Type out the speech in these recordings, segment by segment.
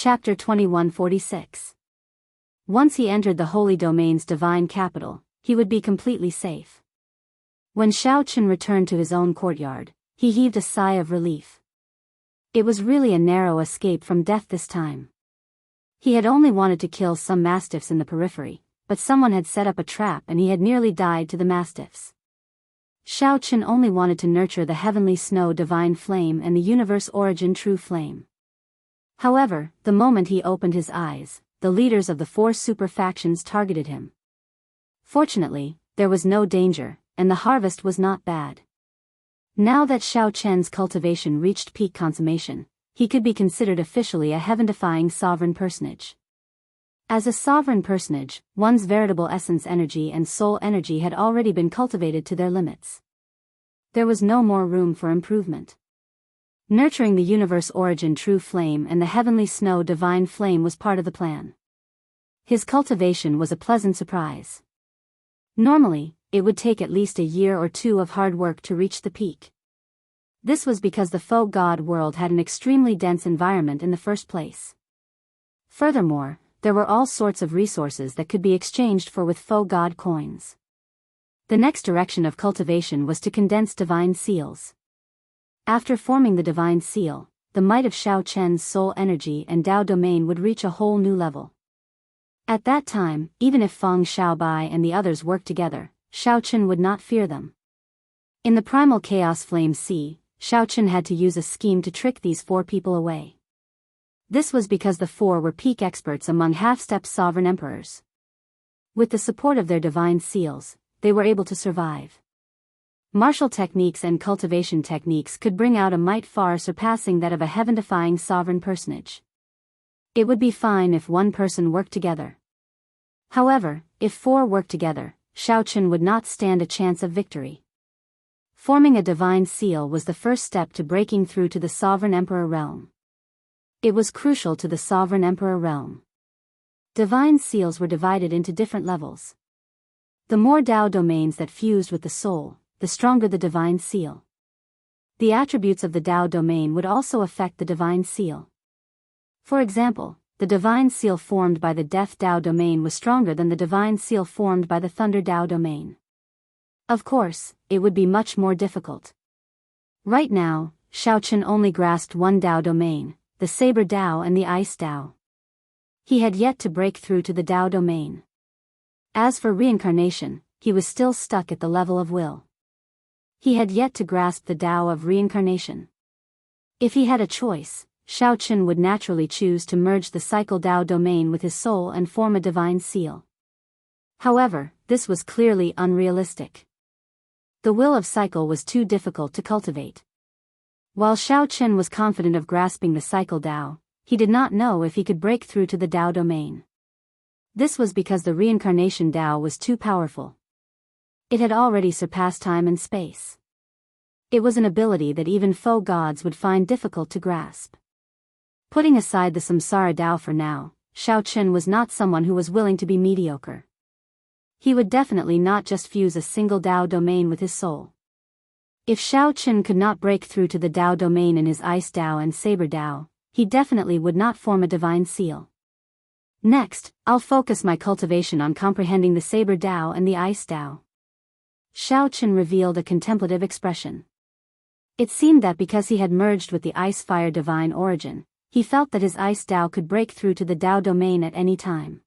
Chapter 2146. Once he entered the holy domain's divine capital, he would be completely safe. When Shao Chen returned to his own courtyard, he heaved a sigh of relief. It was really a narrow escape from death this time. He had only wanted to kill some mastiffs in the periphery, but someone had set up a trap and he had nearly died to the mastiffs. Shao Chen only wanted to nurture the heavenly snow divine flame and the universe origin true flame. However, the moment he opened his eyes, the leaders of the 4 super factions targeted him. Fortunately, there was no danger, and the harvest was not bad. Now that Shao Chen's cultivation reached peak consummation, he could be considered officially a heaven-defying sovereign personage. As a sovereign personage, one's veritable essence energy and soul energy had already been cultivated to their limits. There was no more room for improvement. Nurturing the universe origin true flame and the heavenly snow divine flame was part of the plan. His cultivation was a pleasant surprise. Normally, it would take at least a year or 2 of hard work to reach the peak. This was because the faux god world had an extremely dense environment in the first place. Furthermore, there were all sorts of resources that could be exchanged for with faux god coins. The next direction of cultivation was to condense divine seals. After forming the divine seal, the might of Shao Chen's soul energy and Dao domain would reach a whole new level. At that time, even if Feng Xiaobai and the others worked together, Shao Chen would not fear them. In the primal chaos flame sea, Shao Chen had to use a scheme to trick these 4 people away. This was because the 4 were peak experts among half-step sovereign emperors. With the support of their divine seals, they were able to survive. Martial techniques and cultivation techniques could bring out a might far surpassing that of a heaven-defying sovereign personage. It would be fine if 1 person worked together. However, if 4 worked together, Shao Chen would not stand a chance of victory. Forming a divine seal was the first step to breaking through to the sovereign emperor realm. It was crucial to the sovereign emperor realm. Divine seals were divided into different levels. The more Dao domains that fused with the soul, the stronger the divine seal. The attributes of the Dao domain would also affect the divine seal. For example, the divine seal formed by the Death Dao domain was stronger than the divine seal formed by the Thunder Dao domain. Of course, it would be much more difficult. Right now, Shao Chen only grasped 1 Dao domain, the Saber Dao and the Ice Dao. He had yet to break through to the Dao domain. As for reincarnation, he was still stuck at the level of will. He had yet to grasp the Tao of reincarnation. If he had a choice, Shao Chen would naturally choose to merge the cycle Tao domain with his soul and form a divine seal. However, this was clearly unrealistic. The will of cycle was too difficult to cultivate. While Shao Chen was confident of grasping the cycle Tao, he did not know if he could break through to the Tao domain. This was because the reincarnation Tao was too powerful. It had already surpassed time and space. It was an ability that even faux gods would find difficult to grasp. Putting aside the samsara Dao for now, Shao Chen was not someone who was willing to be mediocre. He would definitely not just fuse a single Dao domain with his soul. If Shao Chen could not break through to the Dao domain in his Ice Dao and Saber Dao, he definitely would not form a divine seal. Next, I'll focus my cultivation on comprehending the Saber Dao and the Ice Dao. Shao Chen revealed a contemplative expression. It seemed that because he had merged with the Ice-Fire divine origin, he felt that his Ice Dao could break through to the Dao domain at any time.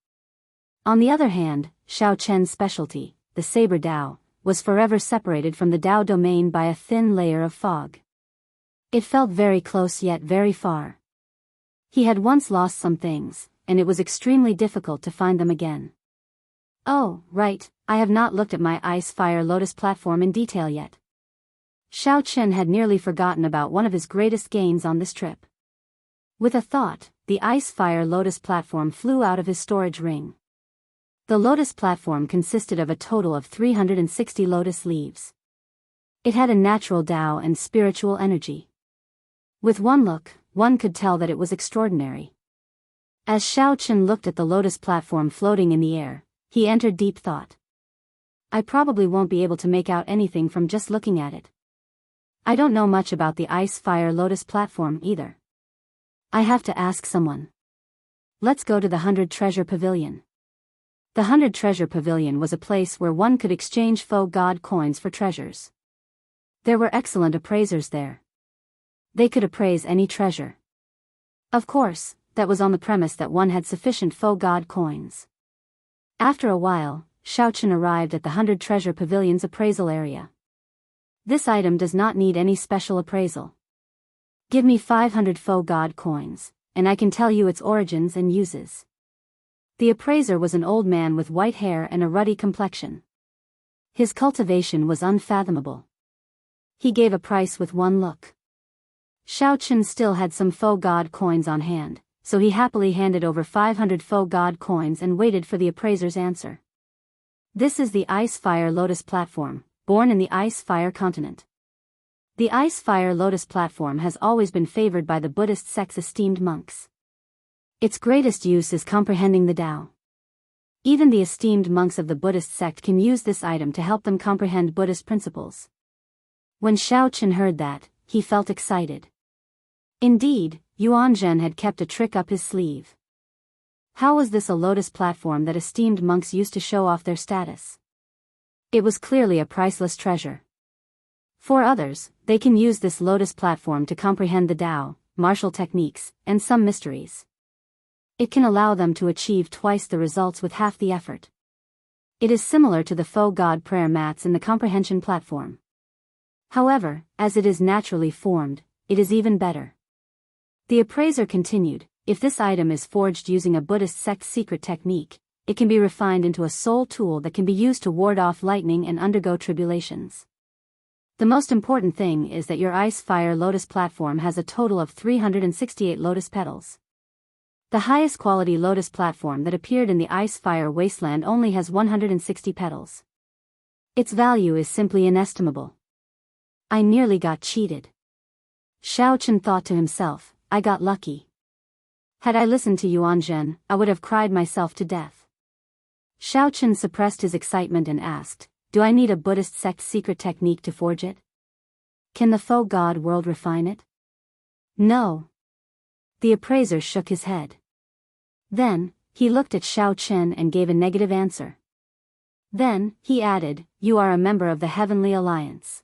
On the other hand, Shao Chen's specialty, the Saber Dao, was forever separated from the Dao domain by a thin layer of fog. It felt very close yet very far. He had once lost some things, and it was extremely difficult to find them again. Oh, right, I have not looked at my Ice-Fire Lotus platform in detail yet. Shao Chen had nearly forgotten about one of his greatest gains on this trip. With a thought, the Ice-Fire Lotus platform flew out of his storage ring. The Lotus platform consisted of a total of 360 lotus leaves. It had a natural Tao and spiritual energy. With one look, one could tell that it was extraordinary. As Shao Chen looked at the Lotus platform floating in the air, he entered deep thought. I probably won't be able to make out anything from just looking at it. I don't know much about the Ice-Fire Lotus platform either. I have to ask someone. Let's go to the 100 Treasure Pavilion. The 100 Treasure Pavilion was a place where one could exchange faux god coins for treasures. There were excellent appraisers there. They could appraise any treasure. Of course, that was on the premise that one had sufficient faux god coins. After a while, Xiaochen arrived at the 100 Treasure Pavilion's appraisal area. This item does not need any special appraisal. Give me 500 faux god coins, and I can tell you its origins and uses. The appraiser was an old man with white hair and a ruddy complexion. His cultivation was unfathomable. He gave a price with one look. Xiaochen still had some faux god coins on hand, so he happily handed over 500 faux god coins and waited for the appraiser's answer. This is the Ice-Fire Lotus Platform, born in the Ice-Fire continent. The Ice-Fire Lotus Platform has always been favored by the Buddhist sect's esteemed monks. Its greatest use is comprehending the Tao. Even the esteemed monks of the Buddhist sect can use this item to help them comprehend Buddhist principles. When Xiaochen heard that, he felt excited. Indeed, Yuanzhen had kept a trick up his sleeve. How was this a lotus platform that esteemed monks used to show off their status? It was clearly a priceless treasure. For others, they can use this lotus platform to comprehend the Tao, martial techniques, and some mysteries. It can allow them to achieve twice the results with half the effort. It is similar to the faux god prayer mats in the comprehension platform. However, as it is naturally formed, it is even better. The appraiser continued, if this item is forged using a Buddhist sect secret technique, it can be refined into a soul tool that can be used to ward off lightning and undergo tribulations. The most important thing is that your Ice-Fire Lotus platform has a total of 368 lotus petals. The highest quality lotus platform that appeared in the Ice-Fire Wasteland only has 160 petals. Its value is simply inestimable. I nearly got cheated. Xiaochen thought to himself, I got lucky. Had I listened to Yuanzhen, I would have cried myself to death. Xiaochen suppressed his excitement and asked, do I need a Buddhist sect secret technique to forge it? Can the faux god world refine it? No. The appraiser shook his head. Then, he looked at Xiaochen and gave a negative answer. Then, he added, you are a member of the Heavenly Alliance.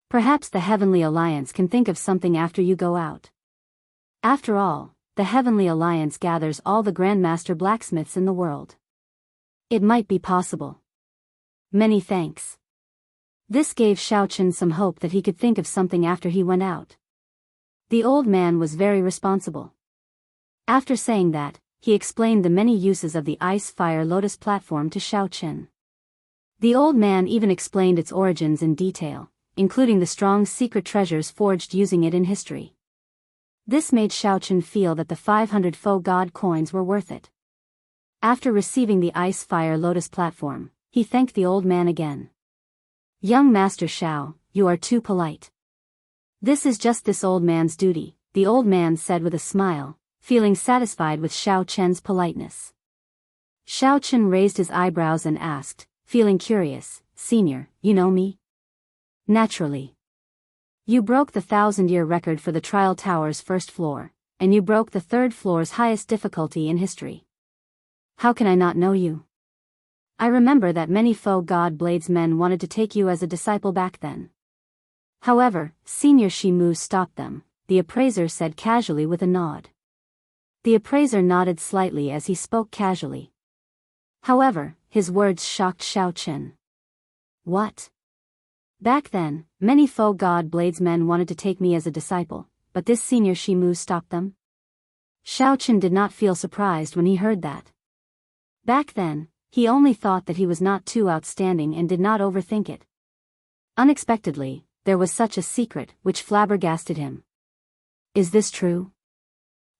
Perhaps the Heavenly Alliance can think of something after you go out. After all, the Heavenly Alliance gathers all the Grandmaster blacksmiths in the world. It might be possible. Many thanks. This gave Xiaochen some hope that he could think of something after he went out. The old man was very responsible. After saying that, he explained the many uses of the Ice-Fire Lotus platform to Xiaochen. The old man even explained its origins in detail, including the strong secret treasures forged using it in history. This made Xiaochen feel that the 500 faux god coins were worth it. After receiving the Ice-Fire Lotus platform, he thanked the old man again. Young Master Xiao, you are too polite. This is just this old man's duty, the old man said with a smile, feeling satisfied with Xiaochen's politeness. Xiaochen raised his eyebrows and asked, feeling curious, Senior, you know me? Naturally. You broke the 1,000-year record for the Trial Tower's first floor, and you broke the third floor's highest difficulty in history. How can I not know you? I remember that many faux god bladesmen wanted to take you as a disciple back then. However, Senior Shimu stopped them, the appraiser said casually with a nod. The appraiser nodded slightly as he spoke casually. However, his words shocked Xiaochen. What? Back then, many faux god bladesmen wanted to take me as a disciple, but this Senior Shimu stopped them? Xiaochen did not feel surprised when he heard that. Back then, he only thought that he was not too outstanding and did not overthink it. Unexpectedly, there was such a secret which flabbergasted him. Is this true?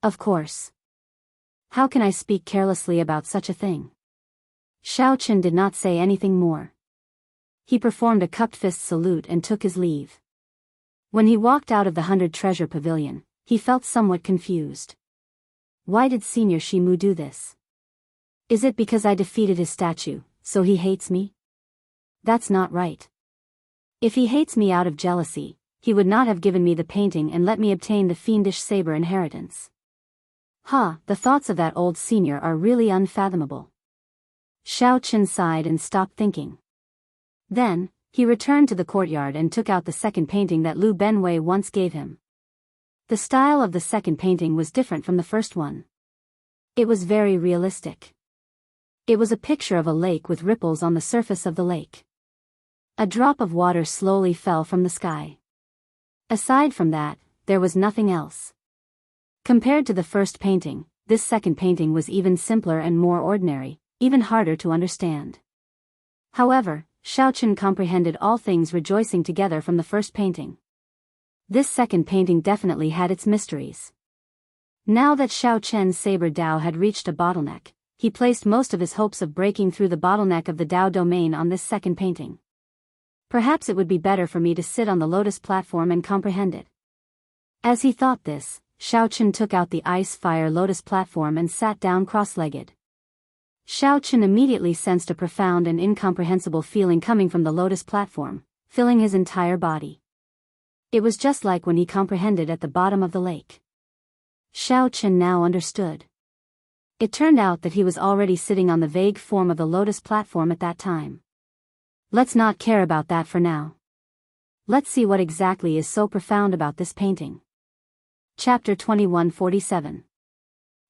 Of course. How can I speak carelessly about such a thing? Xiaochen did not say anything more. He performed a cupped fist salute and took his leave. When he walked out of the 100 Treasure Pavilion, he felt somewhat confused. Why did Senior Shimu do this? Is it because I defeated his statue, so he hates me? That's not right. If he hates me out of jealousy, he would not have given me the painting and let me obtain the fiendish saber inheritance. The thoughts of that old senior are really unfathomable. Xiao Chen sighed and stopped thinking. Then, he returned to the courtyard and took out the second painting that Lu Benwei once gave him. The style of the second painting was different from the first one. It was very realistic. It was a picture of a lake with ripples on the surface of the lake. A drop of water slowly fell from the sky. Aside from that, there was nothing else. Compared to the first painting, this second painting was even simpler and more ordinary, even harder to understand. However, Xiao Chen comprehended all things rejoicing together from the first painting. This second painting definitely had its mysteries. Now that Xiao Chen's saber Dao had reached a bottleneck, he placed most of his hopes of breaking through the bottleneck of the Dao domain on this second painting. Perhaps it would be better for me to sit on the lotus platform and comprehend it. As he thought this, Xiao Chen took out the ice-fire lotus platform and sat down cross-legged. Xiao Chen immediately sensed a profound and incomprehensible feeling coming from the lotus platform, filling his entire body. It was just like when he comprehended at the bottom of the lake. Xiao Chen now understood. It turned out that he was already sitting on the vague form of the lotus platform at that time. Let's not care about that for now. Let's see what exactly is so profound about this painting. Chapter 2147.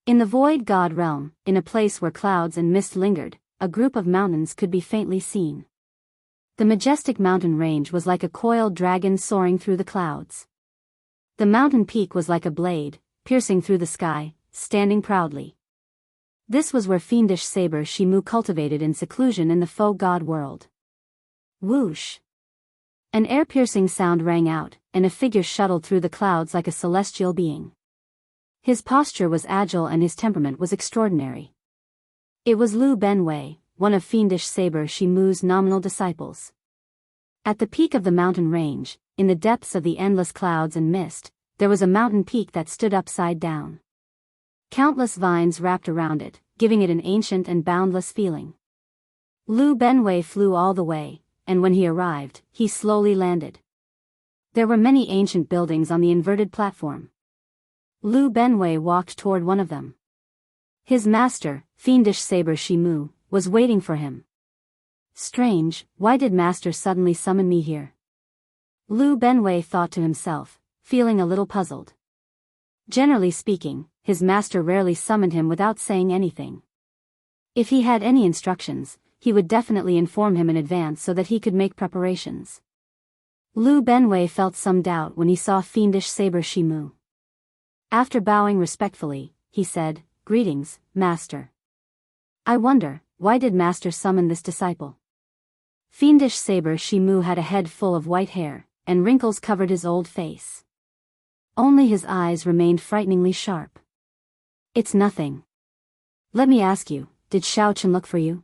In the void god realm, in a place where clouds and mist lingered, a group of mountains could be faintly seen. The majestic mountain range was like a coiled dragon soaring through the clouds. The mountain peak was like a blade, piercing through the sky, standing proudly. This was where fiendish saber Shimu cultivated in seclusion in the faux god world. Whoosh! An air-piercing sound rang out, and a figure shuttled through the clouds like a celestial being. His posture was agile and his temperament was extraordinary. It was Lu Benwei, one of fiendish saber Shimu's nominal disciples. At the peak of the mountain range, in the depths of the endless clouds and mist, there was a mountain peak that stood upside down. Countless vines wrapped around it, giving it an ancient and boundless feeling. Lu Benwei flew all the way, and when he arrived, he slowly landed. There were many ancient buildings on the inverted platform. Lu Benwei walked toward one of them. His master, fiendish saber Shimu, was waiting for him. Strange, why did master suddenly summon me here? Lu Benwei thought to himself, feeling a little puzzled. Generally speaking, his master rarely summoned him without saying anything. If he had any instructions, he would definitely inform him in advance so that he could make preparations. Lu Benwei felt some doubt when he saw fiendish saber Shimu. After bowing respectfully, he said, "Greetings, master. I wonder, why did master summon this disciple?" Fiendish saber Shimu had a head full of white hair, and wrinkles covered his old face. Only his eyes remained frighteningly sharp. "It's nothing. Let me ask you, did Xiao Chen look for you?"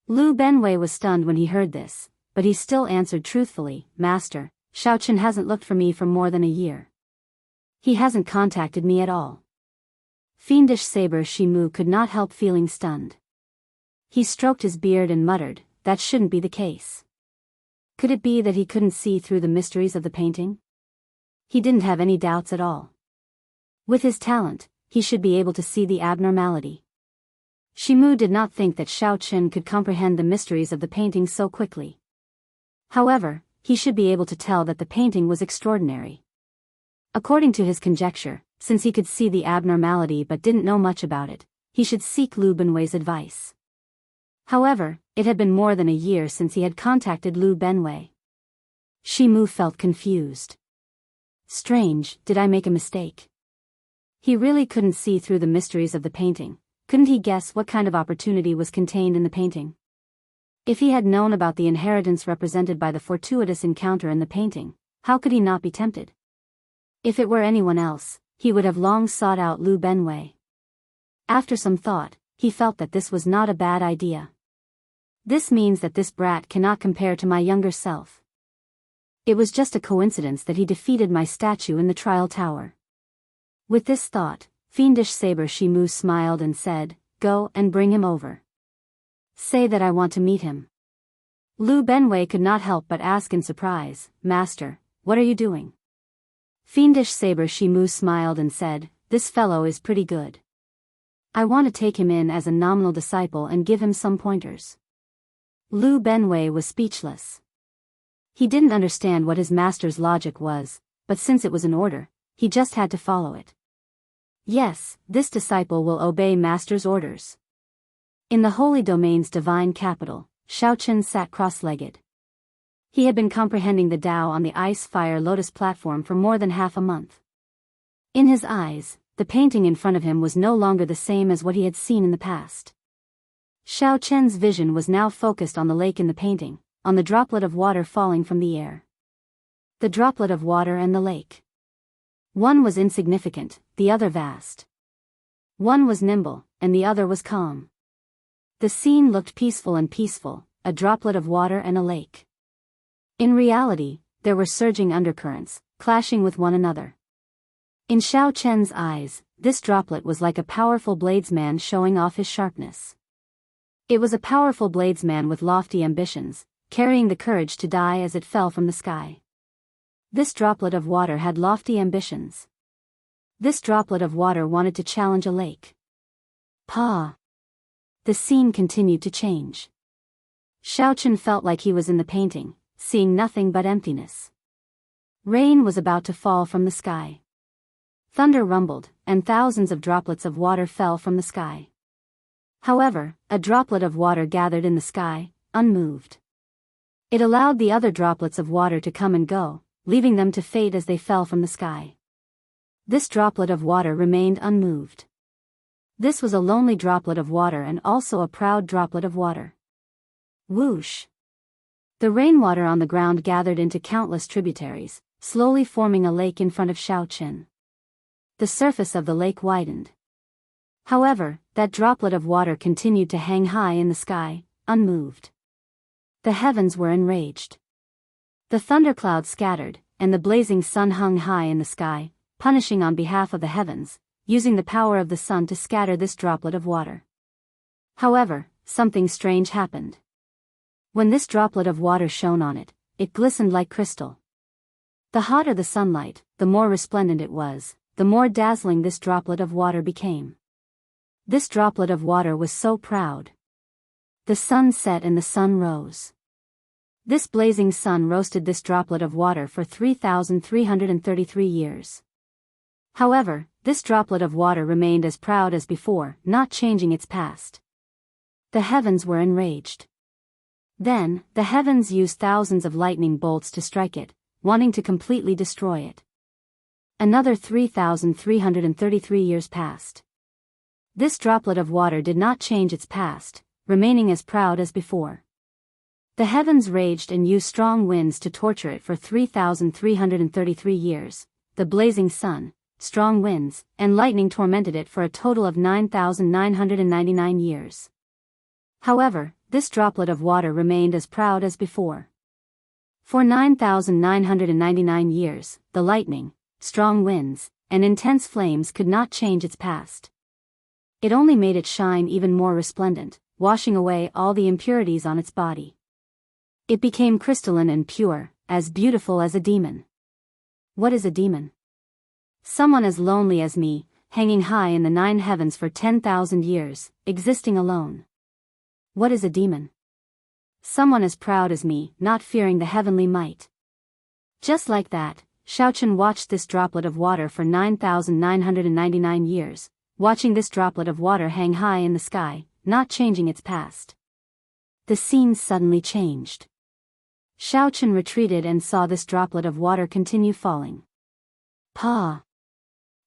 Lu Benwei was stunned when he heard this, but he still answered truthfully, "Master, Xiao Chen hasn't looked for me for more than a year. He hasn't contacted me at all." Fiendish saber Shimu could not help feeling stunned. He stroked his beard and muttered, "That shouldn't be the case." Could it be that he couldn't see through the mysteries of the painting? He didn't have any doubts at all. With his talent, he should be able to see the abnormality. Shimu did not think that Xiao Chen could comprehend the mysteries of the painting so quickly. However, he should be able to tell that the painting was extraordinary. According to his conjecture, since he could see the abnormality but didn't know much about it, he should seek Lu Benwei's advice. However, it had been more than a year since he had contacted Lu Benwei. Shimu felt confused. Strange, did I make a mistake? He really couldn't see through the mysteries of the painting. Couldn't he guess what kind of opportunity was contained in the painting? If he had known about the inheritance represented by the fortuitous encounter in the painting, how could he not be tempted? If it were anyone else, he would have long sought out Lu Benwei. After some thought, he felt that this was not a bad idea. This means that this brat cannot compare to my younger self. It was just a coincidence that he defeated my statue in the trial tower. With this thought, fiendish saber Shimu smiled and said, "Go and bring him over. Say that I want to meet him." Lu Benwei could not help but ask in surprise, "Master, what are you doing?" Fiendish saber Shimu smiled and said, this fellow is pretty good. I want to take him in as a nominal disciple and give him some pointers." Lu Benwei was speechless. He didn't understand what his master's logic was, but since it was an order, he just had to follow it. Yes, this disciple will obey master's orders. In the holy domain's divine capital, Shaoqun sat cross-legged. He had been comprehending the Tao on the ice-fire lotus platform for more than half a month. In his eyes, the painting in front of him was no longer the same as what he had seen in the past. Shaoqun's vision was now focused on the lake in the painting, on the droplet of water falling from the air. The droplet of water and the lake. One was insignificant, the other vast. One was nimble, and the other was calm. The scene looked peaceful, a droplet of water and a lake. In reality, there were surging undercurrents, clashing with one another. In Shaoqun's eyes, this droplet was like a powerful bladesman showing off his sharpness. It was a powerful bladesman with lofty ambitions, carrying the courage to die as it fell from the sky. This droplet of water had lofty ambitions. This droplet of water wanted to challenge a lake. Pa! The scene continued to change. Shaoqun felt like he was in the painting, seeing nothing but emptiness. Rain was about to fall from the sky. Thunder rumbled, and thousands of droplets of water fell from the sky. However, a droplet of water gathered in the sky, unmoved. It allowed the other droplets of water to come and go, leaving them to fade as they fell from the sky. This droplet of water remained unmoved. This was a lonely droplet of water and also a proud droplet of water. Whoosh! The rainwater on the ground gathered into countless tributaries, slowly forming a lake in front of Shaoqun. The surface of the lake widened. However, that droplet of water continued to hang high in the sky, unmoved. The heavens were enraged. The thunderclouds scattered, and the blazing sun hung high in the sky, punishing on behalf of the heavens, using the power of the sun to scatter this droplet of water. However, something strange happened. When this droplet of water shone on it, it glistened like crystal. The hotter the sunlight, the more resplendent it was, the more dazzling this droplet of water became. This droplet of water was so proud. The sun set and the sun rose. This blazing sun roasted this droplet of water for 3,333 years. However, this droplet of water remained as proud as before, not changing its past. The heavens were enraged. Then, the heavens used thousands of lightning bolts to strike it, wanting to completely destroy it. Another 3,333 years passed. This droplet of water did not change its past, remaining as proud as before. The heavens raged and used strong winds to torture it for 3,333 years. The blazing sun, strong winds, and lightning tormented it for a total of 9,999 years. However, this droplet of water remained as proud as before. For 9,999 years, the lightning, strong winds, and intense flames could not change its past. It only made it shine even more resplendent, washing away all the impurities on its body. It became crystalline and pure, as beautiful as a demon. What is a demon? Someone as lonely as me, hanging high in the 9 heavens for 10,000 years, existing alone. What is a demon? Someone as proud as me, not fearing the heavenly might. Just like that, Shaoqun watched this droplet of water for 9,999 years, watching this droplet of water hang high in the sky, not changing its past. The scene suddenly changed. Shaoqun retreated and saw this droplet of water continue falling. Pa!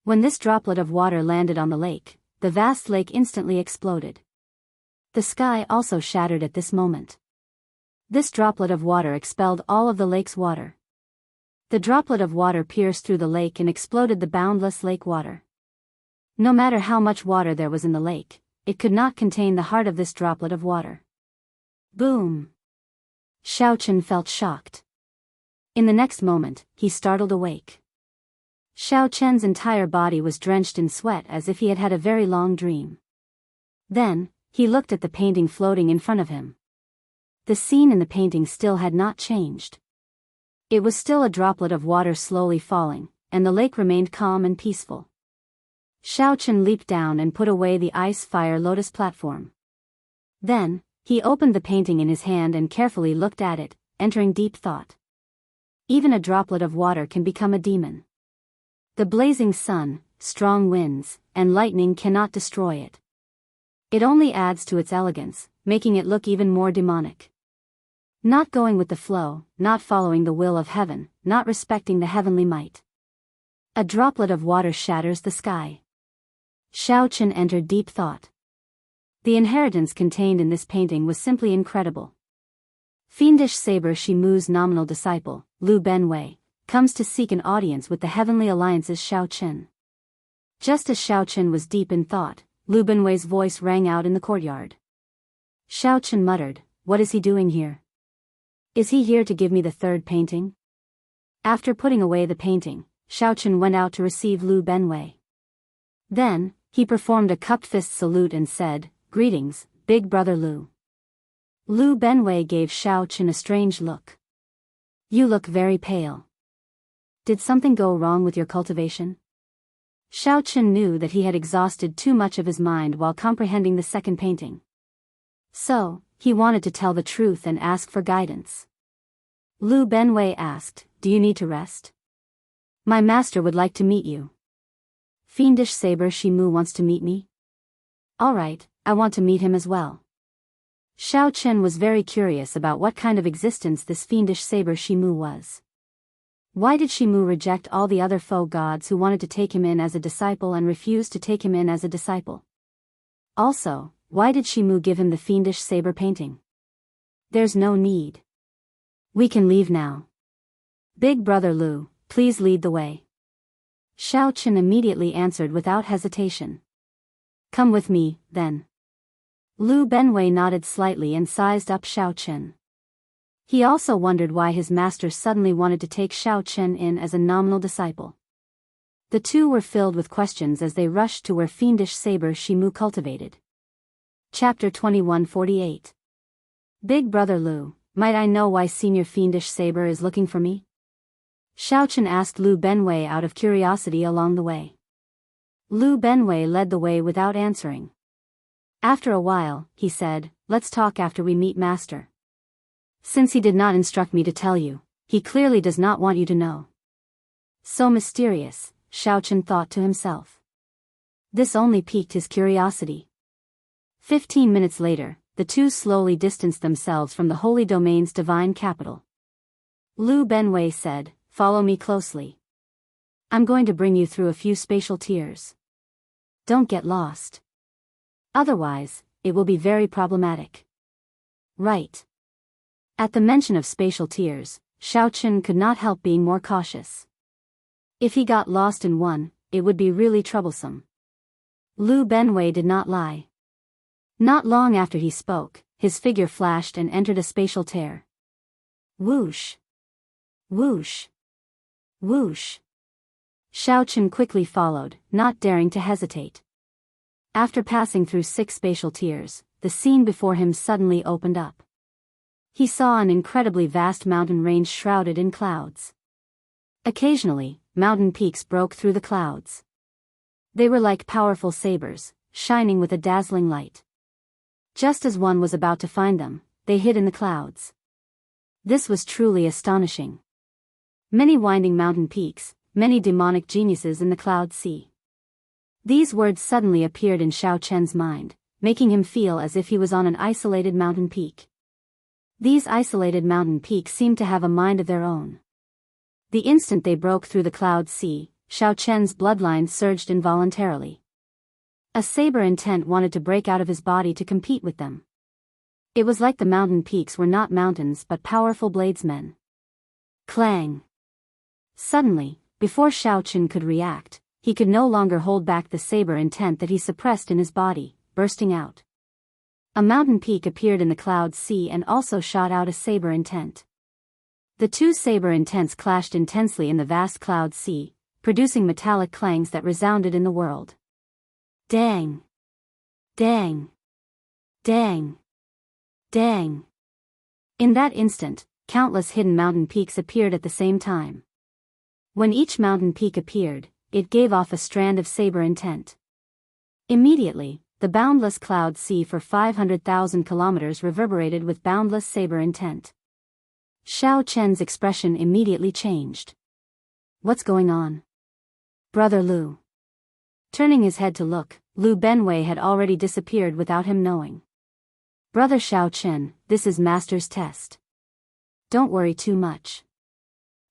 When this droplet of water landed on the lake, the vast lake instantly exploded. The sky also shattered at this moment. This droplet of water expelled all of the lake's water. The droplet of water pierced through the lake and exploded the boundless lake water. No matter how much water there was in the lake, it could not contain the heart of this droplet of water. Boom! Shaoqun felt shocked. In the next moment, he startled awake. Shaoqun's entire body was drenched in sweat as if he had had a very long dream. Then, he looked at the painting floating in front of him. The scene in the painting still had not changed. It was still a droplet of water slowly falling, and the lake remained calm and peaceful. Xiao Chen leaped down and put away the ice-fire lotus platform. Then, he opened the painting in his hand and carefully looked at it, entering deep thought. Even a droplet of water can become a demon. The blazing sun, strong winds, and lightning cannot destroy it. It only adds to its elegance, making it look even more demonic. Not going with the flow, not following the will of heaven, not respecting the heavenly might. A droplet of water shatters the sky. Xiao Chen entered deep thought. The inheritance contained in this painting was simply incredible. Fiendish Saber Shimu's nominal disciple, Lu Benwei, comes to seek an audience with the Heavenly Alliance's Xiao Chen. Just as Xiao Chen was deep in thought, Lu Benwei's voice rang out in the courtyard. Xiao Chen muttered, "What is he doing here? Is he here to give me the third painting?" After putting away the painting, Xiao Chen went out to receive Lu Benwei. Then, he performed a cupped fist salute and said, "Greetings, big brother Lu." Lu Benwei gave Xiao Chen a strange look. "You look very pale. Did something go wrong with your cultivation?" Xiao Chen knew that he had exhausted too much of his mind while comprehending the second painting. So, he wanted to tell the truth and ask for guidance. Lu Benwei asked, "Do you need to rest? My master would like to meet you." "Fiendish Saber Shimu wants to meet me?" "Alright, I want to meet him as well." Xiao Chen was very curious about what kind of existence this fiendish Saber Shimu was. Why did Shimu reject all the other foe gods who wanted to take him in as a disciple and refuse to take him in as a disciple? Also, why did Shimu give him the fiendish saber painting? There's no need. We can leave now. Big brother Lu, please lead the way. Xiao Chen immediately answered without hesitation. Come with me, then. Lu Benwei nodded slightly and sized up Xiao Chen. He also wondered why his master suddenly wanted to take Xiao Chen in as a nominal disciple. The two were filled with questions as they rushed to where fiendish saber Shimu cultivated. Chapter 2148. Big brother Lu, might I know why Senior Fiendish Saber is looking for me? Xiao Chen asked Lu Benwei out of curiosity along the way. Lu Benwei led the way without answering. After a while, he said, "Let's talk after we meet master. Since he did not instruct me to tell you, he clearly does not want you to know." So mysterious, Xiao Chen thought to himself. This only piqued his curiosity. 15 minutes later, the two slowly distanced themselves from the Holy Domain's divine capital. Lu Benwei said, "Follow me closely. I'm going to bring you through a few spatial tiers. Don't get lost. Otherwise, it will be very problematic." Right. At the mention of spatial tiers, Xiao Chen could not help being more cautious. If he got lost in one, it would be really troublesome. Lu Benwei did not lie. Not long after he spoke, his figure flashed and entered a spatial tear. Whoosh! Whoosh! Whoosh! Xiao Chen quickly followed, not daring to hesitate. After passing through 6 spatial tiers, the scene before him suddenly opened up. He saw an incredibly vast mountain range shrouded in clouds. Occasionally, mountain peaks broke through the clouds. They were like powerful sabers, shining with a dazzling light. Just as one was about to find them, they hid in the clouds. This was truly astonishing. Many winding mountain peaks, many demonic geniuses in the cloud sea. These words suddenly appeared in Xiao Chen's mind, making him feel as if he was on an isolated mountain peak. These isolated mountain peaks seemed to have a mind of their own. The instant they broke through the cloud sea, Xiao Chen's bloodline surged involuntarily. A saber intent wanted to break out of his body to compete with them. It was like the mountain peaks were not mountains but powerful bladesmen. Clang! Suddenly, before Xiao Chen could react, he could no longer hold back the saber intent that he suppressed in his body, bursting out. A mountain peak appeared in the cloud sea and also shot out a saber intent. The two saber intents clashed intensely in the vast cloud sea, producing metallic clangs that resounded in the world. Dang! Dang! Dang! Dang! In that instant, countless hidden mountain peaks appeared at the same time. When each mountain peak appeared, it gave off a strand of saber intent. Immediately, the boundless cloud sea for 500,000 kilometers reverberated with boundless saber intent. Xiao Chen's expression immediately changed. What's going on? Brother Lu. Turning his head to look, Lu Benwei had already disappeared without him knowing. Brother Xiao Chen, this is Master's test. Don't worry too much.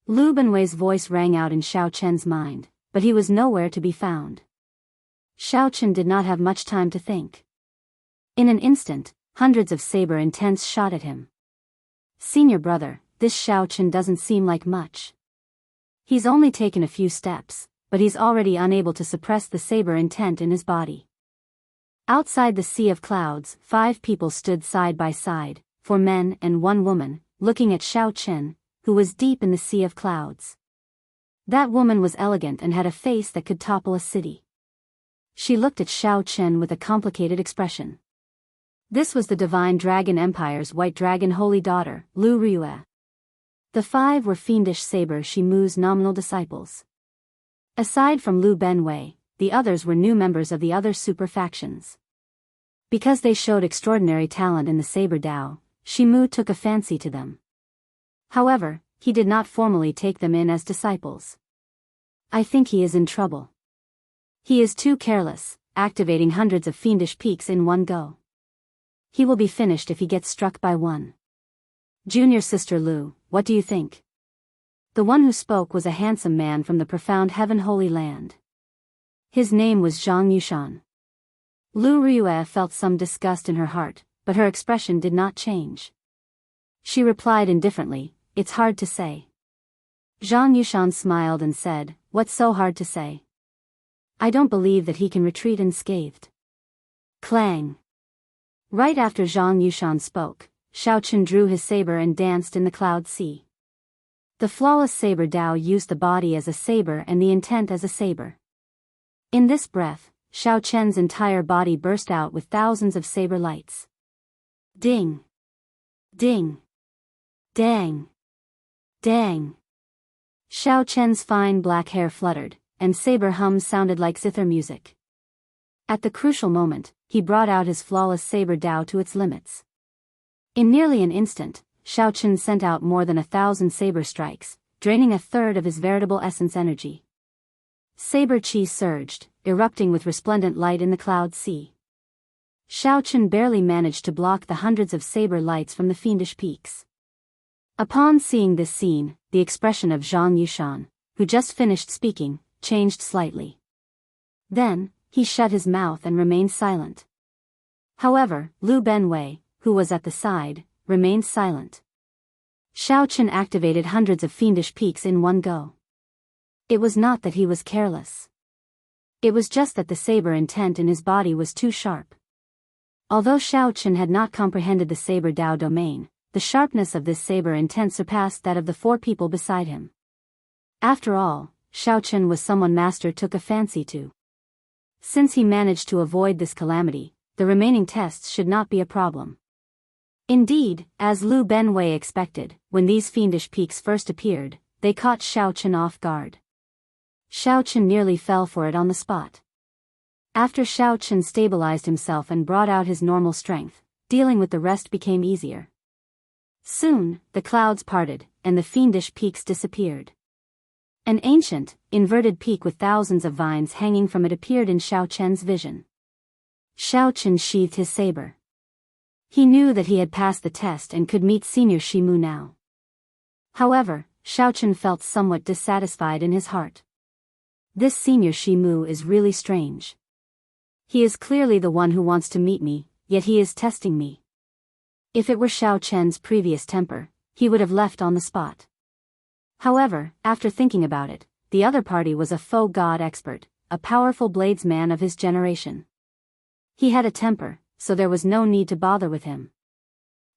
Lu Benwei's voice rang out in Xiao Chen's mind, but he was nowhere to be found. Xiao Chen did not have much time to think. In an instant, hundreds of saber intents shot at him. Senior brother, this Xiao Chen doesn't seem like much. He's only taken a few steps, but he's already unable to suppress the saber intent in his body. Outside the sea of clouds, 5 people stood side by side, 4 men and 1 woman, looking at Xiao Chen, who was deep in the sea of clouds. That woman was elegant and had a face that could topple a city. She looked at Xiao Chen with a complicated expression. This was the Divine Dragon Empire's White Dragon Holy Daughter, Lu Ryue. The 5 were fiendish Saber Shimu's nominal disciples. Aside from Lu Benwei, the others were new members of the other super factions. Because they showed extraordinary talent in the Saber Dao, Shimu took a fancy to them. However, he did not formally take them in as disciples. I think he is in trouble. He is too careless, activating hundreds of fiendish peaks in one go. He will be finished if he gets struck by one. Junior Sister Lu, what do you think? The one who spoke was a handsome man from the profound Heaven Holy Land. His name was Zhang Yushan. Lu Ryue felt some disgust in her heart, but her expression did not change. She replied indifferently, it's hard to say. Zhang Yushan smiled and said, what's so hard to say? I don't believe that he can retreat unscathed. Clang. Right after Zhang Yushan spoke, Xiao Chen drew his saber and danced in the cloud sea. The flawless saber Dao used the body as a saber and the intent as a saber. In this breath, Xiao Chen's entire body burst out with thousands of saber lights. Ding! Ding! Dang! Dang! Xiao Chen's fine black hair fluttered, and saber hums sounded like zither music. At the crucial moment, he brought out his flawless saber Dao to its limits. In nearly an instant, Xiao Chen sent out more than 1,000 saber strikes, draining a third of his veritable essence energy. Saber chi surged, erupting with resplendent light in the cloud sea. Xiao Chen barely managed to block the hundreds of saber lights from the fiendish peaks. Upon seeing this scene, the expression of Zhang Yushan, who just finished speaking, changed slightly. Then, he shut his mouth and remained silent. However, Lu Benwei, who was at the side, remained silent. Xiao Chen activated hundreds of fiendish peaks in one go. It was not that he was careless. It was just that the saber intent in his body was too sharp. Although Xiao Chen had not comprehended the saber Dao domain, the sharpness of this saber intent surpassed that of the 4 people beside him. After all, Xiao Chen was someone Master took a fancy to. Since he managed to avoid this calamity, the remaining tests should not be a problem. Indeed, as Lu Benwei expected, when these fiendish peaks first appeared, they caught Xiao Chen off guard. Xiao Chen nearly fell for it on the spot. After Xiao Chen stabilized himself and brought out his normal strength, dealing with the rest became easier. Soon, the clouds parted, and the fiendish peaks disappeared. An ancient, inverted peak with thousands of vines hanging from it appeared in Xiao Chen's vision. Xiao Chen sheathed his saber. He knew that he had passed the test and could meet Senior Shimu now. However, Xiao Chen felt somewhat dissatisfied in his heart. This Senior Shimu is really strange. He is clearly the one who wants to meet me, yet he is testing me. If it were Xiao Chen's previous temper, he would have left on the spot. However, after thinking about it, the other party was a faux god expert, a powerful bladesman of his generation. He had a temper, so there was no need to bother with him.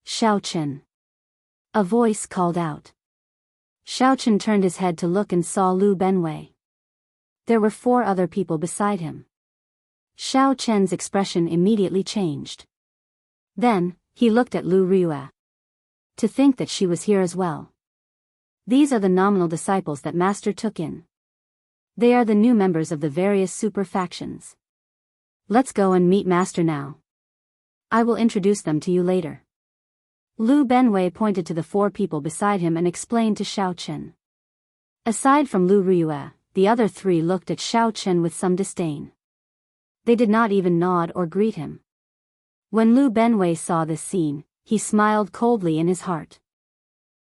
Xiao Chen. A voice called out. Xiao Chen turned his head to look and saw Lu Benwei. There were 4 other people beside him. Xiao Chen's expression immediately changed. Then, he looked at Lu Ryue. To think that she was here as well. These are the nominal disciples that Master took in. They are the new members of the various super factions. Let's go and meet Master now. I will introduce them to you later. Lu Benwei pointed to the 4 people beside him and explained to Xiao Chen. Aside from Lu Riyue, the other 3 looked at Xiao Chen with some disdain. They did not even nod or greet him. When Lu Benwei saw this scene, he smiled coldly in his heart.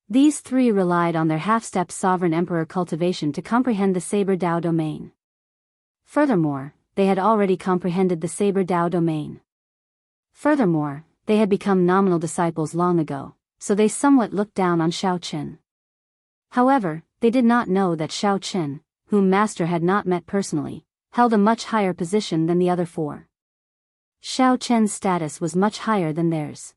These 3 relied on their half-step sovereign emperor cultivation to comprehend the Saber Dao domain. Furthermore, they had already comprehended the Saber Dao domain. Furthermore, they had become nominal disciples long ago, so they somewhat looked down on Xiao Chen. However, they did not know that Xiao Chen, whom Master had not met personally, held a much higher position than the other 4. Xiao Chen's status was much higher than theirs.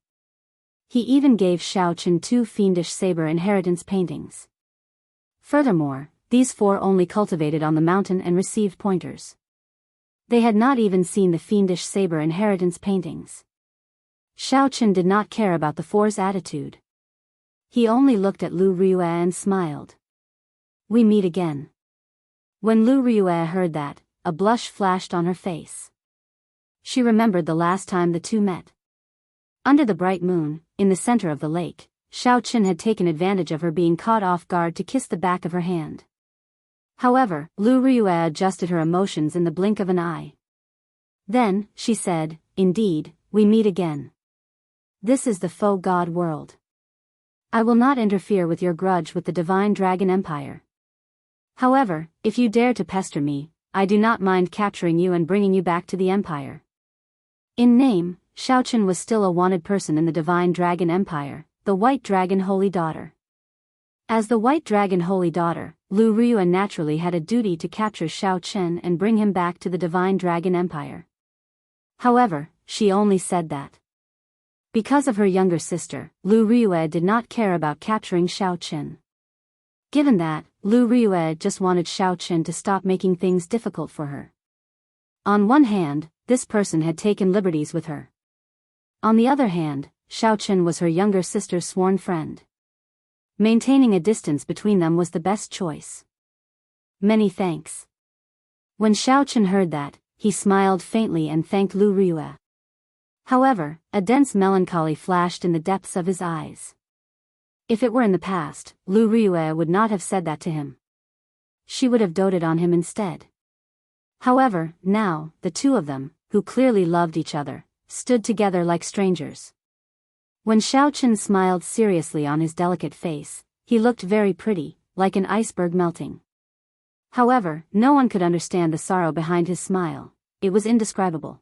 He even gave Xiao Chen 2 fiendish saber inheritance paintings. Furthermore, these 4 only cultivated on the mountain and received pointers. They had not even seen the fiendish saber inheritance paintings. Xiao Chen did not care about the 4's attitude. He only looked at Lu Riyue and smiled. We meet again. When Lu Riyue heard that, a blush flashed on her face. She remembered the last time the 2 met. Under the bright moon, in the center of the lake, Xiao Chen had taken advantage of her being caught off guard to kiss the back of her hand. However, Lu Riyue adjusted her emotions in the blink of an eye. Then, she said, "Indeed, we meet again. This is the faux god world. I will not interfere with your grudge with the Divine Dragon Empire. However, if you dare to pester me, I do not mind capturing you and bringing you back to the Empire." In name, Xiao Chen was still a wanted person in the Divine Dragon Empire, the White Dragon Holy Daughter. As the White Dragon Holy Daughter, Lu Riyue naturally had a duty to capture Xiao Chen and bring him back to the Divine Dragon Empire. However, she only said that because of her younger sister, Lu Riyue did not care about capturing Xiao Chen. Given that, Lu Riyue just wanted Xiao Chen to stop making things difficult for her. On one hand, this person had taken liberties with her. On the other hand, Xiao Chen was her younger sister's sworn friend. Maintaining a distance between them was the best choice. Many thanks. When Xiao Chen heard that, he smiled faintly and thanked Lu Riyue. However, a dense melancholy flashed in the depths of his eyes. If it were in the past, Lu Riyue would not have said that to him. She would have doted on him instead. However, now, the 2 of them, who clearly loved each other, stood together like strangers. When Xiao Chen smiled seriously on his delicate face, he looked very pretty, like an iceberg melting. However, no one could understand the sorrow behind his smile. It was indescribable.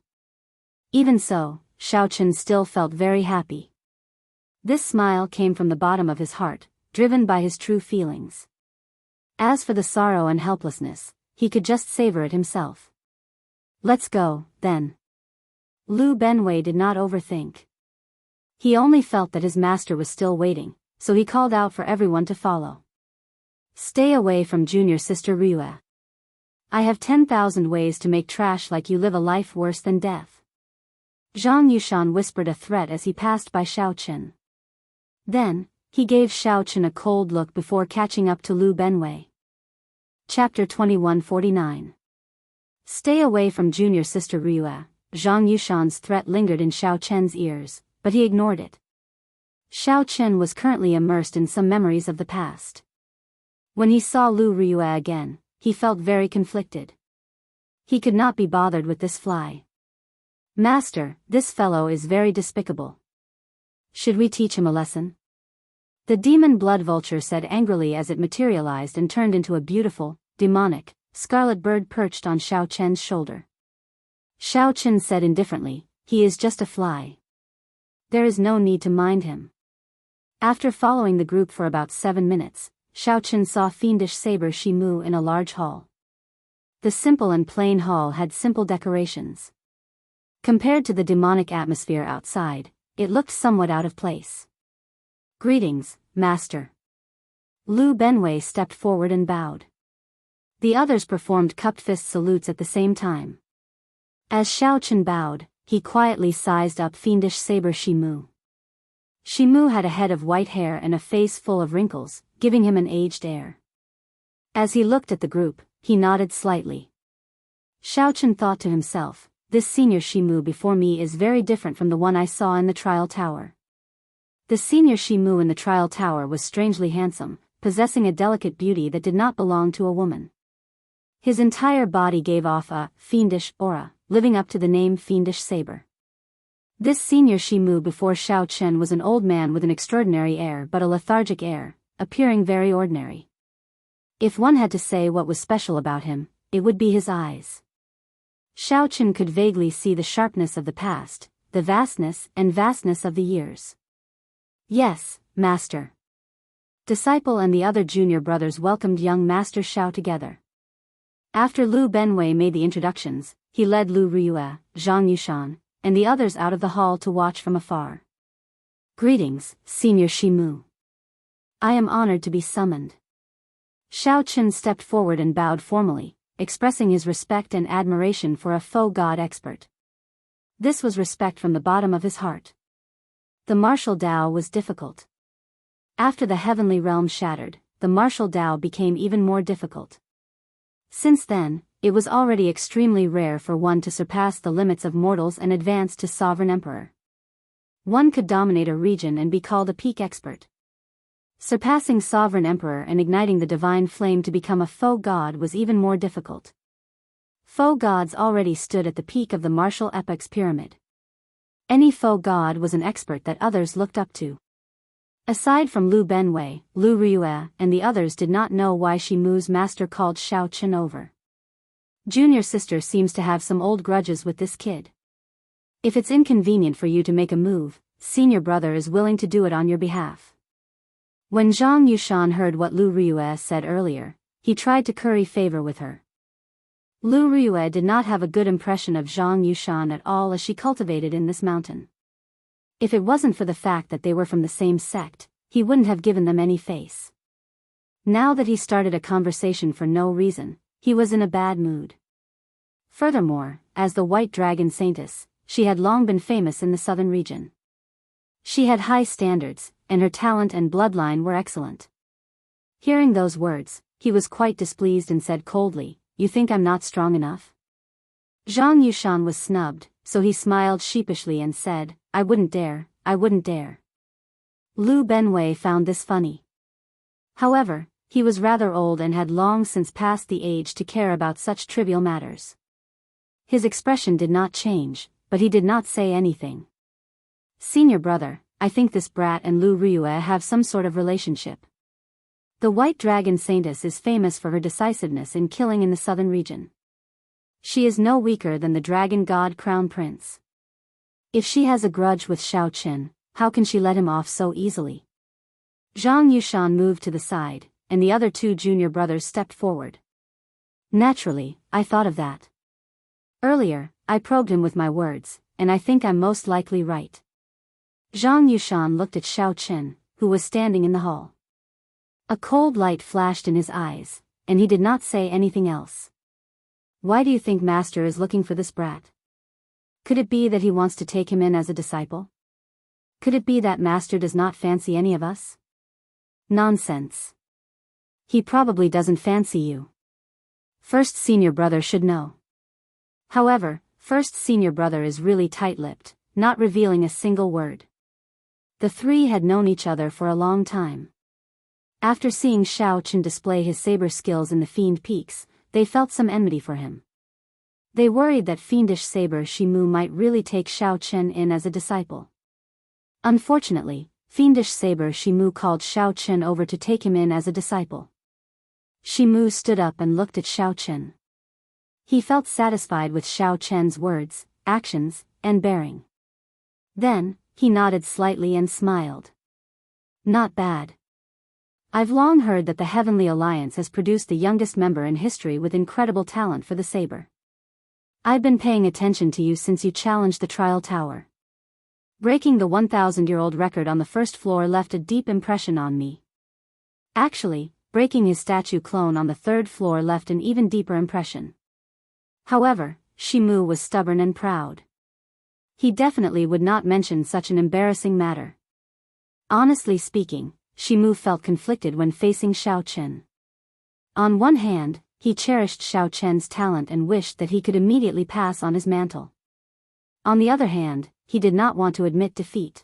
Even so, Xiao Chen still felt very happy. This smile came from the bottom of his heart, driven by his true feelings. As for the sorrow and helplessness, he could just savor it himself. Let's go, then. Lu Benwei did not overthink. He only felt that his master was still waiting, so he called out for everyone to follow. Stay away from junior sister Riyue. I have 10,000 ways to make trash like you live a life worse than death. Zhang Yushan whispered a threat as he passed by Xiao Chen. Then, he gave Xiao Chen a cold look before catching up to Lu Benwei. Chapter 2149. Stay away from junior sister Riyue. Zhang Yushan's threat lingered in Xiao Chen's ears, but he ignored it. Xiao Chen was currently immersed in some memories of the past. When he saw Lu Riyue again, he felt very conflicted. He could not be bothered with this fly. Master, this fellow is very despicable. Should we teach him a lesson? The demon blood vulture said angrily as it materialized and turned into a beautiful, demonic, scarlet bird perched on Xiao Chen's shoulder. Xiao Chen said indifferently, "He is just a fly. There is no need to mind him." After following the group for about 7 minutes, Xiao Chen saw fiendish saber Shimu in a large hall. The simple and plain hall had simple decorations. Compared to the demonic atmosphere outside, it looked somewhat out of place. "Greetings, Master." Lu Benwei stepped forward and bowed. The others performed cupped fist salutes at the same time. As Xiao Chen bowed, he quietly sized up fiendish saber Shimu. Shimu had a head of white hair and a face full of wrinkles, giving him an aged air. As he looked at the group, he nodded slightly. Xiao Chen thought to himself, this senior Shimu before me is very different from the one I saw in the trial tower. The senior Shimu in the trial tower was strangely handsome, possessing a delicate beauty that did not belong to a woman. His entire body gave off a fiendish aura, living up to the name Fiendish Saber. This senior Shimu before Xiao Chen was an old man with an extraordinary air but a lethargic air, appearing very ordinary. If one had to say what was special about him, it would be his eyes. Xiao Chen could vaguely see the sharpness of the past, the vastness of the years. Yes, Master. Disciple and the other junior brothers welcomed young Master Xiao together. After Lu Benwei made the introductions, he led Lu Riyue, Zhang Yushan, and the others out of the hall to watch from afar. Greetings, Senior Shimu. I am honored to be summoned. Xiao Chen stepped forward and bowed formally, expressing his respect and admiration for a faux god expert. This was respect from the bottom of his heart. The martial Dao was difficult. After the heavenly realm shattered, the martial Dao became even more difficult. Since then, it was already extremely rare for one to surpass the limits of mortals and advance to Sovereign Emperor. One could dominate a region and be called a peak expert. Surpassing Sovereign Emperor and igniting the divine flame to become a faux god was even more difficult. Faux gods already stood at the peak of the martial epic's pyramid. Any faux god was an expert that others looked up to. Aside from Lu Benwei, Lu Riyue, and the others did not know why Shimu's master called Xiao Chen over. Junior sister seems to have some old grudges with this kid. If it's inconvenient for you to make a move, senior brother is willing to do it on your behalf. When Zhang Yushan heard what Lu Riyue said earlier, he tried to curry favor with her. Lu Riyue did not have a good impression of Zhang Yushan at all as she cultivated in this mountain. If it wasn't for the fact that they were from the same sect, he wouldn't have given them any face. Now that he started a conversation for no reason, he was in a bad mood. Furthermore, as the White Dragon Saintess, she had long been famous in the southern region. She had high standards, and her talent and bloodline were excellent. Hearing those words, he was quite displeased and said coldly, "You think I'm not strong enough?" Zhang Yushan was snubbed, so he smiled sheepishly and said, I wouldn't dare. Lu Benwei found this funny. However, he was rather old and had long since passed the age to care about such trivial matters. His expression did not change, but he did not say anything. Senior brother, I think this brat and Lu Riyue have some sort of relationship. The White Dragon Saintess is famous for her decisiveness in killing in the southern region. She is no weaker than the dragon god Crown Prince. If she has a grudge with Xiao Chen, how can she let him off so easily? Zhang Yushan moved to the side, and the other two junior brothers stepped forward. Naturally, I thought of that. Earlier, I probed him with my words, and I think I'm most likely right. Zhang Yushan looked at Xiao Chen, who was standing in the hall. A cold light flashed in his eyes, and he did not say anything else. Why do you think Master is looking for this brat? Could it be that he wants to take him in as a disciple? Could it be that Master does not fancy any of us? Nonsense. He probably doesn't fancy you. First senior brother should know. However, first senior brother is really tight-lipped, not revealing a single word. The three had known each other for a long time. After seeing Xiao Chen display his saber skills in the Fiend Peaks, they felt some enmity for him. They worried that fiendish saber Shimu might really take Xiao Chen in as a disciple. Unfortunately, fiendish saber Shimu called Xiao Chen over to take him in as a disciple. Shimu stood up and looked at Xiao Chen. He felt satisfied with Xiao Chen's words, actions, and bearing. Then, he nodded slightly and smiled. Not bad. I've long heard that the Heavenly Alliance has produced the youngest member in history with incredible talent for the saber. I've been paying attention to you since you challenged the trial tower. Breaking the 1,000-year-old record on the first floor left a deep impression on me. Actually, breaking his statue clone on the third floor left an even deeper impression. However, Shimu was stubborn and proud. He definitely would not mention such an embarrassing matter. Honestly speaking, Shimu felt conflicted when facing Xiao Chen. On one hand, he cherished Xiao Chen's talent and wished that he could immediately pass on his mantle. On the other hand, he did not want to admit defeat.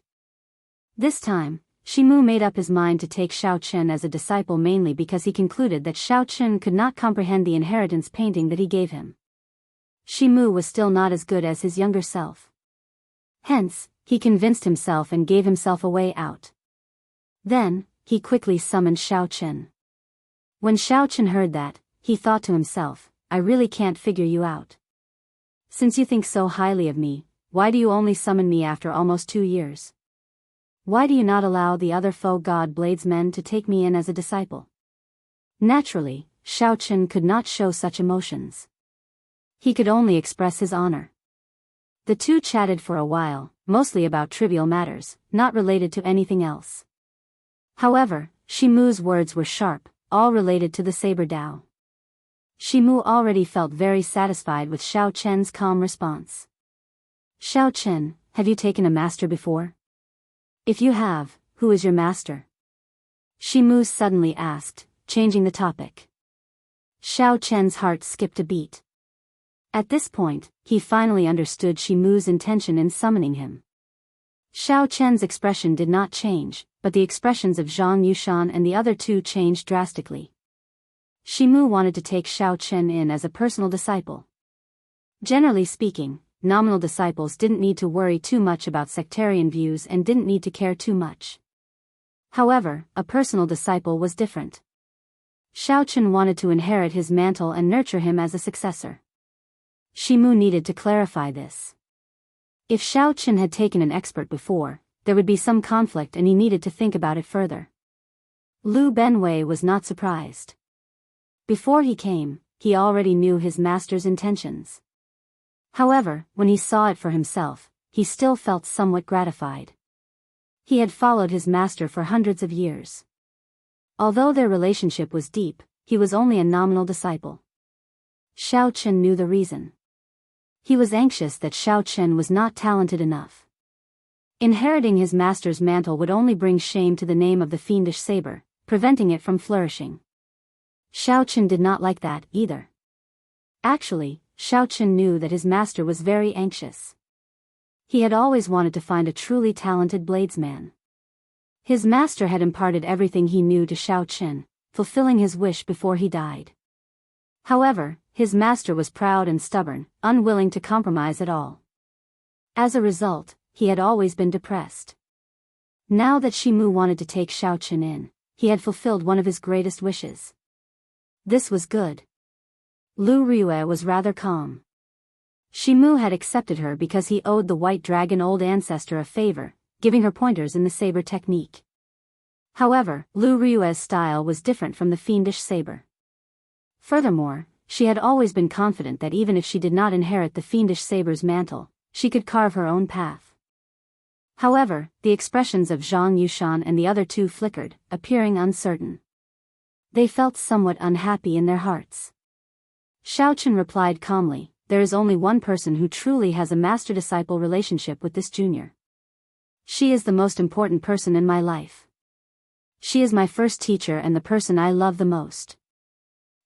This time, Shimu made up his mind to take Xiao Chen as a disciple mainly because he concluded that Xiao Chen could not comprehend the inheritance painting that he gave him. Shimu was still not as good as his younger self. Hence, he convinced himself and gave himself a way out. Then, he quickly summoned Xiao Chen. When Xiao Chen heard that, he thought to himself, I really can't figure you out. Since you think so highly of me, why do you only summon me after almost 2 years? Why do you not allow the other foe god bladesmen to take me in as a disciple? Naturally, Xiao Chen could not show such emotions. He could only express his honor. The two chatted for a while, mostly about trivial matters, not related to anything else. However, Shimu's words were sharp, all related to the saber Dao. Shimu already felt very satisfied with Xiao Chen's calm response. Xiao Chen, have you taken a master before? If you have, who is your master? Shimu suddenly asked, changing the topic. Xiao Chen's heart skipped a beat. At this point, he finally understood Shimu's intention in summoning him. Xiao Chen's expression did not change, but the expressions of Zhang Yushan and the other two changed drastically. Shimu wanted to take Xiao Chen in as a personal disciple. Generally speaking, nominal disciples didn't need to worry too much about sectarian views and didn't need to care too much. However, a personal disciple was different. Xiao Chen wanted to inherit his mantle and nurture him as a successor. Shimu needed to clarify this. If Xiao Chen had taken an expert before, there would be some conflict and he needed to think about it further. Lu Benwei was not surprised. Before he came, he already knew his master's intentions. However, when he saw it for himself, he still felt somewhat gratified. He had followed his master for hundreds of years. Although their relationship was deep, he was only a nominal disciple. Xiao Chen knew the reason. He was anxious that Xiao Chen was not talented enough. Inheriting his master's mantle would only bring shame to the name of the fiendish saber, preventing it from flourishing. Xiao Chen did not like that, either. Actually, Xiao Chen knew that his master was very anxious. He had always wanted to find a truly talented bladesman. His master had imparted everything he knew to Xiao Chen, fulfilling his wish before he died. However, his master was proud and stubborn, unwilling to compromise at all. As a result, he had always been depressed. Now that Shimu wanted to take Xiao Chen in, he had fulfilled one of his greatest wishes. This was good. Lu Ryue was rather calm. Shimu had accepted her because he owed the White Dragon old ancestor a favor, giving her pointers in the saber technique. However, Lu Ryue's style was different from the fiendish saber. Furthermore, she had always been confident that even if she did not inherit the fiendish saber's mantle, she could carve her own path. However, the expressions of Zhang Yushan and the other two flickered, appearing uncertain. They felt somewhat unhappy in their hearts. Xiao Chen replied calmly, there is only one person who truly has a master-disciple relationship with this junior. She is the most important person in my life. She is my first teacher and the person I love the most.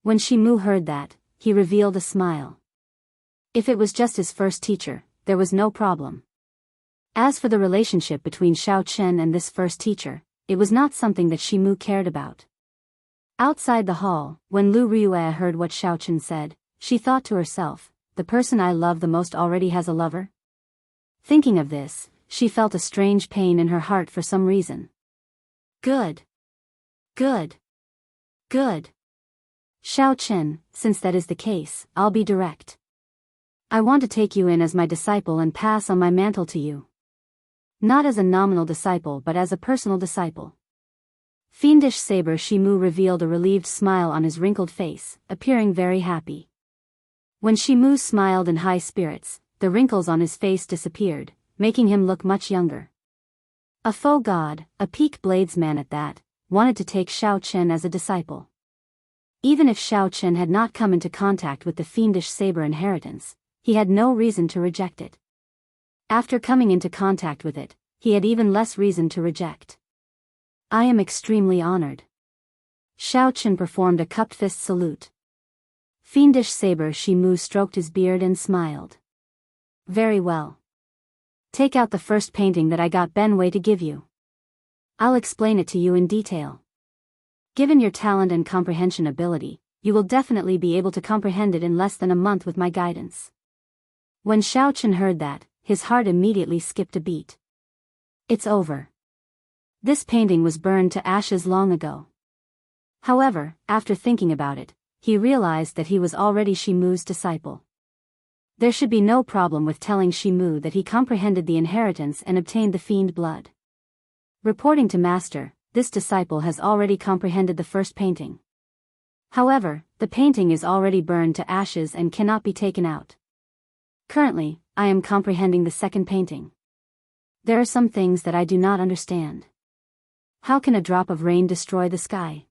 When Shimu heard that, he revealed a smile. If it was just his first teacher, there was no problem. As for the relationship between Xiao Chen and this first teacher, it was not something that Shimu cared about. Outside the hall, when Lu Ryue heard what Xiao Chen said, she thought to herself, the person I love the most already has a lover? Thinking of this, she felt a strange pain in her heart for some reason. Good. Good. Good. Xiao Chen, since that is the case, I'll be direct. I want to take you in as my disciple and pass on my mantle to you. Not as a nominal disciple but as a personal disciple. Fiendish saber Shimu revealed a relieved smile on his wrinkled face, appearing very happy. When Shimu smiled in high spirits, the wrinkles on his face disappeared, making him look much younger. A faux god, a peak bladesman at that, wanted to take Xiao Chen as a disciple. Even if Xiao Chen had not come into contact with the fiendish saber inheritance, he had no reason to reject it. After coming into contact with it, he had even less reason to reject. I am extremely honored. Xiao Chen performed a cupped fist salute. Fiendish saber Shimu stroked his beard and smiled. Very well. Take out the first painting that I got Benway to give you. I'll explain it to you in detail. Given your talent and comprehension ability, you will definitely be able to comprehend it in less than a month with my guidance. When Xiao Chen heard that, his heart immediately skipped a beat. It's over. This painting was burned to ashes long ago. However, after thinking about it, he realized that he was already Shimu's disciple. There should be no problem with telling Shimu that he comprehended the inheritance and obtained the fiend blood. Reporting to Master, this disciple has already comprehended the first painting. However, the painting is already burned to ashes and cannot be taken out. Currently, I am comprehending the second painting. There are some things that I do not understand. How can a drop of rain destroy the sky?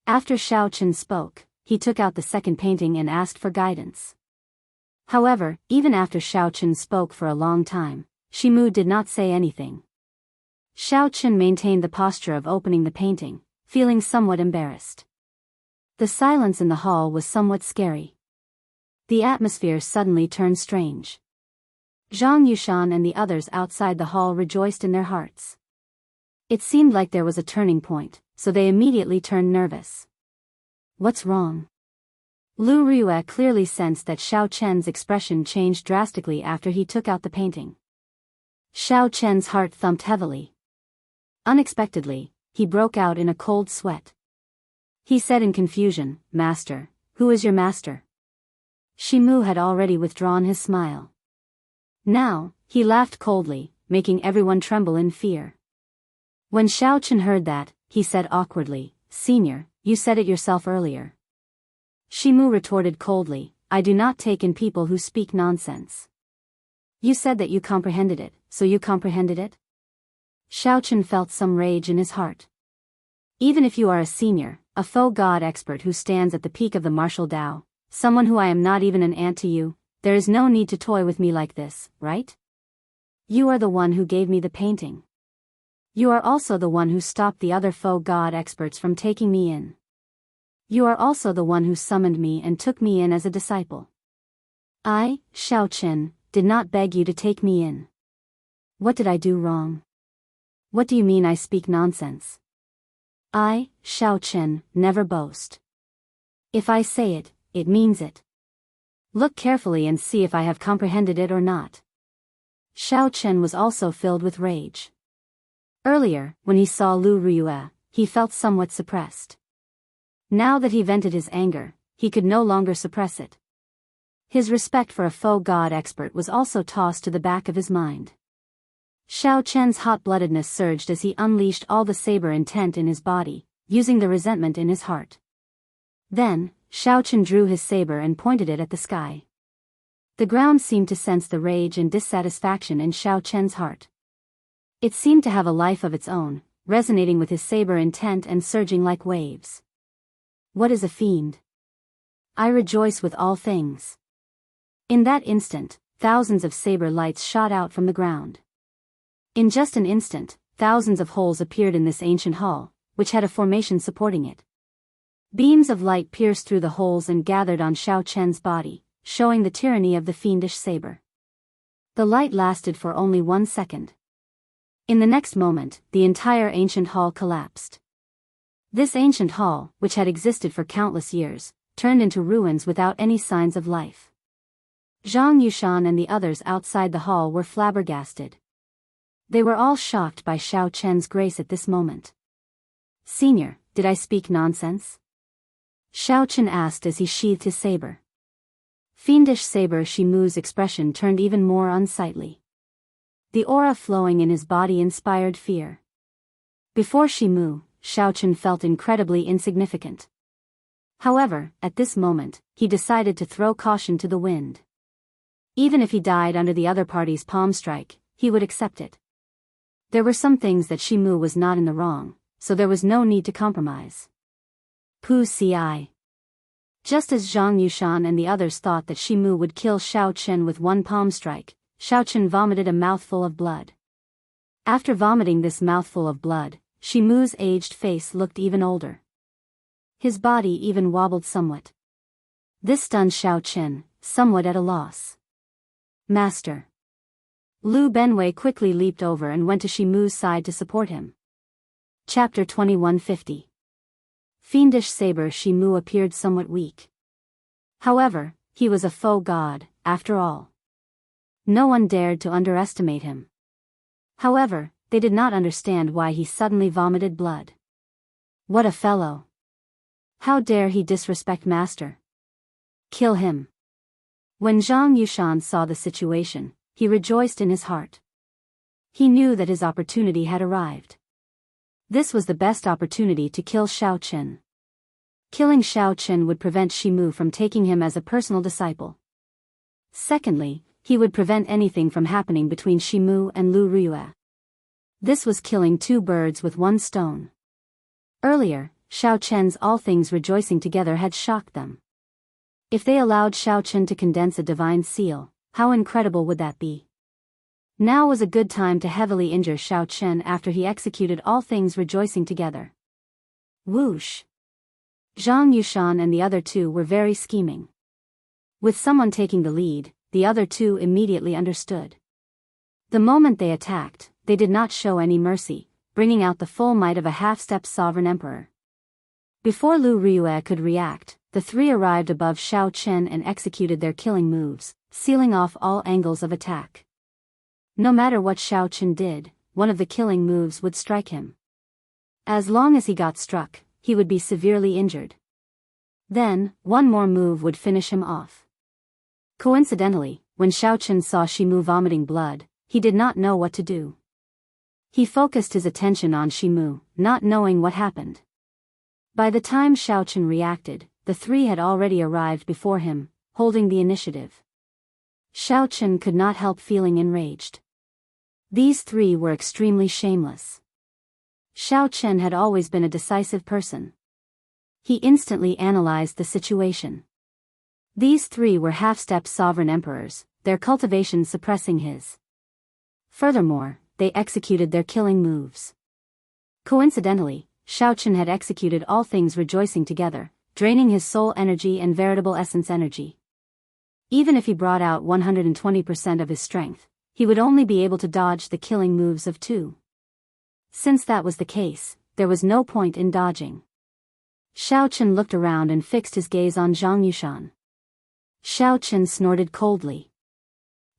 After Xiao Chen spoke, he took out the second painting and asked for guidance. However, even after Xiao Chen spoke for a long time, Shimu did not say anything. Xiao Chen maintained the posture of opening the painting, feeling somewhat embarrassed. The silence in the hall was somewhat scary. The atmosphere suddenly turned strange. Zhang Yushan and the others outside the hall rejoiced in their hearts. It seemed like there was a turning point, so they immediately turned nervous. What's wrong? Lu Riyue clearly sensed that Xiao Chen's expression changed drastically after he took out the painting. Xiao Chen's heart thumped heavily. Unexpectedly, he broke out in a cold sweat. He said in confusion, "Master, who is your master?" Shimu had already withdrawn his smile. Now, he laughed coldly, making everyone tremble in fear. When Xiao Chen heard that, he said awkwardly, "Senior, you said it yourself earlier." Shimu retorted coldly, "I do not take in people who speak nonsense. You said that you comprehended it, so you comprehended it?" Xiao Chen felt some rage in his heart. Even if you are a senior, a faux god expert who stands at the peak of the martial Tao, someone who I am not even an ant to you, there is no need to toy with me like this, right? You are the one who gave me the painting. You are also the one who stopped the other faux god experts from taking me in. You are also the one who summoned me and took me in as a disciple. I, Xiao Chen, did not beg you to take me in. What did I do wrong? What do you mean I speak nonsense? I, Xiao Chen, never boast. If I say it, it means it. Look carefully and see if I have comprehended it or not. Xiao Chen was also filled with rage. Earlier, when he saw Lu Riyue, he felt somewhat suppressed. Now that he vented his anger, he could no longer suppress it. His respect for a faux god expert was also tossed to the back of his mind. Xiao Chen's hot-bloodedness surged as he unleashed all the saber intent in his body, using the resentment in his heart. Then, Xiao Chen drew his saber and pointed it at the sky. The ground seemed to sense the rage and dissatisfaction in Xiao Chen's heart. It seemed to have a life of its own, resonating with his saber intent and surging like waves. What is a fiend? I rejoice with all things. In that instant, thousands of saber lights shot out from the ground. In just an instant, thousands of holes appeared in this ancient hall, which had a formation supporting it. Beams of light pierced through the holes and gathered on Xiao Chen's body, showing the tyranny of the fiendish saber. The light lasted for only 1 second. In the next moment, the entire ancient hall collapsed. This ancient hall, which had existed for countless years, turned into ruins without any signs of life. Zhang Yushan and the others outside the hall were flabbergasted. They were all shocked by Xiao Chen's grace at this moment. "Senior, did I speak nonsense?" Xiao Chen asked as he sheathed his saber. Fiendish saber Shimu's expression turned even more unsightly. The aura flowing in his body inspired fear. Before Shimu, Xiao Chen felt incredibly insignificant. However, at this moment, he decided to throw caution to the wind. Even if he died under the other party's palm strike, he would accept it. There were some things that Shimu was not in the wrong, so there was no need to compromise. Pu Ci. Just as Zhang Yushan and the others thought that Shimu would kill Xiao Chen with one palm strike, Xiao Chen vomited a mouthful of blood. After vomiting this mouthful of blood, Shimu's aged face looked even older. His body even wobbled somewhat. This stunned Shao Chen, somewhat at a loss. Master. Lu Benwei quickly leaped over and went to Shimu's side to support him. Chapter 2150. Fiendish saber Shimu appeared somewhat weak. However, he was a faux god, after all. No one dared to underestimate him. However, they did not understand why he suddenly vomited blood. What a fellow! How dare he disrespect Master? Kill him! When Zhang Yushan saw the situation, he rejoiced in his heart. He knew that his opportunity had arrived. This was the best opportunity to kill Shao Chen. Killing Shao Chen would prevent Shimu from taking him as a personal disciple. Secondly, he would prevent anything from happening between Shimu and Lu Riyue. This was killing two birds with one stone. Earlier, Shao Chen's all things rejoicing together had shocked them. If they allowed Shao Chen to condense a divine seal, how incredible would that be? Now was a good time to heavily injure Shao Chen after he executed all things rejoicing together. Whoosh! Zhang Yushan and the other two were very scheming. With someone taking the lead, the other two immediately understood. The moment they attacked, they did not show any mercy, bringing out the full might of a half-step sovereign emperor. Before Lu Riyue could react, the three arrived above Shao Chen and executed their killing moves, sealing off all angles of attack. No matter what Shao Chen did, one of the killing moves would strike him. As long as he got struck, he would be severely injured. Then, one more move would finish him off. Coincidentally, when Shao Chen saw Shimu vomiting blood, he did not know what to do. He focused his attention on Shimu, not knowing what happened. By the time Shao Chen reacted, the three had already arrived before him, holding the initiative. Shao Chen could not help feeling enraged. These three were extremely shameless. Shao Chen had always been a decisive person. He instantly analyzed the situation. These three were half-step sovereign emperors, their cultivation suppressing his. Furthermore, they executed their killing moves. Coincidentally, Shao Chen had executed all things rejoicing together, draining his soul energy and veritable essence energy. Even if he brought out 120% of his strength, he would only be able to dodge the killing moves of two. Since that was the case, there was no point in dodging. Shao Chen looked around and fixed his gaze on Zhang Yushan. Shao Chen snorted coldly.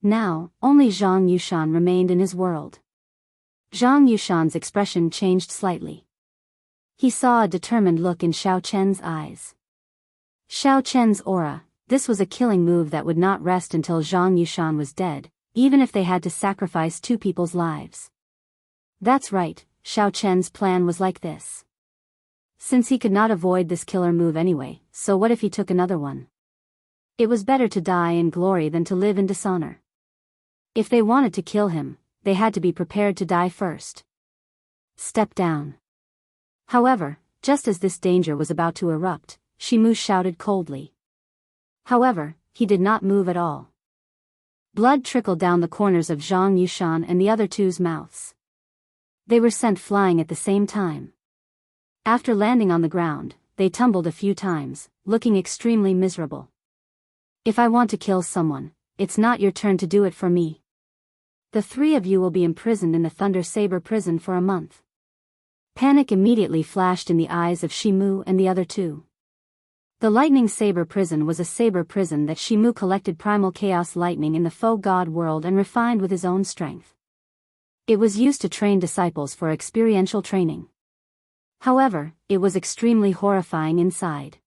Now, only Zhang Yushan remained in his world. Zhang Yushan's expression changed slightly. He saw a determined look in Shao Chen's eyes. Shao Chen's aura, this was a killing move that would not rest until Zhang Yushan was dead, even if they had to sacrifice two people's lives. That's right, Shao Chen's plan was like this. Since he could not avoid this killer move anyway, so what if he took another one? It was better to die in glory than to live in dishonor. If they wanted to kill him, they had to be prepared to die first. Step down. However, just as this danger was about to erupt, Shimu shouted coldly. However, he did not move at all. Blood trickled down the corners of Zhang Yushan and the other two's mouths. They were sent flying at the same time. After landing on the ground, they tumbled a few times, looking extremely miserable. If I want to kill someone, it's not your turn to do it for me. The three of you will be imprisoned in the Thunder Saber prison for a month. Panic immediately flashed in the eyes of Shimu and the other two. The Lightning Saber prison was a saber prison that Shimu collected primal chaos lightning in the faux god world and refined with his own strength. It was used to train disciples for experiential training. However, it was extremely horrifying inside.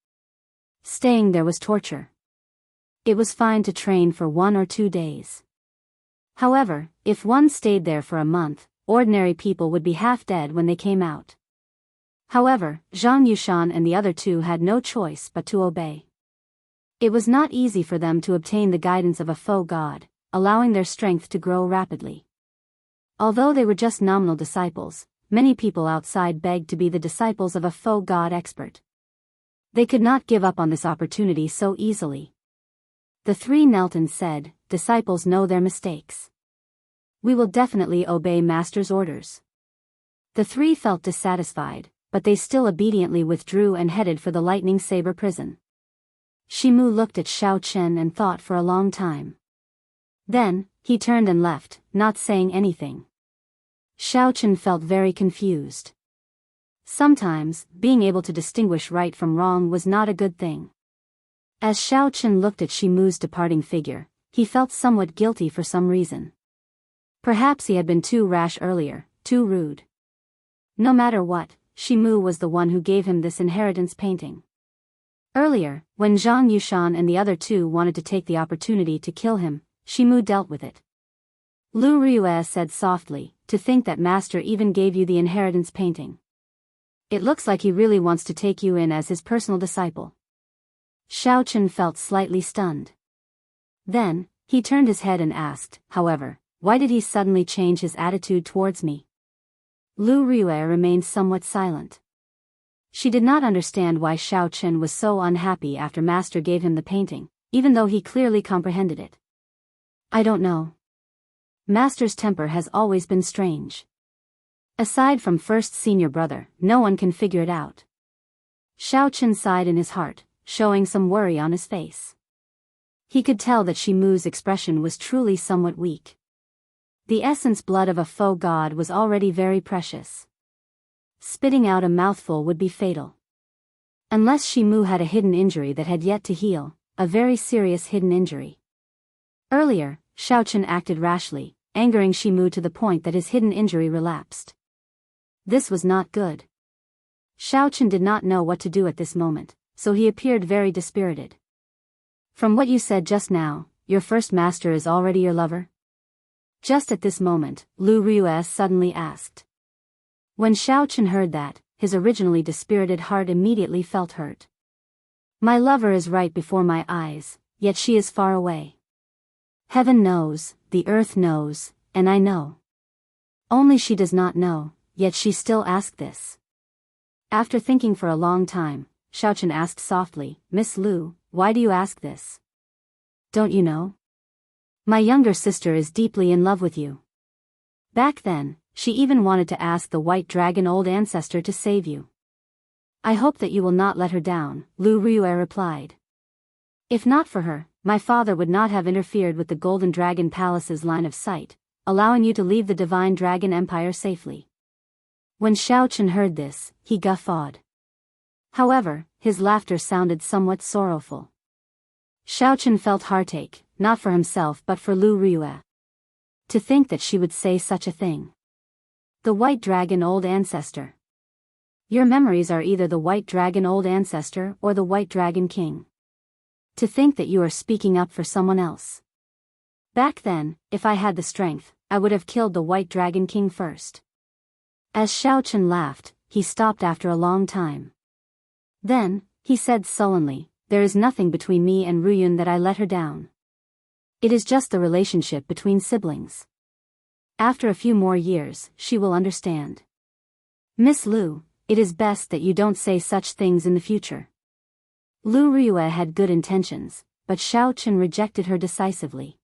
Staying there was torture. It was fine to train for 1 or 2 days. However, if one stayed there for a month, ordinary people would be half dead when they came out. However, Zhang Yushan and the other two had no choice but to obey. It was not easy for them to obtain the guidance of a faux god, allowing their strength to grow rapidly. Although they were just nominal disciples, many people outside begged to be the disciples of a faux god expert. They could not give up on this opportunity so easily. The three knelt and said, "Disciples know their mistakes. We will definitely obey Master's orders." The three felt dissatisfied, but they still obediently withdrew and headed for the Lightning Saber prison. Shimu looked at Xiao Chen and thought for a long time. Then, he turned and left, not saying anything. Xiao Chen felt very confused. Sometimes, being able to distinguish right from wrong was not a good thing. As Xiao Chen looked at Shimu's departing figure, he felt somewhat guilty for some reason. Perhaps he had been too rash earlier, too rude. No matter what, Shimu was the one who gave him this inheritance painting. Earlier, when Zhang Yushan and the other two wanted to take the opportunity to kill him, Shimu dealt with it. Lu Ryue said softly, "To think that master even gave you the inheritance painting. It looks like he really wants to take you in as his personal disciple." Xiao Chen felt slightly stunned. Then, he turned his head and asked, however, why did he suddenly change his attitude towards me? Lu Ryue remained somewhat silent. She did not understand why Xiao Chen was so unhappy after master gave him the painting, even though he clearly comprehended it. "I don't know. Master's temper has always been strange. Aside from first senior brother, no one can figure it out." Xiao Chen sighed in his heart, showing some worry on his face. He could tell that Shimu's expression was truly somewhat weak. The essence blood of a faux god was already very precious. Spitting out a mouthful would be fatal. Unless Shimu had a hidden injury that had yet to heal, a very serious hidden injury. Earlier, Xiao Chen acted rashly, angering Shimu to the point that his hidden injury relapsed. This was not good. Xiao Chen did not know what to do at this moment, so he appeared very dispirited. "From what you said just now, your first master is already your lover?" Just at this moment, Lu Ryue suddenly asked. When Xiao Chen heard that, his originally dispirited heart immediately felt hurt. "My lover is right before my eyes, yet she is far away. Heaven knows, the earth knows, and I know. Only she does not know, yet she still asks this." After thinking for a long time, Xiao Chen asked softly, "Miss Lu, why do you ask this? Don't you know? My younger sister is deeply in love with you. Back then, she even wanted to ask the white dragon old ancestor to save you. I hope that you will not let her down," Lu Ryue replied. "If not for her, my father would not have interfered with the Golden Dragon Palace's line of sight, allowing you to leave the Divine Dragon Empire safely." When Xiao Chen heard this, he guffawed. However, his laughter sounded somewhat sorrowful. Xiao Chen felt heartache, not for himself but for Lu Ryue. To think that she would say such a thing. The White Dragon Old Ancestor. Your memories are either the White Dragon Old Ancestor or the White Dragon King. To think that you are speaking up for someone else. Back then, if I had the strength, I would have killed the White Dragon King first. As Xiao Chen laughed, he stopped after a long time. Then, he said sullenly, "There is nothing between me and Ruyun that I let her down. It is just the relationship between siblings. After a few more years, she will understand. Miss Lu, it is best that you don't say such things in the future." Lu Ryue had good intentions, but Xiao Chen rejected her decisively.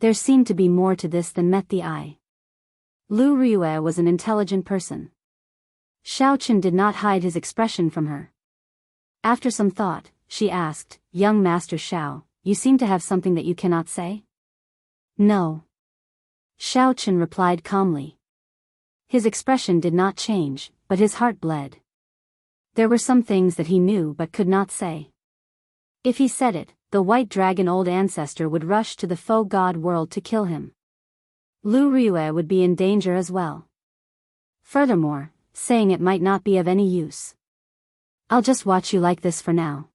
There seemed to be more to this than met the eye. Lu Ryue was an intelligent person. Xiao Chen did not hide his expression from her. After some thought, she asked, "Young Master Xiao, you seem to have something that you cannot say?" "No." Xiao Chen replied calmly. His expression did not change, but his heart bled. There were some things that he knew but could not say. If he said it, the White Dragon Old Ancestor would rush to the faux god world to kill him. Lu Ryue would be in danger as well. Furthermore, saying it might not be of any use. "I'll just watch you like this for now.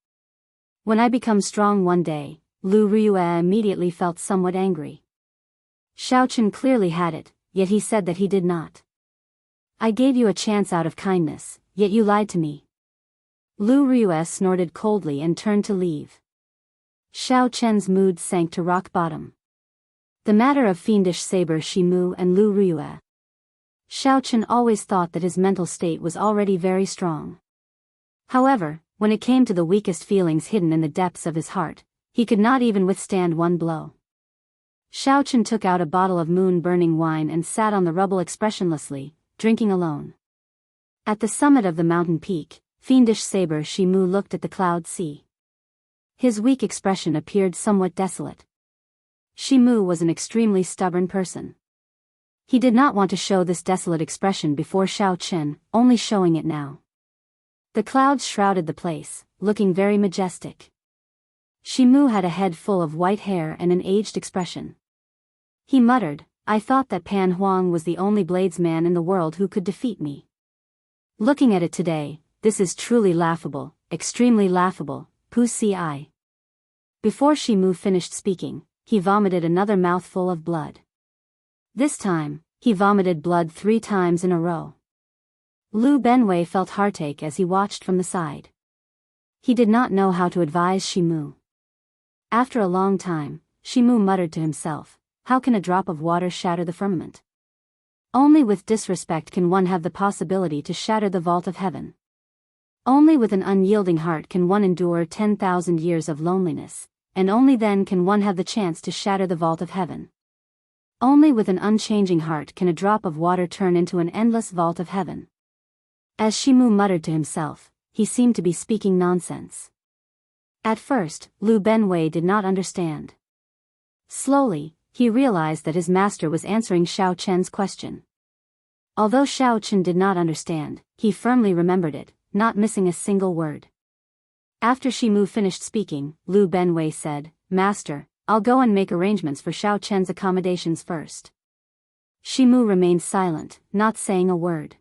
When I become strong one day," Lu Ryue immediately felt somewhat angry. Xiao Chen clearly had it, yet he said that he did not. "I gave you a chance out of kindness, yet you lied to me." Lu Ryue snorted coldly and turned to leave. Xiao Chen's mood sank to rock bottom. The matter of fiendish saber Shimu and Lu Ryue. Xiao Chen always thought that his mental state was already very strong. However, when it came to the weakest feelings hidden in the depths of his heart, he could not even withstand one blow. Xiao Chen took out a bottle of moon-burning wine and sat on the rubble expressionlessly, drinking alone. At the summit of the mountain peak, fiendish saber Shimu looked at the cloud sea. His weak expression appeared somewhat desolate. Shimu was an extremely stubborn person. He did not want to show this desolate expression before Xiaochen, only showing it now. The clouds shrouded the place, looking very majestic. Shimu had a head full of white hair and an aged expression. He muttered, "I thought that Pan Huang was the only bladesman in the world who could defeat me. Looking at it today, this is truly laughable, extremely laughable, Pu-ci." Before Shimu finished speaking, he vomited another mouthful of blood. This time, he vomited blood 3 times in a row. Lu Benwei felt heartache as he watched from the side. He did not know how to advise Shimu. After a long time, Shimu muttered to himself, "How can a drop of water shatter the firmament? Only with disrespect can one have the possibility to shatter the vault of heaven. Only with an unyielding heart can one endure 10,000 years of loneliness, and only then can one have the chance to shatter the vault of heaven. Only with an unchanging heart can a drop of water turn into an endless vault of heaven." As Shimu muttered to himself, he seemed to be speaking nonsense. At first, Lu Benwei did not understand. Slowly, he realized that his master was answering Xiao Chen's question. Although Xiao Chen did not understand, he firmly remembered it, not missing a single word. After Shimu finished speaking, Lu Benwei said, "Master, I'll go and make arrangements for Xiao Chen's accommodations first." Shimu remained silent, not saying a word.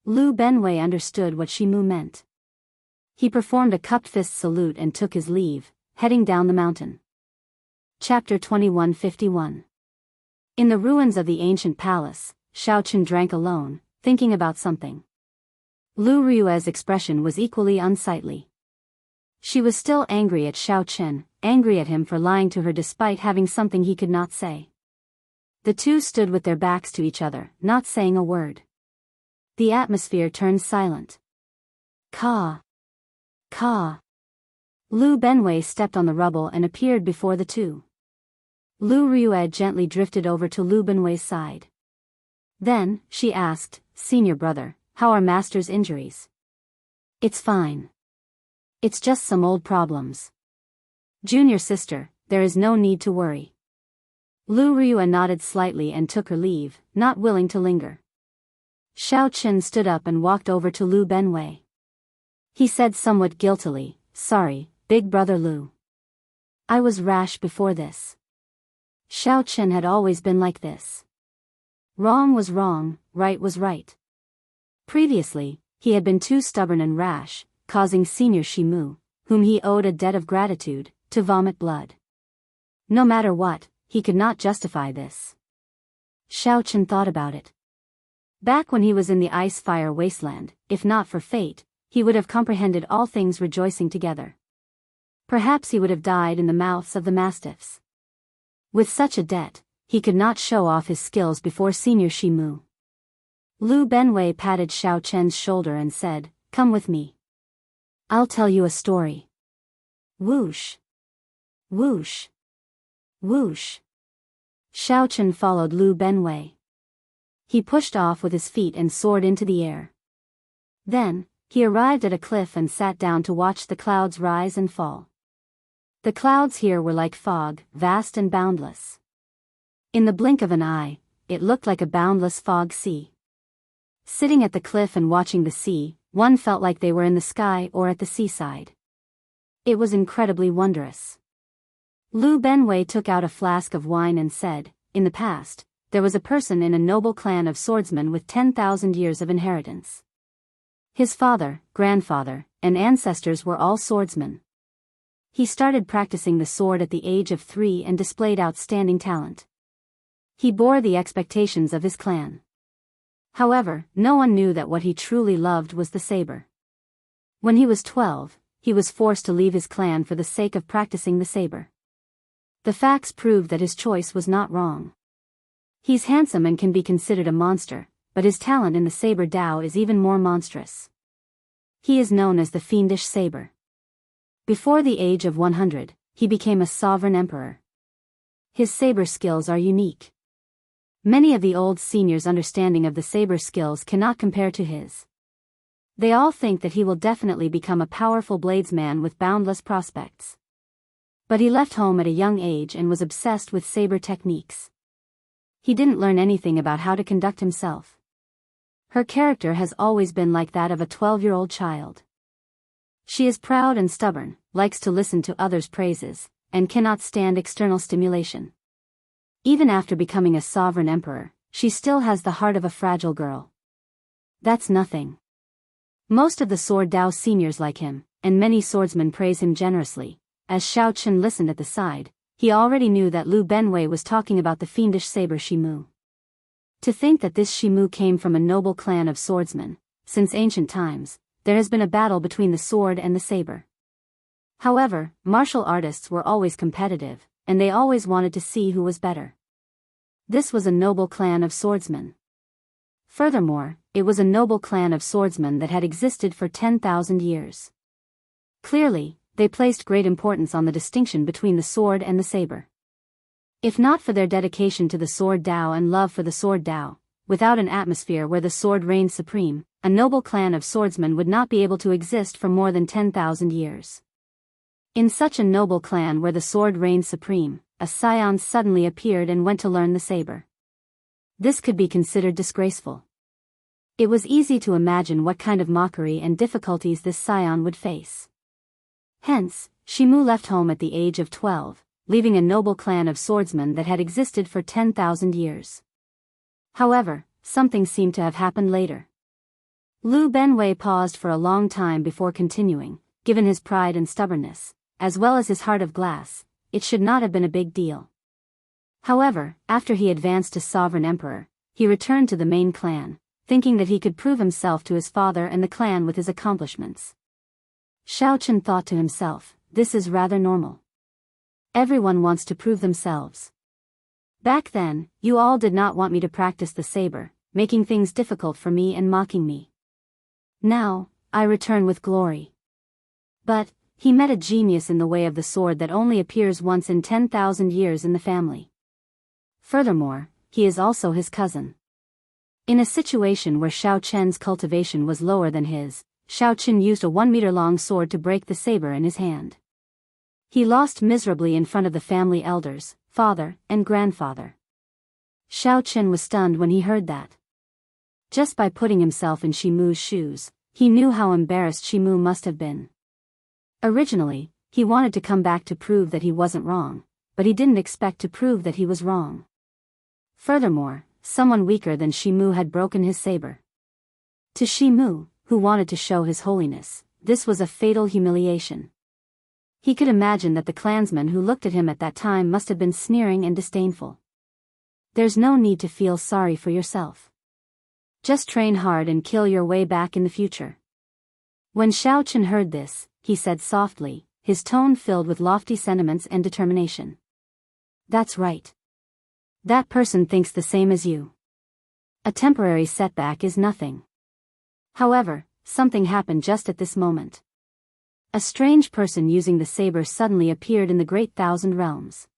Lu Benwei understood what Shimu meant. He performed a cupped fist salute and took his leave, heading down the mountain. Chapter 2151. In the ruins of the ancient palace, Xiaochen drank alone, thinking about something. Lu Ryue's expression was equally unsightly. She was still angry at Xiaochen, angry at him for lying to her despite having something he could not say. The two stood with their backs to each other, not saying a word. The atmosphere turned silent. Ka. Ka. Lu Benwei stepped on the rubble and appeared before the two. Lu Ryue gently drifted over to Lu Benwei's side. Then, she asked, "Senior brother, how are master's injuries?" "It's fine. It's just some old problems. Junior sister, there is no need to worry." Lu Ryue nodded slightly and took her leave, not willing to linger. Xiao Chen stood up and walked over to Lu Benwei. He said somewhat guiltily, "Sorry, big brother Lu. I was rash before this." Xiao Chen had always been like this. Wrong was wrong, right was right. Previously, he had been too stubborn and rash, causing Senior Shimu, whom he owed a debt of gratitude, to vomit blood. No matter what, he could not justify this. Xiao Chen thought about it. Back when he was in the ice-fire wasteland, if not for fate, he would have comprehended all things rejoicing together. Perhaps he would have died in the mouths of the mastiffs. With such a debt, he could not show off his skills before Senior Shimu. Lu Benwei patted Xiao Chen's shoulder and said, "Come with me. I'll tell you a story." Whoosh. Whoosh. Whoosh. Xiao Chen followed Lu Benwei. He pushed off with his feet and soared into the air. Then, he arrived at a cliff and sat down to watch the clouds rise and fall. The clouds here were like fog, vast and boundless. In the blink of an eye, it looked like a boundless fog sea. Sitting at the cliff and watching the sea, one felt like they were in the sky or at the seaside. It was incredibly wondrous. Lu Benwei took out a flask of wine and said, "In the past, there was a person in a noble clan of swordsmen with 10,000 years of inheritance. His father, grandfather, and ancestors were all swordsmen. He started practicing the sword at the age of 3 and displayed outstanding talent. He bore the expectations of his clan. However, no one knew that what he truly loved was the saber. When he was 12, he was forced to leave his clan for the sake of practicing the saber. The facts proved that his choice was not wrong. He's handsome and can be considered a monster, but his talent in the saber Dao is even more monstrous. He is known as the Fiendish Saber. Before the age of 100, he became a sovereign emperor. His saber skills are unique. Many of the old seniors' understanding of the saber skills cannot compare to his. They all think that he will definitely become a powerful bladesman with boundless prospects. But he left home at a young age and was obsessed with saber techniques. He didn't learn anything about how to conduct himself. Her character has always been like that of a 12-year-old child. She is proud and stubborn, likes to listen to others' praises, and cannot stand external stimulation. Even after becoming a sovereign emperor, she still has the heart of a fragile girl. That's nothing. Most of the Sword Dao seniors like him, and many swordsmen praise him generously. As Xiao Chen listened at the side, he already knew that Lu Benwei was talking about the fiendish saber Shimu. To think that this Shimu came from a noble clan of swordsmen. Since ancient times, there has been a battle between the sword and the saber. However, martial artists were always competitive, and they always wanted to see who was better. This was a noble clan of swordsmen. Furthermore, it was a noble clan of swordsmen that had existed for 10,000 years. Clearly, they placed great importance on the distinction between the sword and the saber. If not for their dedication to the Sword Dao and love for the Sword Dao, without an atmosphere where the sword reigned supreme, a noble clan of swordsmen would not be able to exist for more than 10,000 years. In such a noble clan where the sword reigned supreme, a scion suddenly appeared and went to learn the saber. This could be considered disgraceful. It was easy to imagine what kind of mockery and difficulties this scion would face. Hence, Shimu left home at the age of 12, leaving a noble clan of swordsmen that had existed for 10,000 years. However, something seemed to have happened later. Lu Benwei paused for a long time before continuing. Given his pride and stubbornness, as well as his heart of glass, it should not have been a big deal. However, after he advanced to sovereign emperor, he returned to the main clan, thinking that he could prove himself to his father and the clan with his accomplishments. Xiao Chen thought to himself, this is rather normal. Everyone wants to prove themselves. Back then, you all did not want me to practice the saber, making things difficult for me and mocking me. Now, I return with glory. But, he met a genius in the way of the sword that only appears once in 10,000 years in the family. Furthermore, he is also his cousin. In a situation where Xiao Chen's cultivation was lower than his, Xiao Chen used a 1-meter-long sword to break the saber in his hand. He lost miserably in front of the family elders, father and grandfather. Xiao Chen was stunned when he heard that. Just by putting himself in Shimu's shoes, he knew how embarrassed Shimu must have been. Originally, he wanted to come back to prove that he wasn't wrong, but he didn't expect to prove that he was wrong. Furthermore, someone weaker than Shimu had broken his saber. To Shimu, who wanted to show his holiness, this was a fatal humiliation. He could imagine that the clansmen who looked at him at that time must have been sneering and disdainful. There's no need to feel sorry for yourself. Just train hard and kill your way back in the future. When Xiao Chen heard this, he said softly, his tone filled with lofty sentiments and determination. That's right. That person thinks the same as you. A temporary setback is nothing. However, something happened just at this moment. A strange person using the saber suddenly appeared in the Great Thousand Realms.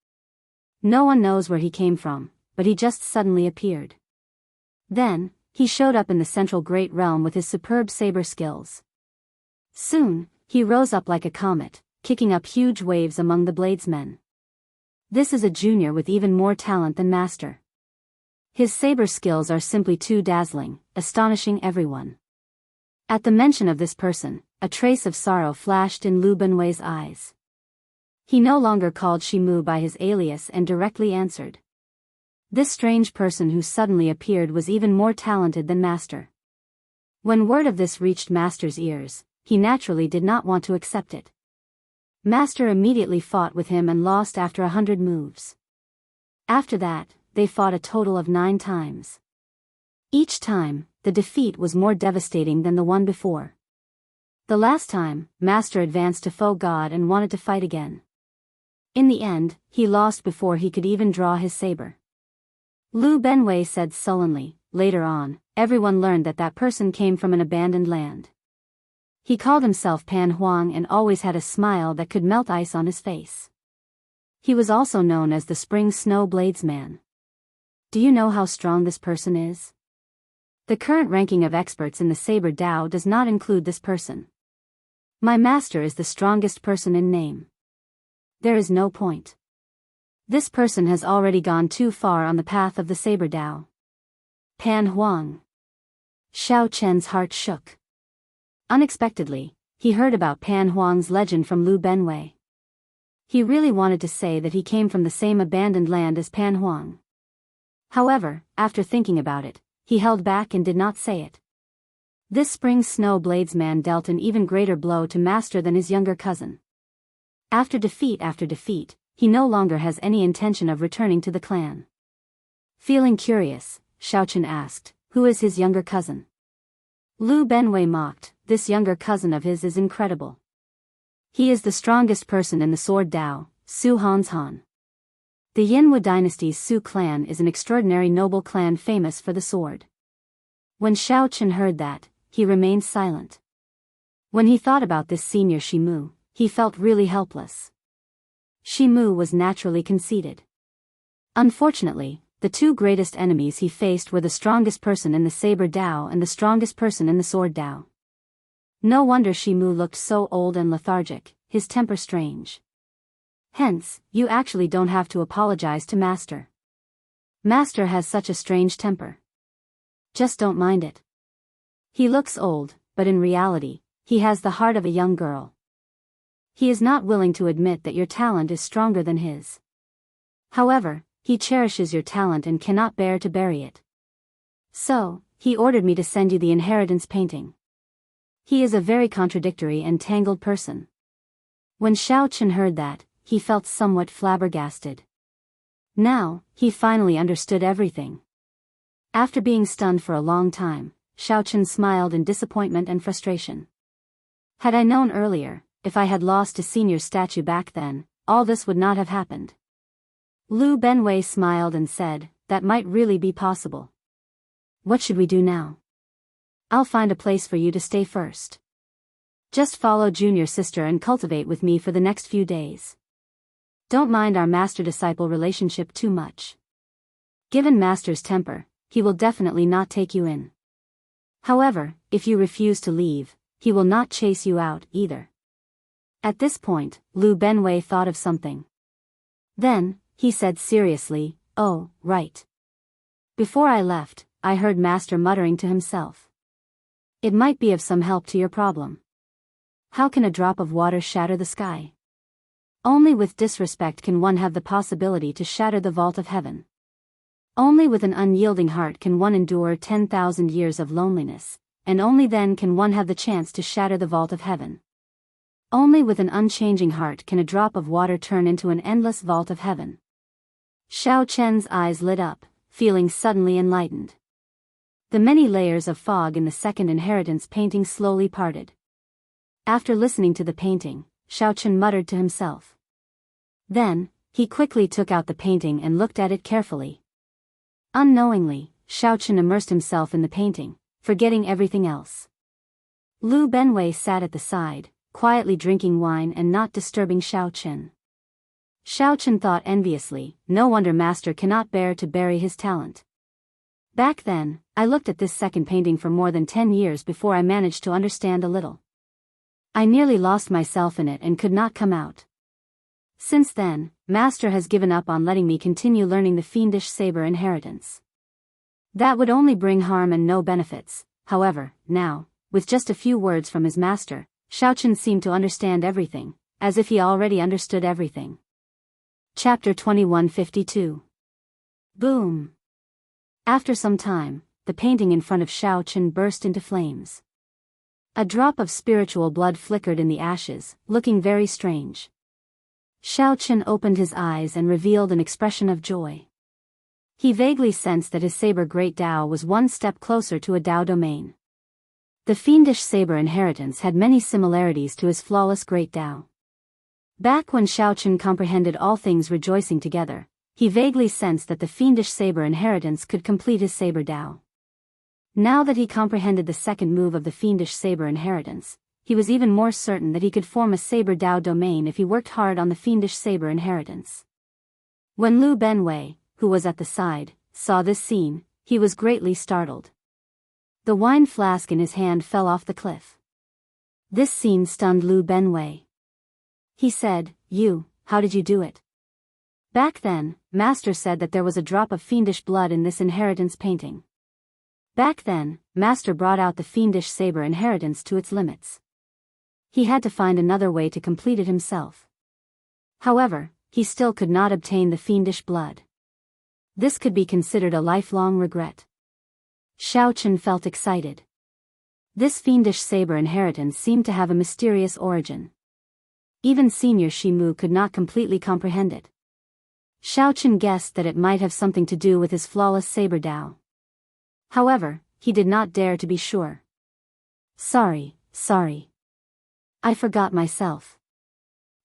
No one knows where he came from, but he just suddenly appeared. Then, he showed up in the central Great Realm with his superb saber skills. Soon, he rose up like a comet, kicking up huge waves among the bladesmen. This is a junior with even more talent than master. His saber skills are simply too dazzling, astonishing everyone. At the mention of this person, a trace of sorrow flashed in Lu Benwei's eyes. He no longer called Shimu by his alias and directly answered. This strange person who suddenly appeared was even more talented than Master. When word of this reached Master's ears, he naturally did not want to accept it. Master immediately fought with him and lost after 100 moves. After that, they fought a total of 9 times. Each time, the defeat was more devastating than the one before. The last time, Master advanced to Foe God and wanted to fight again. In the end, he lost before he could even draw his saber. Lu Benwei said sullenly. Later on, everyone learned that that person came from an abandoned land. He called himself Pan Huang and always had a smile that could melt ice on his face. He was also known as the Spring Snow Bladesman. Do you know how strong this person is? The current ranking of experts in the Saber Dao does not include this person. My master is the strongest person in name. There is no point. This person has already gone too far on the path of the saber Tao. Pan Huang. Xiao Chen's heart shook. Unexpectedly, he heard about Pan Huang's legend from Lu Benwei. He really wanted to say that he came from the same abandoned land as Pan Huang. However, after thinking about it, he held back and did not say it. This spring snow bladesman dealt an even greater blow to Master than his younger cousin. After defeat, he no longer has any intention of returning to the clan. Feeling curious, Xiaochen asked, "Who is his younger cousin?" Lu Benwei mocked, "This younger cousin of his is incredible. He is the strongest person in the sword Dao, Su Han's Han. The Yinwu dynasty's Su clan is an extraordinary noble clan famous for the sword." When Xiaochen heard that, he remained silent. When he thought about this senior Shimu, he felt really helpless. Shimu was naturally conceited. Unfortunately, the two greatest enemies he faced were the strongest person in the saber Dao and the strongest person in the sword Dao. No wonder Shimu looked so old and lethargic, his temper strange. Hence, you actually don't have to apologize to Master. Master has such a strange temper. Just don't mind it. He looks old, but in reality, he has the heart of a young girl. He is not willing to admit that your talent is stronger than his. However, he cherishes your talent and cannot bear to bury it. So, he ordered me to send you the inheritance painting. He is a very contradictory and tangled person. When Xiaochen heard that, he felt somewhat flabbergasted. Now, he finally understood everything. After being stunned for a long time, Xiaochen smiled in disappointment and frustration. Had I known earlier, if I had lost a senior statue back then, all this would not have happened. Lu Benwei smiled and said, "That might really be possible. What should we do now? I'll find a place for you to stay first. Just follow junior sister and cultivate with me for the next few days. Don't mind our master-disciple relationship too much. Given Master's temper, he will definitely not take you in. However, if you refuse to leave, he will not chase you out either." At this point, Lu Benwei thought of something. Then, he said seriously, "Oh, right. Before I left, I heard Master muttering to himself. It might be of some help to your problem. How can a drop of water shatter the sky? Only with disrespect can one have the possibility to shatter the vault of heaven. Only with an unyielding heart can one endure 10,000 years of loneliness, and only then can one have the chance to shatter the vault of heaven. Only with an unchanging heart can a drop of water turn into an endless vault of heaven." Xiao Chen's eyes lit up, feeling suddenly enlightened. The many layers of fog in the second inheritance painting slowly parted. After listening to the painting, Xiao Chen muttered to himself. Then, he quickly took out the painting and looked at it carefully. Unknowingly, Xiao Chen immersed himself in the painting, forgetting everything else. Lu Benwei sat at the side, quietly drinking wine and not disturbing Xiao Chen. Xiao Chen thought enviously, "No wonder Master cannot bear to bury his talent. Back then, I looked at this second painting for more than 10 years before I managed to understand a little. I nearly lost myself in it and could not come out. Since then, Master has given up on letting me continue learning the fiendish saber inheritance. That would only bring harm and no benefits." However, now, with just a few words from his master, Xiao Chen seemed to understand everything, as if he already understood everything. Chapter 2152. Boom! After some time, the painting in front of Xiao Chen burst into flames. A drop of spiritual blood flickered in the ashes, looking very strange. Xiao Chen opened his eyes and revealed an expression of joy. He vaguely sensed that his saber Great Dao was one step closer to a Dao domain. The fiendish saber inheritance had many similarities to his flawless Great Dao. Back when Xiao Chen comprehended all things rejoicing together, he vaguely sensed that the fiendish saber inheritance could complete his saber Dao. Now that he comprehended the second move of the fiendish saber inheritance, he was even more certain that he could form a saber Dao domain if he worked hard on the fiendish saber inheritance. When Lu Benwei, who was at the side, saw this scene, he was greatly startled. The wine flask in his hand fell off the cliff. This scene stunned Lu Benwei. He said, how did you do it? Back then, Master said that there was a drop of fiendish blood in this inheritance painting. Back then, Master brought out the fiendish saber inheritance to its limits. He had to find another way to complete it himself. However, he still could not obtain the fiendish blood. This could be considered a lifelong regret. Xiao Chen felt excited. This fiendish saber inheritance seemed to have a mysterious origin. Even Senior Shimu could not completely comprehend it. Xiao Chen guessed that it might have something to do with his flawless saber Dao. However, he did not dare to be sure. Sorry. I forgot myself.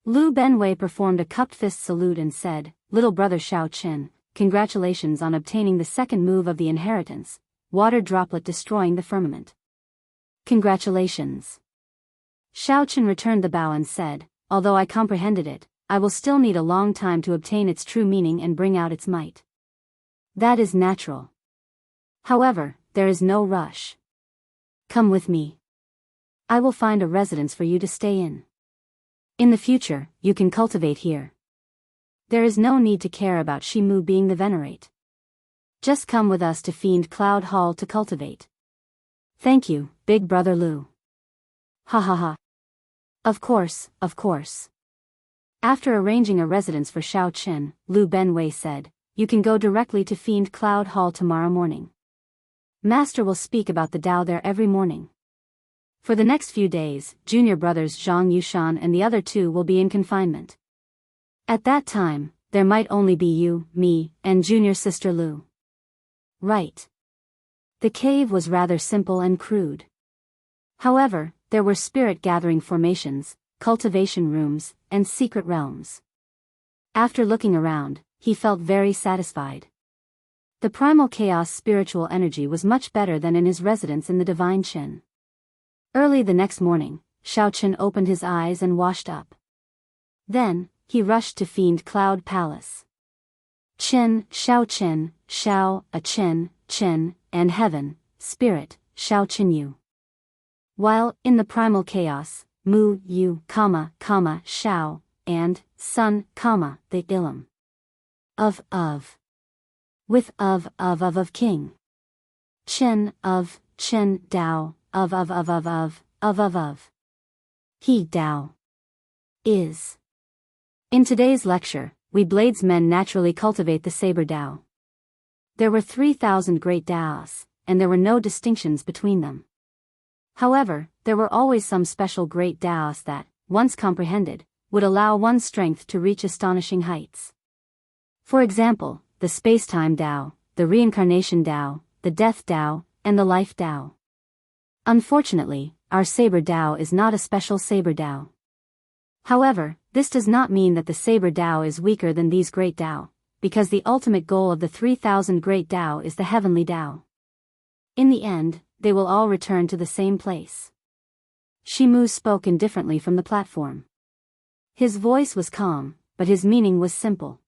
Lu Benwei performed a cupped fist salute and said, "Little brother Xiao Chen, congratulations on obtaining the second move of the inheritance, water droplet destroying the firmament." Congratulations. Xiao Chen returned the bow and said, "Although I comprehended it, I will still need a long time to obtain its true meaning and bring out its might." That is natural. However, there is no rush. Come with me. I will find a residence for you to stay in. In the future, you can cultivate here. There is no need to care about Shimu being the venerate. Just come with us to Fiend Cloud Hall to cultivate. Thank you, big brother Lu. Ha ha ha. Of course. After arranging a residence for Xiao Chen, Lu Benwei said, "You can go directly to Fiend Cloud Hall tomorrow morning. Master will speak about the Tao there every morning." For the next few days, junior brothers Zhang Yushan and the other two will be in confinement. At that time, there might only be you, me, and junior sister Lu. Right. The cave was rather simple and crude. However, there were spirit-gathering formations, cultivation rooms, and secret realms. After looking around, he felt very satisfied. The primal chaos spiritual energy was much better than in his residence in the Divine Qin. Early the next morning, Xiao Chen opened his eyes and washed up. Then, he rushed to Fiend Cloud Palace. Xiao Chen, Xiao, a Chen, and heaven, spirit, Xiao Chen Yu. While, in the primal chaos, Mu, Yu, Xiao, and, Sun, the Ilum. Of. With of king. Chen, Dao, of. He Dao. Is. In today's lecture, we bladesmen naturally cultivate the saber Dao. There were 3,000 great Daos, and there were no distinctions between them. However, there were always some special great Daos that, once comprehended, would allow one's strength to reach astonishing heights. For example, the space-time Dao, the reincarnation Dao, the death Dao, and the life Dao. Unfortunately, our saber Dao is not a special saber Dao. However, this does not mean that the saber Dao is weaker than these great Dao, because the ultimate goal of the 3,000 great Dao is the heavenly Dao. In the end, they will all return to the same place. Shimu spoke indifferently from the platform. His voice was calm, but his meaning was simple.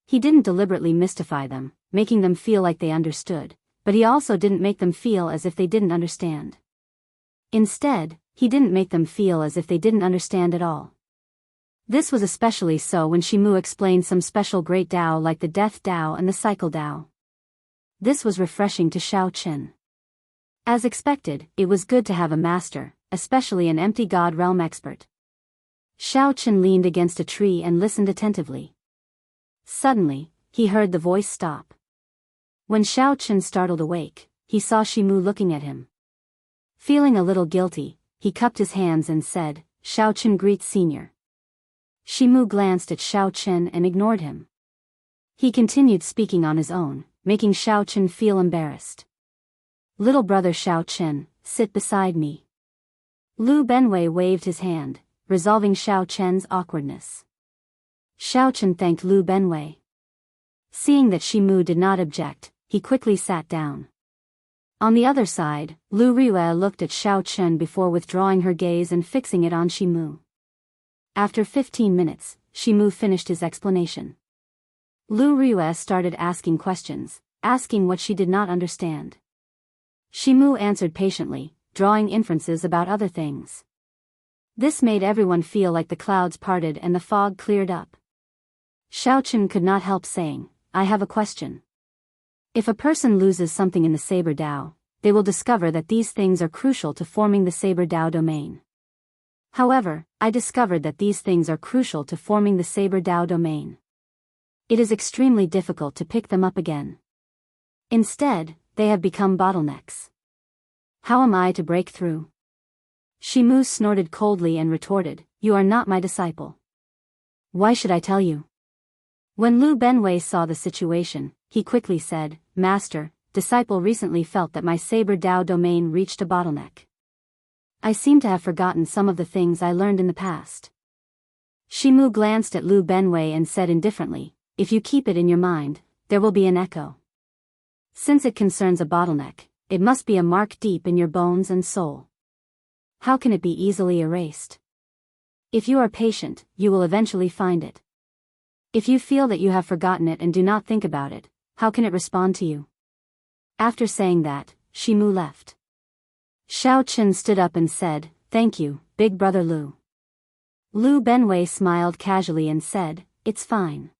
He didn't deliberately mystify them, making them feel like they understood, but he also didn't make them feel as if they didn't understand. Instead, he didn't make them feel as if they didn't understand at all. This was especially so when Shimu explained some special great Dao like the Death Dao and the Cycle Dao. This was refreshing to Xiao Chen. As expected, it was good to have a master, especially an empty God realm expert. Xiao Chen leaned against a tree and listened attentively. Suddenly, he heard the voice stop. When Xiao Chen startled awake, he saw Shimu looking at him. Feeling a little guilty, he cupped his hands and said, "Xiao Chen greets Senior." Shimu glanced at Xiao Chen and ignored him. He continued speaking on his own, making Xiao Chen feel embarrassed. "Little brother Xiao Chen, sit beside me." Lu Benwei waved his hand, resolving Xiao Chen's awkwardness. Xiao Chen thanked Lu Benwei. Seeing that Shimu did not object, he quickly sat down. On the other side, Lu Riwei looked at Xiao Chen before withdrawing her gaze and fixing it on Shimu. After 15 minutes, Shimu finished his explanation. Lu Riwei started asking questions, asking what she did not understand. Shimu answered patiently, drawing inferences about other things. This made everyone feel like the clouds parted and the fog cleared up. Xiaochen could not help saying, I have a question. If a person loses something in the Saber Dao, they will discover that these things are crucial to forming the Saber Dao domain. However, I discovered that these things are crucial to forming the Saber Dao domain. It is extremely difficult to pick them up again. Instead, they have become bottlenecks. How am I to break through? Shimu snorted coldly and retorted, You are not my disciple. Why should I tell you? When Lu Benwei saw the situation, he quickly said, Master, disciple recently felt that my Saber Dao domain reached a bottleneck. I seem to have forgotten some of the things I learned in the past. Shimu glanced at Lu Benwei and said indifferently, If you keep it in your mind, there will be an echo. Since it concerns a bottleneck, it must be a mark deep in your bones and soul. How can it be easily erased? If you are patient, you will eventually find it. If you feel that you have forgotten it and do not think about it, how can it respond to you? After saying that, Shimu left. Xiaochen stood up and said, Thank you, Big Brother Lu. Lu Benwei smiled casually and said, It's fine.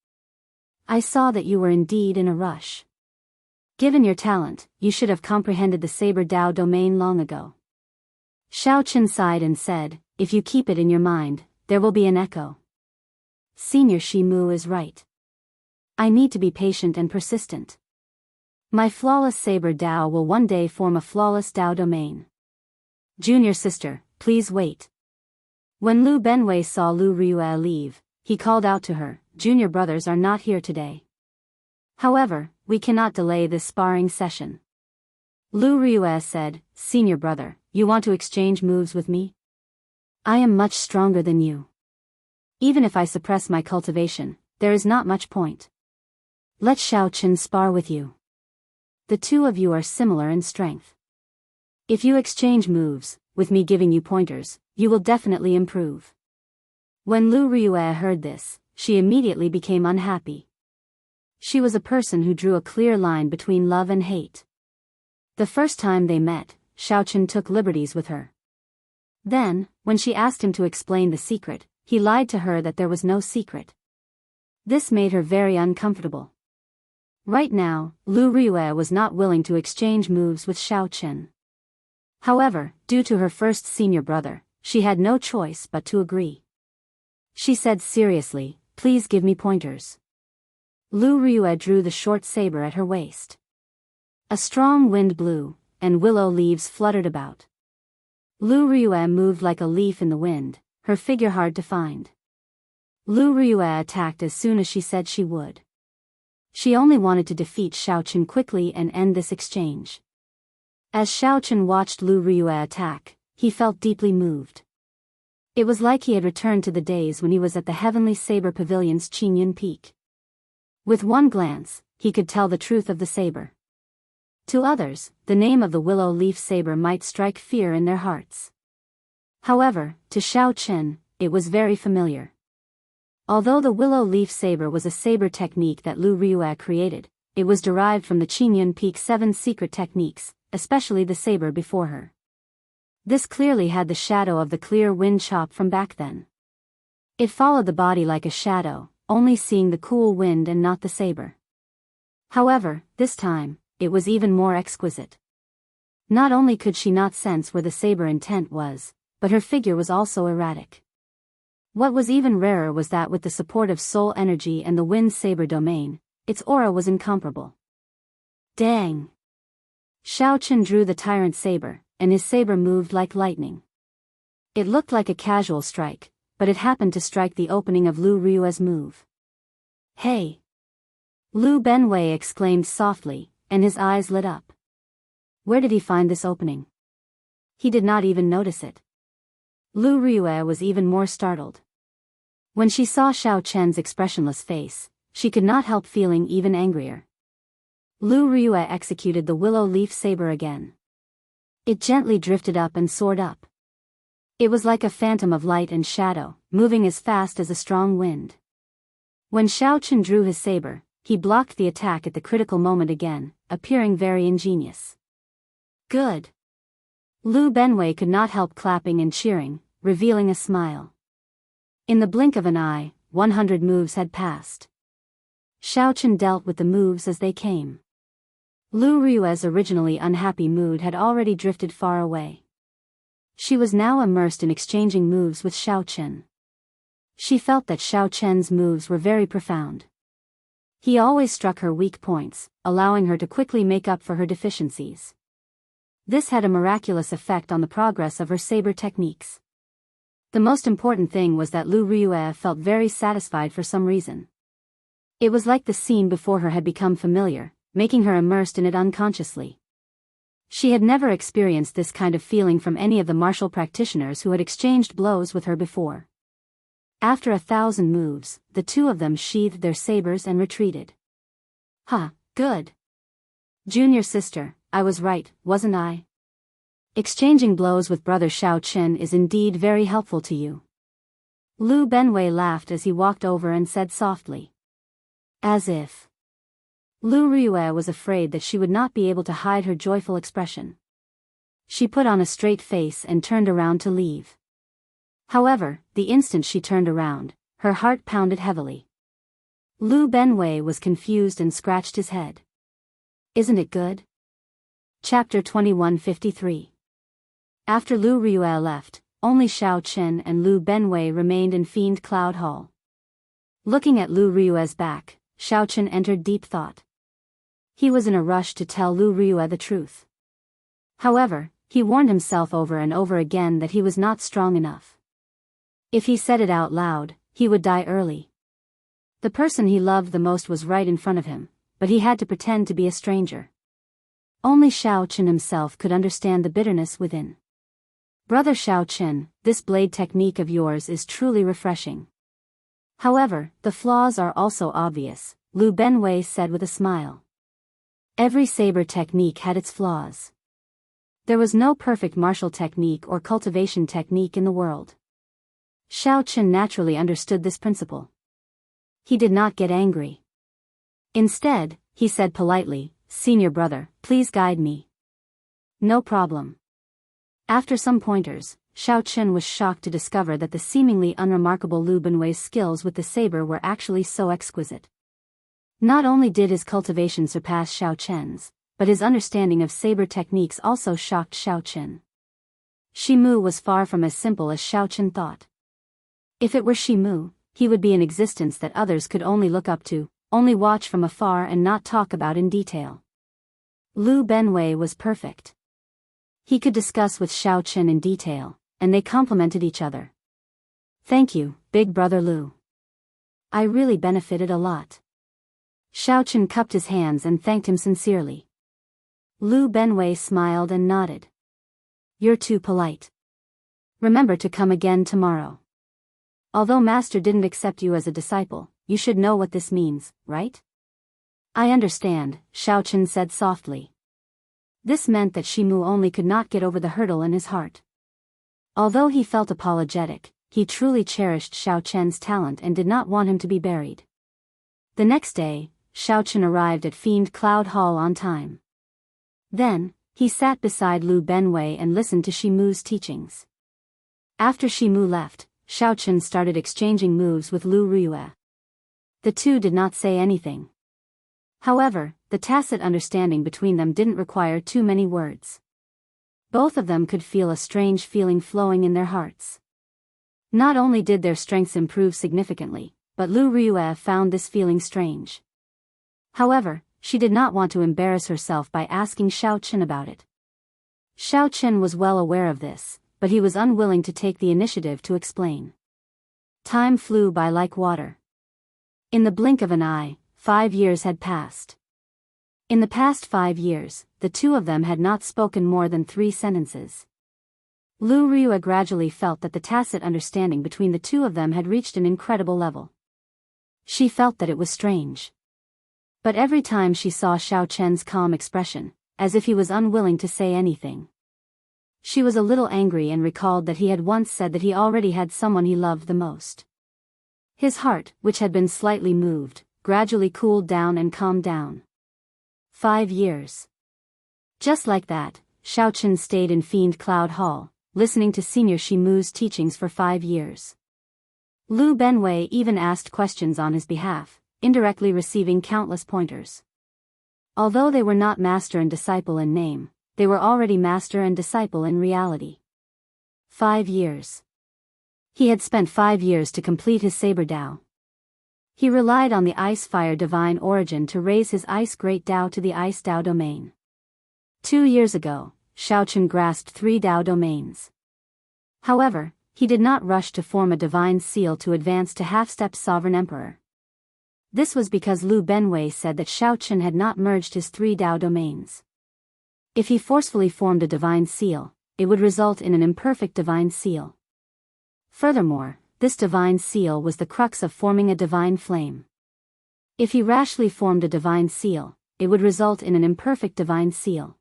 I saw that you were indeed in a rush. Given your talent, you should have comprehended the Saber Dao domain long ago. Xiaochen sighed and said, If you keep it in your mind, there will be an echo. Senior Shimu is right. I need to be patient and persistent. My flawless Saber Dao will one day form a flawless Dao domain. Junior sister, please wait. When Lu Benwei saw Lu Ryue leave, he called out to her, Junior brothers are not here today. However, we cannot delay this sparring session. Lu Ryue said, Senior brother, you want to exchange moves with me? I am much stronger than you. Even if I suppress my cultivation, there is not much point. Let Xiaochen spar with you. The two of you are similar in strength. If you exchange moves, with me giving you pointers, you will definitely improve. When Lu Ryue heard this, she immediately became unhappy. She was a person who drew a clear line between love and hate. The first time they met, Xiaochen took liberties with her. Then, when she asked him to explain the secret, he lied to her that there was no secret. This made her very uncomfortable. Right now, Lu Ryue was not willing to exchange moves with Xiaochen. However, due to her first senior brother, she had no choice but to agree. She said seriously, Please give me pointers. Lu Ryue drew the short saber at her waist. A strong wind blew, and willow leaves fluttered about. Lu Ryue moved like a leaf in the wind, her figure hard to find. Lu Ryue attacked as soon as she said she would. She only wanted to defeat Xiaochen quickly and end this exchange. As Xiaochen watched Lu Ryue attack, he felt deeply moved. It was like he had returned to the days when he was at the Heavenly Saber Pavilion's Qingyun Peak. With one glance, he could tell the truth of the saber. To others, the name of the willow leaf saber might strike fear in their hearts. However, to Xiaochen, it was very familiar. Although the willow leaf saber was a saber technique that Lu Ryue created, it was derived from the Qingyun Peak 7 secret techniques, especially the saber before her. This clearly had the shadow of the clear wind chop from back then. It followed the body like a shadow, only seeing the cool wind and not the saber. However, this time, it was even more exquisite. Not only could she not sense where the saber intent was, but her figure was also erratic. What was even rarer was that with the support of soul energy and the wind saber domain, its aura was incomparable. Dang! Xiaochen drew the tyrant saber, and his saber moved like lightning. It looked like a casual strike, but it happened to strike the opening of Lu Ryue's move. Hey! Lu Benwei exclaimed softly, and his eyes lit up. Where did he find this opening? He did not even notice it. Lu Ryue was even more startled. When she saw Xiaochen's expressionless face, she could not help feeling even angrier. Lu Ryue executed the willow leaf saber again. It gently drifted up and soared up. It was like a phantom of light and shadow, moving as fast as a strong wind. When Xiaochen drew his saber, he blocked the attack at the critical moment again, appearing very ingenious. Good! Lu Benwei could not help clapping and cheering, revealing a smile. In the blink of an eye, 100 moves had passed. Xiaochen dealt with the moves as they came. Lu Rue's originally unhappy mood had already drifted far away. She was now immersed in exchanging moves with Xiaochen. She felt that Xiaochen's moves were very profound. He always struck her weak points, allowing her to quickly make up for her deficiencies. This had a miraculous effect on the progress of her saber techniques. The most important thing was that Lu Rue felt very satisfied for some reason. It was like the scene before her had become familiar, making her immersed in it unconsciously. She had never experienced this kind of feeling from any of the martial practitioners who had exchanged blows with her before. After 1,000 moves, the two of them sheathed their sabers and retreated. Good. Junior sister, I was right, wasn't I? Exchanging blows with brother Xiaochen is indeed very helpful to you. Lu Benwei laughed as he walked over and said softly. As if. Lu Rue was afraid that she would not be able to hide her joyful expression. She put on a straight face and turned around to leave. However, the instant she turned around, her heart pounded heavily. Lu Benwei was confused and scratched his head. Isn't it good? Chapter 2153. After Lu Rue left, only Xiaochen and Lu Benwei remained in Fiend Cloud Hall. Looking at Lu Rue's back, Xiaochen entered deep thought. He was in a rush to tell Lu Rue the truth. However, he warned himself over and over again that he was not strong enough. If he said it out loud, he would die early. The person he loved the most was right in front of him, but he had to pretend to be a stranger. Only Xiaochen himself could understand the bitterness within. Brother Xiaochen, this blade technique of yours is truly refreshing. However, the flaws are also obvious, Lu Benwei said with a smile. Every saber technique had its flaws. There was no perfect martial technique or cultivation technique in the world. Xiaochen naturally understood this principle. He did not get angry. Instead, he said politely, Senior brother, please guide me. No problem. After some pointers, Xiaochen was shocked to discover that the seemingly unremarkable Lu Benwei's skills with the saber were actually so exquisite. Not only did his cultivation surpass Xiaochen's, but his understanding of saber techniques also shocked Xiaochen. Shimu was far from as simple as Xiaochen thought. If it were Shimu, he would be an existence that others could only look up to, only watch from afar and not talk about in detail. Lu Benwei was perfect. He could discuss with Xiaochen in detail, and they complemented each other. Thank you, big brother Lu. I really benefited a lot. Xiaochen cupped his hands and thanked him sincerely. Lu Benwei smiled and nodded. You're too polite. Remember to come again tomorrow. Although Master didn't accept you as a disciple, you should know what this means, right? I understand, Xiaochen said softly. This meant that Shimu only could not get over the hurdle in his heart. Although he felt apologetic, he truly cherished Xiaochen's talent and did not want him to be buried. The next day, Xiaochen arrived at Fiend Cloud Hall on time. Then, he sat beside Lu Benwei and listened to Shimu's teachings. After Shimu left, Xiaochen started exchanging moves with Lu Rue. The two did not say anything. However, the tacit understanding between them didn't require too many words. Both of them could feel a strange feeling flowing in their hearts. Not only did their strengths improve significantly, but Lu Rue found this feeling strange. However, she did not want to embarrass herself by asking Xiaochen about it. Xiaochen was well aware of this, but he was unwilling to take the initiative to explain. Time flew by like water. In the blink of an eye, 5 years had passed. In the past 5 years, the two of them had not spoken more than 3 sentences. Lu Rue gradually felt that the tacit understanding between the two of them had reached an incredible level. She felt that it was strange. But every time she saw Xiaochen's calm expression, as if he was unwilling to say anything. She was a little angry and recalled that he had once said that he already had someone he loved the most. His heart, which had been slightly moved, gradually cooled down and calmed down. 5 years. Just like that, Xiaochen stayed in Fiend Cloud Hall, listening to Senior Shimu's teachings for 5 years. Lu Benwei even asked questions on his behalf, indirectly receiving countless pointers. Although they were not master and disciple in name, they were already master and disciple in reality. 5 years. He had spent 5 years to complete his Saber Dao. He relied on the Ice Fire Divine Origin to raise his Ice Great Dao to the Ice Dao domain. 2 years ago, Shaochen grasped 3 Dao domains. However, he did not rush to form a divine seal to advance to half-step Sovereign Emperor. This was because Lu Benwei said that Shaochen had not merged his 3 Dao domains. If he forcefully formed a divine seal, it would result in an imperfect divine seal. Furthermore, this divine seal was the crux of forming a divine flame. If he rashly formed a divine seal, it would result in an imperfect divine seal.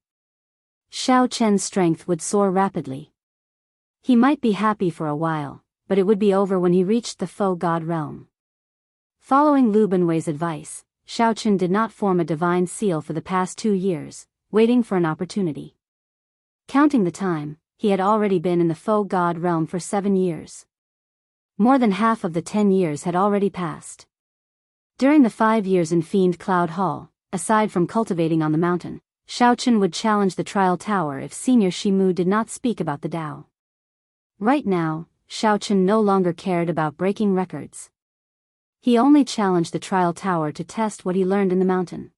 Xiao Chen's strength would soar rapidly. He might be happy for a while, but it would be over when he reached the Faux God realm. Following Lu Benwei's advice, Xiao Chen did not form a divine seal for the past 2 years, waiting for an opportunity. Counting the time, he had already been in the Faux God realm for 7 years. More than half of the 10 years had already passed. During the 5 years in Fiend Cloud Hall, aside from cultivating on the mountain, Shaochen would challenge the Trial Tower if Senior Shimu did not speak about the Tao. Right now, Shaochen no longer cared about breaking records. He only challenged the Trial Tower to test what he learned in the mountain.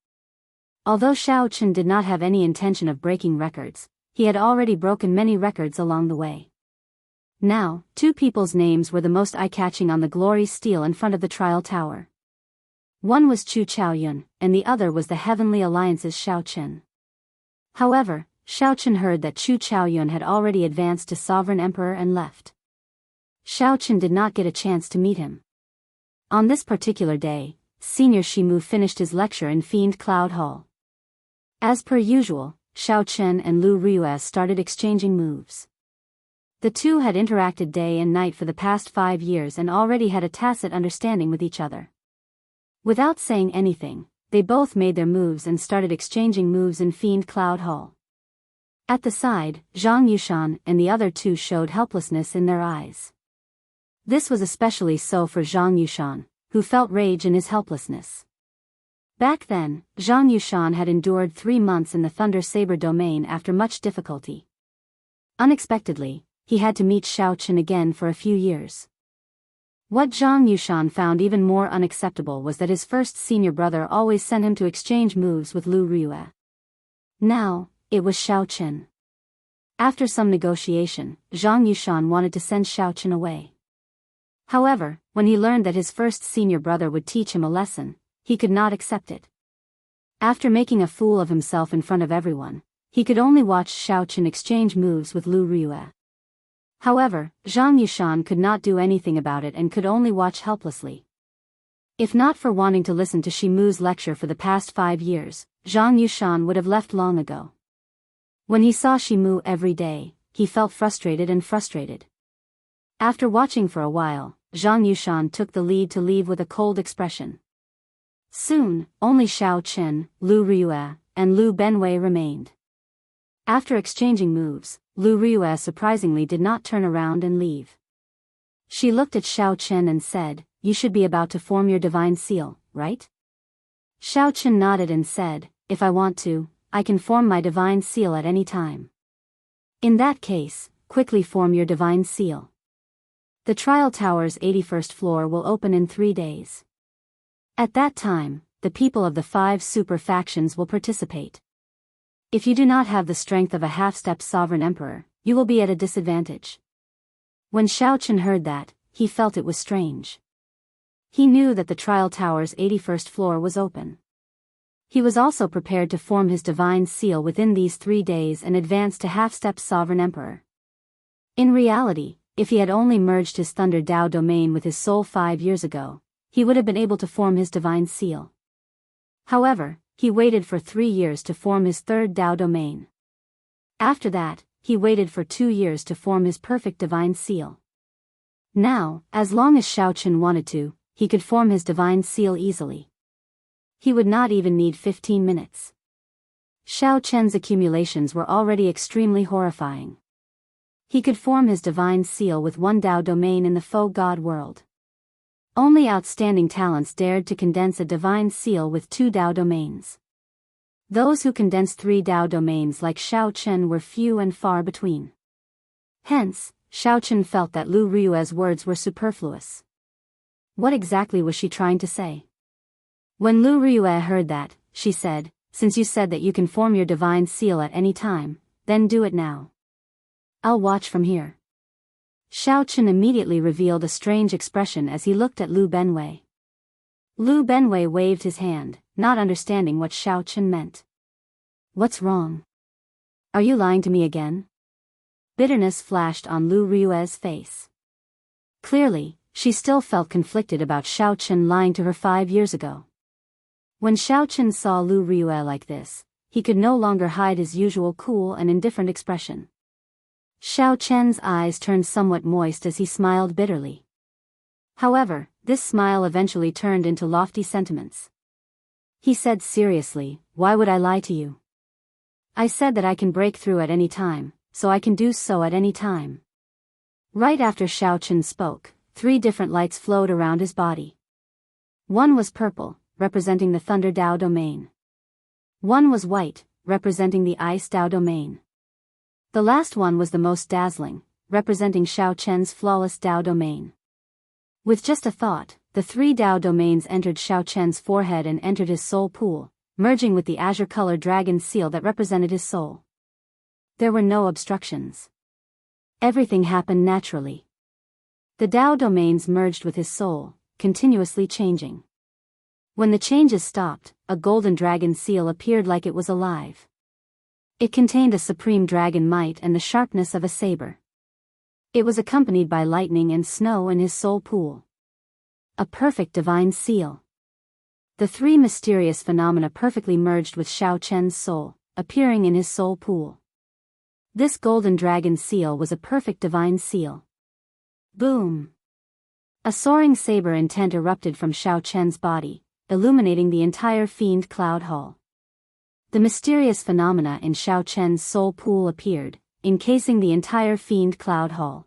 Although Shaochen did not have any intention of breaking records, he had already broken many records along the way. Now, 2 people's names were the most eye-catching on the glory stele in front of the Trial Tower. One was Chu Chaoyun, and the other was the Heavenly Alliance's Xiao Chen. However, Xiao Chen heard that Chu Chaoyun had already advanced to Sovereign Emperor and left. Xiao Chen did not get a chance to meet him. On this particular day, Senior Shimu finished his lecture in Fiend Cloud Hall. As per usual, Xiao Chen and Lu Riyue started exchanging moves. The two had interacted day and night for the past 5 years and already had a tacit understanding with each other. Without saying anything, they both made their moves and started exchanging moves in Fiend Cloud Hall. At the side, Zhang Yushan and the other 2 showed helplessness in their eyes. This was especially so for Zhang Yushan, who felt rage in his helplessness. Back then, Zhang Yushan had endured 3 months in the Thunder Saber domain after much difficulty. Unexpectedly, he had to meet Xiao Chen again for a few years. What Zhang Yushan found even more unacceptable was that his first senior brother always sent him to exchange moves with Lu Riyue. Now, it was Xiao Chen. After some negotiation, Zhang Yushan wanted to send Xiao Chen away. However, when he learned that his first senior brother would teach him a lesson, he could not accept it. After making a fool of himself in front of everyone, he could only watch Xiao Chen exchange moves with Lu Riyue. However, Zhang Yushan could not do anything about it and could only watch helplessly. If not for wanting to listen to Shimu's lecture for the past 5 years, Zhang Yushan would have left long ago. When he saw Shimu every day, he felt frustrated. After watching for a while, Zhang Yushan took the lead to leave with a cold expression. Soon, only Xiao Chen, Lu Riyue, and Lu Benwei remained. After exchanging moves, Lu Riyue surprisingly did not turn around and leave. She looked at Xiao Chen and said, "You should be about to form your divine seal, right?" Xiao Chen nodded and said, "If I want to, I can form my divine seal at any time." "In that case, quickly form your divine seal. The Trial Tower's 81st floor will open in 3 days. At that time, the people of the 5 super factions will participate. If you do not have the strength of a half-step sovereign emperor, you will be at a disadvantage." When Xiao Chen heard that, he felt it was strange. He knew that the Trial Tower's 81st floor was open. He was also prepared to form his divine seal within these 3 days and advance to half-step sovereign emperor. In reality, if he had only merged his Thunder Dao domain with his soul 5 years ago, he would have been able to form his divine seal. However, he waited for 3 years to form his third Dao domain. After that, he waited for 2 years to form his perfect divine seal. Now, as long as Xiao Chen wanted to, he could form his divine seal easily. He would not even need 15 minutes. Xiao Chen's accumulations were already extremely horrifying. He could form his divine seal with one Tao domain in the faux god world. Only outstanding talents dared to condense a divine seal with 2 Tao domains. Those who condensed 3 Tao domains like Xiao Chen were few and far between. Hence, Xiao Chen felt that Lu Rui's words were superfluous. What exactly was she trying to say? When Lu Rui heard that, she said, "Since you said that you can form your divine seal at any time, then do it now. I'll watch from here." Xiao Chen immediately revealed a strange expression as he looked at Lu Benwei. Lu Benwei waved his hand, not understanding what Xiao Chen meant. "What's wrong? Are you lying to me again?" Bitterness flashed on Lu Rui's face. Clearly, she still felt conflicted about Xiao Chen lying to her 5 years ago. When Xiao Chen saw Lu Rui like this, he could no longer hide his usual cool and indifferent expression. Xiao Chen's eyes turned somewhat moist as he smiled bitterly. However, this smile eventually turned into lofty sentiments. He said seriously, "Why would I lie to you? I said that I can break through at any time, so I can do so at any time." Right after Xiao Chen spoke, 3 different lights flowed around his body. One was purple, representing the Thunder Tao domain. One was white, representing the Ice Tao domain. The last one was the most dazzling, representing Xiao Chen's flawless Tao domain. With just a thought, the 3 Tao domains entered Xiao Chen's forehead and entered his soul pool, merging with the azure-colored dragon seal that represented his soul. There were no obstructions. Everything happened naturally. The Tao domains merged with his soul, continuously changing. When the changes stopped, a golden dragon seal appeared like it was alive. It contained a supreme dragon might and the sharpness of a saber. It was accompanied by lightning and snow in his soul pool. A perfect divine seal. The 3 mysterious phenomena perfectly merged with Xiao Chen's soul, appearing in his soul pool. This golden dragon seal was a perfect divine seal. Boom! A soaring saber intent erupted from Xiao Chen's body, illuminating the entire fiend cloud hall. The mysterious phenomena in Xiao Chen's soul pool appeared, encasing the entire fiend cloud hall.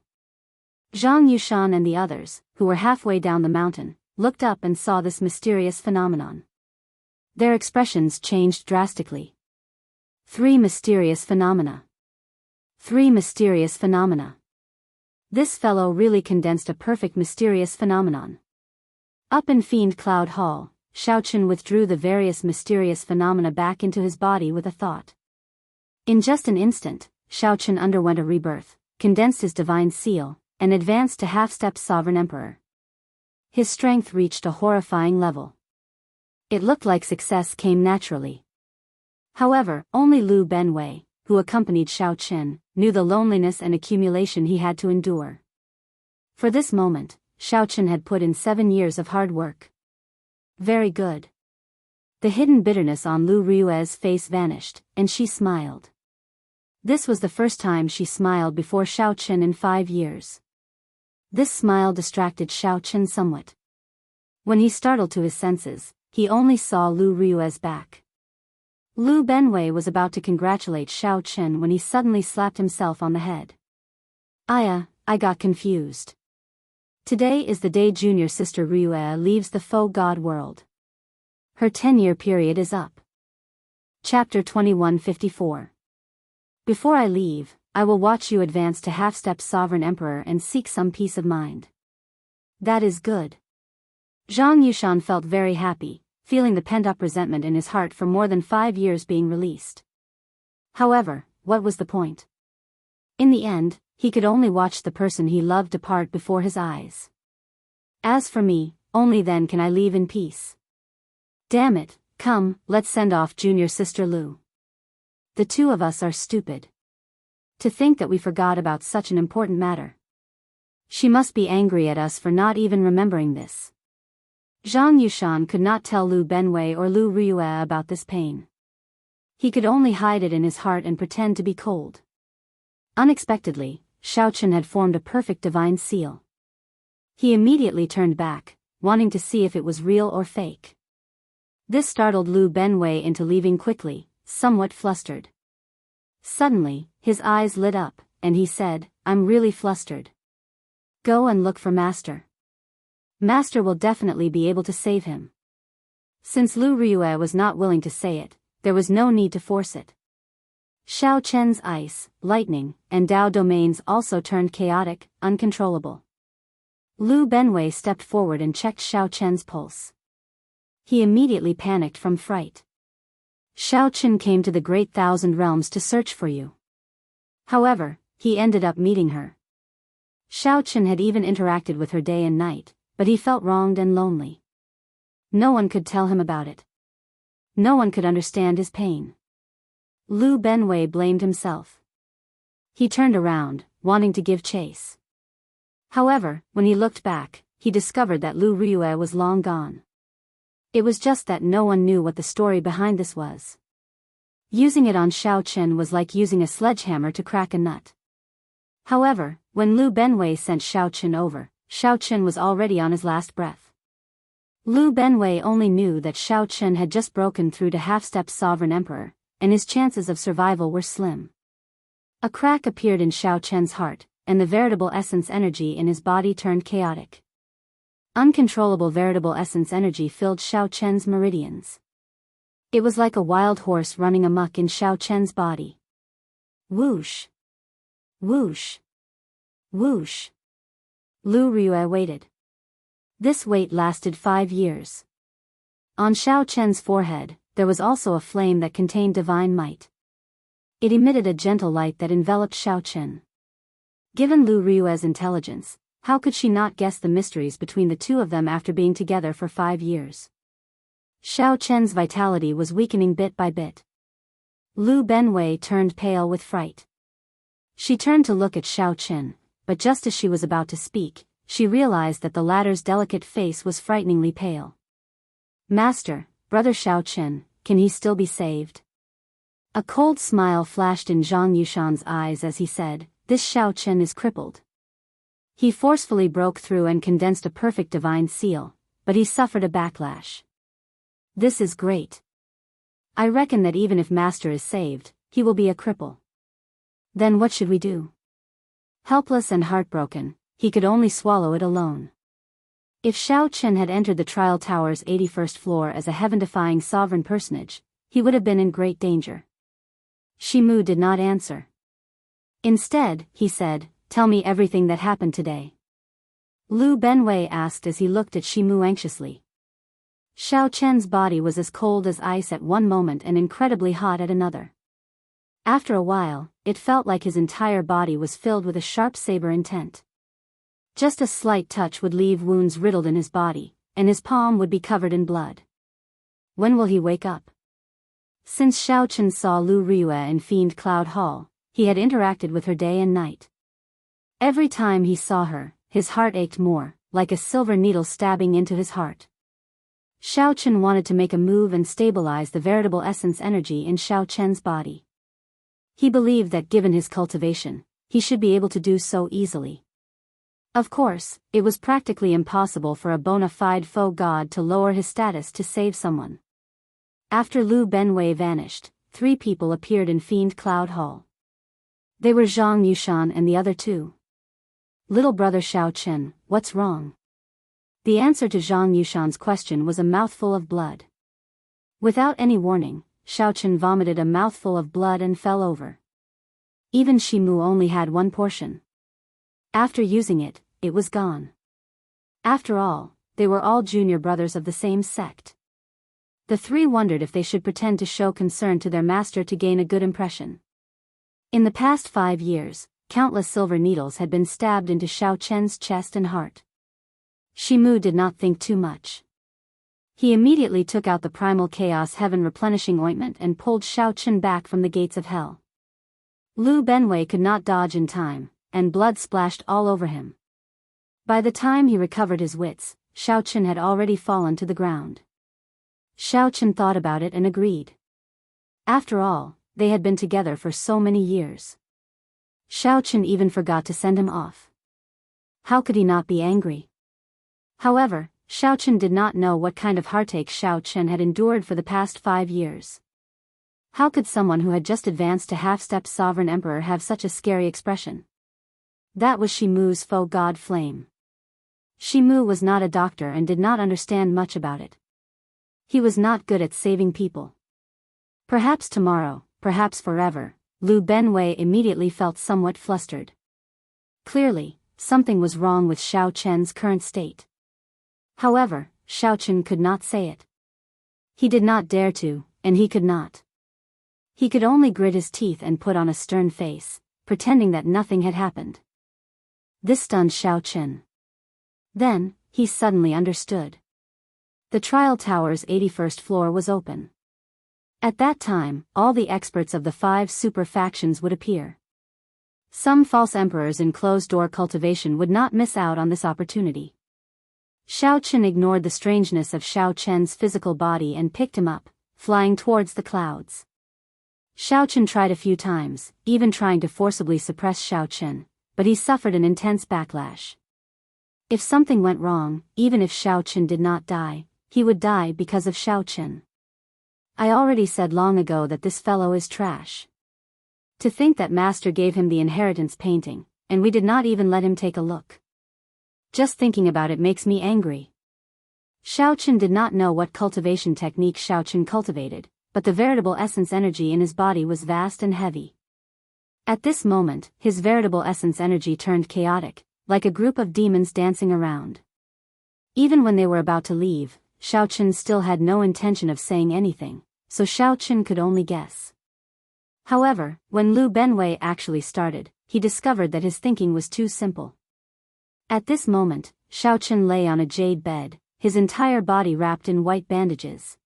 Zhang Yushan and the others, who were halfway down the mountain, looked up and saw this mysterious phenomenon. Their expressions changed drastically. 3 mysterious phenomena. 3 mysterious phenomena. This fellow really condensed a perfect mysterious phenomenon. Up in Fiend Cloud Hall, Xiao Chen withdrew the various mysterious phenomena back into his body with a thought. In just an instant, Xiao Chen underwent a rebirth, condensed his divine seal, and advanced to half-step sovereign emperor. His strength reached a horrifying level. It looked like success came naturally. However, only Lu Benwei, who accompanied Xiao Chen, knew the loneliness and accumulation he had to endure. For this moment, Xiao Chen had put in 7 years of hard work. Very good. The hidden bitterness on Lu Rui's face vanished, and she smiled. This was the first time she smiled before Xiao Chen in 5 years. This smile distracted Xiao Chen somewhat. When he startled to his senses, he only saw Lu Rui's back. Lu Benwei was about to congratulate Xiao Chen when he suddenly slapped himself on the head. I got confused. Today is the day junior sister Rui leaves the faux god world. Her 10-year period is up. Chapter 2154. Before I leave, I will watch you advance to half-step sovereign emperor and seek some peace of mind. That is good. Zhang Yushan felt very happy, feeling the pent-up resentment in his heart for more than 5 years being released. However, what was the point? In the end, he could only watch the person he loved depart before his eyes. As for me, only then can I leave in peace. Damn it, come, let's send off junior sister Lu. The 2 of us are stupid. To think that we forgot about such an important matter. She must be angry at us for not even remembering this. Zhang Yushan could not tell Lu Benwei or Lu Rui about this pain. He could only hide it in his heart and pretend to be cold. Unexpectedly, Xiao Chen had formed a perfect divine seal. He immediately turned back, wanting to see if it was real or fake. This startled Lu Benwei into leaving quickly, somewhat flustered. Suddenly, his eyes lit up, and he said, "I'm really flustered. Go and look for Master. Master will definitely be able to save him." Since Lu Ryue was not willing to say it, there was no need to force it. Xiao Chen's ice, lightning, and Dao domains also turned chaotic, uncontrollable. Lu Benwei stepped forward and checked Xiao Chen's pulse. He immediately panicked from fright. "Xiao Chen came to the Great Thousand Realms to search for you." However, he ended up meeting her. Xiao Chen had even interacted with her day and night, but he felt wronged and lonely. No one could tell him about it. No one could understand his pain. Lu Benwei blamed himself. He turned around, wanting to give chase. However, when he looked back, he discovered that Lu Ryue was long gone. It was just that no one knew what the story behind this was. Using it on Xiao Chen was like using a sledgehammer to crack a nut. However, when Lu Benwei sent Xiao Chen over, Xiao Chen was already on his last breath. Lu Benwei only knew that Xiao Chen had just broken through to half-step sovereign emperor, and his chances of survival were slim. A crack appeared in Xiao Chen's heart, and the veritable essence energy in his body turned chaotic. Uncontrollable veritable essence energy filled Xiao Chen's meridians. It was like a wild horse running amok in Xiao Chen's body. Whoosh! Whoosh! Whoosh! Lu Ryue waited. This wait lasted 5 years. On Xiao Chen's forehead, there was also a flame that contained divine might. It emitted a gentle light that enveloped Xiao Chen. Given Lu Ryue's intelligence, how could she not guess the mysteries between the two of them after being together for 5 years? Xiao Chen's vitality was weakening bit by bit. Lu Benwei turned pale with fright. She turned to look at Xiao Chen, but just as she was about to speak, she realized that the latter's delicate face was frighteningly pale. "Master, Brother Xiao Chen, can he still be saved?" A cold smile flashed in Zhang Yushan's eyes as he said, "This Xiao Chen is crippled." He forcefully broke through and condensed a perfect divine seal, but he suffered a backlash. "This is great. I reckon that even if Master is saved, he will be a cripple. Then what should we do?" Helpless and heartbroken, he could only swallow it alone. If Xiao Chen had entered the trial tower's 81st floor as a heaven-defying sovereign personage, he would have been in great danger. Shimu did not answer. Instead, he said, "Tell me everything that happened today." Lu Benwei asked as he looked at Shimu anxiously. Xiao Chen's body was as cold as ice at one moment and incredibly hot at another. After a while, it felt like his entire body was filled with a sharp saber intent. Just a slight touch would leave wounds riddled in his body, and his palm would be covered in blood. When will he wake up? Since Xiao Chen saw Lu Ryue in Fiend Cloud Hall, he had interacted with her day and night. Every time he saw her, his heart ached more, like a silver needle stabbing into his heart. Xiao Chen wanted to make a move and stabilize the veritable essence energy in Xiao Chen's body. He believed that given his cultivation, he should be able to do so easily. Of course, it was practically impossible for a bona fide faux god to lower his status to save someone. After Lu Benwei vanished, 3 people appeared in Fiend Cloud Hall. They were Zhang Yushan and the other 2. "Little brother Xiao Chen, what's wrong?" The answer to Zhang Yushan's question was a mouthful of blood. Without any warning, Xiao Chen vomited a mouthful of blood and fell over. Even Shimu only had 1 portion. After using it, it was gone. After all, they were all junior brothers of the same sect. The 3 wondered if they should pretend to show concern to their master to gain a good impression. In the past 5 years, countless silver needles had been stabbed into Xiao Chen's chest and heart. Shimu did not think too much. He immediately took out the primal chaos heaven replenishing ointment and pulled Xiao Chen back from the gates of hell. Lu Benwei could not dodge in time, and blood splashed all over him. By the time he recovered his wits, Xiao Chen had already fallen to the ground. Xiao Chen thought about it and agreed. After all, they had been together for so many years. Xiao Chen even forgot to send him off. How could he not be angry? However, Xiao Chen did not know what kind of heartache Xiao Chen had endured for the past 5 years. How could someone who had just advanced to half-step sovereign emperor have such a scary expression? That was Shimu's faux god flame. Shimu was not a doctor and did not understand much about it. He was not good at saving people. Perhaps tomorrow, perhaps forever, Lu Benwei immediately felt somewhat flustered. Clearly, something was wrong with Xiao Chen's current state. However, Xiao Chen could not say it. He did not dare to, and he could not. He could only grit his teeth and put on a stern face, pretending that nothing had happened. This stunned Xiao Chen. Then, he suddenly understood. The trial tower's 81st floor was open. At that time, all the experts of the 5 super factions would appear. Some false emperors in closed-door cultivation would not miss out on this opportunity. Xiao Chen ignored the strangeness of Xiao Chen's physical body and picked him up, flying towards the clouds. Xiao Chen tried a few times, even trying to forcibly suppress Xiao Chen, but he suffered an intense backlash. If something went wrong, even if Xiao Chen did not die, he would die because of Xiao Chen. I already said long ago that this fellow is trash. To think that Master gave him the inheritance painting, and we did not even let him take a look. Just thinking about it makes me angry. Xiao Chen did not know what cultivation technique Xiao Chen cultivated, but the veritable essence energy in his body was vast and heavy. At this moment, his veritable essence energy turned chaotic, like a group of demons dancing around. Even when they were about to leave, Xiao Chen still had no intention of saying anything, so Xiao Chen could only guess. However, when Lu Benwei actually started, he discovered that his thinking was too simple. At this moment, Xiao Chen lay on a jade bed, his entire body wrapped in white bandages.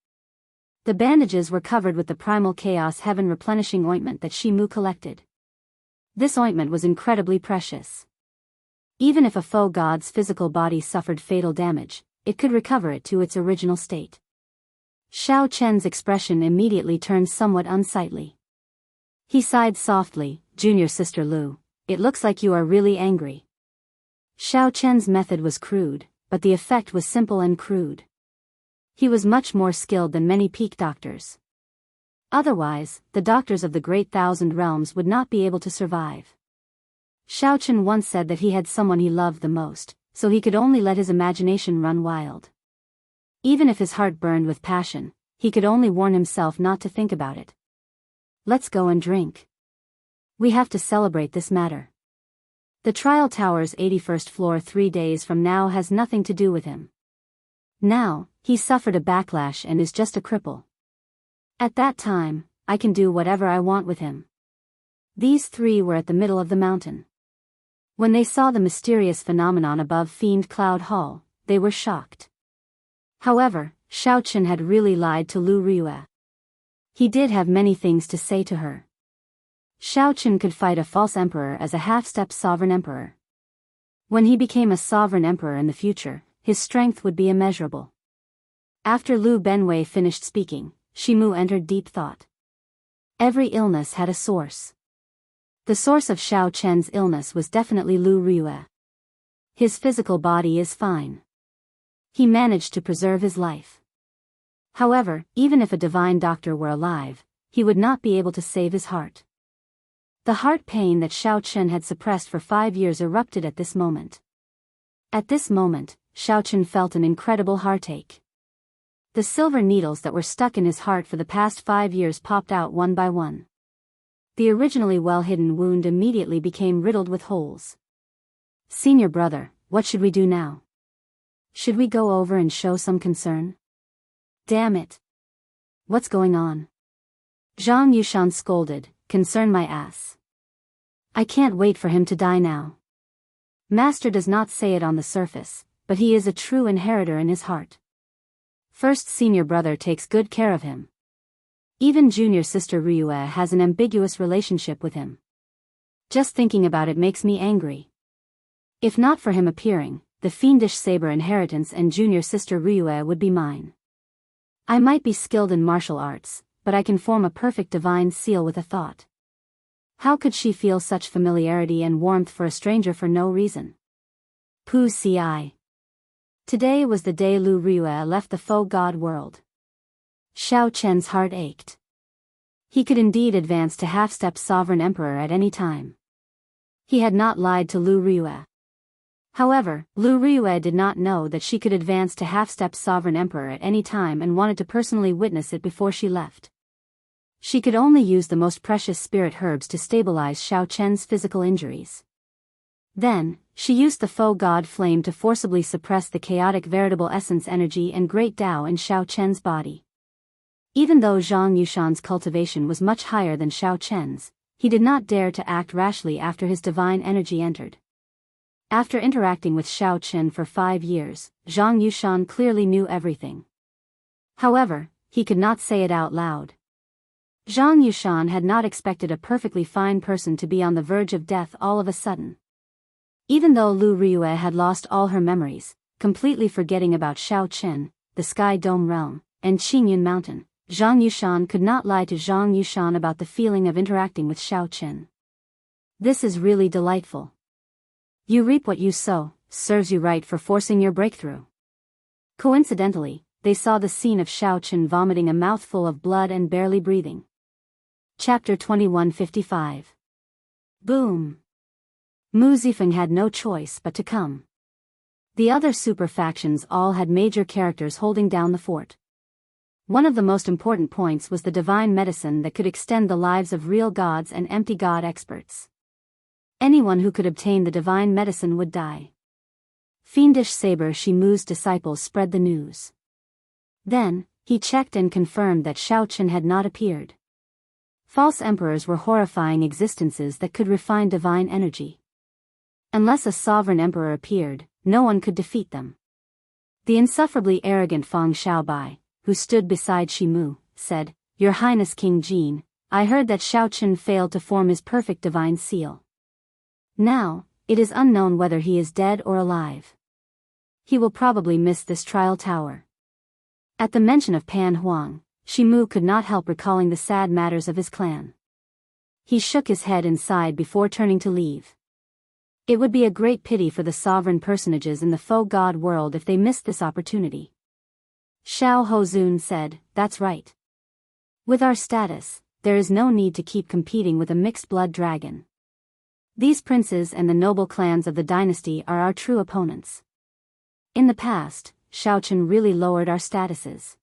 The bandages were covered with the primal chaos heaven replenishing ointment that Shimu collected. This ointment was incredibly precious. Even if a faux god's physical body suffered fatal damage, it could recover it to its original state. Xiao Chen's expression immediately turned somewhat unsightly. He sighed softly, "Junior Sister Lu, it looks like you are really angry." Xiao Chen's method was crude, but the effect was simple and crude. He was much more skilled than many peak doctors. Otherwise, the doctors of the Great Thousand Realms would not be able to survive. Xiao Chen once said that he had someone he loved the most, so he could only let his imagination run wild. Even if his heart burned with passion, he could only warn himself not to think about it. Let's go and drink. We have to celebrate this matter. The trial tower's 81st floor 3 days from now has nothing to do with him. Now, he suffered a backlash and is just a cripple. At that time, I can do whatever I want with him. These 3 were at the middle of the mountain. When they saw the mysterious phenomenon above Fiend Cloud Hall, they were shocked. However, Xiao Chen had really lied to Lu Riyue. He did have many things to say to her. Xiao Chen could fight a false emperor as a half-step sovereign emperor. When he became a sovereign emperor in the future, his strength would be immeasurable. After Lu Benwei finished speaking, Shimu entered deep thought. Every illness had a source. The source of Xiao Chen's illness was definitely Lu Riyue. His physical body is fine. He managed to preserve his life. However, even if a divine doctor were alive, he would not be able to save his heart. The heart pain that Xiao Chen had suppressed for 5 years erupted at this moment. At this moment, Xiao Chen felt an incredible heartache. The silver needles that were stuck in his heart for the past 5 years popped out one by one. The originally well-hidden wound immediately became riddled with holes. "Senior brother, what should we do now? Should we go over and show some concern?" "Damn it. What's going on?" Zhang Yushan scolded, "Concern my ass. I can't wait for him to die now." Master does not say it on the surface, but he is a true inheritor in his heart. First senior brother takes good care of him. Even junior sister Riyue has an ambiguous relationship with him. Just thinking about it makes me angry. If not for him appearing, the fiendish saber inheritance and junior sister Riyue would be mine. I might be skilled in martial arts, but I can form a perfect divine seal with a thought. How could she feel such familiarity and warmth for a stranger for no reason? Pu ci. Today was the day Lu Riyue left the faux god world. Xiao Chen's heart ached. He could indeed advance to half-step sovereign emperor at any time. He had not lied to Lu Ryue. However, Lu Ryue did not know that she could advance to half-step sovereign emperor at any time and wanted to personally witness it before she left. She could only use the most precious spirit herbs to stabilize Xiao Chen's physical injuries. Then, she used the faux god flame to forcibly suppress the chaotic veritable essence energy and great Tao in Xiao Chen's body. Even though Zhang Yushan's cultivation was much higher than Xiao Chen's, he did not dare to act rashly after his divine energy entered. After interacting with Xiao Chen for 5 years, Zhang Yushan clearly knew everything. However, he could not say it out loud. Zhang Yushan had not expected a perfectly fine person to be on the verge of death all of a sudden. Even though Lu Ryue had lost all her memories, completely forgetting about Xiao Chen, the Sky Dome Realm, and Qingyun Mountain, Zhang Yushan could not lie to Zhang Yushan about the feeling of interacting with Xiao Chen. This is really delightful. You reap what you sow, serves you right for forcing your breakthrough. Coincidentally, they saw the scene of Xiao Chen vomiting a mouthful of blood and barely breathing. Chapter 2155. Boom. Mu Zifeng had no choice but to come. The other super factions all had major characters holding down the fort. One of the most important points was the divine medicine that could extend the lives of real gods and empty god experts. Anyone who could obtain the divine medicine would die. Fiendish Saber Shimu's disciples spread the news. Then, he checked and confirmed that Xiao Chen had not appeared. False emperors were horrifying existences that could refine divine energy. Unless a sovereign emperor appeared, no one could defeat them. The insufferably arrogant Fang Xiaobai, who stood beside Shimu, said, "Your Highness King Jin, I heard that Xiao Chen failed to form his perfect divine seal. Now, it is unknown whether he is dead or alive. He will probably miss this trial tower." At the mention of Pan Huang, Shimu could not help recalling the sad matters of his clan. He shook his head and sighed before turning to leave. It would be a great pity for the sovereign personages in the faux god world if they missed this opportunity. Xiao Hozun said, "That's right. With our status, there is no need to keep competing with a mixed-blood dragon. These princes and the noble clans of the dynasty are our true opponents. In the past, Xiao Chen really lowered our statuses.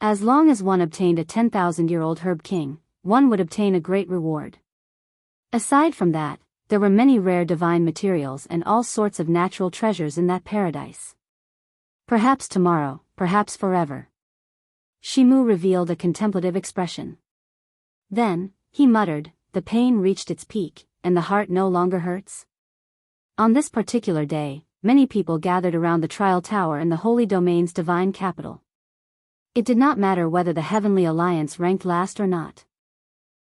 As long as one obtained a 10,000-year-old herb king, one would obtain a great reward. Aside from that, there were many rare divine materials and all sorts of natural treasures in that paradise. Perhaps tomorrow, perhaps forever." Shimu revealed a contemplative expression. Then, he muttered, "The pain reached its peak, and the heart no longer hurts?" On this particular day, many people gathered around the trial tower in the Holy Domain's divine capital. It did not matter whether the Heavenly Alliance ranked last or not.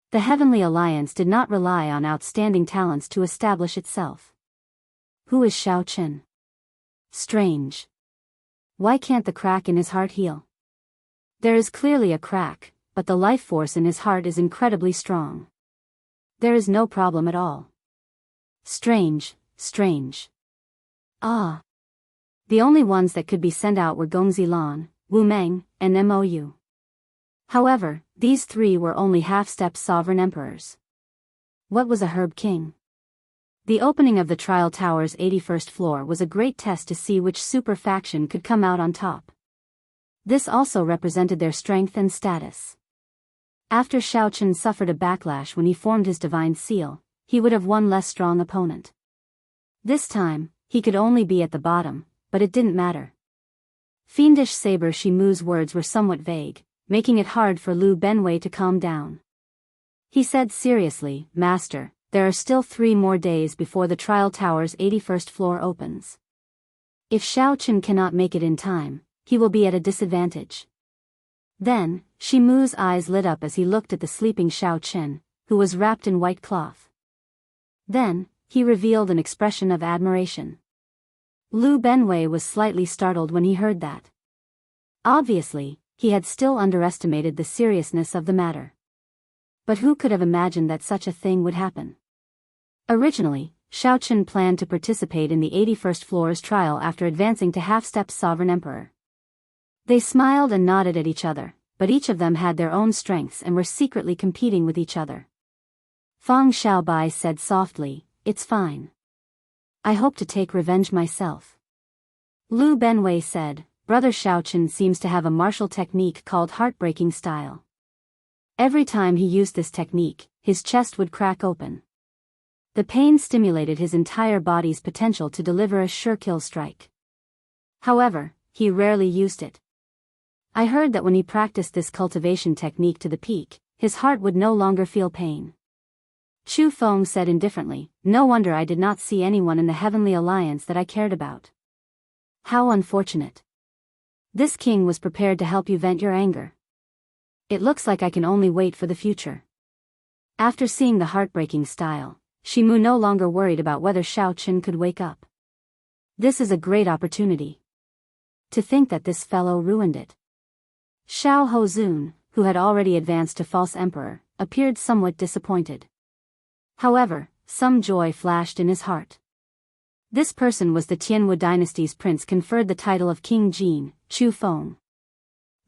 The Heavenly Alliance did not rely on outstanding talents to establish itself. Who is Xiao Chen? Strange. Why can't the crack in his heart heal? There is clearly a crack, but the life force in his heart is incredibly strong. There is no problem at all. Strange, strange. Ah. The only ones that could be sent out were Gongzi Lan, Wu Meng, and Mou. However, these three were only half-step sovereign emperors. What was a herb king? The opening of the trial tower's 81st floor was a great test to see which super faction could come out on top. This also represented their strength and status. After Xiao Chen suffered a backlash when he formed his divine seal, he would have one less strong opponent. This time, he could only be at the bottom, but it didn't matter. Fiendish Saber Shimu's words were somewhat vague, making it hard for Lu Benwei to calm down. He said seriously, "Master, there are still 3 more days before the trial tower's 81st floor opens. If Xiao Chen cannot make it in time, he will be at a disadvantage." Then, Shimu's eyes lit up as he looked at the sleeping Xiao Chen, who was wrapped in white cloth. Then, he revealed an expression of admiration. Lu Benwei was slightly startled when he heard that. Obviously, he had still underestimated the seriousness of the matter. But who could have imagined that such a thing would happen? Originally, Xiao Chen planned to participate in the 81st floor's trial after advancing to half-step sovereign emperor. They smiled and nodded at each other, but each of them had their own strengths and were secretly competing with each other. Fang Xiaobai said softly, "It's fine. I hope to take revenge myself." Lu Benwei said, "Brother Xiaochen seems to have a martial technique called heartbreaking style. Every time he used this technique, his chest would crack open. The pain stimulated his entire body's potential to deliver a sure kill strike. However, he rarely used it. I heard that when he practiced this cultivation technique to the peak, his heart would no longer feel pain." Chu Feng said indifferently, "No wonder I did not see anyone in the Heavenly Alliance that I cared about. How unfortunate. This king was prepared to help you vent your anger. It looks like I can only wait for the future." After seeing the heartbreaking style, Shimu no longer worried about whether Xiao Qin could wake up. This is a great opportunity. To think that this fellow ruined it. Xiao Hozun, who had already advanced to false emperor, appeared somewhat disappointed. However, some joy flashed in his heart. This person was the Tianwu dynasty's prince conferred the title of King Jin, Chu Feng.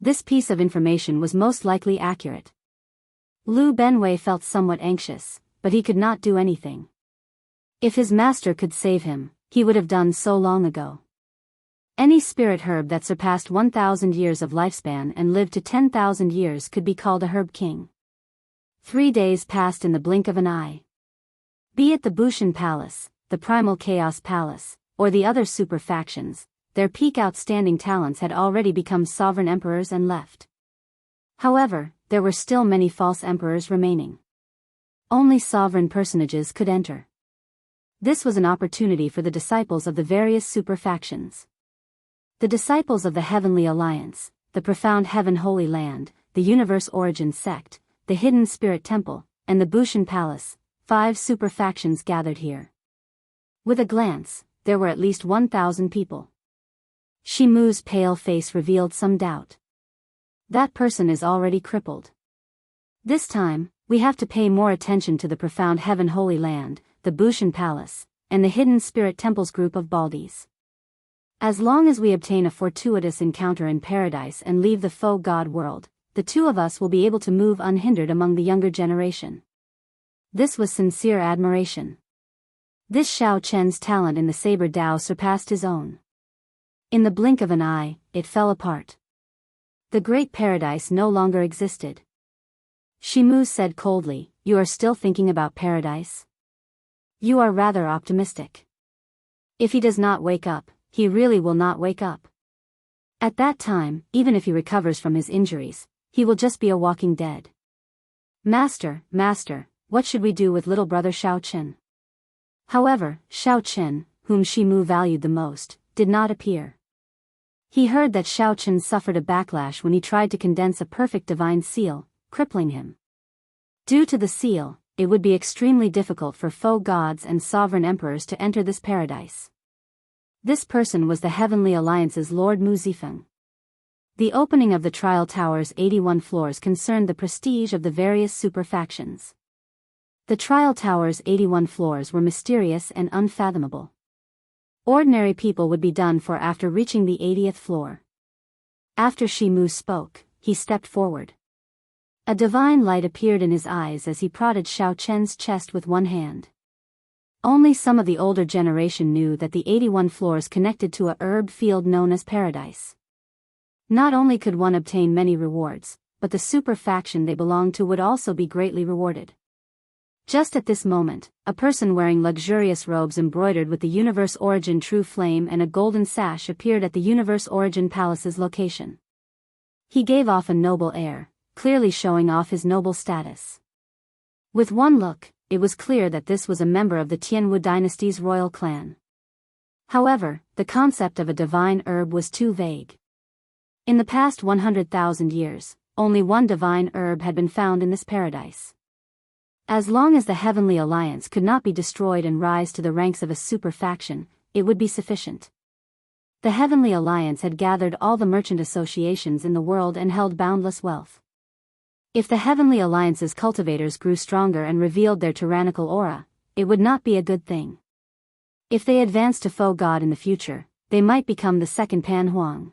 This piece of information was most likely accurate. Lu Benwei felt somewhat anxious, but he could not do anything. If his master could save him, he would have done so long ago. Any spirit herb that surpassed 1,000 years of lifespan and lived to 10,000 years could be called a herb king. 3 days passed in the blink of an eye. Be it the Bushan Palace, the Primal Chaos Palace, or the other super factions, their peak outstanding talents had already become sovereign emperors and left. However, there were still many false emperors remaining. Only sovereign personages could enter. This was an opportunity for the disciples of the various super factions. The disciples of the Heavenly Alliance, the Profound Heaven Holy Land, the Universe Origin Sect, the Hidden Spirit Temple, and the Bushan Palace, 5 super factions gathered here. With a glance, there were at least 1,000 people. Shimu's pale face revealed some doubt. That person is already crippled. This time, we have to pay more attention to the Profound Heaven Holy Land, the Bushan Palace, and the Hidden Spirit Temple's group of Baldies. As long as we obtain a fortuitous encounter in paradise and leave the faux god world, the two of us will be able to move unhindered among the younger generation. This was sincere admiration. This Xiao Chen's talent in the saber Dao surpassed his own. In the blink of an eye, it fell apart. The great paradise no longer existed. Shimu said coldly, "You are still thinking about paradise? You are rather optimistic. If he does not wake up, he really will not wake up. At that time, even if he recovers from his injuries, he will just be a walking dead." Master, what should we do with little brother Xiao Chen?" However, Xiao Chen, whom Shimu valued the most, did not appear. He heard that Xiao Chen suffered a backlash when he tried to condense a perfect divine seal, crippling him. Due to the seal, it would be extremely difficult for faux gods and sovereign emperors to enter this paradise. This person was the Heavenly Alliance's Lord Mu Zifeng. The opening of the trial tower's 81 floors concerned the prestige of the various super factions. The trial tower's 81 floors were mysterious and unfathomable. Ordinary people would be done for after reaching the 80th floor. After Shimu spoke, he stepped forward. A divine light appeared in his eyes as he prodded Xiao Chen's chest with one hand. Only some of the older generation knew that the 81 floors connected to a herb field known as Paradise. Not only could one obtain many rewards, but the super faction they belonged to would also be greatly rewarded. Just at this moment, a person wearing luxurious robes embroidered with the Universe Origin True Flame and a golden sash appeared at the Universe Origin Palace's location. He gave off a noble air, clearly showing off his noble status. With one look, it was clear that this was a member of the Tianwu dynasty's royal clan. However, the concept of a divine herb was too vague. In the past 100,000 years, only one divine herb had been found in this paradise. As long as the Heavenly Alliance could not be destroyed and rise to the ranks of a super faction, it would be sufficient. The Heavenly Alliance had gathered all the merchant associations in the world and held boundless wealth. If the Heavenly Alliance's cultivators grew stronger and revealed their tyrannical aura, it would not be a good thing. If they advanced to faux god in the future, they might become the second Pan Huang.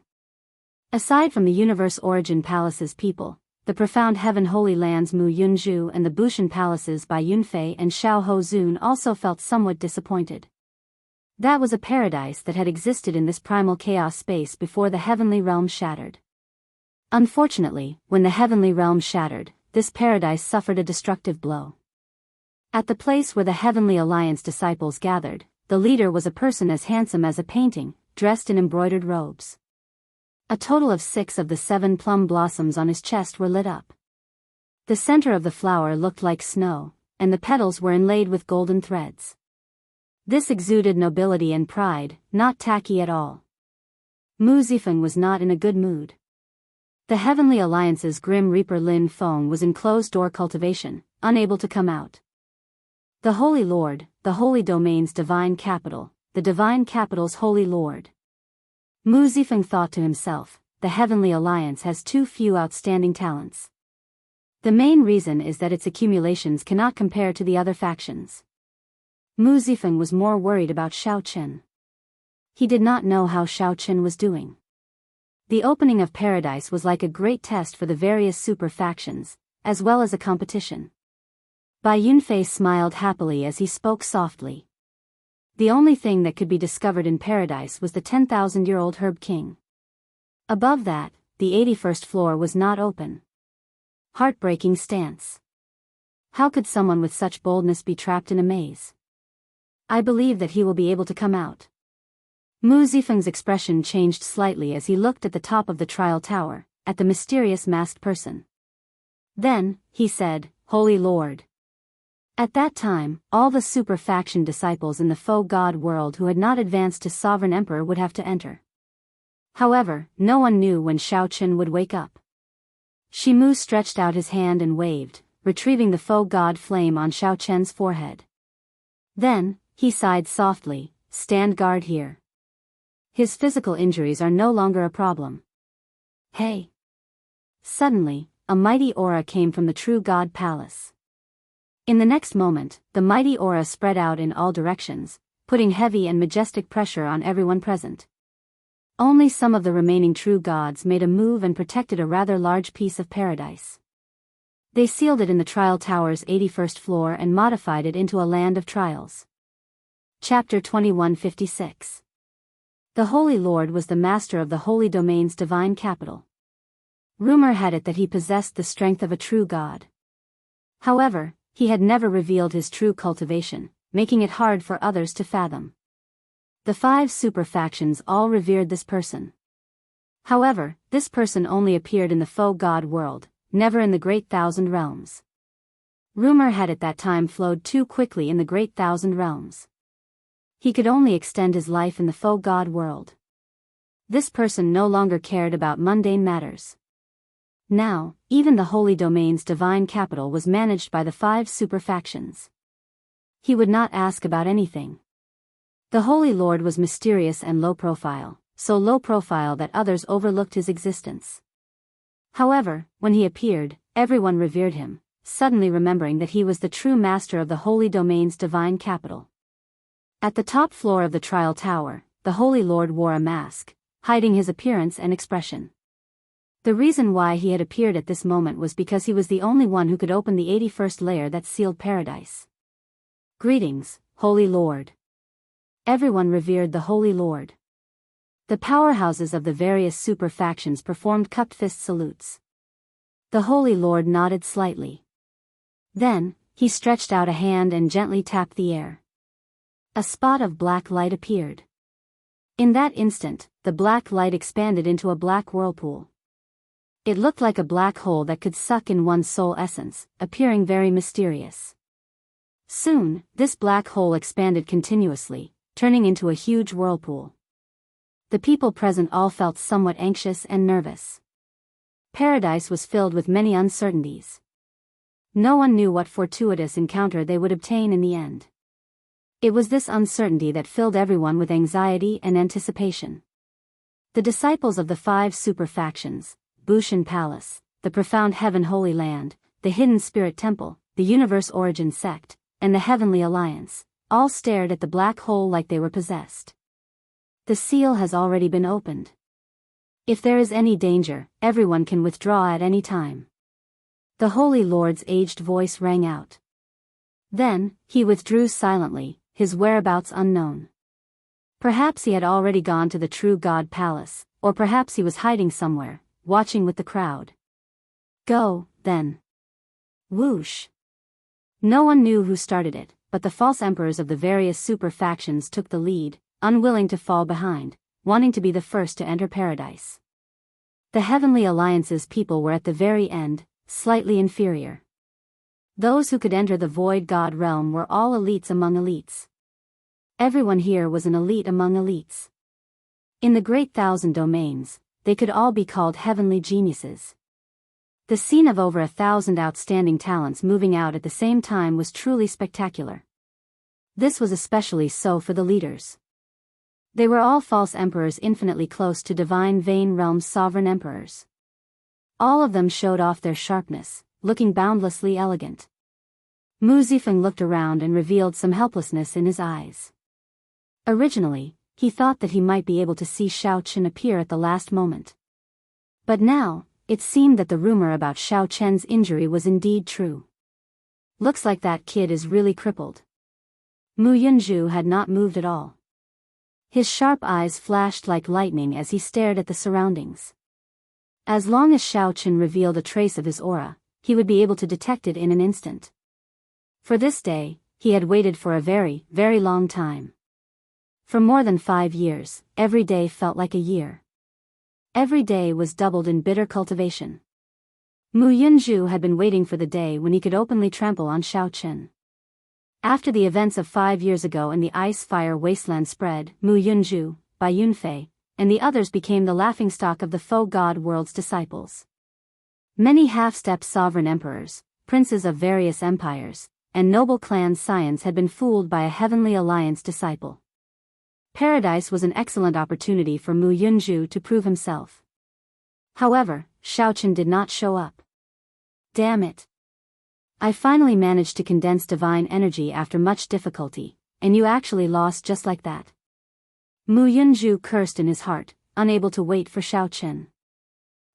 Aside from the Universe Origin Palace's people, the profound Heaven Holy Lands Mu Yunzhu and the Bushan Palaces by Yunfei and Xiao Hozun also felt somewhat disappointed. That was a paradise that had existed in this primal chaos space before the heavenly realm shattered. Unfortunately, when the heavenly realm shattered, this paradise suffered a destructive blow. At the place where the Heavenly Alliance disciples gathered, the leader was a person as handsome as a painting, dressed in embroidered robes. A total of 6 of the 7 plum blossoms on his chest were lit up. The center of the flower looked like snow, and the petals were inlaid with golden threads. This exuded nobility and pride, not tacky at all. Mu Zifeng was not in a good mood. The Heavenly Alliance's Grim Reaper Lin Feng was in closed-door cultivation, unable to come out. The Holy Lord, the Holy Domain's divine capital, the divine capital's Holy Lord. Mu Zifeng thought to himself, the Heavenly Alliance has too few outstanding talents. The main reason is that its accumulations cannot compare to the other factions. Mu Zifeng was more worried about Xiao Qin. He did not know how Xiao Qin was doing. The opening of Paradise was like a great test for the various super factions, as well as a competition. Bai Yunfei smiled happily as he spoke softly. The only thing that could be discovered in Paradise was the 10,000-year-old Herb King. Above that, the 81st floor was not open. Heartbreaking stance. How could someone with such boldness be trapped in a maze? I believe that he will be able to come out. Mu Zifeng's expression changed slightly as he looked at the top of the trial tower, at the mysterious masked person. Then, he said, Holy Lord. At that time, all the super faction disciples in the faux god world who had not advanced to Sovereign Emperor would have to enter. However, no one knew when Xiao Qin would wake up. Shimu stretched out his hand and waved, retrieving the faux god flame on Xiao Qin's forehead. Then, he sighed softly, stand guard here. His physical injuries are no longer a problem. Hey! Suddenly, a mighty aura came from the true god palace. In the next moment, the mighty aura spread out in all directions, putting heavy and majestic pressure on everyone present. Only some of the remaining true gods made a move and protected a rather large piece of paradise. They sealed it in the trial tower's 81st floor and modified it into a land of trials. Chapter 2156. The Holy Lord was the master of the Holy Domain's divine capital. Rumor had it that he possessed the strength of a true god. However, he had never revealed his true cultivation, making it hard for others to fathom. The 5 super factions all revered this person. However, this person only appeared in the faux god world, never in the Great Thousand Realms. Rumor had at that time flowed too quickly in the Great Thousand Realms. He could only extend his life in the faux god world. This person no longer cared about mundane matters. Now, even the Holy Domain's divine capital was managed by the 5 super factions. He would not ask about anything. The Holy Lord was mysterious and low profile, so low profile that others overlooked his existence. However, when he appeared, everyone revered him, suddenly remembering that he was the true master of the Holy Domain's divine capital. At the top floor of the trial tower, the Holy Lord wore a mask, hiding his appearance and expression. The reason why he had appeared at this moment was because he was the only one who could open the 81st layer that sealed paradise. Greetings, Holy Lord. Everyone revered the Holy Lord. The powerhouses of the various super factions performed cupped fist salutes. The Holy Lord nodded slightly. Then, he stretched out a hand and gently tapped the air. A spot of black light appeared. In that instant, the black light expanded into a black whirlpool. It looked like a black hole that could suck in one's soul essence, appearing very mysterious. Soon, this black hole expanded continuously, turning into a huge whirlpool. The people present all felt somewhat anxious and nervous. Paradise was filled with many uncertainties. No one knew what fortuitous encounter they would obtain in the end. It was this uncertainty that filled everyone with anxiety and anticipation. The disciples of the 5 super factions, Bushan Palace, the Profound Heaven Holy Land, the Hidden Spirit Temple, the Universe Origin Sect, and the Heavenly Alliance, all stared at the black hole like they were possessed. The seal has already been opened. If there is any danger, everyone can withdraw at any time. The Holy Lord's aged voice rang out. Then, he withdrew silently, his whereabouts unknown. Perhaps he had already gone to the true God Palace, or perhaps he was hiding somewhere, watching with the crowd. Go, then. Whoosh. No one knew who started it, but the false emperors of the various super factions took the lead, unwilling to fall behind, wanting to be the first to enter paradise. The Heavenly Alliance's people were at the very end, slightly inferior. Those who could enter the Void God realm were all elites among elites. Everyone here was an elite among elites. In the Great Thousand Domains, they could all be called heavenly geniuses. The scene of over 1,000 outstanding talents moving out at the same time was truly spectacular. This was especially so for the leaders. They were all false emperors infinitely close to divine Vane Realm's sovereign emperors. All of them showed off their sharpness, looking boundlessly elegant. Mu Zifeng looked around and revealed some helplessness in his eyes. Originally, he thought that he might be able to see Xiao Chen appear at the last moment. But now, it seemed that the rumor about Xiao Chen's injury was indeed true. Looks like that kid is really crippled. Mu Yunzhu had not moved at all. His sharp eyes flashed like lightning as he stared at the surroundings. As long as Xiao Chen revealed a trace of his aura, he would be able to detect it in an instant. For this day, he had waited for a very, very long time. For more than 5 years, every day felt like a year. Every day was doubled in bitter cultivation. Mu Yunzhu had been waiting for the day when he could openly trample on Xiao Chen. After the events of 5 years ago and the ice-fire wasteland spread, Mu Yunzhu, Bai Yunfei, and the others became the laughingstock of the faux god world's disciples. Many half-step sovereign emperors, princes of various empires, and noble clan scions had been fooled by a Heavenly Alliance disciple. Paradise was an excellent opportunity for Mu Yunzhu to prove himself. However, Xiao Chen did not show up. Damn it. I finally managed to condense divine energy after much difficulty, and you actually lost just like that. Mu Yunzhu cursed in his heart, unable to wait for Xiao Chen.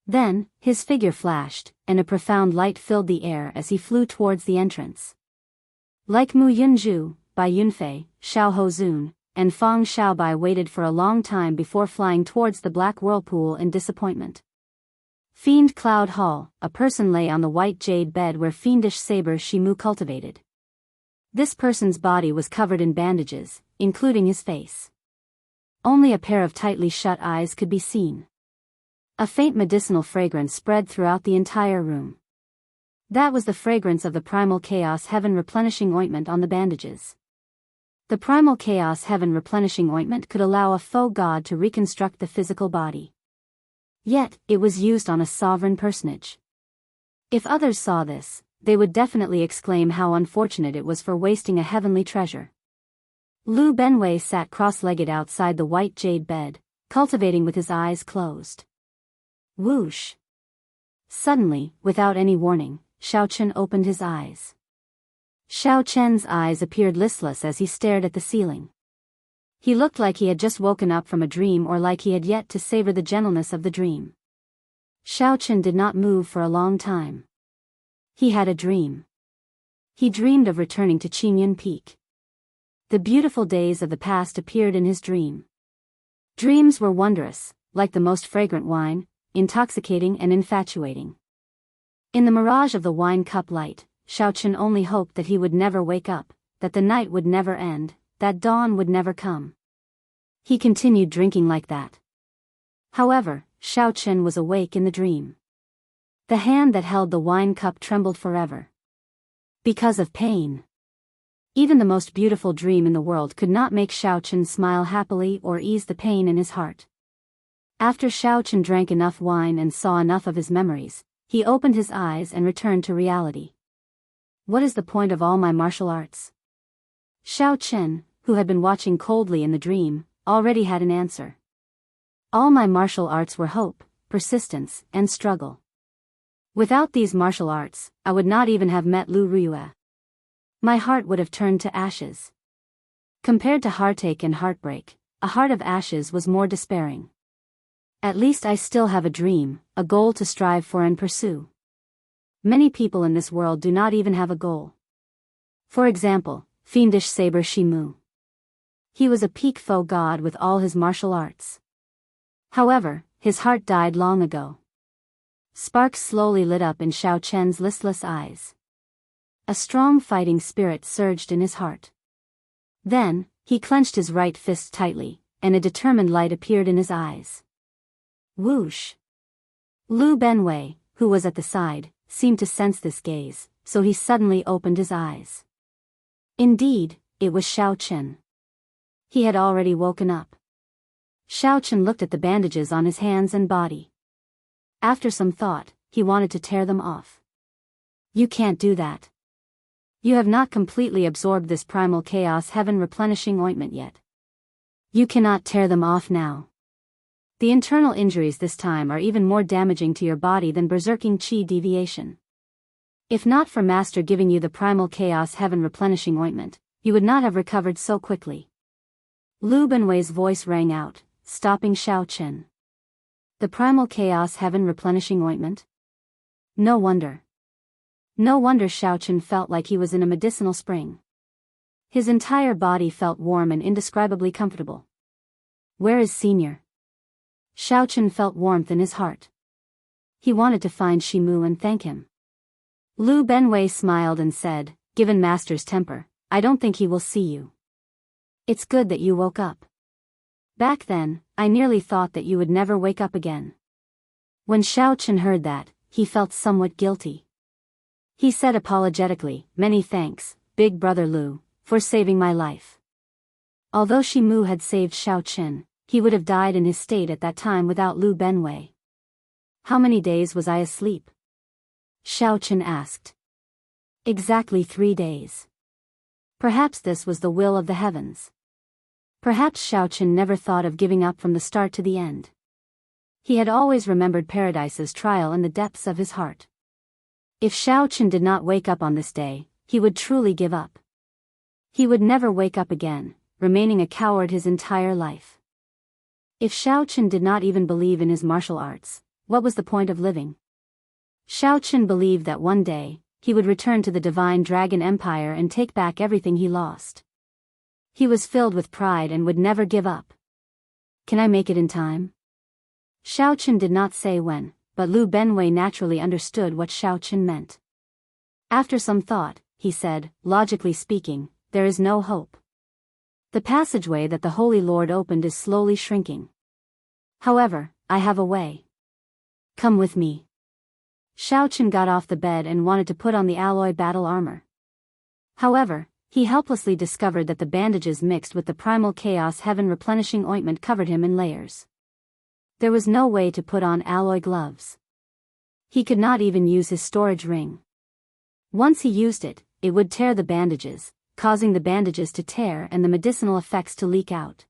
Then, his figure flashed, and a profound light filled the air as he flew towards the entrance. Like Mu Yunzhu, Bai Yunfei, Xiao Hozun, and Fang Xiaobai waited for a long time before flying towards the black whirlpool in disappointment. Fiend Cloud Hall, a person lay on the white jade bed where fiendish saber Shimu cultivated. This person's body was covered in bandages, including his face. Only a pair of tightly shut eyes could be seen. A faint medicinal fragrance spread throughout the entire room. That was the fragrance of the Primal Chaos Heaven Replenishing Ointment on the bandages. The Primal Chaos Heaven Replenishing Ointment could allow a faux god to reconstruct the physical body. Yet, it was used on a sovereign personage. If others saw this, they would definitely exclaim how unfortunate it was for wasting a heavenly treasure. Lu Benwei sat cross-legged outside the white jade bed, cultivating with his eyes closed. Whoosh! Suddenly, without any warning, Xiao Chen opened his eyes. Xiao Chen's eyes appeared listless as he stared at the ceiling. He looked like he had just woken up from a dream or like he had yet to savor the gentleness of the dream. Xiao Chen did not move for a long time. He had a dream. He dreamed of returning to Qingyun Peak. The beautiful days of the past appeared in his dream. Dreams were wondrous, like the most fragrant wine, intoxicating and infatuating. In the mirage of the wine cup light, Xiao Chen only hoped that he would never wake up, that the night would never end, that dawn would never come. He continued drinking like that. However, Xiao Chen was awake in the dream. The hand that held the wine cup trembled forever. Because of pain. Even the most beautiful dream in the world could not make Xiao Chen smile happily or ease the pain in his heart. After Xiao Chen drank enough wine and saw enough of his memories, he opened his eyes and returned to reality. What is the point of all my martial arts? Xiao Chen, who had been watching coldly in the dream, already had an answer. All my martial arts were hope, persistence, and struggle. Without these martial arts, I would not even have met Lu Ruyue. My heart would have turned to ashes. Compared to heartache and heartbreak, a heart of ashes was more despairing. At least I still have a dream, a goal to strive for and pursue. Many people in this world do not even have a goal. For example, fiendish saber Shimu. He was a peak foe god with all his martial arts. However, his heart died long ago. Sparks slowly lit up in Xiao Chen's listless eyes. A strong fighting spirit surged in his heart. Then, he clenched his right fist tightly, and a determined light appeared in his eyes. Whoosh! Lu Benwei, who was at the side, seemed to sense this gaze, so he suddenly opened his eyes. Indeed, it was Xiao Chen. He had already woken up. Xiao Chen looked at the bandages on his hands and body. After some thought, he wanted to tear them off. You can't do that. You have not completely absorbed this primal chaos heaven replenishing ointment yet. You cannot tear them off now. The internal injuries this time are even more damaging to your body than berserking chi deviation. If not for Master giving you the primal chaos heaven replenishing ointment, you would not have recovered so quickly. Lu Benwei's voice rang out, stopping Xiao Chen. The primal chaos heaven replenishing ointment? No wonder. No wonder Xiao Chen felt like he was in a medicinal spring. His entire body felt warm and indescribably comfortable. Where is Senior? Xiao Chen felt warmth in his heart. He wanted to find Shimu and thank him. Lu Benwei smiled and said, given Master's temper, I don't think he will see you. It's good that you woke up. Back then, I nearly thought that you would never wake up again. When Xiao Chen heard that, he felt somewhat guilty. He said apologetically, many thanks, Big Brother Lu, for saving my life. Although Shimu had saved Xiao Chen, he would have died in his state at that time without Lu Benwei. How many days was I asleep? Xiao Chen asked. Exactly 3 days. Perhaps this was the will of the heavens. Perhaps Xiao Chen never thought of giving up from the start to the end. He had always remembered Paradise's trial in the depths of his heart. If Xiao Chen did not wake up on this day, he would truly give up. He would never wake up again, remaining a coward his entire life. If Xiao Chen did not even believe in his martial arts, what was the point of living? Xiao Chen believed that one day, he would return to the Divine Dragon Empire and take back everything he lost. He was filled with pride and would never give up. Can I make it in time? Xiao Chen did not say when, but Lu Benwei naturally understood what Xiao Chen meant. After some thought, he said, logically speaking, there is no hope. The passageway that the Holy Lord opened is slowly shrinking. However, I have a way. Come with me. Xiao Chen got off the bed and wanted to put on the alloy battle armor. However, he helplessly discovered that the bandages mixed with the primal chaos heaven replenishing ointment covered him in layers. There was no way to put on alloy gloves. He could not even use his storage ring. Once he used it, it would tear the bandages, causing the bandages to tear and the medicinal effects to leak out.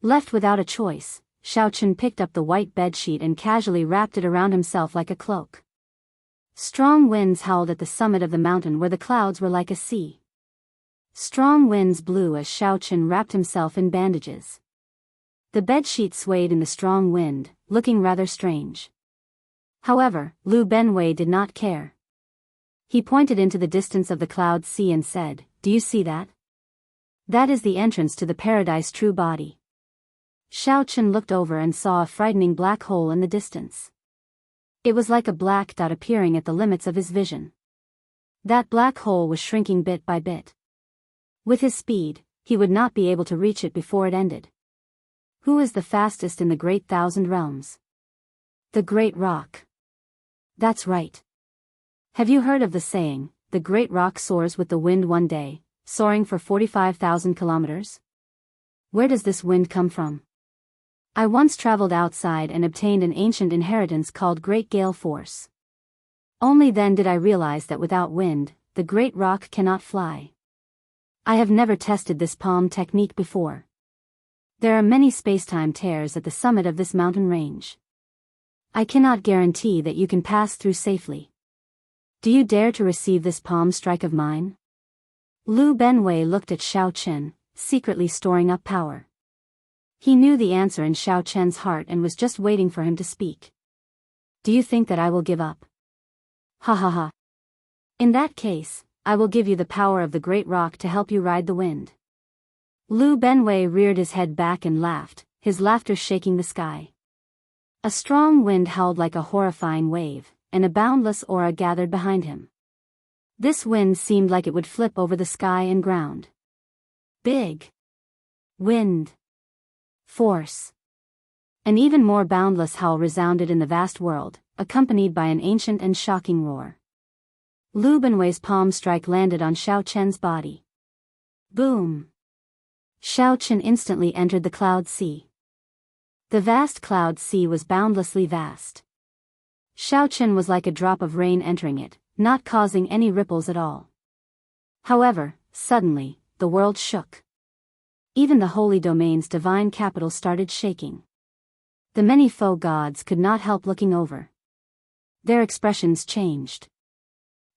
Left without a choice, Xiao Chen picked up the white bedsheet and casually wrapped it around himself like a cloak. Strong winds howled at the summit of the mountain where the clouds were like a sea. Strong winds blew as Xiao Chen wrapped himself in bandages. The bedsheet swayed in the strong wind, looking rather strange. However, Lu Benwei did not care. He pointed into the distance of the cloud sea and said, do you see that? That is the entrance to the Paradise true body. Xiao Chen looked over and saw a frightening black hole in the distance. It was like a black dot appearing at the limits of his vision. That black hole was shrinking bit by bit. With his speed, he would not be able to reach it before it ended. Who is the fastest in the Great Thousand Realms? The Great Rock. That's right. Have you heard of the saying, the Great Rock soars with the wind one day, soaring for 45,000 kilometers? Where does this wind come from? I once traveled outside and obtained an ancient inheritance called Great Gale Force. Only then did I realize that without wind, the Great Rock cannot fly. I have never tested this palm technique before. There are many space-time tears at the summit of this mountain range. I cannot guarantee that you can pass through safely. Do you dare to receive this palm strike of mine? Lu Benwei looked at Xiao Chen, secretly storing up power. He knew the answer in Xiao Chen's heart and was just waiting for him to speak. Do you think that I will give up? Ha ha ha. In that case, I will give you the power of the great rock to help you ride the wind. Lu Benwei reared his head back and laughed, his laughter shaking the sky. A strong wind howled like a horrifying wave, and a boundless aura gathered behind him. This wind seemed like it would flip over the sky and ground. Big. Wind. Force. An even more boundless howl resounded in the vast world, accompanied by an ancient and shocking roar. Lu Benwei's palm strike landed on Xiao Chen's body. Boom. Xiao Chen instantly entered the cloud sea. The vast cloud sea was boundlessly vast. Xiao Chen was like a drop of rain entering it, not causing any ripples at all. However, suddenly, the world shook. Even the holy domain's divine capital started shaking. The many foe gods could not help looking over. Their expressions changed.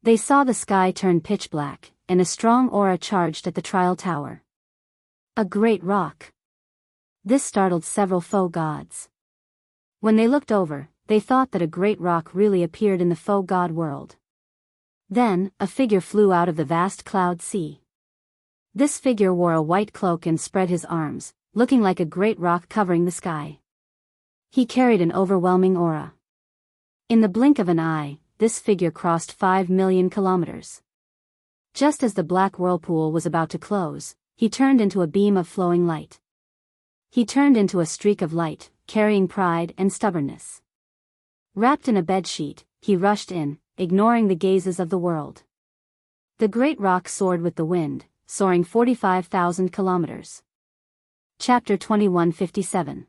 They saw the sky turn pitch black, and a strong aura charged at the trial tower. A great rock. This startled several foe gods. When they looked over, they thought that a great rock really appeared in the foe god world. Then, a figure flew out of the vast cloud sea. This figure wore a white cloak and spread his arms, looking like a great rock covering the sky. He carried an overwhelming aura. In the blink of an eye, this figure crossed 5 million kilometers. Just as the black whirlpool was about to close, he turned into a beam of flowing light. He turned into a streak of light, carrying pride and stubbornness. Wrapped in a bedsheet, he rushed in, ignoring the gazes of the world. The great rock soared with the wind, soaring 45,000 kilometers. Chapter 2157.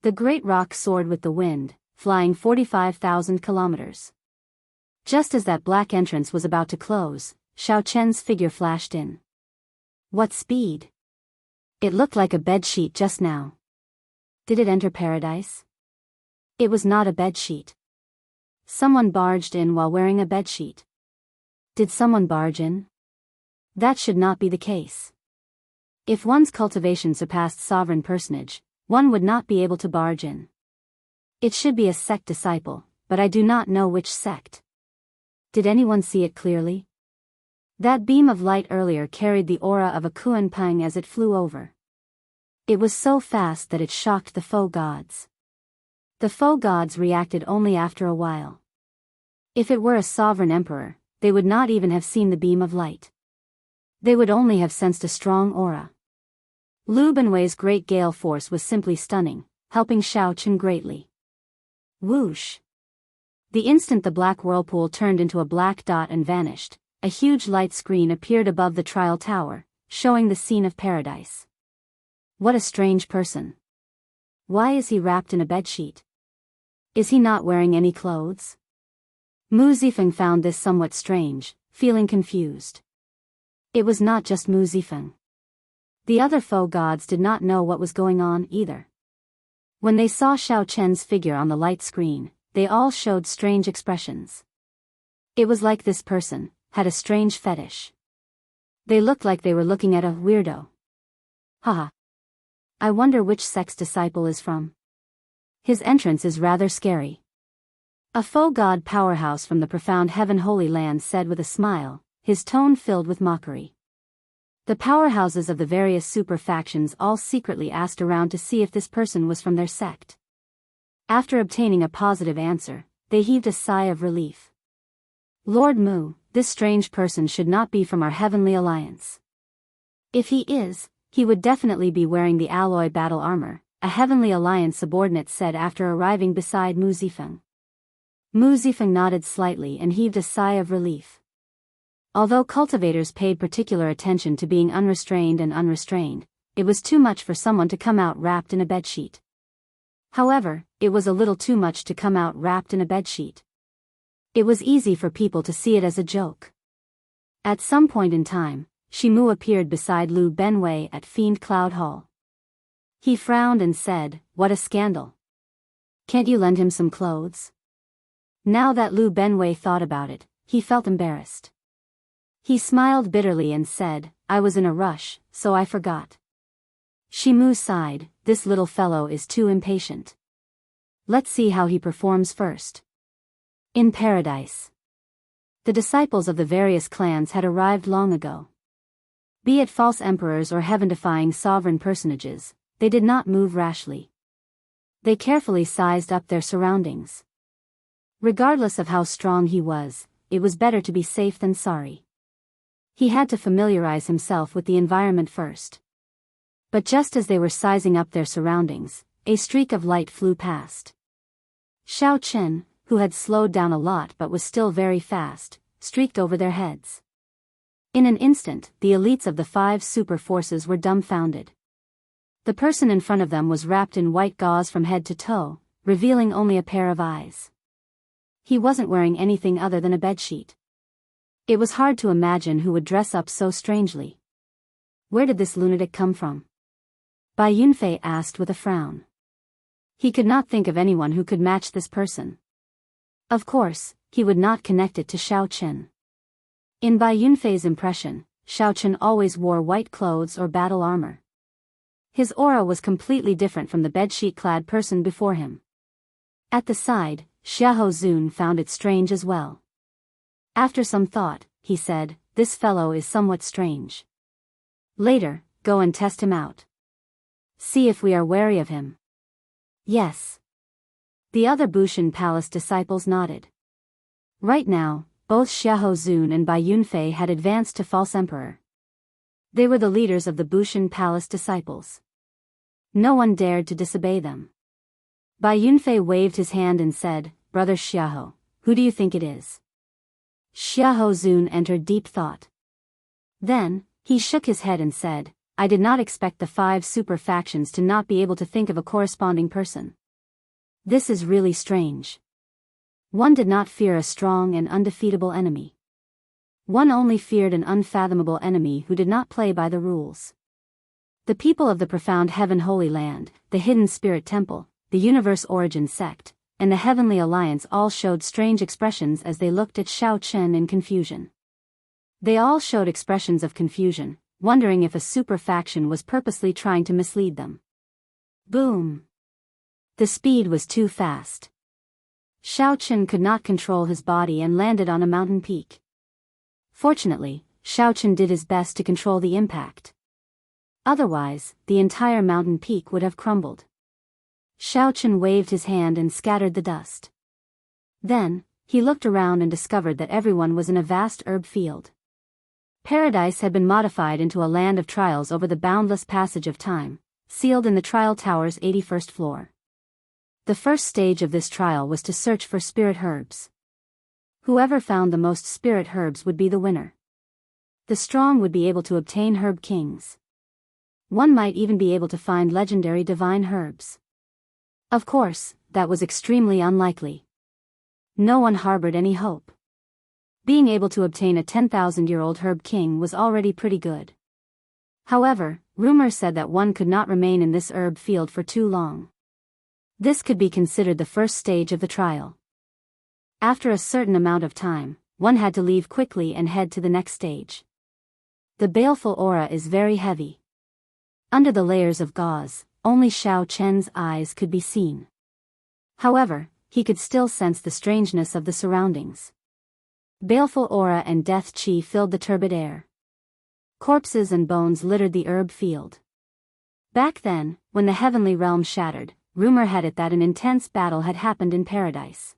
The great rock soared with the wind, flying 45,000 kilometers. Just as that black entrance was about to close, Xiao Chen's figure flashed in. What speed! It looked like a bedsheet just now. Did it enter paradise? It was not a bedsheet. Someone barged in while wearing a bedsheet. Did someone barge in? That should not be the case. If one's cultivation surpassed sovereign personage, one would not be able to barge in. It should be a sect disciple, but I do not know which sect. Did anyone see it clearly? That beam of light earlier carried the aura of a Kuan Pang as it flew over. It was so fast that it shocked the foe gods. The foe gods reacted only after a while. If it were a sovereign emperor, they would not even have seen the beam of light. They would only have sensed a strong aura. Lu Benwei's great gale force was simply stunning, helping Xiao Chen greatly. Whoosh! The instant the black whirlpool turned into a black dot and vanished, a huge light screen appeared above the trial tower, showing the scene of paradise. What a strange person. Why is he wrapped in a bedsheet? Is he not wearing any clothes? Mu Zifeng found this somewhat strange, feeling confused. It was not just Mu Zifeng. The other foe gods did not know what was going on either. When they saw Xiao Chen's figure on the light screen, they all showed strange expressions. It was like this person had a strange fetish. They looked like they were looking at a weirdo. Haha. I wonder which sect's disciple is from. His entrance is rather scary. A foe god powerhouse from the profound heaven holy land said with a smile, his tone filled with mockery. The powerhouses of the various super factions all secretly asked around to see if this person was from their sect. After obtaining a positive answer, they heaved a sigh of relief. Lord Mu, this strange person should not be from our heavenly alliance. If he is, he would definitely be wearing the alloy battle armor, a heavenly alliance subordinate said after arriving beside Mu Zifeng. Mu Zifeng nodded slightly and heaved a sigh of relief. Although cultivators paid particular attention to being unrestrained and unrestrained, it was too much for someone to come out wrapped in a bedsheet. However, it was a little too much to come out wrapped in a bedsheet. It was easy for people to see it as a joke. At some point in time, Shimu appeared beside Lu Benwei at Fiend Cloud Hall. He frowned and said, "What a scandal. Can't you lend him some clothes?" Now that Lu Benwei thought about it, he felt embarrassed. He smiled bitterly and said, "I was in a rush, so I forgot." Shimu sighed, this little fellow is too impatient. Let's see how he performs first. In paradise. The disciples of the various clans had arrived long ago. Be it false emperors or heaven-defying sovereign personages, they did not move rashly. They carefully sized up their surroundings. Regardless of how strong he was, it was better to be safe than sorry. He had to familiarize himself with the environment first. But just as they were sizing up their surroundings, a streak of light flew past. Xiao Chen, who had slowed down a lot but was still very fast, streaked over their heads. In an instant, the elites of the 5 super forces were dumbfounded. The person in front of them was wrapped in white gauze from head to toe, revealing only a pair of eyes. He wasn't wearing anything other than a bedsheet. It was hard to imagine who would dress up so strangely. Where did this lunatic come from? Bai Yunfei asked with a frown. He could not think of anyone who could match this person. Of course, he would not connect it to Xiao Chen. In Bai Yunfei's impression, Xiao Chen always wore white clothes or battle armor. His aura was completely different from the bedsheet-clad person before him. At the side, Xiahou Zun found it strange as well. After some thought, he said, this fellow is somewhat strange. Later, go and test him out. See if we are wary of him. Yes. The other Bushan Palace disciples nodded. Right now, both Xiahou Zun and Bai Yunfei had advanced to False Emperor. They were the leaders of the Bushan Palace disciples. No one dared to disobey them. Bai Yunfei waved his hand and said, Brother Xiahou, who do you think it is? Xiahou Zun entered deep thought. Then, he shook his head and said, I did not expect the 5 super factions to not be able to think of a corresponding person. This is really strange. One did not fear a strong and undefeatable enemy. One only feared an unfathomable enemy who did not play by the rules. The people of the profound Heaven Holy Land, the Hidden Spirit Temple, the Universe Origin Sect, and the Heavenly Alliance all showed strange expressions as they looked at Xiao Chen in confusion. They all showed expressions of confusion, wondering if a super faction was purposely trying to mislead them. Boom! The speed was too fast. Xiao Chen could not control his body and landed on a mountain peak. Fortunately, Xiao Chen did his best to control the impact. Otherwise, the entire mountain peak would have crumbled. Xiao Chen waved his hand and scattered the dust. Then, he looked around and discovered that everyone was in a vast herb field. Paradise had been modified into a land of trials over the boundless passage of time, sealed in the trial tower's 81st floor. The first stage of this trial was to search for spirit herbs. Whoever found the most spirit herbs would be the winner. The strong would be able to obtain herb kings. One might even be able to find legendary divine herbs. Of course, that was extremely unlikely. No one harbored any hope. Being able to obtain a 10,000-year-old herb king was already pretty good. However, rumor said that one could not remain in this herb field for too long. This could be considered the first stage of the trial. After a certain amount of time, one had to leave quickly and head to the next stage. The baleful aura is very heavy. Under the layers of gauze, only Xiao Chen's eyes could be seen. However, he could still sense the strangeness of the surroundings. Baleful aura and death chi filled the turbid air. Corpses and bones littered the herb field. Back then, when the heavenly realm shattered, rumor had it that an intense battle had happened in paradise.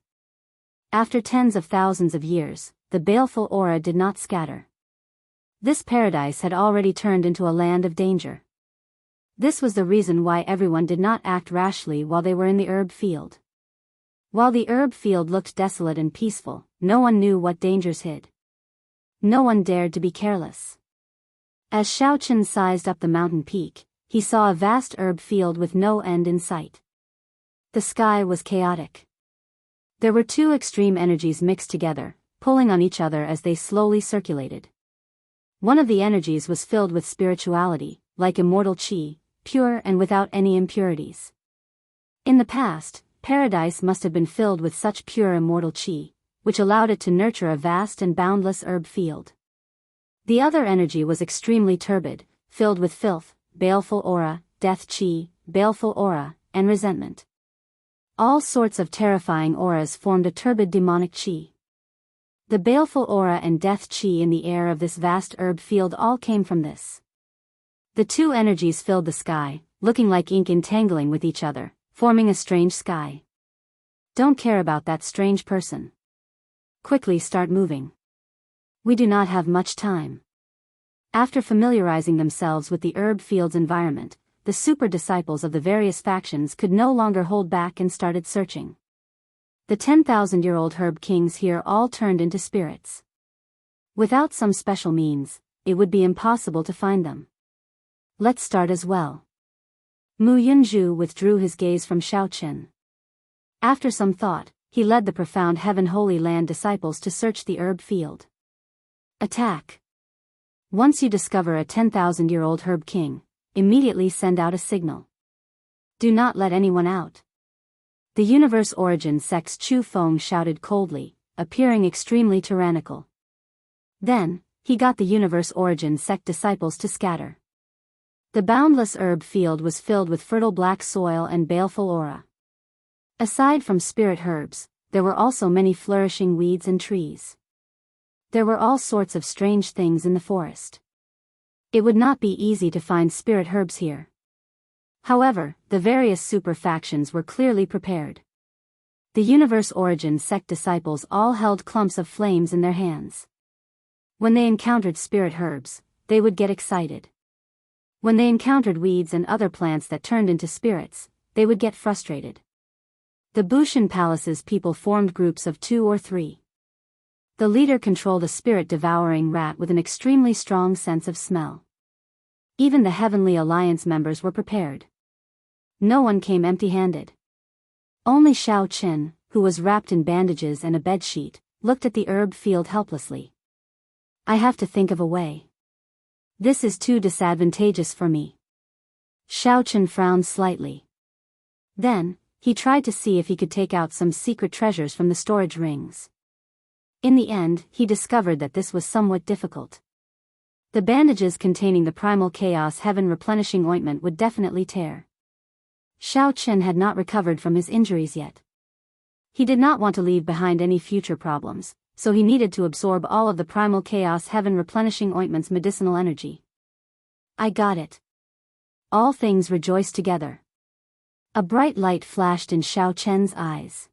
After tens of thousands of years, the baleful aura did not scatter. This paradise had already turned into a land of danger. This was the reason why everyone did not act rashly while they were in the herb field. While the herb field looked desolate and peaceful, no one knew what dangers hid. No one dared to be careless. As Xiao Chen sized up the mountain peak, he saw a vast herb field with no end in sight. The sky was chaotic. There were 2 extreme energies mixed together, pulling on each other as they slowly circulated. One of the energies was filled with spirituality, like immortal chi, pure and without any impurities. In the past, paradise must have been filled with such pure immortal chi, which allowed it to nurture a vast and boundless herb field. The other energy was extremely turbid, filled with filth, baleful aura, death qi, baleful aura, and resentment. All sorts of terrifying auras formed a turbid demonic qi. The baleful aura and death qi in the air of this vast herb field all came from this. The two energies filled the sky, looking like ink entangling with each other, forming a strange sky. Don't care about that strange person. Quickly start moving. We do not have much time. After familiarizing themselves with the herb field's environment, the super disciples of the various factions could no longer hold back and started searching. The 10,000-year-old herb kings here all turned into spirits. Without some special means, it would be impossible to find them. Let's start as well. Mu Yunzhu withdrew his gaze from Xiaoqin. After some thought, he led the profound Heaven Holy Land disciples to search the herb field. Attack. Once you discover a 10,000-year-old herb king, immediately send out a signal. Do not let anyone out. The Universe Origin sect's Chu Feng shouted coldly, appearing extremely tyrannical. Then, he got the Universe Origin sect disciples to scatter. The boundless herb field was filled with fertile black soil and baleful aura. Aside from spirit herbs, there were also many flourishing weeds and trees. There were all sorts of strange things in the forest. It would not be easy to find spirit herbs here. However, the various super factions were clearly prepared. The Universe Origin sect disciples all held clumps of flames in their hands. When they encountered spirit herbs, they would get excited. When they encountered weeds and other plants that turned into spirits, they would get frustrated. The Bushan Palace's people formed groups of 2 or 3. The leader controlled a spirit-devouring rat with an extremely strong sense of smell. Even the Heavenly Alliance members were prepared. No one came empty-handed. Only Xiaoqin, who was wrapped in bandages and a bedsheet, looked at the herb field helplessly. I have to think of a way. This is too disadvantageous for me. Xiaoqin frowned slightly. Then, he tried to see if he could take out some secret treasures from the storage rings. In the end, he discovered that this was somewhat difficult. The bandages containing the primal chaos heaven replenishing ointment would definitely tear. Xiaoqin had not recovered from his injuries yet. He did not want to leave behind any future problems, so he needed to absorb all of the primal chaos heaven replenishing ointment's medicinal energy. I got it. All things rejoiced together. A bright light flashed in Xiaoqin's eyes.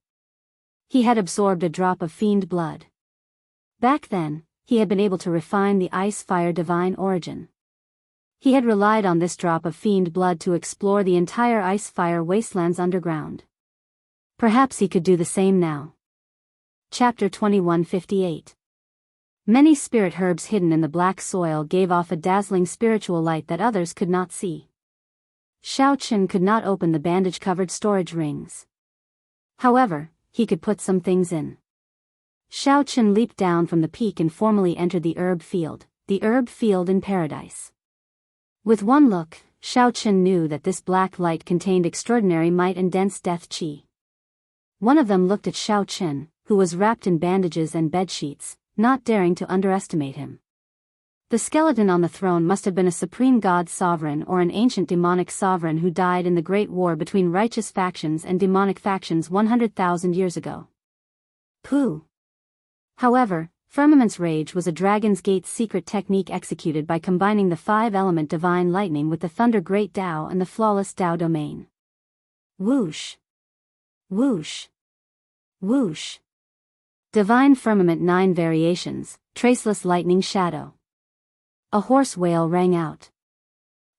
He had absorbed a drop of fiend blood. Back then, he had been able to refine the ice-fire divine origin. He had relied on this drop of fiend blood to explore the entire ice-fire wastelands underground. Perhaps he could do the same now. Chapter 2158. Many spirit herbs hidden in the black soil gave off a dazzling spiritual light that others could not see. Xiaoqin could not open the bandage-covered storage rings. However, he could put some things in. Xiaoqin leaped down from the peak and formally entered the herb field in paradise. With one look, Xiaoqin knew that this black light contained extraordinary might and dense death qi. One of them looked at Xiaoqin, who was wrapped in bandages and bedsheets, not daring to underestimate him. The skeleton on the throne must have been a supreme god sovereign or an ancient demonic sovereign who died in the great war between righteous factions and demonic factions 100,000 years ago. Pooh! However, Firmament's Rage was a Dragon's Gate secret technique executed by combining the 5-element divine lightning with the Thunder Great Tao and the flawless Tao domain. Whoosh! Whoosh! Whoosh! Divine Firmament 9 variations, Traceless Lightning Shadow. A hoarse wail rang out.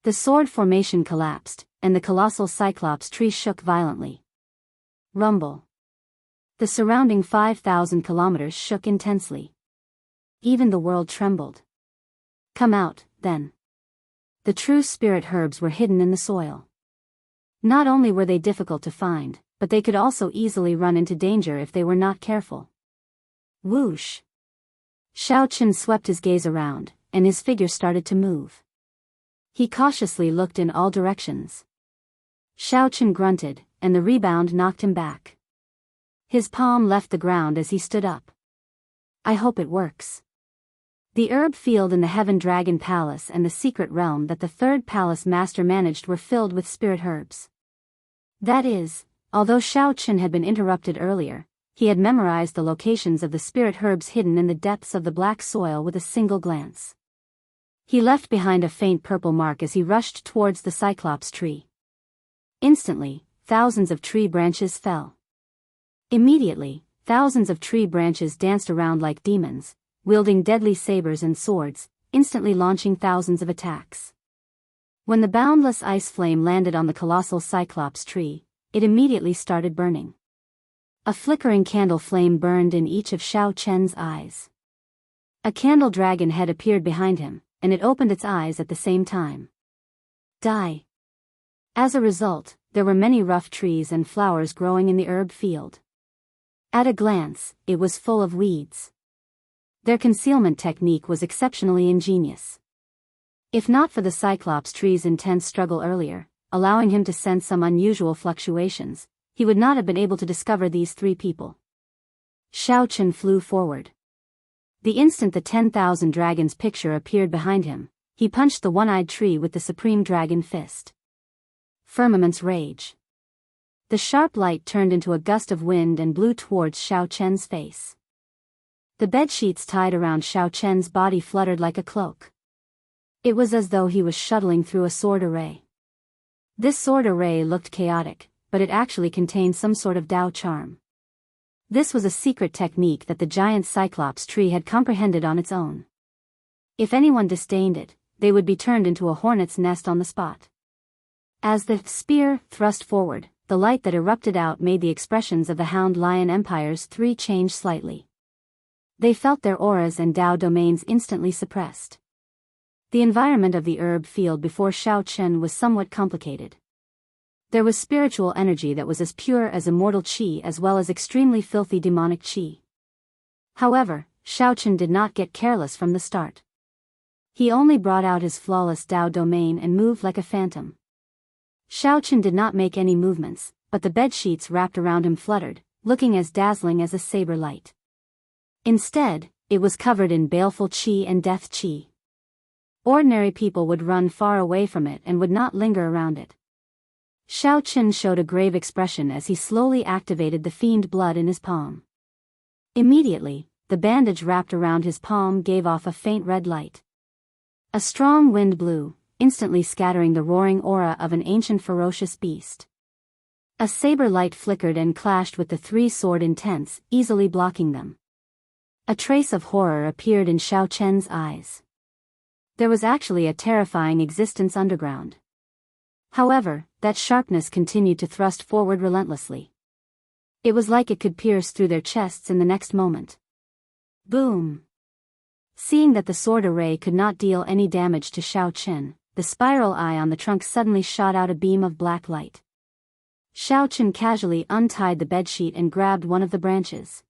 The sword formation collapsed, and the colossal Cyclops tree shook violently. Rumble. The surrounding 5,000 kilometers shook intensely. Even the world trembled. Come out, then. The true spirit herbs were hidden in the soil. Not only were they difficult to find, but they could also easily run into danger if they were not careful. Whoosh! Xiaoqin swept his gaze around, and his figure started to move. He cautiously looked in all directions. Xiaoqin grunted, and the rebound knocked him back. His palm left the ground as he stood up. I hope it works. The herb field in the Heaven Dragon Palace and the secret realm that the third palace master managed were filled with spirit herbs. That is, although Shao Chun had been interrupted earlier, he had memorized the locations of the spirit herbs hidden in the depths of the black soil with a single glance. He left behind a faint purple mark as he rushed towards the Cyclops tree. Instantly, thousands of tree branches fell. Immediately, thousands of tree branches danced around like demons, wielding deadly sabers and swords, instantly launching thousands of attacks. When the boundless ice flame landed on the colossal Cyclops tree, it immediately started burning. A flickering candle flame burned in each of Shao Chen's eyes. A candle dragon head appeared behind him, and it opened its eyes at the same time. Die. As a result, there were many rough trees and flowers growing in the herb field. At a glance, it was full of weeds. Their concealment technique was exceptionally ingenious. If not for the Cyclops tree's intense struggle earlier, allowing him to sense some unusual fluctuations, he would not have been able to discover these three people. Shao Chun flew forward. The instant the 10,000 dragons picture appeared behind him, he punched the one-eyed tree with the supreme dragon fist. Firmament's rage. The sharp light turned into a gust of wind and blew towards Shao Chen's face. The bedsheets tied around Shao Chen's body fluttered like a cloak. It was as though he was shuttling through a sword array. This sword array looked chaotic, but it actually contained some sort of Dao charm. This was a secret technique that the giant Cyclops tree had comprehended on its own. If anyone disdained it, they would be turned into a hornet's nest on the spot. As the spear thrust forward, the light that erupted out made the expressions of the Hound Lion Empire's three change slightly. They felt their auras and Dao domains instantly suppressed. The environment of the herb field before Shao Chun was somewhat complicated. There was spiritual energy that was as pure as immortal qi as well as extremely filthy demonic qi. However, Shao Chun did not get careless from the start. He only brought out his flawless Dao domain and moved like a phantom. Shao Chun did not make any movements, but the bedsheets wrapped around him fluttered, looking as dazzling as a saber light. Instead, it was covered in baleful qi and death qi. Ordinary people would run far away from it and would not linger around it. Shao Chun showed a grave expression as he slowly activated the fiend blood in his palm. Immediately, the bandage wrapped around his palm gave off a faint red light. A strong wind blew, instantly scattering the roaring aura of an ancient ferocious beast. A saber light flickered and clashed with the three-sword intense, easily blocking them. A trace of horror appeared in Shao Chen's eyes. There was actually a terrifying existence underground. However, that sharpness continued to thrust forward relentlessly. It was like it could pierce through their chests in the next moment. Boom! Seeing that the sword array could not deal any damage to Shao Chun, the spiral eye on the trunk suddenly shot out a beam of black light. Shao Chun casually untied the bedsheet and grabbed one of the branches.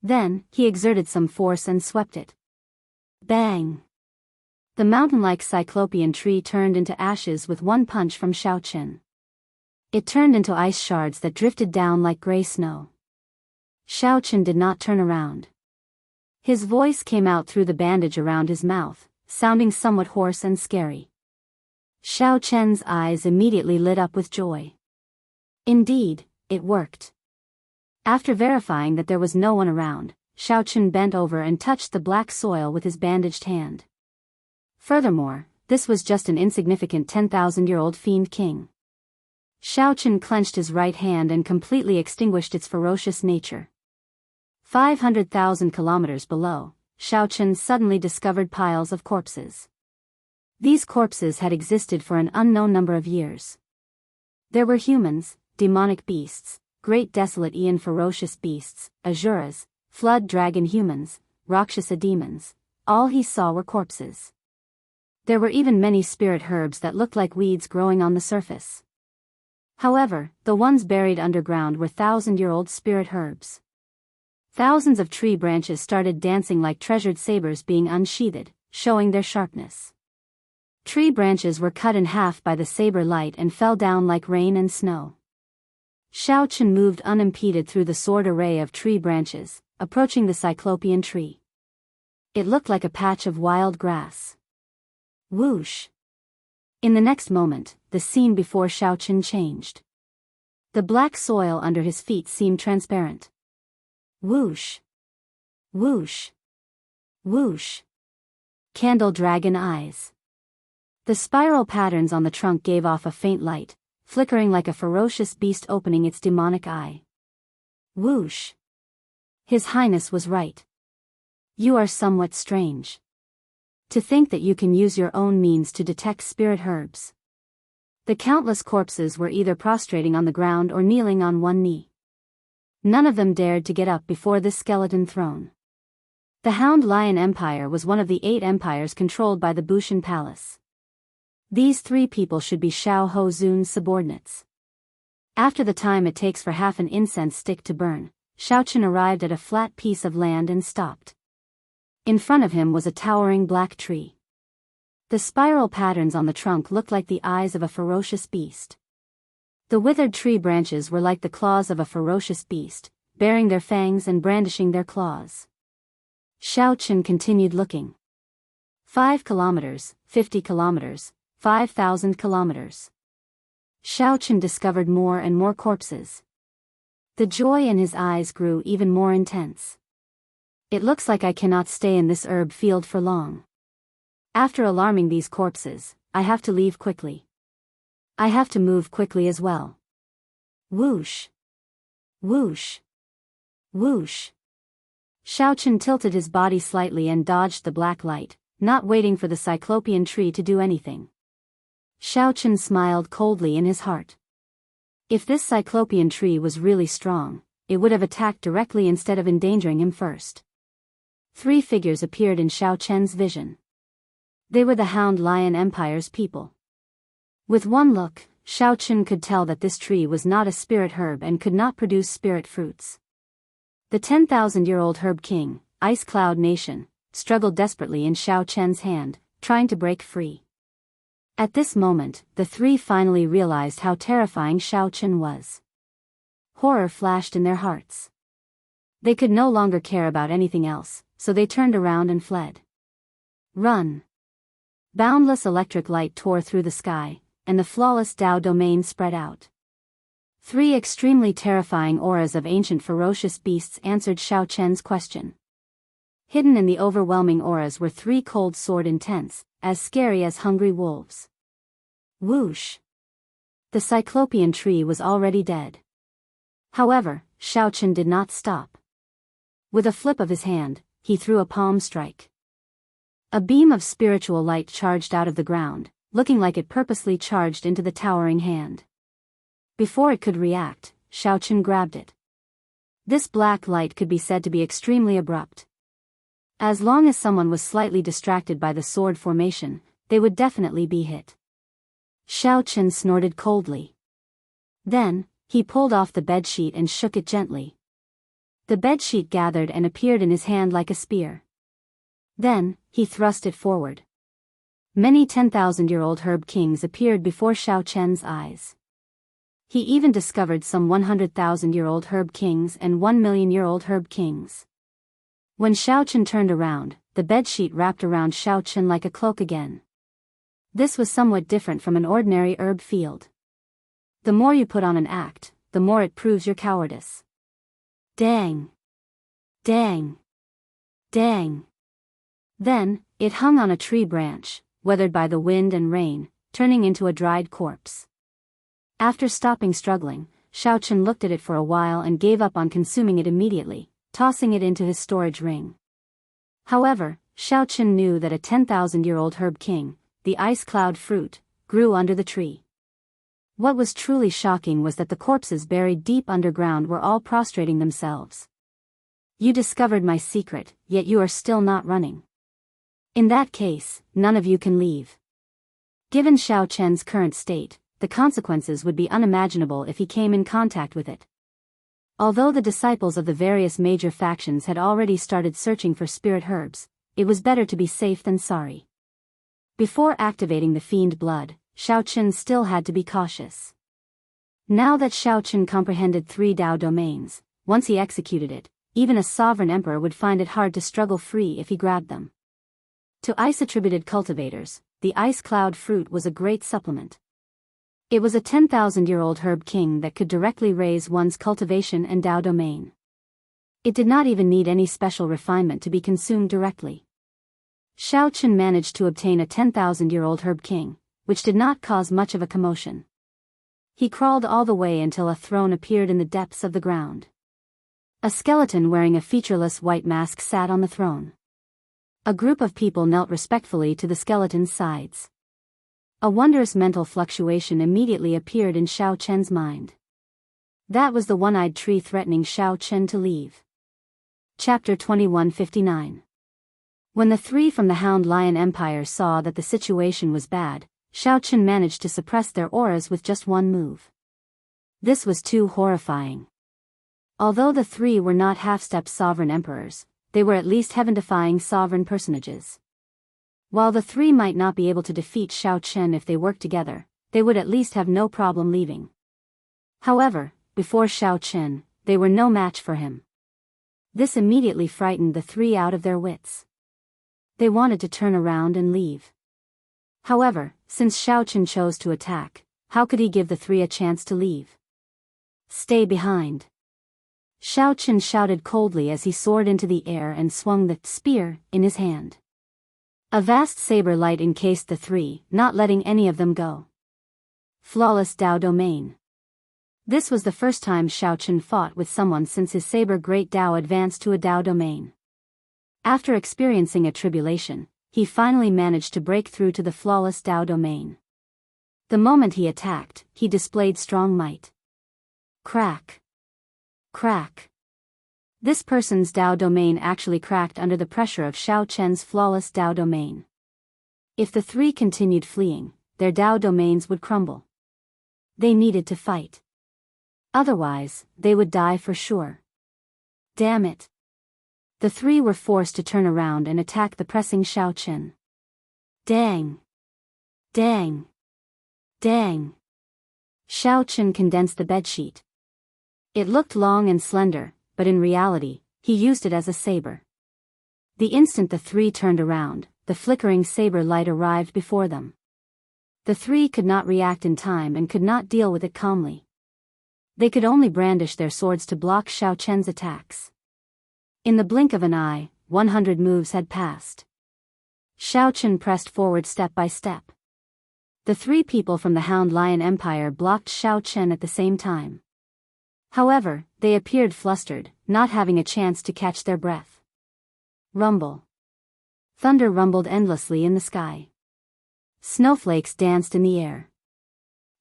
Then, he exerted some force and swept it. Bang! The mountain-like cyclopean tree turned into ashes with one punch from Shao Chun. It turned into ice shards that drifted down like gray snow. Shao Chun did not turn around. His voice came out through the bandage around his mouth, sounding somewhat hoarse and scary. Shao Chun's eyes immediately lit up with joy. Indeed, it worked. After verifying that there was no one around, Shao Chun bent over and touched the black soil with his bandaged hand. Furthermore, this was just an insignificant 10,000-year-old fiend king. Shao Chun clenched his right hand and completely extinguished its ferocious nature. 500,000 kilometers below, Shao Chun suddenly discovered piles of corpses. These corpses had existed for an unknown number of years. There were humans, demonic beasts, great desolate Aeon ferocious beasts, Asuras, flood dragon humans, Rakshasa demons. All he saw were corpses. There were even many spirit herbs that looked like weeds growing on the surface. However, the ones buried underground were 1,000-year-old spirit herbs. Thousands of tree branches started dancing like treasured sabers being unsheathed, showing their sharpness. Tree branches were cut in half by the saber light and fell down like rain and snow. Shao Chun moved unimpeded through the sword array of tree branches, approaching the cyclopean tree. It looked like a patch of wild grass. Whoosh! In the next moment, the scene before Xiaochen changed. The black soil under his feet seemed transparent. Whoosh! Whoosh! Whoosh! Candle dragon eyes. The spiral patterns on the trunk gave off a faint light, flickering like a ferocious beast opening its demonic eye. Whoosh! His Highness was right. You are somewhat strange. To think that you can use your own means to detect spirit herbs. The countless corpses were either prostrating on the ground or kneeling on one knee. None of them dared to get up before this skeleton throne. The Hound Lion Empire was one of the 8 empires controlled by the Bushan Palace. These 3 people should be Xiao Hozun's subordinates. After the time it takes for half an incense stick to burn, Xiaochen arrived at a flat piece of land and stopped. In front of him was a towering black tree. The spiral patterns on the trunk looked like the eyes of a ferocious beast. The withered tree branches were like the claws of a ferocious beast, baring their fangs and brandishing their claws. Xiaochen continued looking. 5 kilometers, 50 kilometers, 5,000 kilometers. Xiaochen discovered more and more corpses. The joy in his eyes grew even more intense. It looks like I cannot stay in this herb field for long. After alarming these corpses, I have to leave quickly. I have to move quickly as well. Whoosh! Whoosh! Whoosh! Xiaochen tilted his body slightly and dodged the black light, not waiting for the cyclopean tree to do anything. Xiaochen smiled coldly in his heart. If this cyclopean tree was really strong, it would have attacked directly instead of endangering him first. 3 figures appeared in Xiaochen's vision. They were the Hound Lion Empire's people. With one look, Xiaochen could tell that this tree was not a spirit herb and could not produce spirit fruits. The 10,000-year-old herb king, Ice Cloud Nation, struggled desperately in Xiaochen's hand, trying to break free. At this moment, the 3 finally realized how terrifying Xiaochen was. Horror flashed in their hearts. They could no longer care about anything else, so they turned around and fled. Run! Boundless electric light tore through the sky, and the flawless Dao domain spread out. 3 extremely terrifying auras of ancient ferocious beasts answered Xiaochen's question. Hidden in the overwhelming auras were 3 cold sword intents, as scary as hungry wolves. Whoosh! The cyclopean tree was already dead. However, Xiaochen did not stop. With a flip of his hand, he threw a palm strike. A beam of spiritual light charged out of the ground, looking like it purposely charged into the towering hand. Before it could react, Xiaochen grabbed it. This black light could be said to be extremely abrupt. As long as someone was slightly distracted by the sword formation, they would definitely be hit. Xiaochen snorted coldly. Then, he pulled off the bedsheet and shook it gently. The bedsheet gathered and appeared in his hand like a spear. Then, he thrust it forward. Many 10,000-year-old herb kings appeared before Xiaochen's eyes. He even discovered some 100,000-year-old herb kings and 1,000,000-year-old herb kings. When Xiaochen turned around, the bedsheet wrapped around Xiaochen like a cloak again. This was somewhat different from an ordinary herb field. The more you put on an act, the more it proves your cowardice. Dang! Dang! Dang! Then, it hung on a tree branch, weathered by the wind and rain, turning into a dried corpse. After stopping struggling, Xiaochen looked at it for a while and gave up on consuming it immediately, tossing it into his storage ring. However, Xiaochen knew that a 10,000-year-old herb king, the ice cloud fruit, grew under the tree. What was truly shocking was that the corpses buried deep underground were all prostrating themselves. You discovered my secret, yet you are still not running. In that case, none of you can leave. Given Xiaochen's current state, the consequences would be unimaginable if he came in contact with it. Although the disciples of the various major factions had already started searching for spirit herbs, it was better to be safe than sorry. Before activating the fiend blood, Xiaochen still had to be cautious. Now that Xiaochen comprehended 3 Dao domains, once he executed it, even a sovereign emperor would find it hard to struggle free if he grabbed them. To ice-attributed cultivators, the ice cloud fruit was a great supplement. It was a 10,000-year-old herb king that could directly raise one's cultivation and Dao domain. It did not even need any special refinement to be consumed directly. Shao Chen managed to obtain a 10,000-year-old herb king, which did not cause much of a commotion. He crawled all the way until a throne appeared in the depths of the ground. A skeleton wearing a featureless white mask sat on the throne. A group of people knelt respectfully to the skeleton's sides. A wondrous mental fluctuation immediately appeared in Shao Chen's mind. That was the one-eyed tree threatening Shao Chen to leave. Chapter 2159. When the three from the Hound Lion Empire saw that the situation was bad, Shao Chen managed to suppress their auras with just one move. This was too horrifying. Although the three were not half-step sovereign emperors, they were at least heaven-defying sovereign personages. While the three might not be able to defeat Shao Chen if they worked together, they would at least have no problem leaving. However, before Shao Chen, they were no match for him. This immediately frightened the three out of their wits. They wanted to turn around and leave. However, since Shao Chen chose to attack, how could he give the three a chance to leave? Stay behind. Shao Chen shouted coldly as he soared into the air and swung the spear in his hand. A vast saber light encased the three, not letting any of them go. Flawless Dao domain. This was the first time Shao Chen fought with someone since his saber Great Dao advanced to a Dao domain. After experiencing a tribulation, he finally managed to break through to the flawless Dao domain. The moment he attacked, he displayed strong might. Crack. Crack. This person's Dao domain actually cracked under the pressure of Shao Chen's flawless Dao domain. If the three continued fleeing, their Dao domains would crumble. They needed to fight. Otherwise, they would die for sure. Damn it. The three were forced to turn around and attack the pressing Shao Chen. Dang. Dang. Dang. Shao Chen condensed the bedsheet. It looked long and slender, but in reality, he used it as a saber. The instant the three turned around, the flickering saber light arrived before them. The three could not react in time and could not deal with it calmly. They could only brandish their swords to block Shao Chen's attacks. In the blink of an eye, 100 moves had passed. Shao Chen pressed forward step by step. The three people from the Hound Lion Empire blocked Shao Chen at the same time. However, they appeared flustered, not having a chance to catch their breath. Rumble. Thunder rumbled endlessly in the sky. Snowflakes danced in the air.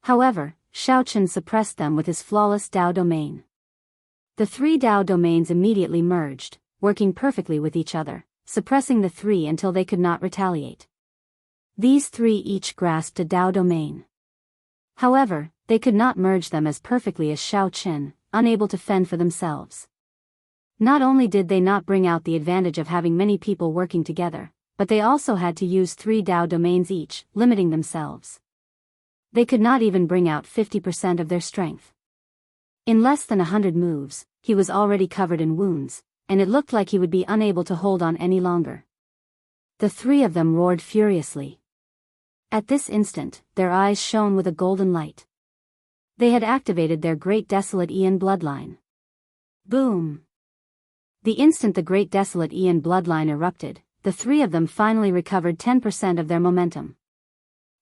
However, Shao Chen suppressed them with his flawless Dao domain. The three Dao domains immediately merged, working perfectly with each other, suppressing the three until they could not retaliate. These three each grasped a Dao domain. However, they could not merge them as perfectly as Shao Chen, unable to fend for themselves. Not only did they not bring out the advantage of having many people working together, but they also had to use 3 Dao domains each, limiting themselves. They could not even bring out 50% of their strength. In less than 100 moves, he was already covered in wounds, and it looked like he would be unable to hold on any longer. The three of them roared furiously. At this instant, their eyes shone with a golden light. They had activated their Great Desolate Aeon bloodline. Boom! The instant the Great Desolate Aeon bloodline erupted, the three of them finally recovered 10% of their momentum.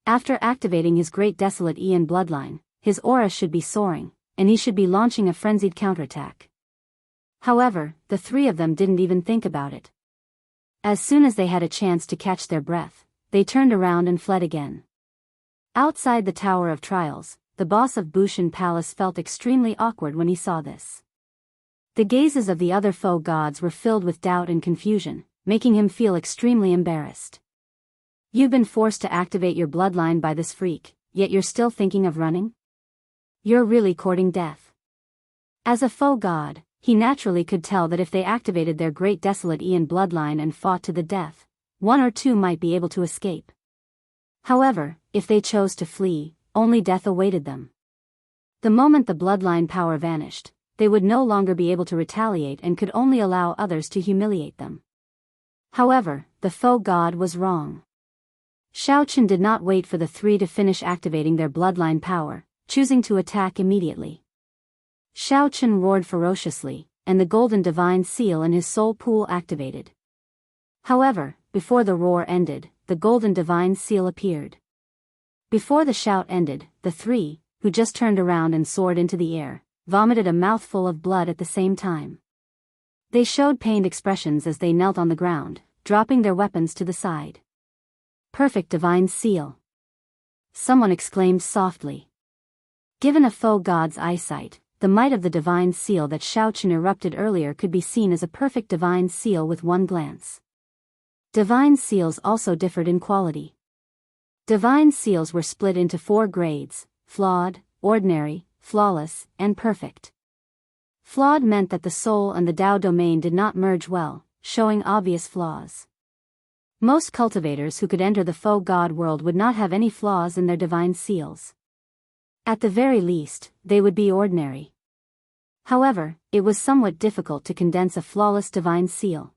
After activating his Great Desolate Aeon bloodline, his aura should be soaring, and he should be launching a frenzied counterattack. However, the three of them didn't even think about it. As soon as they had a chance to catch their breath, they turned around and fled again. Outside the Tower of Trials, the boss of Bushan Palace felt extremely awkward when he saw this. The gazes of the other foe gods were filled with doubt and confusion, making him feel extremely embarrassed. You've been forced to activate your bloodline by this freak, yet you're still thinking of running? You're really courting death. As a foe god, he naturally could tell that if they activated their Great Desolate Aeon bloodline and fought to the death, one or two might be able to escape. However, if they chose to flee, only death awaited them. The moment the bloodline power vanished, they would no longer be able to retaliate and could only allow others to humiliate them. However, the foe god was wrong. Shao Chen did not wait for the three to finish activating their bloodline power, choosing to attack immediately. Shao Chen roared ferociously, and the golden divine seal in his soul pool activated. However, before the roar ended, the golden divine seal appeared. Before the shout ended, the three, who just turned around and soared into the air, vomited a mouthful of blood at the same time. They showed pained expressions as they knelt on the ground, dropping their weapons to the side. Perfect divine seal. Someone exclaimed softly. Given a foe god's eyesight, the might of the divine seal that Shao Chen erupted earlier could be seen as a perfect divine seal with one glance. Divine seals also differed in quality. Divine seals were split into 4 grades: flawed, ordinary, flawless, and perfect. Flawed meant that the soul and the Tao domain did not merge well, showing obvious flaws. Most cultivators who could enter the foe god world would not have any flaws in their divine seals. At the very least, they would be ordinary. However, it was somewhat difficult to condense a flawless divine seal.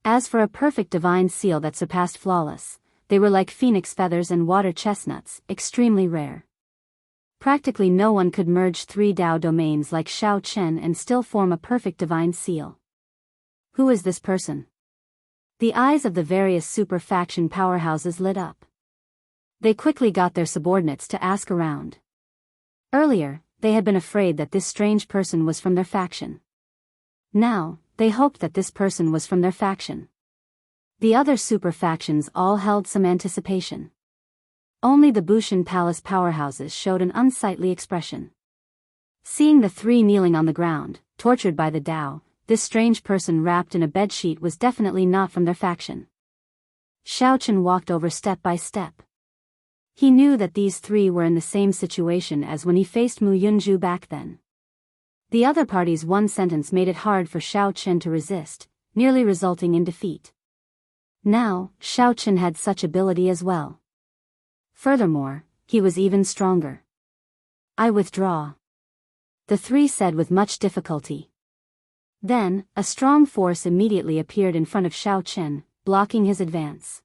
As for a perfect divine seal that surpassed flawless, they were like phoenix feathers and water chestnuts, extremely rare. Practically no one could merge 3 Tao domains like Shao Chen and still form a perfect divine seal. Who is this person? The eyes of the various super faction powerhouses lit up. They quickly got their subordinates to ask around. Earlier, they had been afraid that this strange person was from their faction. Now, they hoped that this person was from their faction. The other super factions all held some anticipation. Only the Bushan Palace powerhouses showed an unsightly expression. Seeing the 3 kneeling on the ground, tortured by the Tao, this strange person wrapped in a bedsheet was definitely not from their faction. Shao Chen walked over step by step. He knew that these 3 were in the same situation as when he faced Mu Yunju back then. The other party's one sentence made it hard for Shao Chen to resist, nearly resulting in defeat. Now, Shao Chen had such ability as well. Furthermore, he was even stronger. I withdraw. The 3 said with much difficulty. Then, a strong force immediately appeared in front of Shao Chen, blocking his advance.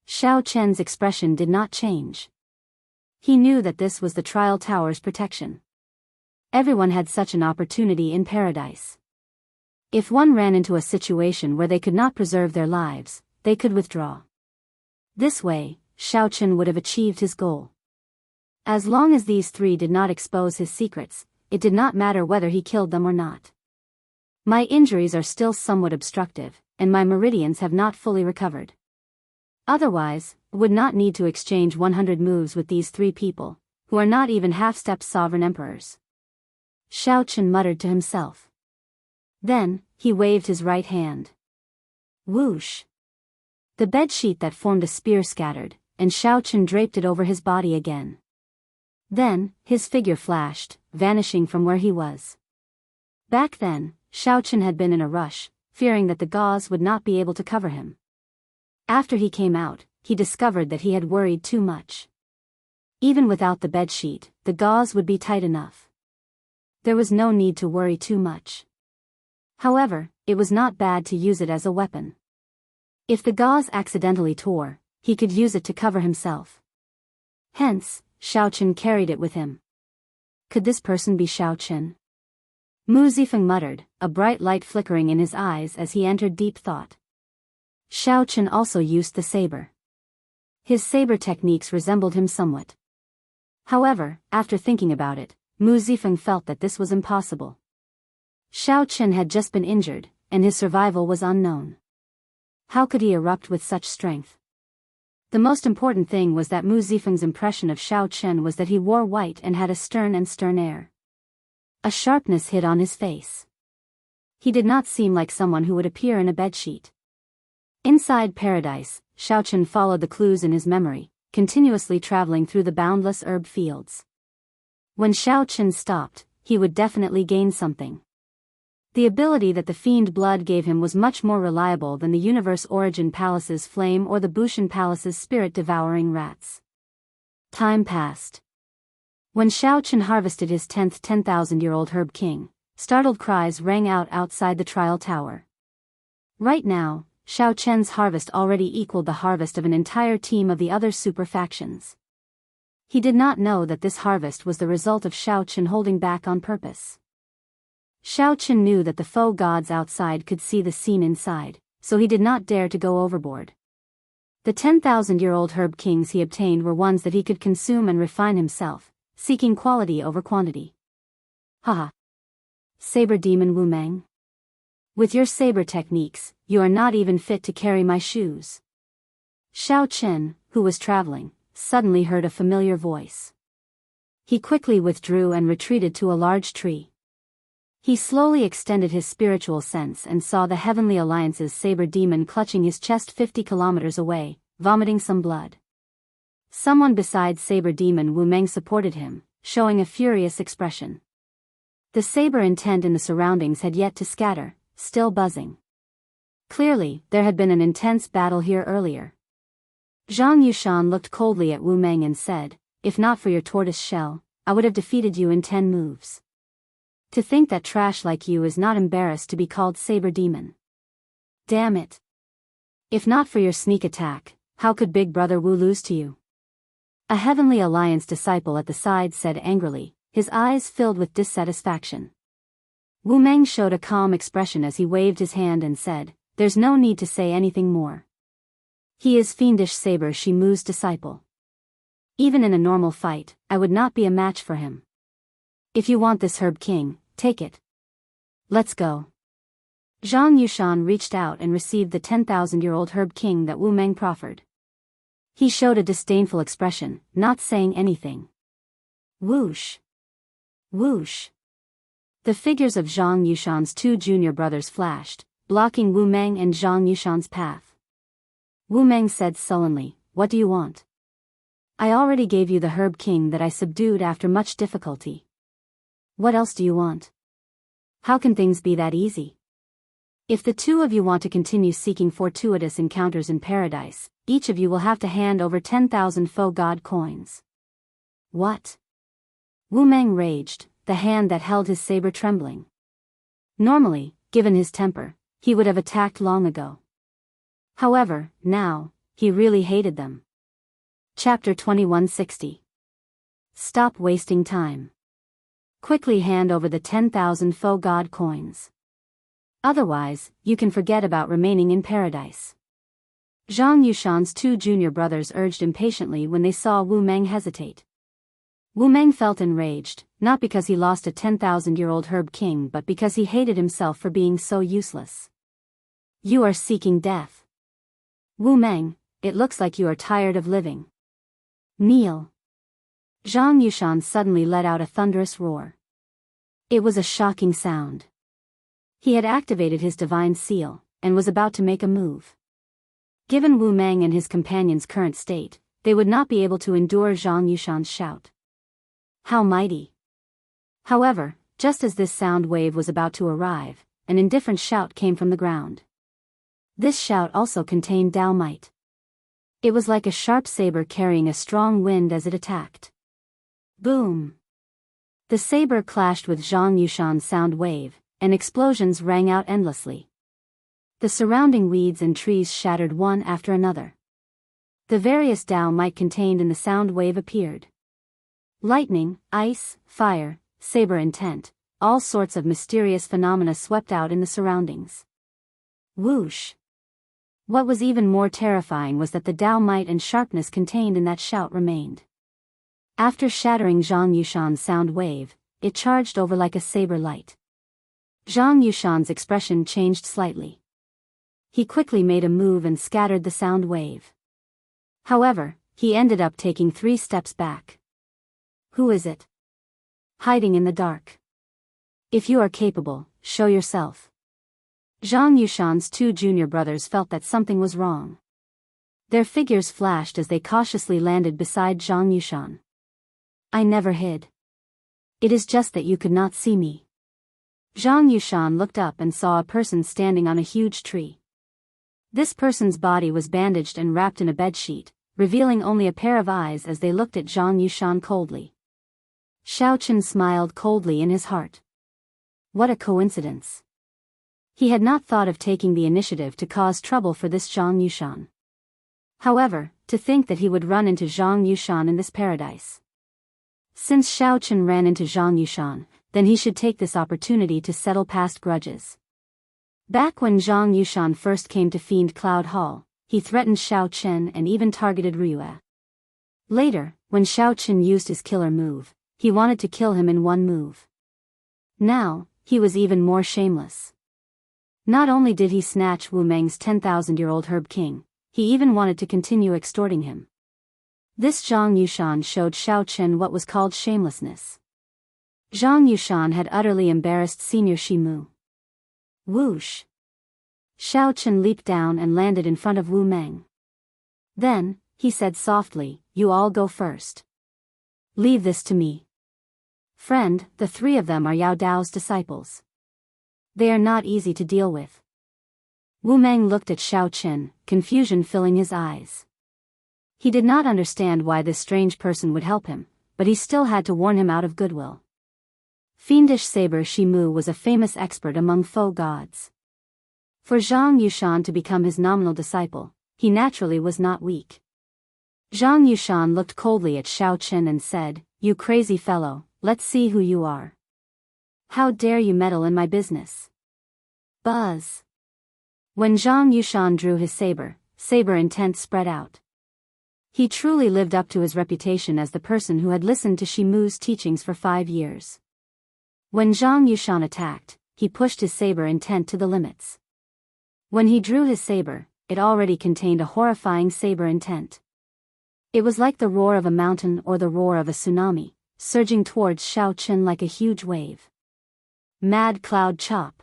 Shao Chen's expression did not change. He knew that this was the Trial Tower's protection. Everyone had such an opportunity in paradise. If one ran into a situation where they could not preserve their lives, they could withdraw. This way, Shao Chen would have achieved his goal. As long as these 3 did not expose his secrets, it did not matter whether he killed them or not. My injuries are still somewhat obstructive, and my meridians have not fully recovered. Otherwise, I would not need to exchange 100 moves with these 3 people, who are not even half-step sovereign emperors. Shao Chen muttered to himself. Then, he waved his right hand. Whoosh! The bedsheet that formed a spear scattered, and Shao Chen draped it over his body again. Then, his figure flashed, vanishing from where he was. Back then, Shao Chen had been in a rush, fearing that the gauze would not be able to cover him. After he came out, he discovered that he had worried too much. Even without the bedsheet, the gauze would be tight enough. There was no need to worry too much. However, it was not bad to use it as a weapon. If the gauze accidentally tore, he could use it to cover himself. Hence, Shao Chen carried it with him. Could this person be Shao Chen? Mu Zifeng muttered, a bright light flickering in his eyes as he entered deep thought. Shao Chen also used the saber. His saber techniques resembled him somewhat. However, after thinking about it, Mu Zifeng felt that this was impossible. Shao Chen had just been injured, and his survival was unknown. How could he erupt with such strength? The most important thing was that Mu Zifeng's impression of Shao Chen was that he wore white and had a stern air. A sharpness hid on his face. He did not seem like someone who would appear in a bedsheet. Inside paradise, Shao Chen followed the clues in his memory, continuously traveling through the boundless herb fields. When Shao Chen stopped, he would definitely gain something. The ability that the Fiend Blood gave him was much more reliable than the Universe Origin Palace's flame or the Bushan Palace's spirit-devouring rats. Time passed. When Shao Chen harvested his 10th 10,000-year-old Herb King, Startled cries rang out outside the trial tower. Right now, Xiao Chen's harvest already equaled the harvest of an entire team of the other super factions. He did not know that this harvest was the result of Xiao Chen holding back on purpose. Xiao Chen knew that the foe gods outside could see the scene inside, so he did not dare to go overboard. The 10,000-year-old herb kings he obtained were ones that he could consume and refine himself, seeking quality over quantity. Haha. Saber demon Wu Meng. With your saber techniques, you are not even fit to carry my shoes. Xiao Chen, who was traveling, suddenly heard a familiar voice. He quickly withdrew and retreated to a large tree. He slowly extended his spiritual sense and saw the Heavenly Alliance's saber demon clutching his chest 50 kilometers away, vomiting some blood. Someone besides saber demon Wu Meng supported him, showing a furious expression. The saber intent in the surroundings had yet to scatter, still buzzing. Clearly, there had been an intense battle here earlier. Zhang Yushan looked coldly at Wu Meng and said, "If not for your tortoise shell, I would have defeated you in 10 moves. To think that trash like you is not embarrassed to be called saber demon. Damn it. If not for your sneak attack, how could Big Brother Wu lose to you?" A Heavenly Alliance disciple at the side said angrily, his eyes filled with dissatisfaction. Wu Meng showed a calm expression as he waved his hand and said, "There's no need to say anything more. He is fiendish Saber Shimu's disciple. Even in a normal fight, I would not be a match for him. If you want this herb king, take it. Let's go." Zhang Yushan reached out and received the 10,000-year-old herb king that Wu Meng proffered. He showed a disdainful expression, not saying anything. Whoosh! Whoosh! The figures of Zhang Yushan's 2 junior brothers flashed, blocking Wu Meng and Zhang Yushan's path. Wu Meng said sullenly, "What do you want? I already gave you the herb king that I subdued after much difficulty. What else do you want? How can things be that easy? If the 2 of you want to continue seeking fortuitous encounters in paradise, each of you will have to hand over 10,000 faux god coins." What? Wu Meng raged, the hand that held his saber trembling. Normally, given his temper, he would have attacked long ago. However, now, he really hated them. Chapter 2160. Stop wasting time. Quickly hand over the 10,000 faux god coins. Otherwise, you can forget about remaining in paradise. Zhang Yushan's 2 junior brothers urged impatiently when they saw Wu Meng hesitate. Wu Meng felt enraged, not because he lost a 10,000-year-old herb king but because he hated himself for being so useless. You are seeking death. Wu Meng, it looks like you are tired of living. Kneel. Zhang Yushan suddenly let out a thunderous roar. It was a shocking sound. He had activated his divine seal, and was about to make a move. Given Wu Meng and his companion's current state, they would not be able to endure Zhang Yushan's shout. How mighty! However, just as this sound wave was about to arrive, an indifferent shout came from the ground. This shout also contained Dao might. It was like a sharp saber carrying a strong wind as it attacked. Boom! The saber clashed with Zhang Yushan's sound wave, and explosions rang out endlessly. The surrounding weeds and trees shattered one after another. The various Dao might contained in the sound wave appeared. Lightning, ice, fire, saber intent, all sorts of mysterious phenomena swept out in the surroundings. Whoosh! What was even more terrifying was that the Dao might and sharpness contained in that shout remained. After shattering Zhang Yushan's sound wave, it charged over like a saber light. Zhang Yushan's expression changed slightly. He quickly made a move and scattered the sound wave. However, he ended up taking 3 steps back. Who is it? Hiding in the dark. If you are capable, show yourself. Zhang Yushan's 2 junior brothers felt that something was wrong. Their figures flashed as they cautiously landed beside Zhang Yushan. I never hid. It is just that you could not see me. Zhang Yushan looked up and saw a person standing on a huge tree. This person's body was bandaged and wrapped in a bedsheet, revealing only a pair of eyes as they looked at Zhang Yushan coldly. Xiao Chen smiled coldly in his heart. What a coincidence. He had not thought of taking the initiative to cause trouble for this Zhang Yushan. However, to think that he would run into Zhang Yushan in this paradise. Since Xiao Chen ran into Zhang Yushan, then he should take this opportunity to settle past grudges. Back when Zhang Yushan first came to Fiend Cloud Hall, he threatened Xiao Chen and even targeted Ryue. Later, when Xiao Chen used his killer move, he wanted to kill him in one move. Now, he was even more shameless. Not only did he snatch Wu Meng's 10,000-year-old Herb King, he even wanted to continue extorting him. This Zhang Yushan showed Xiao Chen what was called shamelessness. Zhang Yushan had utterly embarrassed Senior Shimu. Whoosh! Xiao Chen leaped down and landed in front of Wu Meng. Then, he said softly, "You all go first. Leave this to me." Friend, the three of them are Yao Dao's disciples. They are not easy to deal with. Wu Meng looked at Xiao Chen, confusion filling his eyes. He did not understand why this strange person would help him, but he still had to warn him out of goodwill. Fiendish Saber Shimu was a famous expert among foe gods. For Zhang Yushan to become his nominal disciple, he naturally was not weak. Zhang Yushan looked coldly at Xiao Chen and said, "You crazy fellow, let's see who you are. How dare you meddle in my business?" Buzz. When Zhang Yushan drew his saber intent spread out. He truly lived up to his reputation as the person who had listened to Shimu's teachings for 5 years. When Zhang Yushan attacked, he pushed his saber intent to the limits. When he drew his saber, it already contained a horrifying saber intent. It was like the roar of a mountain or the roar of a tsunami, surging towards Xiao Chen like a huge wave. Mad Cloud Chop.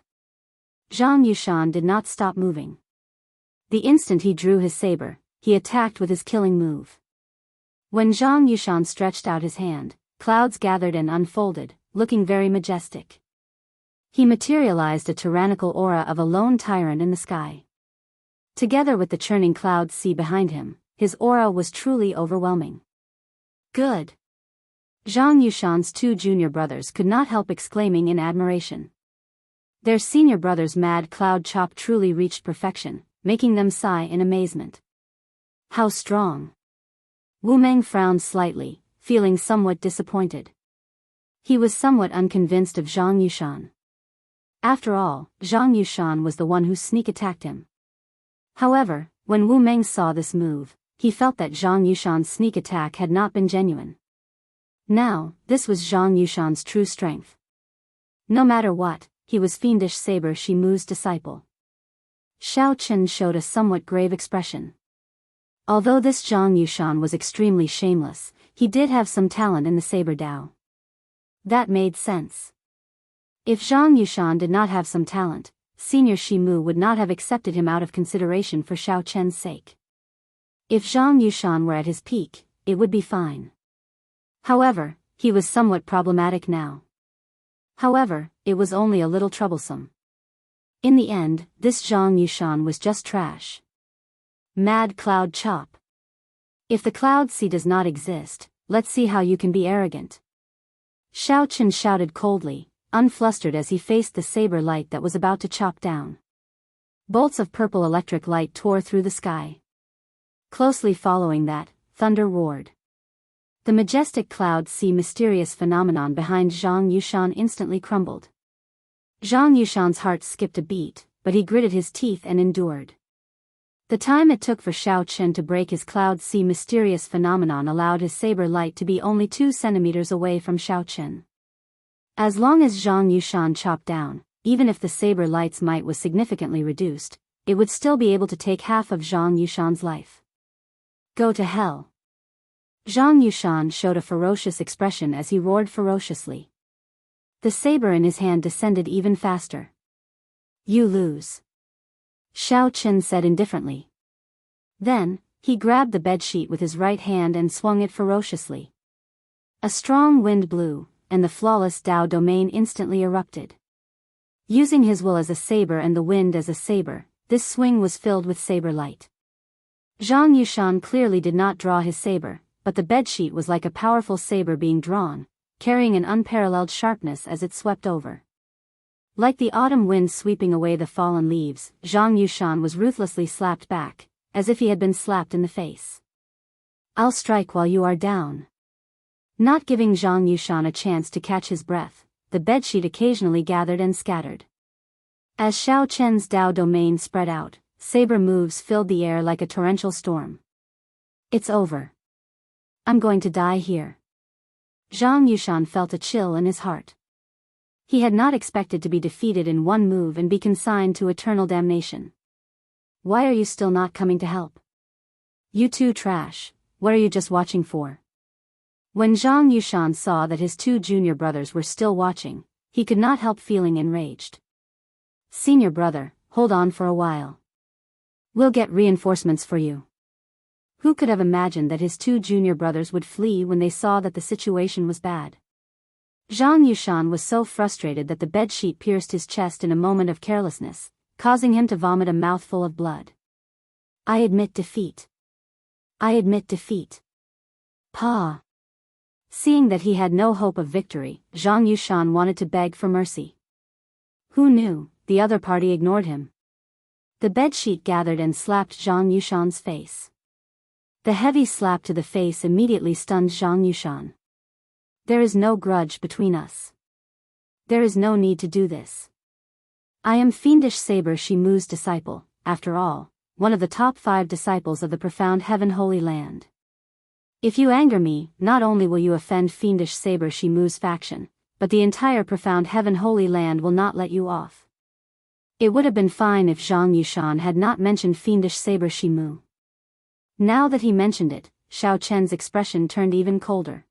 Zhang Yushan did not stop moving. The instant he drew his saber, he attacked with his killing move. When Zhang Yushan stretched out his hand, clouds gathered and unfolded, looking very majestic. He materialized a tyrannical aura of a lone tyrant in the sky. Together with the churning cloud sea behind him, his aura was truly overwhelming. Good. Zhang Yushan's 2 junior brothers could not help exclaiming in admiration. Their senior brother's mad cloud chop truly reached perfection, making them sigh in amazement. How strong! Wu Meng frowned slightly, feeling somewhat disappointed. He was somewhat unconvinced of Zhang Yushan. After all, Zhang Yushan was the one who sneak attacked him. However, when Wu Meng saw this move, he felt that Zhang Yushan's sneak attack had not been genuine. Now, this was Zhang Yushan's true strength. No matter what, he was Fiendish Saber Shimu's disciple. Xiao Chen showed a somewhat grave expression. Although this Zhang Yushan was extremely shameless, he did have some talent in the Saber Dao. That made sense. If Zhang Yushan did not have some talent, Senior Shimu would not have accepted him out of consideration for Xiao Chen's sake. If Zhang Yushan were at his peak, it would be fine. However, he was somewhat problematic now. However, it was only a little troublesome. In the end, this Zhang Yushan was just trash. Mad Cloud Chop. If the cloud sea does not exist, let's see how you can be arrogant. Xiao Chen shouted coldly, unflustered as he faced the saber light that was about to chop down. Bolts of purple electric light tore through the sky. Closely following that, thunder roared. The majestic cloud sea mysterious phenomenon behind Zhang Yushan instantly crumbled. Zhang Yushan's heart skipped a beat, but he gritted his teeth and endured. The time it took for Xiao Chen to break his cloud sea mysterious phenomenon allowed his saber light to be only 2 centimeters away from Xiao Chen. As long as Zhang Yushan chopped down, even if the saber light's might was significantly reduced, it would still be able to take half of Zhang Yushan's life. Go to hell. Zhang Yushan showed a ferocious expression as he roared ferociously. The saber in his hand descended even faster. You lose. Xiao Chen said indifferently. Then, he grabbed the bedsheet with his right hand and swung it ferociously. A strong wind blew, and the flawless Dao domain instantly erupted. Using his will as a saber and the wind as a saber, this swing was filled with saber light. Zhang Yushan clearly did not draw his saber, but the bedsheet was like a powerful saber being drawn, carrying an unparalleled sharpness as it swept over. Like the autumn wind sweeping away the fallen leaves, Zhang Yushan was ruthlessly slapped back, as if he had been slapped in the face. I'll strike while you are down. Not giving Zhang Yushan a chance to catch his breath, the bedsheet occasionally gathered and scattered. As Xiao Chen's Dao domain spread out, saber moves filled the air like a torrential storm. It's over. I'm going to die here. Zhang Yushan felt a chill in his heart. He had not expected to be defeated in one move and be consigned to eternal damnation. Why are you still not coming to help? You two trash, what are you just watching for? When Zhang Yushan saw that his two junior brothers were still watching, he could not help feeling enraged. Senior brother, hold on for a while. We'll get reinforcements for you. Who could have imagined that his two junior brothers would flee when they saw that the situation was bad? Zhang Yushan was so frustrated that the bedsheet pierced his chest in a moment of carelessness, causing him to vomit a mouthful of blood. I admit defeat. I admit defeat. Pa. Seeing that he had no hope of victory, Zhang Yushan wanted to beg for mercy. Who knew, the other party ignored him. The bedsheet gathered and slapped Zhang Yushan's face. The heavy slap to the face immediately stunned Zhang Yushan. There is no grudge between us. There is no need to do this. I am Fiendish Saber Shimu's disciple, after all, one of the top 5 disciples of the profound Heaven Holy Land. If you anger me, not only will you offend Fiendish Saber Shimu's faction, but the entire profound Heaven Holy Land will not let you off. It would have been fine if Zhang Yushan had not mentioned Fiendish Saber Shimu. Now that he mentioned it, Xiao Chen's expression turned even colder.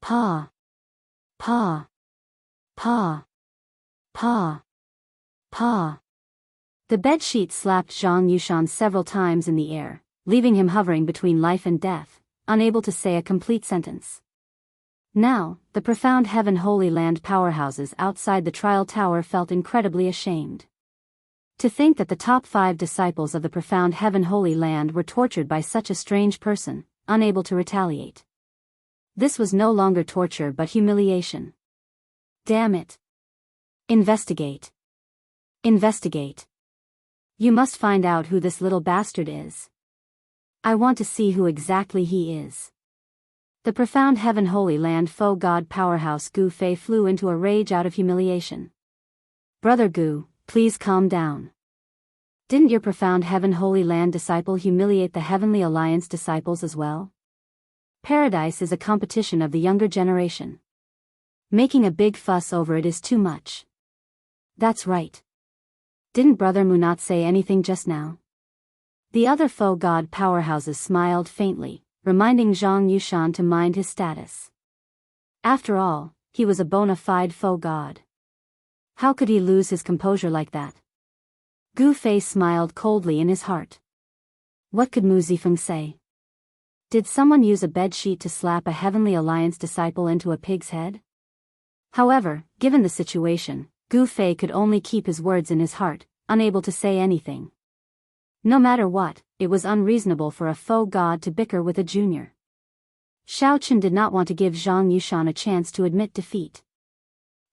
Pa. Pa. Pa. Pa. Pa. The bedsheet slapped Zhang Yushan several times in the air, leaving him hovering between life and death, unable to say a complete sentence. Now, the profound Heaven Holy Land powerhouses outside the trial tower felt incredibly ashamed. To think that the top 5 disciples of the profound Heaven Holy Land were tortured by such a strange person, unable to retaliate. This was no longer torture but humiliation. Damn it. Investigate. Investigate. You must find out who this little bastard is. I want to see who exactly he is. The profound Heaven Holy Land Faux God powerhouse Gu Fei flew into a rage out of humiliation. Brother Gu, please calm down. Didn't your profound Heaven Holy Land disciple humiliate the Heavenly Alliance disciples as well? Paradise is a competition of the younger generation. Making a big fuss over it is too much. That's right. Didn't Brother Mu not say anything just now? The other faux god powerhouses smiled faintly, reminding Zhang Yushan to mind his status. After all, he was a bona fide faux god. How could he lose his composure like that? Gu Fei smiled coldly in his heart. What could Mu Zifeng say? Did someone use a bedsheet to slap a Heavenly Alliance disciple into a pig's head? However, given the situation, Gu Fei could only keep his words in his heart, unable to say anything. No matter what, it was unreasonable for a faux god to bicker with a junior. Xiao Chen did not want to give Zhang Yushan a chance to admit defeat.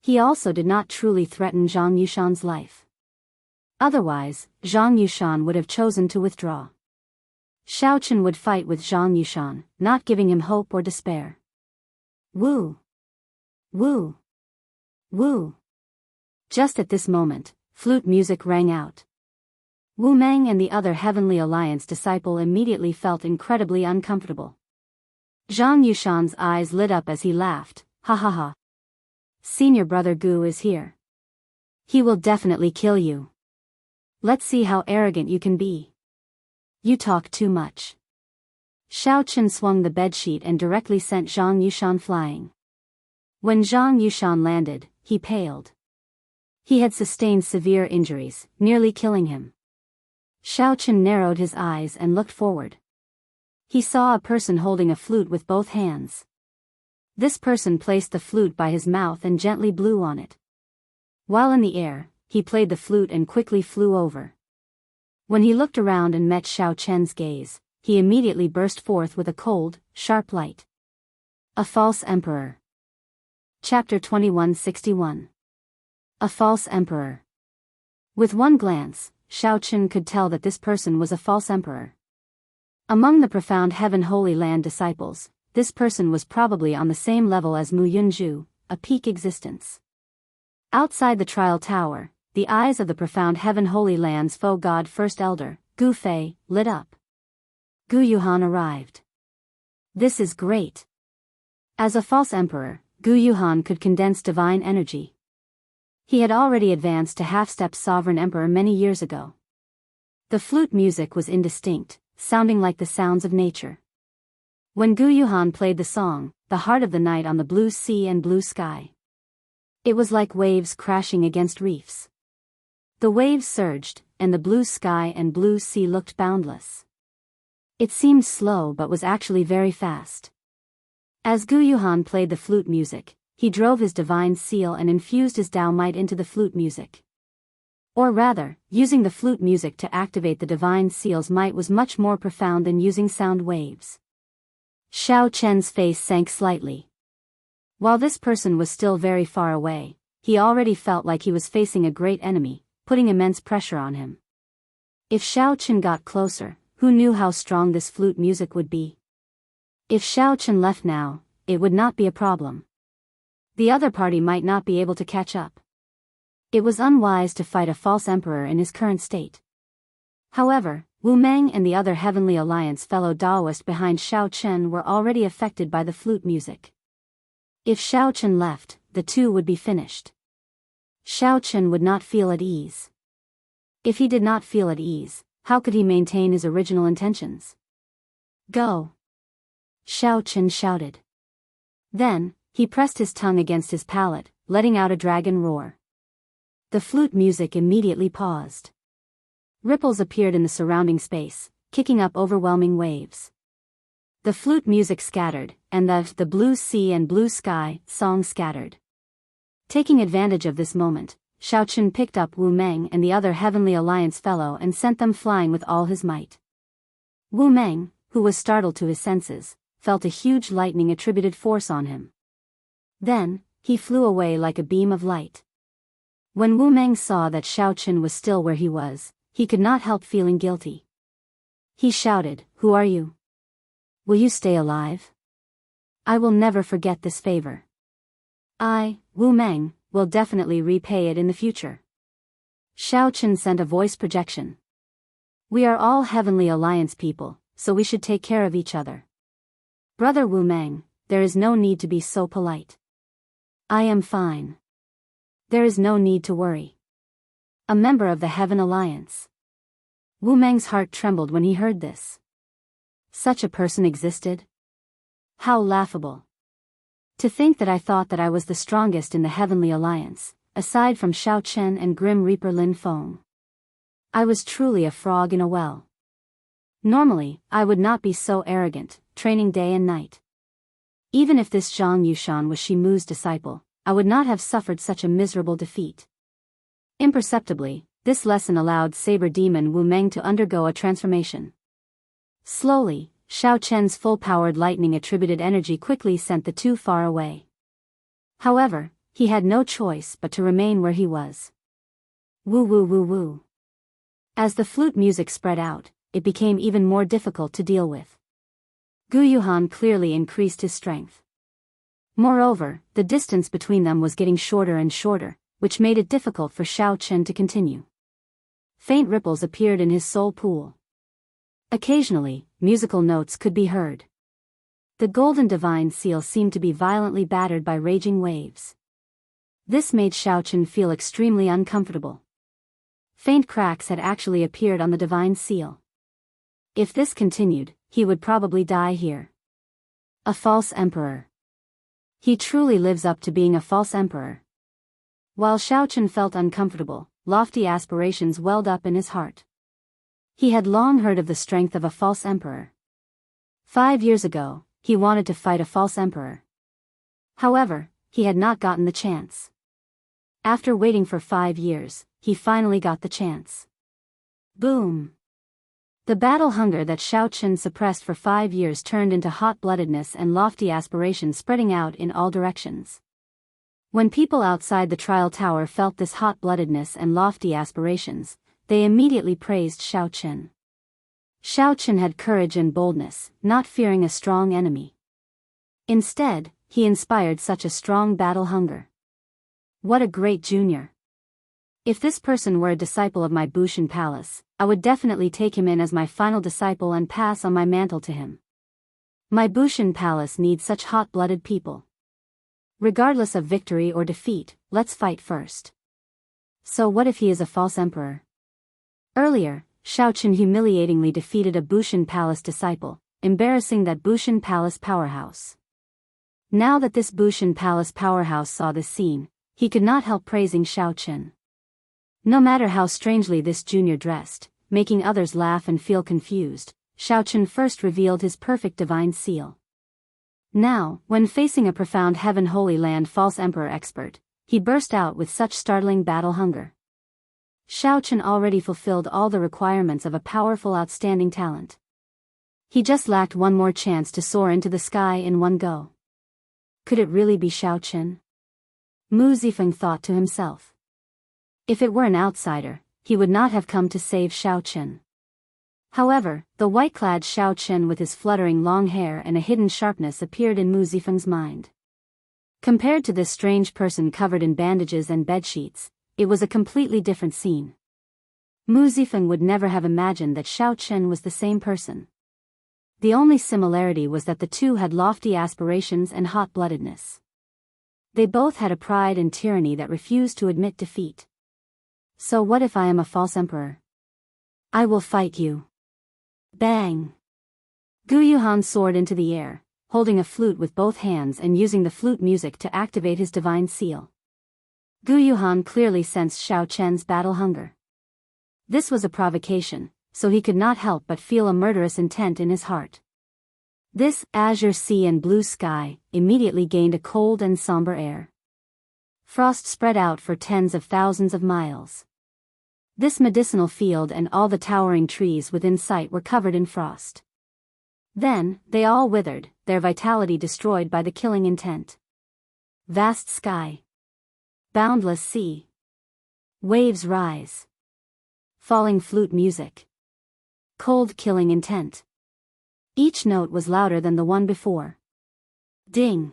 He also did not truly threaten Zhang Yushan's life. Otherwise, Zhang Yushan would have chosen to withdraw. Xiao Chen would fight with Zhang Yushan, not giving him hope or despair. Woo! Woo! Woo! Just at this moment, flute music rang out. Wu Meng and the other Heavenly Alliance disciple immediately felt incredibly uncomfortable. Zhang Yushan's eyes lit up as he laughed, ha ha ha. Senior brother Gu is here. He will definitely kill you. Let's see how arrogant you can be. You talk too much. Xiao Chen swung the bedsheet and directly sent Zhang Yushan flying. When Zhang Yushan landed, he paled. He had sustained severe injuries, nearly killing him. Xiao Chen narrowed his eyes and looked forward. He saw a person holding a flute with both hands. This person placed the flute by his mouth and gently blew on it. While in the air, he played the flute and quickly flew over. When he looked around and met Xiao Chen's gaze, he immediately burst forth with a cold, sharp light. A false emperor. Chapter 2161. A false emperor. With one glance, Shao Chun could tell that this person was a false emperor. Among the profound Heaven Holy Land disciples, this person was probably on the same level as Mu Yunju, a peak existence. Outside the trial tower, the eyes of the profound Heaven Holy Land's foe god First Elder, Gu Fei, lit up. Gu Yuhan arrived. This is great. As a false emperor, Gu Yuhan could condense divine energy. He had already advanced to half-step sovereign emperor many years ago. The flute music was indistinct, sounding like the sounds of nature. When Gu Yuhan played the song, the heart of the night on the blue sea and blue sky. It was like waves crashing against reefs. The waves surged, and the blue sky and blue sea looked boundless. It seemed slow but was actually very fast. As Gu Yuhan played the flute music, he drove his divine seal and infused his Tao might into the flute music. Or rather, using the flute music to activate the divine seal's might was much more profound than using sound waves. Shao Chen's face sank slightly. While this person was still very far away, he already felt like he was facing a great enemy, putting immense pressure on him. If Shao Chen got closer, who knew how strong this flute music would be? If Shao Chen left now, it would not be a problem. The other party might not be able to catch up. It was unwise to fight a false emperor in his current state. However, Wu Meng and the other Heavenly Alliance fellow Daoist behind Shao Chen were already affected by the flute music. If Shao Chen left, the two would be finished. Shao Chen would not feel at ease. If he did not feel at ease, how could he maintain his original intentions? Go! Shao Chen shouted. Then, he pressed his tongue against his palate, letting out a dragon roar. The flute music immediately paused. Ripples appeared in the surrounding space, kicking up overwhelming waves. The flute music scattered, and the blue sea and blue sky song scattered. Taking advantage of this moment, Shao Chen picked up Wu Meng and the other Heavenly Alliance fellow and sent them flying with all his might. Wu Meng, who was startled to his senses, felt a huge lightning-attributed force on him. Then, he flew away like a beam of light. When Wu Meng saw that Shao Chen was still where he was, he could not help feeling guilty. He shouted, "Who are you? Will you stay alive? I will never forget this favor. I, Wu Meng, will definitely repay it in the future." Shao Chen sent a voice projection. "We are all Heavenly Alliance people, so we should take care of each other. Brother Wu Meng, there is no need to be so polite. I am fine. There is no need to worry." A member of the Heaven Alliance. Wu Meng's heart trembled when he heard this. Such a person existed? How laughable. To think that I thought that I was the strongest in the Heavenly Alliance, aside from Shao Chen and Grim Reaper Lin Feng. I was truly a frog in a well. Normally, I would not be so arrogant, training day and night. Even if this Zhang Yushan was Shimu's disciple, I would not have suffered such a miserable defeat. Imperceptibly, this lesson allowed Saber Demon Wu Meng to undergo a transformation. Slowly, Shao Chen's full-powered lightning-attributed energy quickly sent the two far away. However, he had no choice but to remain where he was. Woo woo woo woo. As the flute music spread out, it became even more difficult to deal with. Gu Yuhan clearly increased his strength. Moreover, the distance between them was getting shorter and shorter, which made it difficult for Shao Chen to continue. Faint ripples appeared in his soul pool. Occasionally, musical notes could be heard. The golden divine seal seemed to be violently battered by raging waves. This made Shao Chen feel extremely uncomfortable. Faint cracks had actually appeared on the divine seal. If this continued, he would probably die here. A false emperor. He truly lives up to being a false emperor. While Shao Chen felt uncomfortable, lofty aspirations welled up in his heart. He had long heard of the strength of a false emperor. 5 years ago, he wanted to fight a false emperor. However, he had not gotten the chance. After waiting for 5 years, he finally got the chance. Boom! The battle hunger that Shao Chen suppressed for 5 years turned into hot-bloodedness and lofty aspirations spreading out in all directions. When people outside the trial tower felt this hot-bloodedness and lofty aspirations, they immediately praised Xiao Chen. Xiao Chen had courage and boldness, not fearing a strong enemy. Instead, he inspired such a strong battle hunger. What a great junior! If this person were a disciple of my Bushan Palace, I would definitely take him in as my final disciple and pass on my mantle to him. My Bushan Palace needs such hot-blooded people. Regardless of victory or defeat, let's fight first. So what if he is a false emperor? Earlier, Xiao Chen humiliatingly defeated a Bushan Palace disciple, embarrassing that Bushan Palace powerhouse. Now that this Bushan Palace powerhouse saw this scene, he could not help praising Xiao Chen. No matter how strangely this junior dressed, making others laugh and feel confused, Xiao Chen first revealed his perfect divine seal. Now, when facing a profound Heaven Holy Land false emperor expert, he burst out with such startling battle hunger. Xiao Chen already fulfilled all the requirements of a powerful outstanding talent. He just lacked one more chance to soar into the sky in one go. Could it really be Xiao Chen? Mu Zifeng thought to himself. If it were an outsider, he would not have come to save Xiao Chen. However, the white-clad Xiao Chen with his fluttering long hair and a hidden sharpness appeared in Mu Zifeng's mind. Compared to this strange person covered in bandages and bedsheets, it was a completely different scene. Mu Zifeng would never have imagined that Xiao Chen was the same person. The only similarity was that the two had lofty aspirations and hot-bloodedness. They both had a pride and tyranny that refused to admit defeat. So what if I am a false emperor? I will fight you. Bang! Gu Yuhan soared into the air, holding a flute with both hands and using the flute music to activate his divine seal. Gu Yuhan clearly sensed Xiao Chen's battle hunger. This was a provocation, so he could not help but feel a murderous intent in his heart. This azure sea and blue sky immediately gained a cold and somber air. Frost spread out for tens of thousands of miles. This medicinal field and all the towering trees within sight were covered in frost. Then, they all withered, their vitality destroyed by the killing intent. Vast sky. Boundless sea. Waves rise. Falling flute music. Cold killing intent. Each note was louder than the one before. Ding.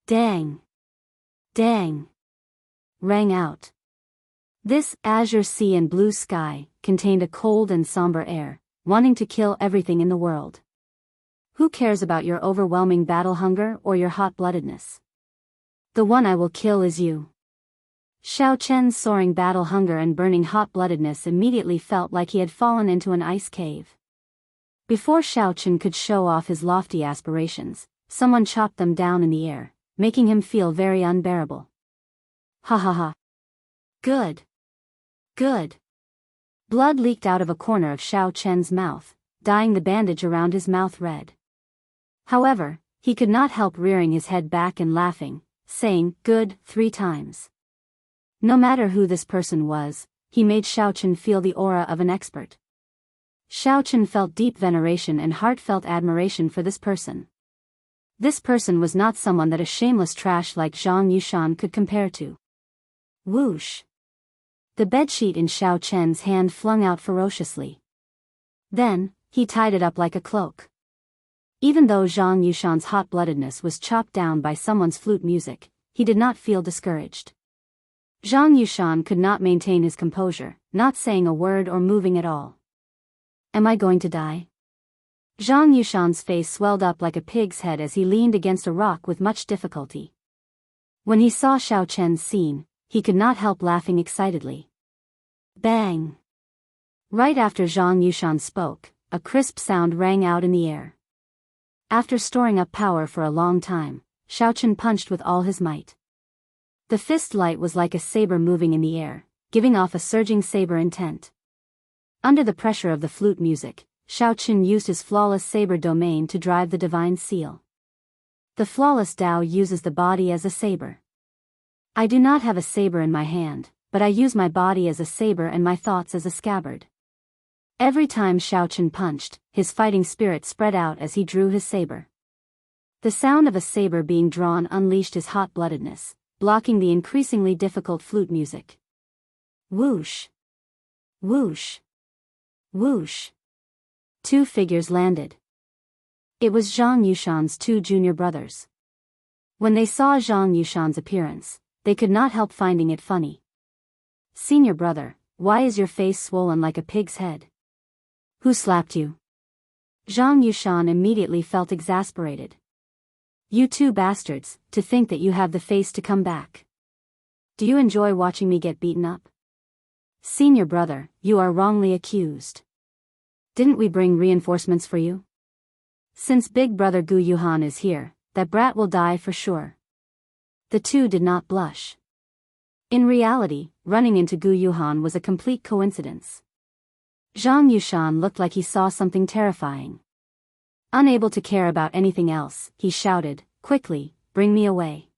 Dang. Dang. Rang out. This azure sea and blue sky contained a cold and somber air, wanting to kill everything in the world. Who cares about your overwhelming battle hunger or your hot-bloodedness? The one I will kill is you. Xiao Chen's soaring battle hunger and burning hot-bloodedness immediately felt like he had fallen into an ice cave. Before Xiao Chen could show off his lofty aspirations, someone chopped them down in the air, making him feel very unbearable. Ha ha ha. Good. Good. Blood leaked out of a corner of Xiao Chen's mouth, dyeing the bandage around his mouth red. However, he could not help rearing his head back and laughing, saying, "Good," 3 times. No matter who this person was, he made Xiao Chen feel the aura of an expert. Xiao Chen felt deep veneration and heartfelt admiration for this person. This person was not someone that a shameless trash like Zhang Yushan could compare to. Whoosh! The bedsheet in Xiao Chen's hand flung out ferociously. Then, he tied it up like a cloak. Even though Zhang Yushan's hot-bloodedness was chopped down by someone's flute music, he did not feel discouraged. Zhang Yushan could not maintain his composure, not saying a word or moving at all. Am I going to die? Zhang Yushan's face swelled up like a pig's head as he leaned against a rock with much difficulty. When he saw Xiao Chen's scene, he could not help laughing excitedly. Bang! Right after Zhang Yushan spoke, a crisp sound rang out in the air. After storing up power for a long time, Xiao Chen punched with all his might. The fist light was like a saber moving in the air, giving off a surging saber intent. Under the pressure of the flute music, Xiao Chen used his flawless saber domain to drive the divine seal. The flawless Tao uses the body as a saber. I do not have a saber in my hand, but I use my body as a saber and my thoughts as a scabbard. Every time Xiao Chen punched, his fighting spirit spread out as he drew his saber. The sound of a saber being drawn unleashed his hot-bloodedness, blocking the increasingly difficult flute music. Whoosh! Whoosh! Whoosh! Two figures landed. It was Zhang Yushan's two junior brothers. When they saw Zhang Yushan's appearance, they could not help finding it funny. "Senior brother, why is your face swollen like a pig's head? Who slapped you?" Zhang Yushan immediately felt exasperated. "You two bastards, to think that you have the face to come back. Do you enjoy watching me get beaten up? Senior brother, you are wrongly accused. Didn't we bring reinforcements for you? Since big brother Gu Yuhan is here, that brat will die for sure." The two did not blush. In reality, running into Gu Yuhan was a complete coincidence. Zhang Yushan looked like he saw something terrifying. Unable to care about anything else, he shouted, "Quickly, bring me away.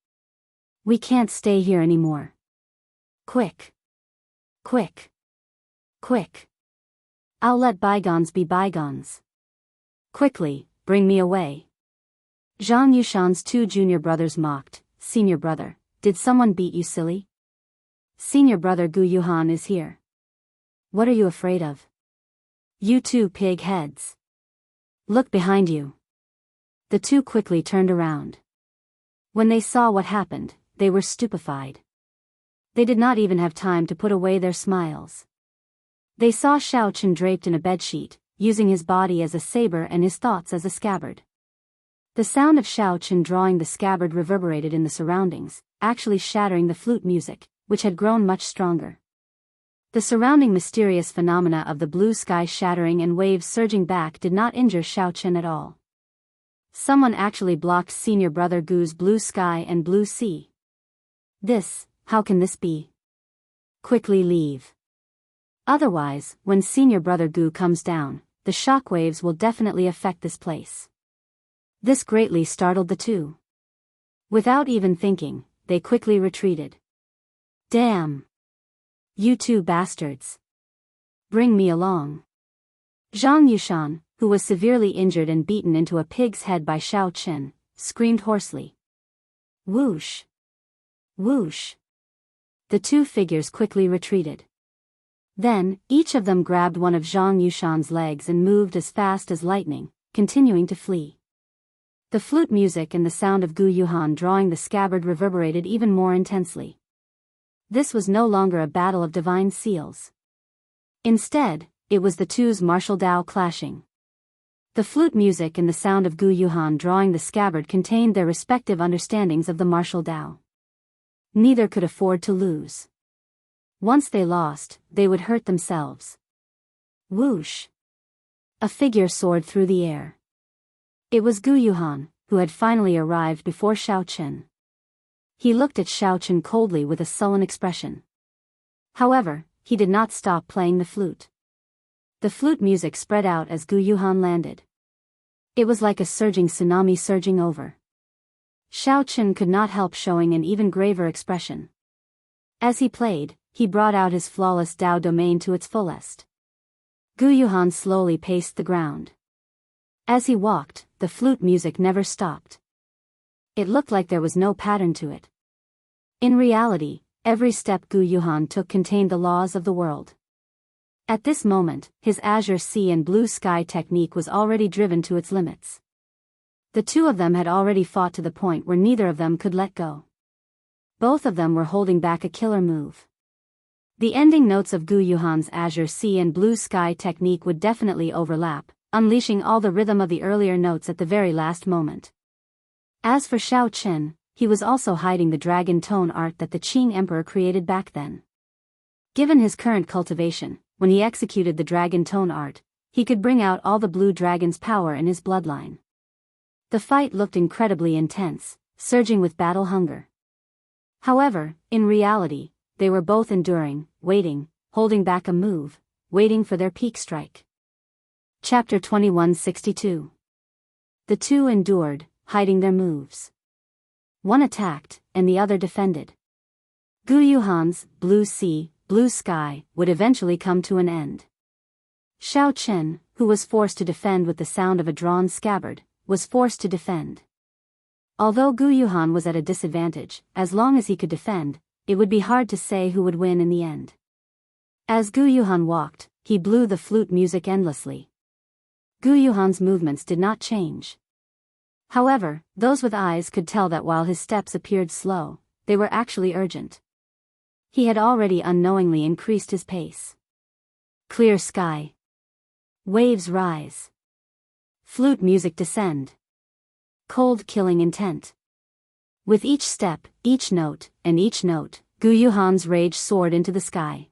We can't stay here anymore. Quick! Quick! Quick! I'll let bygones be bygones. Quickly, bring me away." Zhang Yushan's two junior brothers mocked, "Senior brother, did someone beat you silly? Senior brother Gu Yuhan is here. What are you afraid of? You two pig heads. Look behind you." The two quickly turned around. When they saw what happened, they were stupefied. They did not even have time to put away their smiles. They saw Shao Chen draped in a bedsheet, using his body as a saber and his thoughts as a scabbard. The sound of Shao Chen drawing the scabbard reverberated in the surroundings, actually shattering the flute music, which had grown much stronger. The surrounding mysterious phenomena of the blue sky shattering and waves surging back did not injure Shao Chen at all. Someone actually blocked senior brother Gu's blue sky and blue sea. How can this be? Quickly leave. Otherwise, when senior brother Gu comes down, the shockwaves will definitely affect this place. This greatly startled the two. Without even thinking, they quickly retreated. "Damn! You two bastards! Bring me along." Zhang Yushan, who was severely injured and beaten into a pig's head by Shao Chen, screamed hoarsely. Whoosh! Whoosh! The two figures quickly retreated. Then, each of them grabbed one of Zhang Yushan's legs and moved as fast as lightning, continuing to flee. The flute music and the sound of Gu Yuhan drawing the scabbard reverberated even more intensely. This was no longer a battle of divine seals. Instead, it was the two's martial Tao clashing. The flute music and the sound of Gu Yuhan drawing the scabbard contained their respective understandings of the martial Tao. Neither could afford to lose. Once they lost, they would hurt themselves. Whoosh! A figure soared through the air. It was Gu Yuhan, who had finally arrived before Shao Chen. He looked at Shao Chen coldly with a sullen expression. However, he did not stop playing the flute. The flute music spread out as Gu Yuhan landed. It was like a surging tsunami surging over. Shao Chen could not help showing an even graver expression. As he played, he brought out his flawless Tao domain to its fullest. Gu Yuhan slowly paced the ground. As he walked, the flute music never stopped. It looked like there was no pattern to it. In reality, every step Gu Yuhan took contained the laws of the world. At this moment, his azure sea and blue sky technique was already driven to its limits. The two of them had already fought to the point where neither of them could let go. Both of them were holding back a killer move. The ending notes of Gu Yuhan's azure sea and blue sky technique would definitely overlap, unleashing all the rhythm of the earlier notes at the very last moment. As for Shao Chen, he was also hiding the dragon tone art that the Qing Emperor created back then. Given his current cultivation, when he executed the dragon tone art, he could bring out all the blue dragon's power in his bloodline. The fight looked incredibly intense, surging with battle hunger. However, in reality, they were both enduring, waiting, holding back a move, waiting for their peak strike. Chapter 2162. The two endured, hiding their moves. One attacked, and the other defended. Gu Yuhan's blue sea, blue sky would eventually come to an end. Shao Chen, who was forced to defend with the sound of a drawn scabbard, was forced to defend. Although Gu Yuhan was at a disadvantage, as long as he could defend, it would be hard to say who would win in the end. As Gu Yuhan walked, he blew the flute music endlessly. Gu Yuhan's movements did not change. However, those with eyes could tell that while his steps appeared slow, they were actually urgent. He had already unknowingly increased his pace. Clear sky. Waves rise. Flute music descend. Cold killing intent. With each step, each note, Gu Yuhan's rage soared into the sky.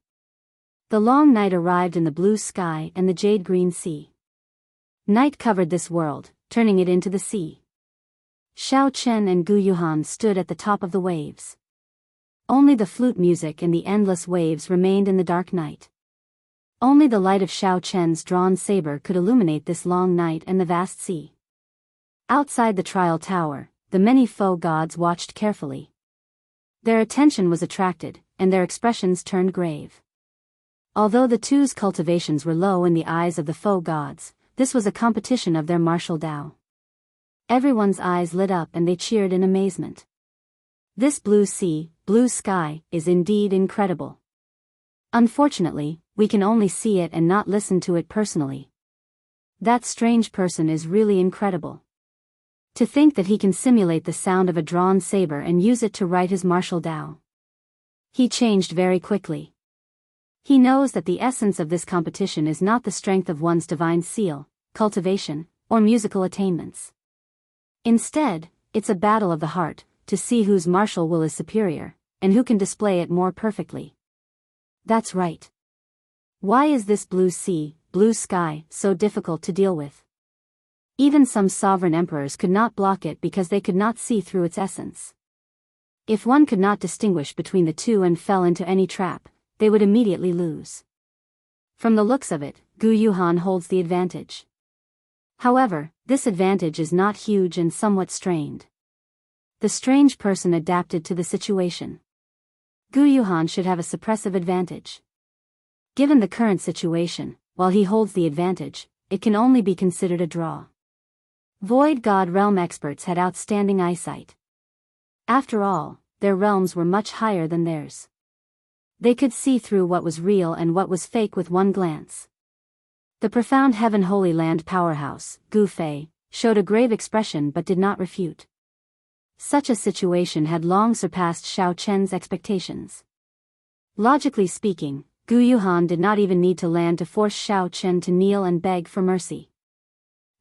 The long night arrived in the blue sky and the jade-green sea. Night covered this world, turning it into the sea. Xiao Chen and Gu Yuhan stood at the top of the waves. Only the flute music and the endless waves remained in the dark night. Only the light of Xiao Chen's drawn saber could illuminate this long night and the vast sea. Outside the trial tower, the many foe gods watched carefully. Their attention was attracted, and their expressions turned grave. Although the two's cultivations were low in the eyes of the foe gods, this was a competition of their martial Tao. Everyone's eyes lit up and they cheered in amazement. This blue sea, blue sky, is indeed incredible. Unfortunately, we can only see it and not listen to it personally. That strange person is really incredible. To think that he can simulate the sound of a drawn saber and use it to write his martial Tao. He changed very quickly. He knows that the essence of this competition is not the strength of one's divine seal, cultivation, or musical attainments. Instead, it's a battle of the heart, to see whose martial will is superior, and who can display it more perfectly. That's right. Why is this blue sea, blue sky, so difficult to deal with? Even some sovereign emperors could not block it because they could not see through its essence. If one could not distinguish between the two and fell into any trap, they would immediately lose. From the looks of it, Gu Yuhan holds the advantage. However, this advantage is not huge and somewhat strained. The strange person adapted to the situation. Gu Yuhan should have a suppressive advantage. Given the current situation, while he holds the advantage, it can only be considered a draw. Void God realm experts had outstanding eyesight. After all, their realms were much higher than theirs. They could see through what was real and what was fake with one glance. The profound Heaven Holy Land powerhouse, Gu Fei, showed a grave expression but did not refute. Such a situation had long surpassed Xiao Chen's expectations. Logically speaking, Gu Yuhan did not even need to land to force Xiao Chen to kneel and beg for mercy.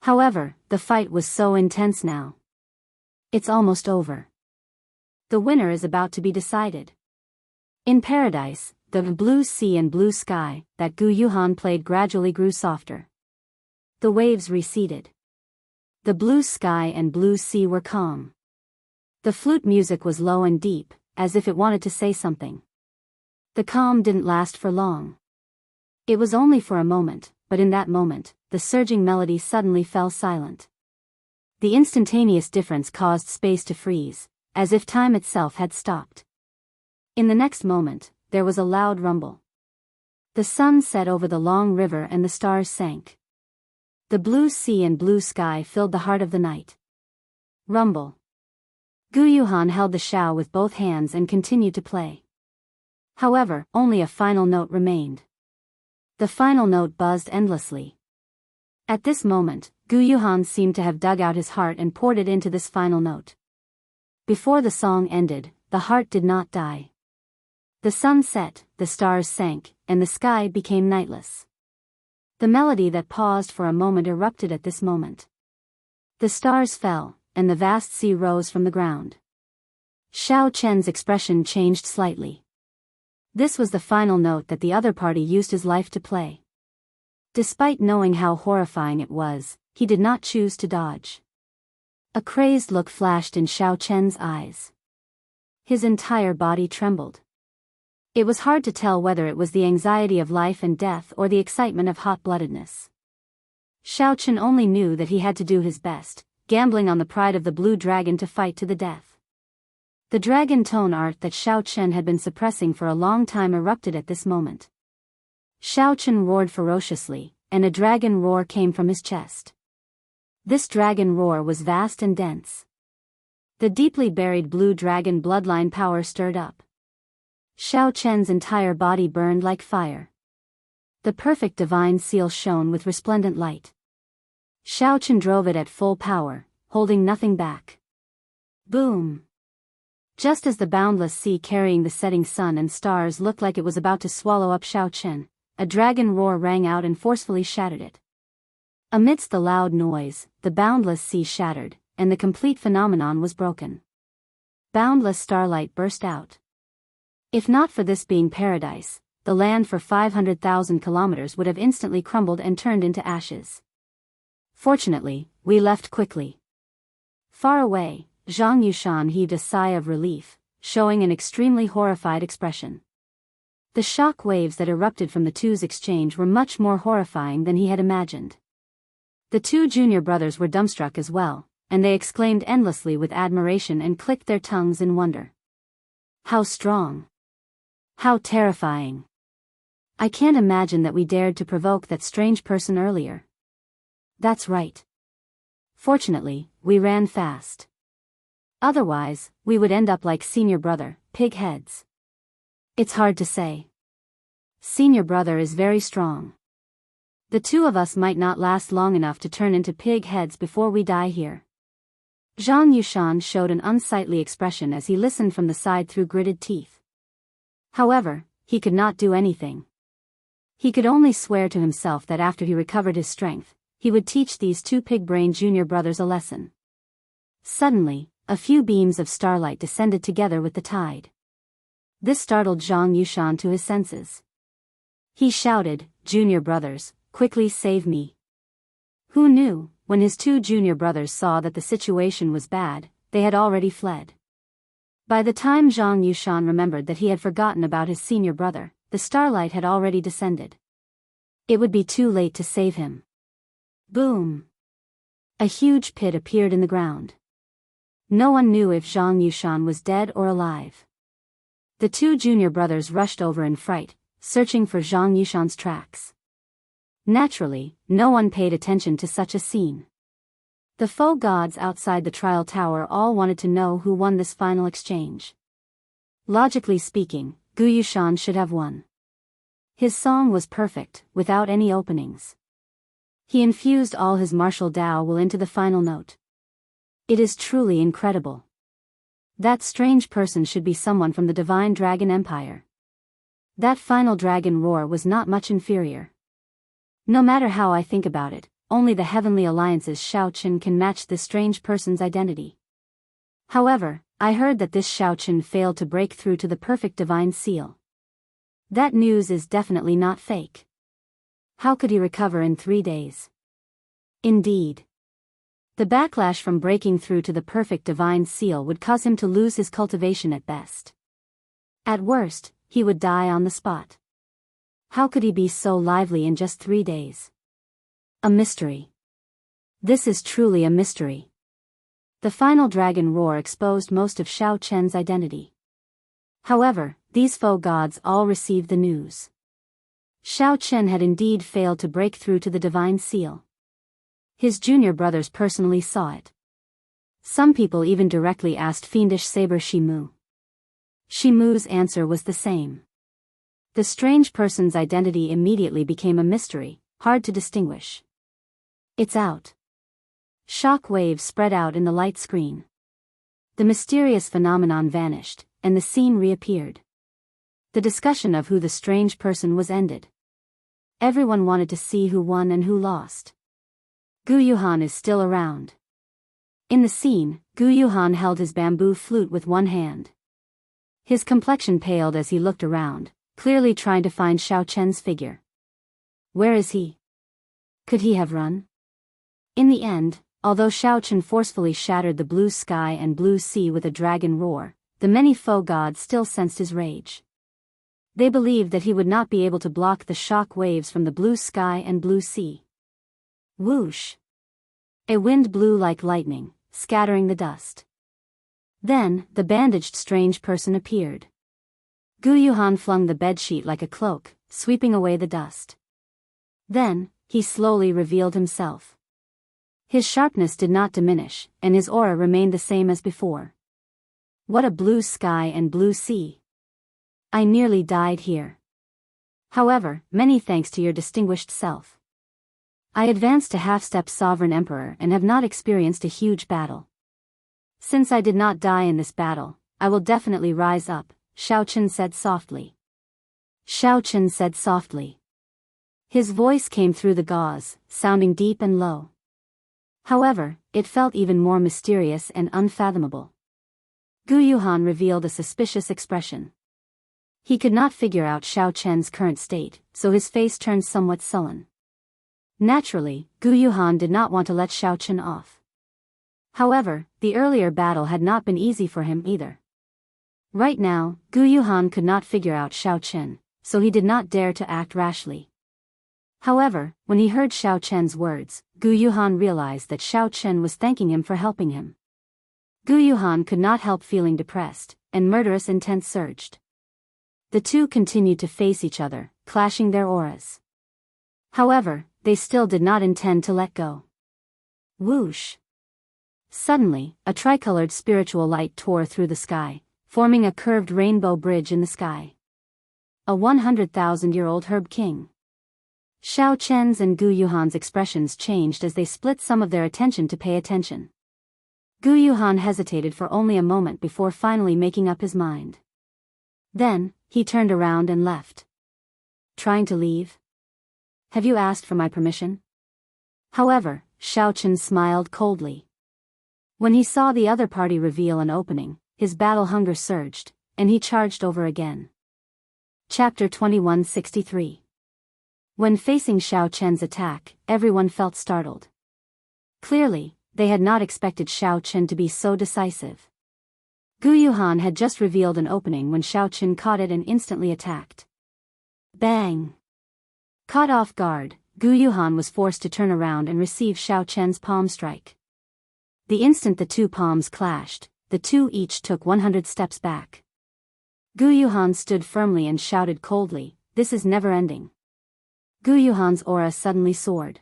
However, the fight was so intense now. It's almost over. The winner is about to be decided. In paradise, the blue sea and blue sky that Gu Yuhan played gradually grew softer. The waves receded. The blue sky and blue sea were calm. The flute music was low and deep, as if it wanted to say something. The calm didn't last for long. It was only for a moment, but in that moment, the surging melody suddenly fell silent. The instantaneous difference caused space to freeze, as if time itself had stopped. In the next moment, there was a loud rumble. The sun set over the long river and the stars sank. The blue sea and blue sky filled the heart of the night. Rumble. Gu Yuhan held the shao with both hands and continued to play. However, only a final note remained. The final note buzzed endlessly. At this moment, Gu Yuhan seemed to have dug out his heart and poured it into this final note. Before the song ended, the heart did not die. The sun set, the stars sank, and the sky became nightless. The melody that paused for a moment erupted at this moment. The stars fell, and the vast sea rose from the ground. Xiao Chen's expression changed slightly. This was the final note that the other party used his life to play. Despite knowing how horrifying it was, he did not choose to dodge. A crazed look flashed in Xiao Chen's eyes. His entire body trembled. It was hard to tell whether it was the anxiety of life and death or the excitement of hot-bloodedness. Xiao Chen only knew that he had to do his best, gambling on the pride of the blue dragon to fight to the death. The dragon tone art that Xiao Chen had been suppressing for a long time erupted at this moment. Xiao Chen roared ferociously, and a dragon roar came from his chest. This dragon roar was vast and dense. The deeply buried blue dragon bloodline power stirred up. Xiao Chen's entire body burned like fire. The perfect divine seal shone with resplendent light. Xiao Chen drove it at full power, holding nothing back. Boom! Just as the boundless sea carrying the setting sun and stars looked like it was about to swallow up Xiao Chen, a dragon roar rang out and forcefully shattered it. Amidst the loud noise, the boundless sea shattered, and the complete phenomenon was broken. Boundless starlight burst out. If not for this being paradise, the land for 500,000 kilometers would have instantly crumbled and turned into ashes. Fortunately, we left quickly. Far away, Zhang Yushan heaved a sigh of relief, showing an extremely horrified expression. The shock waves that erupted from the two's exchange were much more horrifying than he had imagined. The two junior brothers were dumbstruck as well, and they exclaimed endlessly with admiration and clicked their tongues in wonder. How strong! How terrifying! I can't imagine that we dared to provoke that strange person earlier. That's right. Fortunately, we ran fast. Otherwise, we would end up like senior brother, pig heads. It's hard to say. Senior brother is very strong. The two of us might not last long enough to turn into pig heads before we die here. Zhang Yushan showed an unsightly expression as he listened from the side through gritted teeth. However, he could not do anything. He could only swear to himself that after he recovered his strength, he would teach these two pig-brained junior brothers a lesson. Suddenly, a few beams of starlight descended together with the tide. This startled Zhang Yushan to his senses. He shouted, "Junior brothers, quickly save me." Who knew, when his two junior brothers saw that the situation was bad, they had already fled. By the time Zhang Yushan remembered that he had forgotten about his senior brother, the starlight had already descended. It would be too late to save him. Boom! A huge pit appeared in the ground. No one knew if Zhang Yushan was dead or alive. The two junior brothers rushed over in fright, searching for Zhang Yushan's tracks. Naturally, no one paid attention to such a scene. The faux gods outside the trial tower all wanted to know who won this final exchange. Logically speaking, Gu Yushan should have won. His song was perfect, without any openings. He infused all his martial Tao will into the final note. It is truly incredible. That strange person should be someone from the Divine Dragon Empire. That final dragon roar was not much inferior. No matter how I think about it, only the Heavenly Alliance's Xiao Chen can match this strange person's identity. However, I heard that this Xiao Chen failed to break through to the perfect divine seal. That news is definitely not fake. How could he recover in 3 days? Indeed. The backlash from breaking through to the perfect divine seal would cause him to lose his cultivation at best. At worst, he would die on the spot. How could he be so lively in just 3 days? A mystery. This is truly a mystery. The final dragon roar exposed most of Xiao Chen's identity. However, these faux gods all received the news. Xiao Chen had indeed failed to break through to the divine seal. His junior brothers personally saw it. Some people even directly asked fiendish saber Shimu. Shimu's answer was the same. The strange person's identity immediately became a mystery, hard to distinguish. It's out. Shock waves spread out in the light screen. The mysterious phenomenon vanished, and the scene reappeared. The discussion of who the strange person was ended. Everyone wanted to see who won and who lost. Gu Yuhan is still around. In the scene, Gu Yuhan held his bamboo flute with one hand. His complexion paled as he looked around, clearly trying to find Xiao Chen's figure. Where is he? Could he have run? In the end, although Xiao Chen forcefully shattered the blue sky and blue sea with a dragon roar, the many faux gods still sensed his rage. They believed that he would not be able to block the shock waves from the blue sky and blue sea. Whoosh! A wind blew like lightning, scattering the dust. Then, the bandaged strange person appeared. Gu Yuhan flung the bedsheet like a cloak, sweeping away the dust. Then, he slowly revealed himself. His sharpness did not diminish, and his aura remained the same as before. What a blue sky and blue sea. I nearly died here. However, many thanks to your distinguished self. I advanced to half-step sovereign emperor and have not experienced a huge battle. Since I did not die in this battle, I will definitely rise up, Shao Chen said softly. Shao Chen said softly. His voice came through the gauze, sounding deep and low. However, it felt even more mysterious and unfathomable. Gu Yuhan revealed a suspicious expression. He could not figure out Shao Chen's current state, so his face turned somewhat sullen. Naturally, Gu Yuhan did not want to let Shao Chen off. However, the earlier battle had not been easy for him either. Right now, Gu Yuhan could not figure out Shao Chen, so he did not dare to act rashly. However, when he heard Shao Chen's words, Gu Yuhan realized that Shao Chen was thanking him for helping him. Gu Yuhan could not help feeling depressed, and murderous intent surged. The two continued to face each other, clashing their auras. However, they still did not intend to let go. Whoosh! Suddenly, a tricolored spiritual light tore through the sky, forming a curved rainbow bridge in the sky. A 100,000-year-old herb king. Shao Chen's and Gu Yuhan's expressions changed as they split some of their attention to pay attention. Gu Yuhan hesitated for only a moment before finally making up his mind. Then, he turned around and left. Trying to leave? Have you asked for my permission? However, Shao Chen smiled coldly. When he saw the other party reveal an opening, his battle hunger surged, and he charged over again. Chapter 2163. When facing Shao Chen's attack, everyone felt startled. Clearly, they had not expected Shao Chen to be so decisive. Gu Yuhan had just revealed an opening when Shao Chen caught it and instantly attacked. Bang! Caught off guard, Gu Yuhan was forced to turn around and receive Shao Chen's palm strike. The instant the two palms clashed, the two each took 100 steps back. Gu Yuhan stood firmly and shouted coldly, "This is never ending." Gu Yuhan's aura suddenly soared.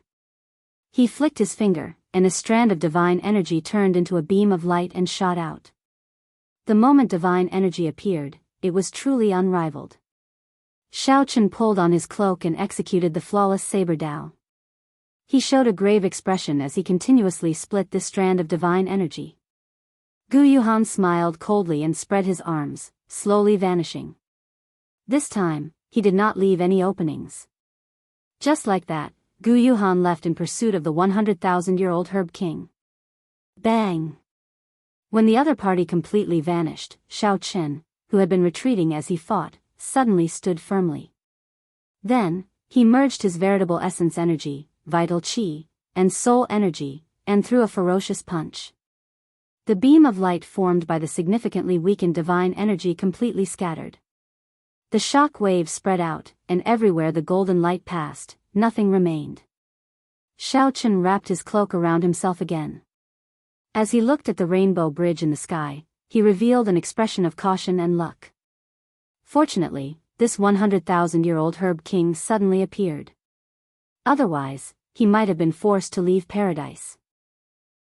He flicked his finger, and a strand of divine energy turned into a beam of light and shot out. The moment divine energy appeared, it was truly unrivaled. Shao Chen pulled on his cloak and executed the flawless saber dao. He showed a grave expression as he continuously split this strand of divine energy. Gu Yuhan smiled coldly and spread his arms, slowly vanishing. This time, he did not leave any openings. Just like that, Gu Yuhan left in pursuit of the 100,000-year-old herb king. Bang! When the other party completely vanished, Shao Chen, who had been retreating as he fought, suddenly stood firmly. Then, he merged his veritable essence energy, vital qi, and soul energy, and threw a ferocious punch. The beam of light formed by the significantly weakened divine energy completely scattered. The shock wave spread out, and everywhere the golden light passed, nothing remained. Shao Chen wrapped his cloak around himself again. As he looked at the rainbow bridge in the sky, he revealed an expression of caution and luck. Fortunately, this 100,000-year-old herb king suddenly appeared. Otherwise, he might have been forced to leave paradise.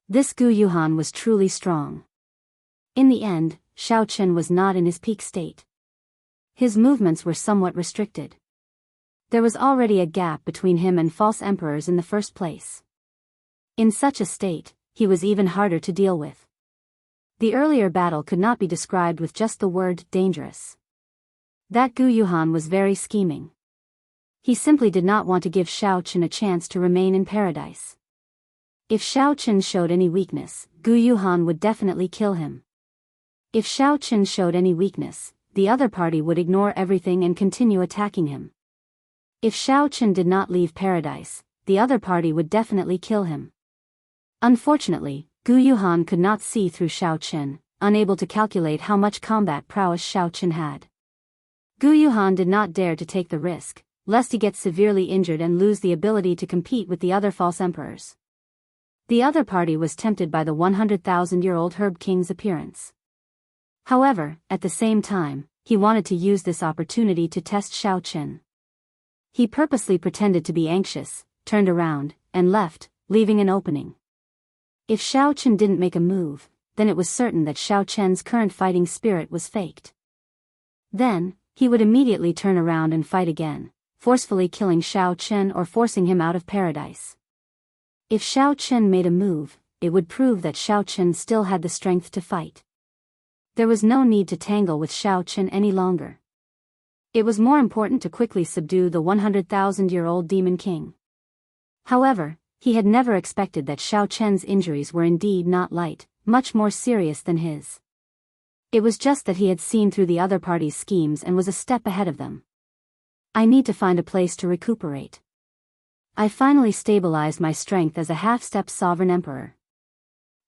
This Gu Yuhan was truly strong. In the end, Shao Chen was not in his peak state. His movements were somewhat restricted. There was already a gap between him and false emperors in the first place. In such a state, he was even harder to deal with. The earlier battle could not be described with just the word dangerous. That Gu Yuhan was very scheming. He simply did not want to give Shao Chen a chance to remain in paradise. If Shao Chen showed any weakness, Gu Yuhan would definitely kill him. If Shao Chen showed any weakness, the other party would ignore everything and continue attacking him. If Shao Chen did not leave paradise, the other party would definitely kill him. Unfortunately, Gu Yuhan could not see through Shao Chen, unable to calculate how much combat prowess Shao Chen had. Gu Yuhan did not dare to take the risk, lest he get severely injured and lose the ability to compete with the other false emperors. The other party was tempted by the 100,000-year-old herb king's appearance. However, at the same time, he wanted to use this opportunity to test Shao Chen. He purposely pretended to be anxious, turned around, and left, leaving an opening. If Xiao Chen didn't make a move, then it was certain that Xiao Chen's current fighting spirit was faked. Then, he would immediately turn around and fight again, forcefully killing Xiao Chen or forcing him out of paradise. If Xiao Chen made a move, it would prove that Xiao Chen still had the strength to fight. There was no need to tangle with Xiao Chen any longer. It was more important to quickly subdue the 100,000-year-old Demon King. However, he had never expected that Xiao Chen's injuries were indeed not light, much more serious than his. It was just that he had seen through the other party's schemes and was a step ahead of them. I need to find a place to recuperate. I finally stabilized my strength as a half-step sovereign emperor.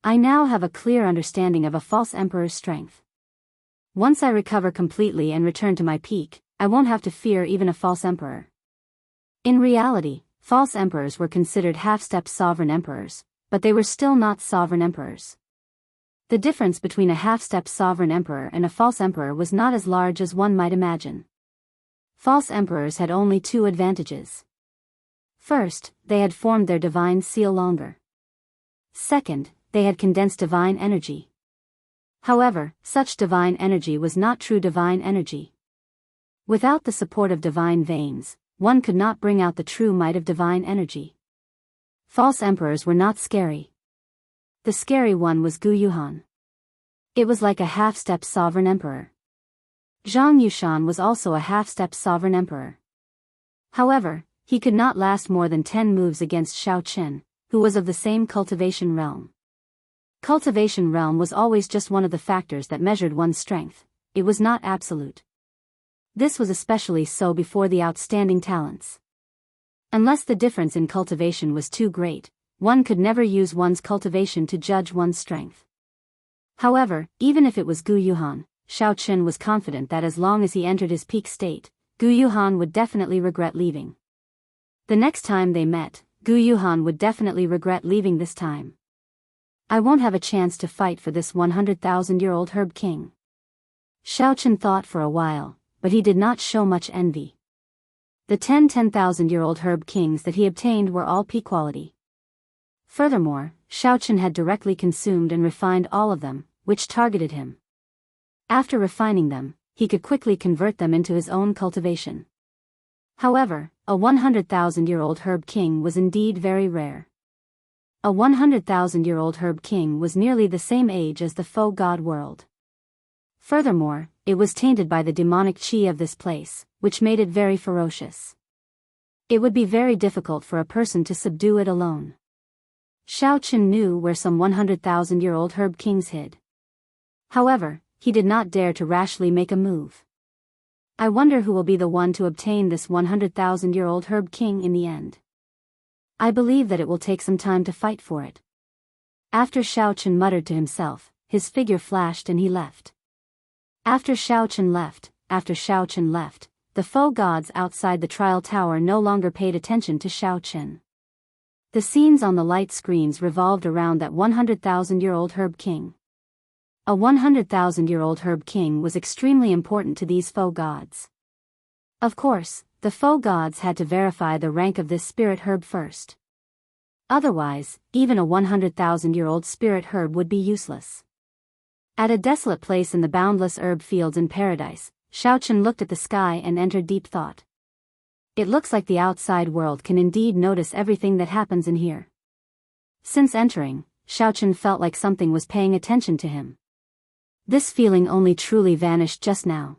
I now have a clear understanding of a false emperor's strength. Once I recover completely and return to my peak, I won't have to fear even a false emperor. In reality, false emperors were considered half-step sovereign emperors, but they were still not sovereign emperors. The difference between a half-step sovereign emperor and a false emperor was not as large as one might imagine. False emperors had only two advantages. First, they had formed their divine seal longer. Second, they had condensed divine energy. However, such divine energy was not true divine energy. Without the support of divine veins, one could not bring out the true might of divine energy. False emperors were not scary. The scary one was Gu Yuhan. It was like a half-step sovereign emperor. Zhang Yushan was also a half-step sovereign emperor. However, he could not last more than 10 moves against Xiao Chen, who was of the same cultivation realm. Cultivation realm was always just one of the factors that measured one's strength. It was not absolute. This was especially so before the outstanding talents. Unless the difference in cultivation was too great, one could never use one's cultivation to judge one's strength. However, even if it was Gu Yuhan, Xiao Chen was confident that as long as he entered his peak state, Gu Yuhan would definitely regret leaving. The next time they met, Gu Yuhan would definitely regret leaving this time. I won't have a chance to fight for this 100,000-year-old Herb King. Xiao Chen thought for a while, but he did not show much envy. The 10,000-year-old Herb Kings that he obtained were all peak quality. Furthermore, Xiao Chen had directly consumed and refined all of them, which targeted him. After refining them, he could quickly convert them into his own cultivation. However, a 100,000-year-old Herb King was indeed very rare. A 100,000-year-old Herb King was nearly the same age as the faux god world. Furthermore, it was tainted by the demonic qi of this place, which made it very ferocious. It would be very difficult for a person to subdue it alone. Xiao Chen knew where some 100,000-year-old Herb Kings hid. However, he did not dare to rashly make a move. I wonder who will be the one to obtain this 100,000-year-old Herb King in the end. I believe that it will take some time to fight for it. After Xiao Chen muttered to himself, his figure flashed and he left. After Xiao Chen left, the faux gods outside the trial tower no longer paid attention to Xiao Chen. The scenes on the light screens revolved around that 100,000-year-old Herb King. A 100,000-year-old Herb King was extremely important to these faux gods. Of course, the faux gods had to verify the rank of this spirit herb first. Otherwise, even a 100,000-year-old spirit herb would be useless. At a desolate place in the boundless herb fields in paradise, Xiao Chen looked at the sky and entered deep thought. It looks like the outside world can indeed notice everything that happens in here. Since entering, Xiao Chen felt like something was paying attention to him. This feeling only truly vanished just now.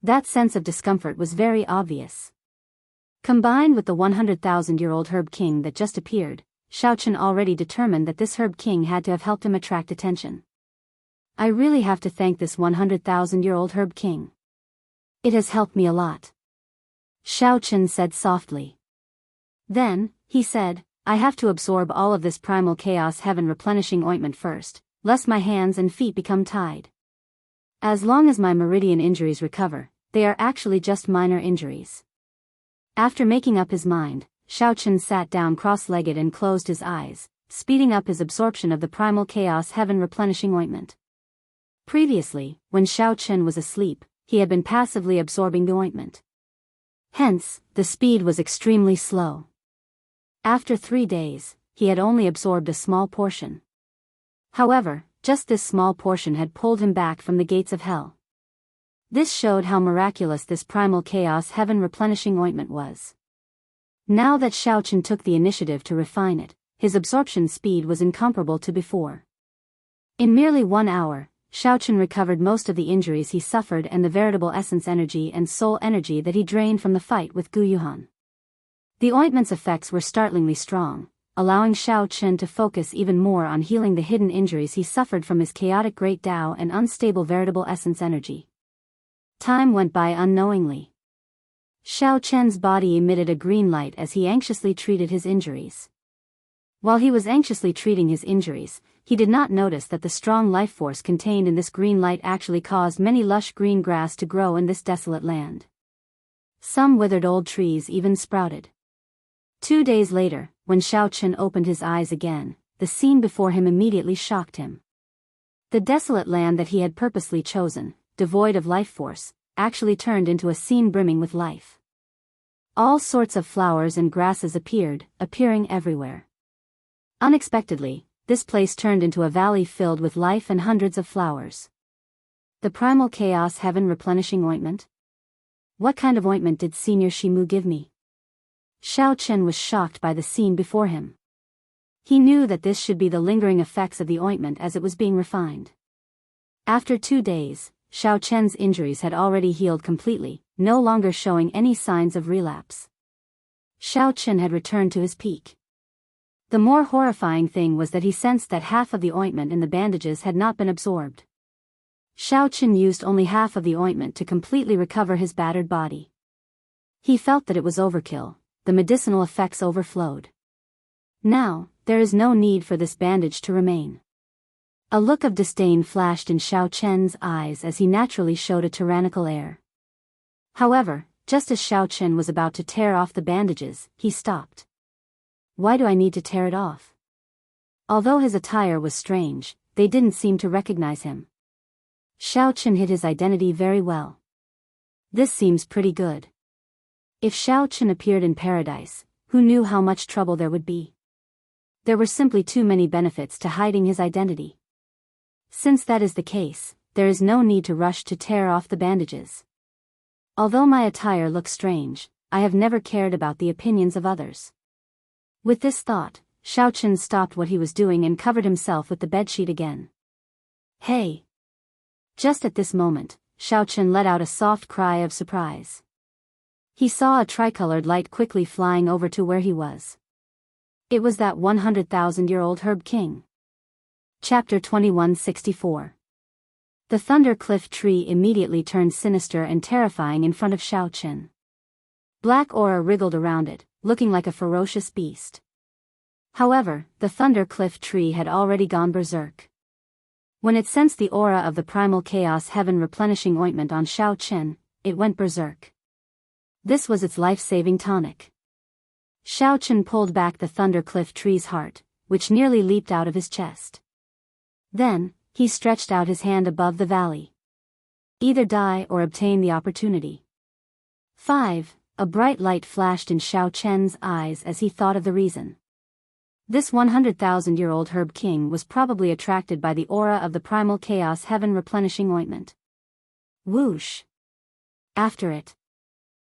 That sense of discomfort was very obvious. Combined with the 100,000-year-old Herb King that just appeared, Xiao Chen already determined that this Herb King had to have helped him attract attention. I really have to thank this 100,000-year-old Herb King. It has helped me a lot. Xiao Chen said softly. Then, he said, I have to absorb all of this primal chaos heaven replenishing ointment first, lest my hands and feet become tied. As long as my meridian injuries recover, they are actually just minor injuries. After making up his mind, Xiao Chen sat down cross-legged and closed his eyes, speeding up his absorption of the primal chaos heaven replenishing ointment. Previously, when Xiao Chen was asleep, he had been passively absorbing the ointment. Hence, the speed was extremely slow. After 3 days, he had only absorbed a small portion. However, just this small portion had pulled him back from the gates of hell. This showed how miraculous this primal chaos heaven replenishing ointment was. Now that Xiaochen took the initiative to refine it, his absorption speed was incomparable to before. In merely 1 hour, Xiaochen recovered most of the injuries he suffered and the veritable essence energy and soul energy that he drained from the fight with Gu Yuhan. The ointment's effects were startlingly strong, allowing Xiaochen to focus even more on healing the hidden injuries he suffered from his chaotic great Tao and unstable veritable essence energy. Time went by unknowingly. Xiaochen's body emitted a green light as he anxiously treated his injuries. While he was anxiously treating his injuries, he did not notice that the strong life force contained in this green light actually caused many lush green grass to grow in this desolate land. Some withered old trees even sprouted. 2 days later, when Xiaochen opened his eyes again, the scene before him immediately shocked him. The desolate land that he had purposely chosen, devoid of life force, actually turned into a scene brimming with life. All sorts of flowers and grasses appearing everywhere. Unexpectedly, this place turned into a valley filled with life and hundreds of flowers. The primal chaos heaven replenishing ointment? What kind of ointment did Senior Shimu give me? Xiaochen was shocked by the scene before him. He knew that this should be the lingering effects of the ointment as it was being refined. After 2 days, Xiaochen's injuries had already healed completely, no longer showing any signs of relapse. Xiaochen had returned to his peak. The more horrifying thing was that he sensed that half of the ointment in the bandages had not been absorbed. Xiaochen used only half of the ointment to completely recover his battered body. He felt that it was overkill, the medicinal effects overflowed. Now, there is no need for this bandage to remain. A look of disdain flashed in Xiaochen's eyes as he naturally showed a tyrannical air. However, just as Xiaochen was about to tear off the bandages, he stopped. Why do I need to tear it off? Although his attire was strange, they didn't seem to recognize him. Xiaochen hid his identity very well. This seems pretty good. If Xiaochen appeared in paradise, who knew how much trouble there would be? There were simply too many benefits to hiding his identity. Since that is the case, there is no need to rush to tear off the bandages. Although my attire looks strange, I have never cared about the opinions of others. With this thought, Xiaochen stopped what he was doing and covered himself with the bedsheet again. Hey! Just at this moment, Xiaochen let out a soft cry of surprise. He saw a tricolored light quickly flying over to where he was. It was that 100,000-year-old herb king. Chapter 2164. The thunder cliff tree immediately turned sinister and terrifying in front of Xiaochen. Black aura wriggled around it, looking like a ferocious beast. However, the thunder cliff tree had already gone berserk. When it sensed the aura of the primal chaos heaven replenishing ointment on Xiaochen, it went berserk. This was its life-saving tonic. Xiaochen pulled back the thunder cliff tree's heart, which nearly leaped out of his chest. Then, he stretched out his hand above the valley. Either die or obtain the opportunity. 5. A bright light flashed in Xiaochen's eyes as he thought of the reason. This 100,000-year-old herb king was probably attracted by the aura of the primal chaos heaven replenishing ointment. Whoosh! After it.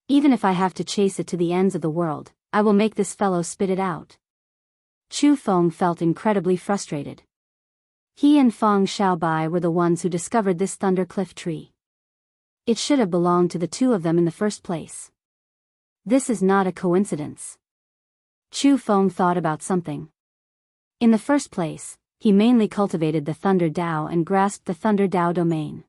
Even if I have to chase it to the ends of the world, I will make this fellow spit it out. Chu Feng felt incredibly frustrated. He and Feng Xiaobai were the ones who discovered this thunder cliff tree. It should have belonged to the two of them in the first place. This is not a coincidence. Chu Feng thought about something. In the first place, he mainly cultivated the Thunder Dao and grasped the Thunder Dao domain.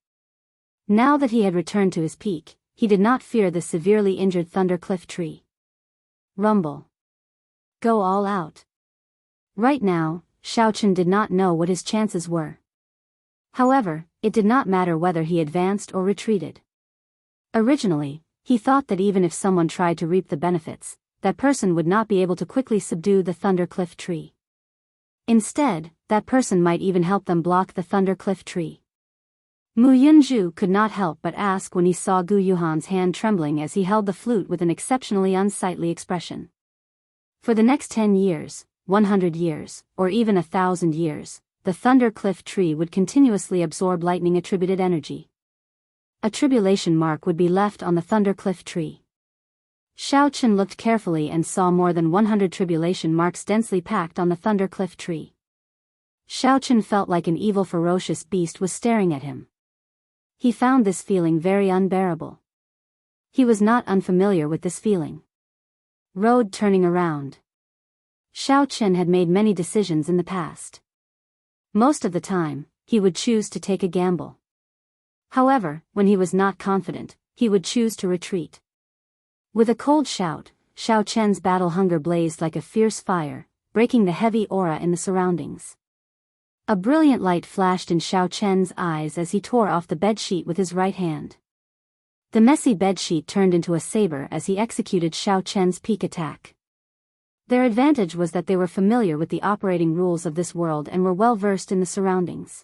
Now that he had returned to his peak, he did not fear the severely injured Thunder Cliff tree. Rumble. Go all out. Right now, Xiaochen did not know what his chances were. However, it did not matter whether he advanced or retreated. Originally, he thought that even if someone tried to reap the benefits, that person would not be able to quickly subdue the Thunder Cliff tree. Instead, that person might even help them block the Thunder Cliff tree. Mu Yunzhu could not help but ask when he saw Gu Yuhan's hand trembling as he held the flute with an exceptionally unsightly expression. For the next 10 years, 100 years, or even 1,000 years, the Thunder Cliff Tree would continuously absorb lightning-attributed energy. A tribulation mark would be left on the Thunder Cliff Tree. Shao Chen looked carefully and saw more than 100 tribulation marks densely packed on the Thunder Cliff Tree. Shao Chen felt like an evil ferocious beast was staring at him. He found this feeling very unbearable. He was not unfamiliar with this feeling. Road turning around. Shao Chen had made many decisions in the past. Most of the time, he would choose to take a gamble. However, when he was not confident, he would choose to retreat. With a cold shout, Shao Chen's battle hunger blazed like a fierce fire, breaking the heavy aura in the surroundings. A brilliant light flashed in Shao Chen's eyes as he tore off the bedsheet with his right hand. The messy bedsheet turned into a saber as he executed Shao Chen's peak attack. Their advantage was that they were familiar with the operating rules of this world and were well versed in the surroundings.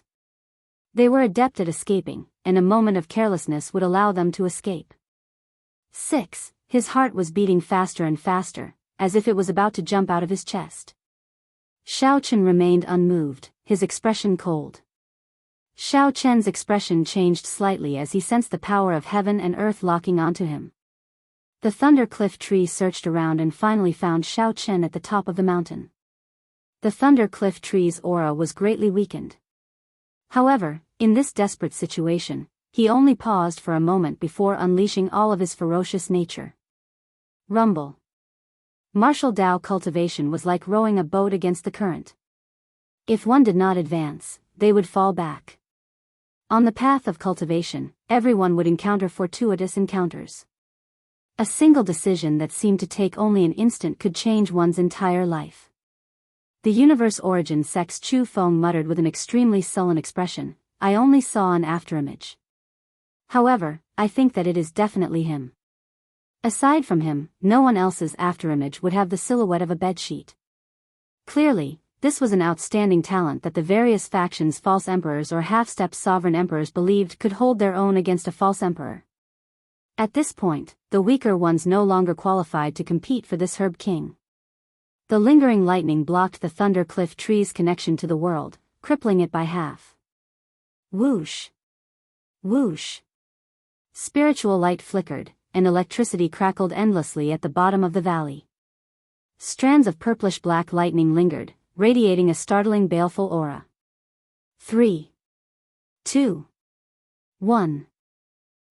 They were adept at escaping, and a moment of carelessness would allow them to escape. 6. His heart was beating faster and faster, as if it was about to jump out of his chest. Shao Chen remained unmoved, his expression cold. Shao Chen's expression changed slightly as he sensed the power of heaven and earth locking onto him. The Thunder Cliff Tree searched around and finally found Shao Chen at the top of the mountain. The Thunder Cliff Tree's aura was greatly weakened. However, in this desperate situation, he only paused for a moment before unleashing all of his ferocious nature. Rumble. Martial Dao cultivation was like rowing a boat against the current. If one did not advance, they would fall back. On the path of cultivation, everyone would encounter fortuitous encounters. A single decision that seemed to take only an instant could change one's entire life. The universe origin Sex Chu Feng muttered with an extremely sullen expression, "I only saw an afterimage. However, I think that it is definitely him. Aside from him, no one else's afterimage would have the silhouette of a bedsheet." Clearly, this was an outstanding talent that the various factions' false emperors or half-step sovereign emperors believed could hold their own against a false emperor. At this point, the weaker ones no longer qualified to compete for this herb king. The lingering lightning blocked the Thunder Cliff Tree's connection to the world, crippling it by half. Whoosh! Whoosh! Spiritual light flickered, and electricity crackled endlessly at the bottom of the valley. Strands of purplish-black lightning lingered, radiating a startling baleful aura. 3, 2, 1.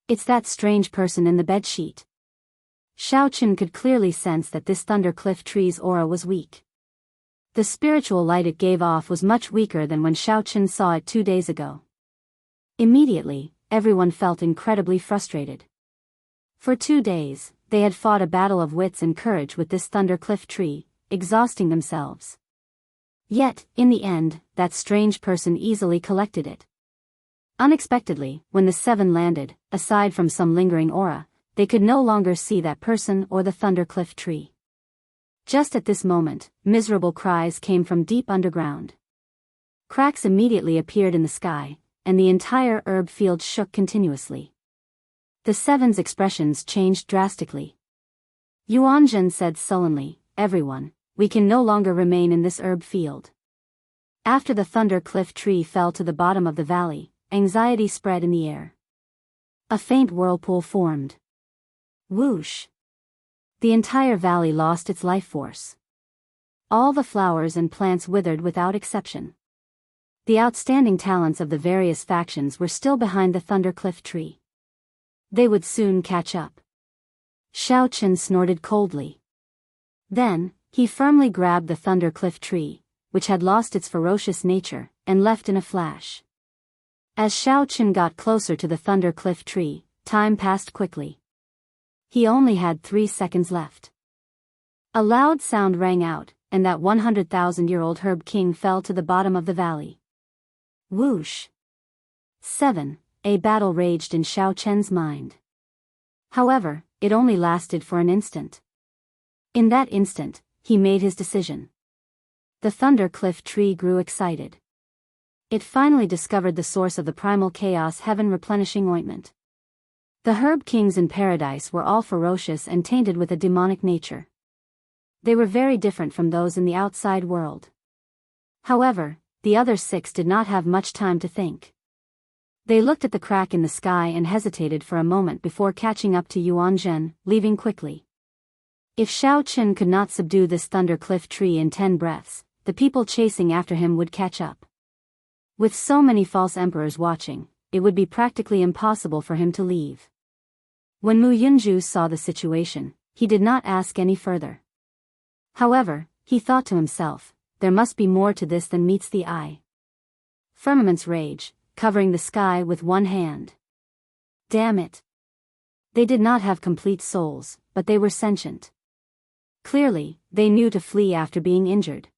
It's that strange person in the bedsheet. Shao Chen could clearly sense that this Thunder Cliff Tree's aura was weak. The spiritual light it gave off was much weaker than when Shao Chen saw it 2 days ago. Immediately, everyone felt incredibly frustrated. For 2 days, they had fought a battle of wits and courage with this Thunder Cliff Tree, exhausting themselves. Yet, in the end, that strange person easily collected it. Unexpectedly, when the 7 landed, aside from some lingering aura, they could no longer see that person or the Thunder Cliff Tree. Just at this moment, miserable cries came from deep underground. Cracks immediately appeared in the sky, and the entire herb field shook continuously. The 7's expressions changed drastically. Yuanzhen said sullenly, "Everyone, we can no longer remain in this herb field." After the Thunder Cliff Tree fell to the bottom of the valley, anxiety spread in the air. A faint whirlpool formed. Whoosh! The entire valley lost its life force. All the flowers and plants withered without exception. The outstanding talents of the various factions were still behind the Thunder Cliff Tree. They would soon catch up. Shao Chen snorted coldly. Then, he firmly grabbed the Thunder Cliff Tree, which had lost its ferocious nature, and left in a flash. As Shao Chen got closer to the Thunder Cliff Tree, time passed quickly. He only had 3 seconds left. A loud sound rang out, and that 100,000-year-old herb king fell to the bottom of the valley. Whoosh! 7. A battle raged in Shao Chen's mind. However, it only lasted for an instant. In that instant, he made his decision. The Thunder Cliff Tree grew excited. It finally discovered the source of the primal chaos heaven replenishing ointment. The herb kings in paradise were all ferocious and tainted with a demonic nature. They were very different from those in the outside world. However, the other 6 did not have much time to think. They looked at the crack in the sky and hesitated for a moment before catching up to Yuan Zhen, leaving quickly. If Shao Qin could not subdue this thunder cliff tree in 10 breaths, the people chasing after him would catch up. With so many false emperors watching, it would be practically impossible for him to leave. When Mu Yunju saw the situation, he did not ask any further. However, he thought to himself, there must be more to this than meets the eye. Firmament's rage, covering the sky with one hand. Damn it! They did not have complete souls, but they were sentient. Clearly, they knew to flee after being injured.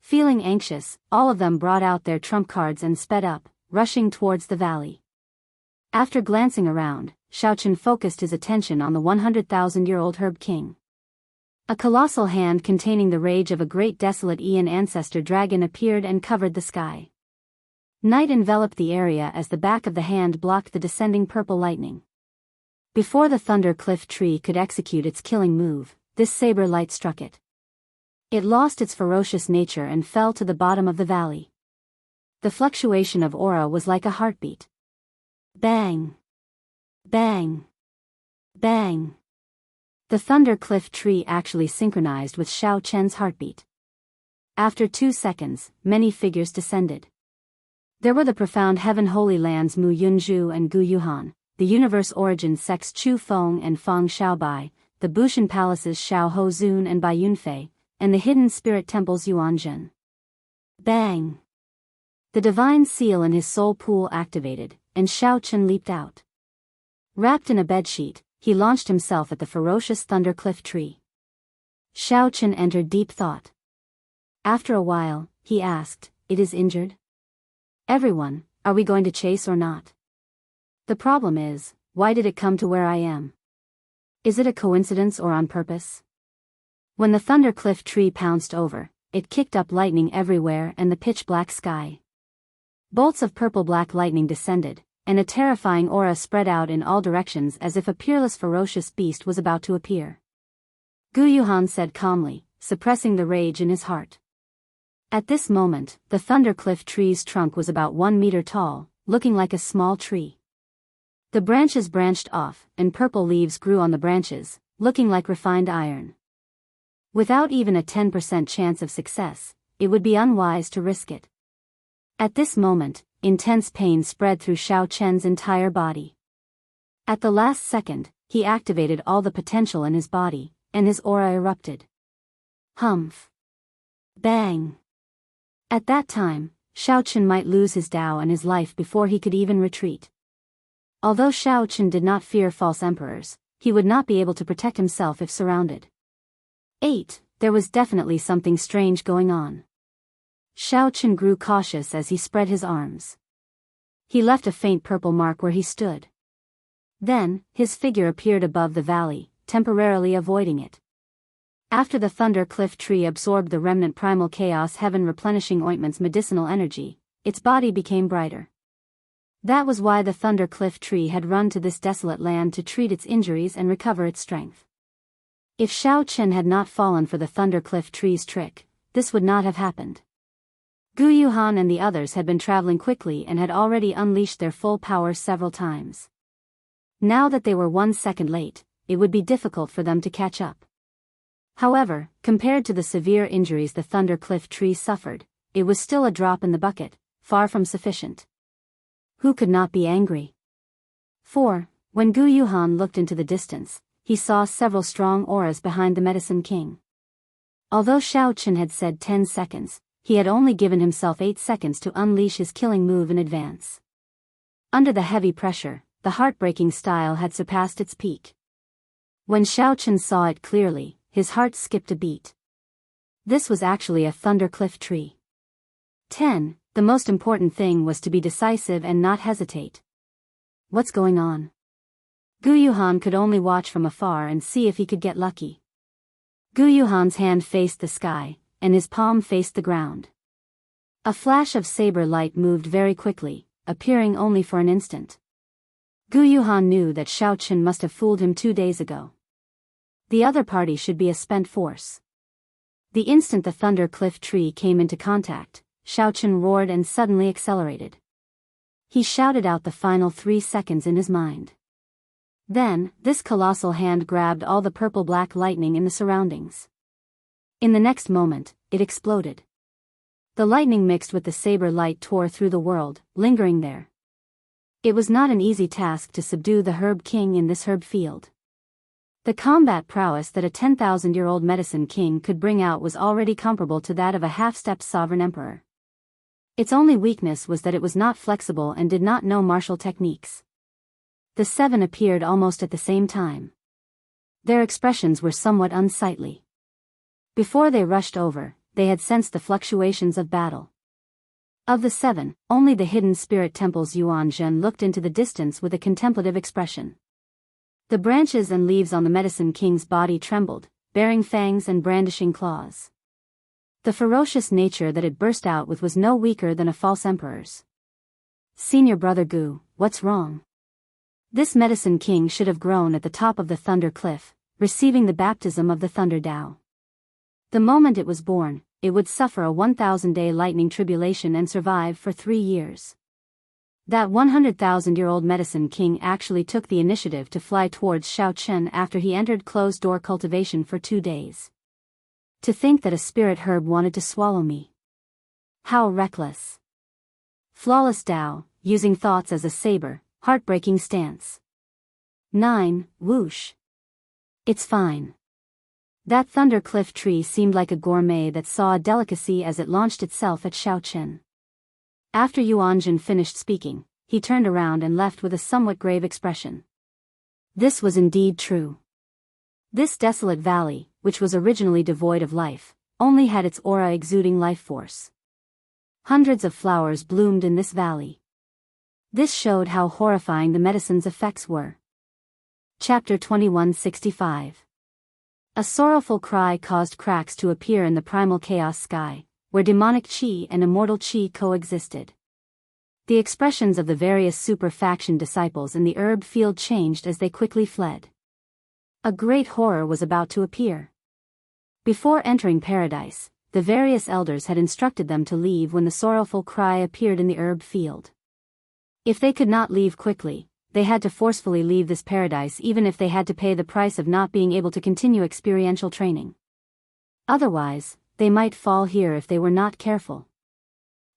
Feeling anxious, all of them brought out their trump cards and sped up, rushing towards the valley. After glancing around, Shao Qin focused his attention on the 100,000-year-old Herb King. A colossal hand containing the rage of a great desolate Aeon ancestor dragon appeared and covered the sky. Night enveloped the area as the back of the hand blocked the descending purple lightning. Before the thunder cliff tree could execute its killing move, this saber light struck it. It lost its ferocious nature and fell to the bottom of the valley. The fluctuation of aura was like a heartbeat. Bang! Bang! Bang! The thunder cliff tree actually synchronized with Shao Chen's heartbeat. After 2 seconds, many figures descended. There were the profound heaven holy lands Mu Yunju and Gu Yuhan, the universe origin sects Chu Feng and Fang Xiaobai, the Bushan palaces Shao Ho Zun and Bai Yunfei, and the hidden spirit temples Yuan Zhen. Bang! The divine seal in his soul pool activated, and Shao Qin leaped out. Wrapped in a bedsheet, he launched himself at the ferocious thunder cliff tree. Shao Qin entered deep thought. After a while, he asked, "It is injured? Everyone, are we going to chase or not? The problem is, why did it come to where I am? Is it a coincidence or on purpose?" When the thunder cliff tree pounced over, it kicked up lightning everywhere and the pitch-black sky. Bolts of purple-black lightning descended, and a terrifying aura spread out in all directions as if a peerless ferocious beast was about to appear. Gu Yuhan said calmly, suppressing the rage in his heart. At this moment, the thunder cliff tree's trunk was about 1 meter tall, looking like a small tree. The branches branched off, and purple leaves grew on the branches, looking like refined iron. Without even a 10% chance of success, it would be unwise to risk it. At this moment, intense pain spread through Shao Chen's entire body. At the last second, he activated all the potential in his body, and his aura erupted. Humph! Bang! At that time, Shao Qin might lose his Tao and his life before he could even retreat. Although Shao Qin did not fear false emperors, he would not be able to protect himself if surrounded. 8. There was definitely something strange going on. Shao Qin grew cautious as he spread his arms. He left a faint purple mark where he stood. Then, his figure appeared above the valley, temporarily avoiding it. After the thunder cliff tree absorbed the remnant primal chaos heaven replenishing ointment's medicinal energy, its body became brighter. That was why the thunder cliff tree had run to this desolate land to treat its injuries and recover its strength. If Shao Qin had not fallen for the thunder cliff tree's trick, this would not have happened. Gu Yuhan and the others had been traveling quickly and had already unleashed their full power several times. Now that they were 1 second late, it would be difficult for them to catch up. However, compared to the severe injuries the thunder cliff tree suffered, it was still a drop in the bucket, far from sufficient. Who could not be angry? 4. When Gu Yuhan looked into the distance, he saw several strong auras behind the Medicine King. Although Shao Qin had said 10 seconds, he had only given himself 8 seconds to unleash his killing move in advance. Under the heavy pressure, the heartbreaking style had surpassed its peak. When Shao Qin saw it clearly, his heart skipped a beat. This was actually a thunder cliff tree. 10. The most important thing was to be decisive and not hesitate. What's going on? Gu Yuhan could only watch from afar and see if he could get lucky. Gu Yuhan's hand faced the sky, and his palm faced the ground. A flash of saber light moved very quickly, appearing only for an instant. Gu Yuhan knew that Shao Qin must have fooled him 2 days ago. The other party should be a spent force. The instant the thunder cliff tree came into contact, Shao Chen roared and suddenly accelerated. He shouted out the final 3 seconds in his mind. Then, this colossal hand grabbed all the purple-black lightning in the surroundings. In the next moment, it exploded. The lightning mixed with the saber light tore through the world, lingering there. It was not an easy task to subdue the Herb King in this herb field. The combat prowess that a 10,000-year-old medicine king could bring out was already comparable to that of a half-stepped sovereign emperor. Its only weakness was that it was not flexible and did not know martial techniques. The 7 appeared almost at the same time. Their expressions were somewhat unsightly. Before they rushed over, they had sensed the fluctuations of battle. Of the 7, only the hidden spirit temple's Yuan Zhen looked into the distance with a contemplative expression. The branches and leaves on the medicine king's body trembled, bearing fangs and brandishing claws. The ferocious nature that it burst out with was no weaker than a false emperor's. "Senior brother Gu, what's wrong?" This medicine king should have grown at the top of the thunder cliff, receiving the baptism of the thunder Tao. The moment it was born, it would suffer a 1,000-day lightning tribulation and survive for 3 years. That 100,000-year-old medicine king actually took the initiative to fly towards Shao Chen after he entered closed-door cultivation for 2 days. To think that a spirit herb wanted to swallow me. How reckless. Flawless Tao, using thoughts as a saber, heartbreaking stance. 9. Whoosh. It's fine. That thunder cliff tree seemed like a gourmet that saw a delicacy as it launched itself at Shao Chen. After Yuan Zhen finished speaking, he turned around and left with a somewhat grave expression. This was indeed true. This desolate valley, which was originally devoid of life, only had its aura exuding life force. Hundreds of flowers bloomed in this valley. This showed how horrifying the medicine's effects were. Chapter 2165. A sorrowful cry caused cracks to appear in the primal chaos sky, where demonic chi and immortal chi coexisted. The expressions of the various super-faction disciples in the herb field changed as they quickly fled. A great horror was about to appear. Before entering paradise, the various elders had instructed them to leave when the sorrowful cry appeared in the herb field. If they could not leave quickly, they had to forcefully leave this paradise even if they had to pay the price of not being able to continue experiential training. Otherwise, they might fall here if they were not careful.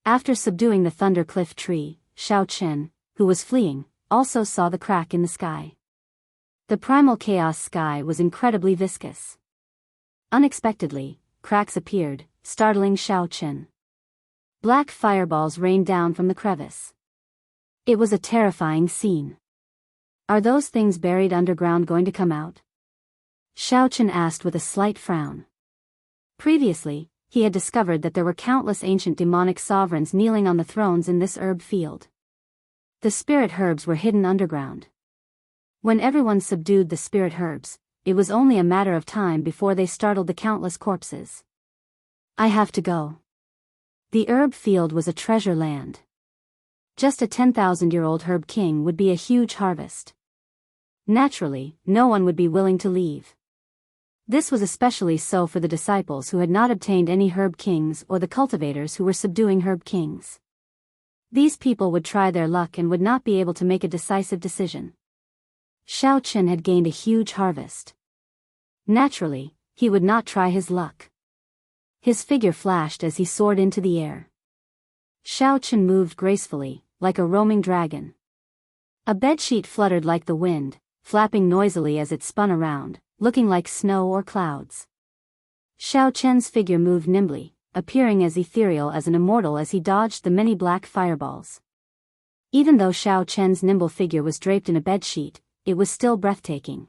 After subduing the thunder cliff tree, Shao Chen, who was fleeing, also saw the crack in the sky. The primal chaos sky was incredibly viscous. Unexpectedly, cracks appeared, startling Shao Chen. Black fireballs rained down from the crevice. It was a terrifying scene. Are those things buried underground going to come out? Shao Chen asked with a slight frown. Previously, he had discovered that there were countless ancient demonic sovereigns kneeling on the thrones in this herb field. The spirit herbs were hidden underground. When everyone subdued the spirit herbs, it was only a matter of time before they startled the countless corpses. I have to go. The herb field was a treasure land. Just a 10,000-year-old herb king would be a huge harvest. Naturally, no one would be willing to leave. This was especially so for the disciples who had not obtained any herb kings or the cultivators who were subduing herb kings. These people would try their luck and would not be able to make a decisive decision. Shao Chen had gained a huge harvest. Naturally, he would not try his luck. His figure flashed as he soared into the air. Shao Chen moved gracefully, like a roaming dragon. A bedsheet fluttered like the wind, flapping noisily as it spun around, looking like snow or clouds. Shao Chen's figure moved nimbly, appearing as ethereal as an immortal as he dodged the many black fireballs. Even though Shao Chen's nimble figure was draped in a bedsheet, it was still breathtaking.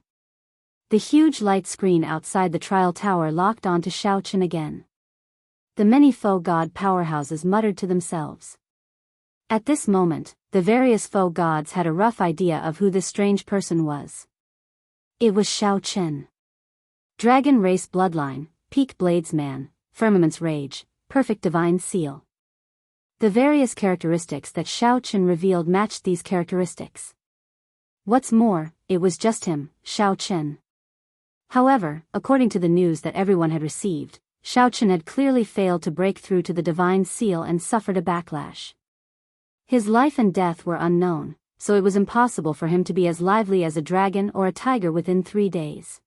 The huge light screen outside the trial tower locked onto Shao Chen again. The many faux god powerhouses muttered to themselves. At this moment, the various faux gods had a rough idea of who this strange person was. It was Shao Chen. Dragon race bloodline, peak bladesman, firmament's rage, perfect divine seal. The various characteristics that Shao Chen revealed matched these characteristics. What's more, it was just him, Shao Chen. However, according to the news that everyone had received, Shao Chen had clearly failed to break through to the divine seal and suffered a backlash. His life and death were unknown, so it was impossible for him to be as lively as a dragon or a tiger within 3 days.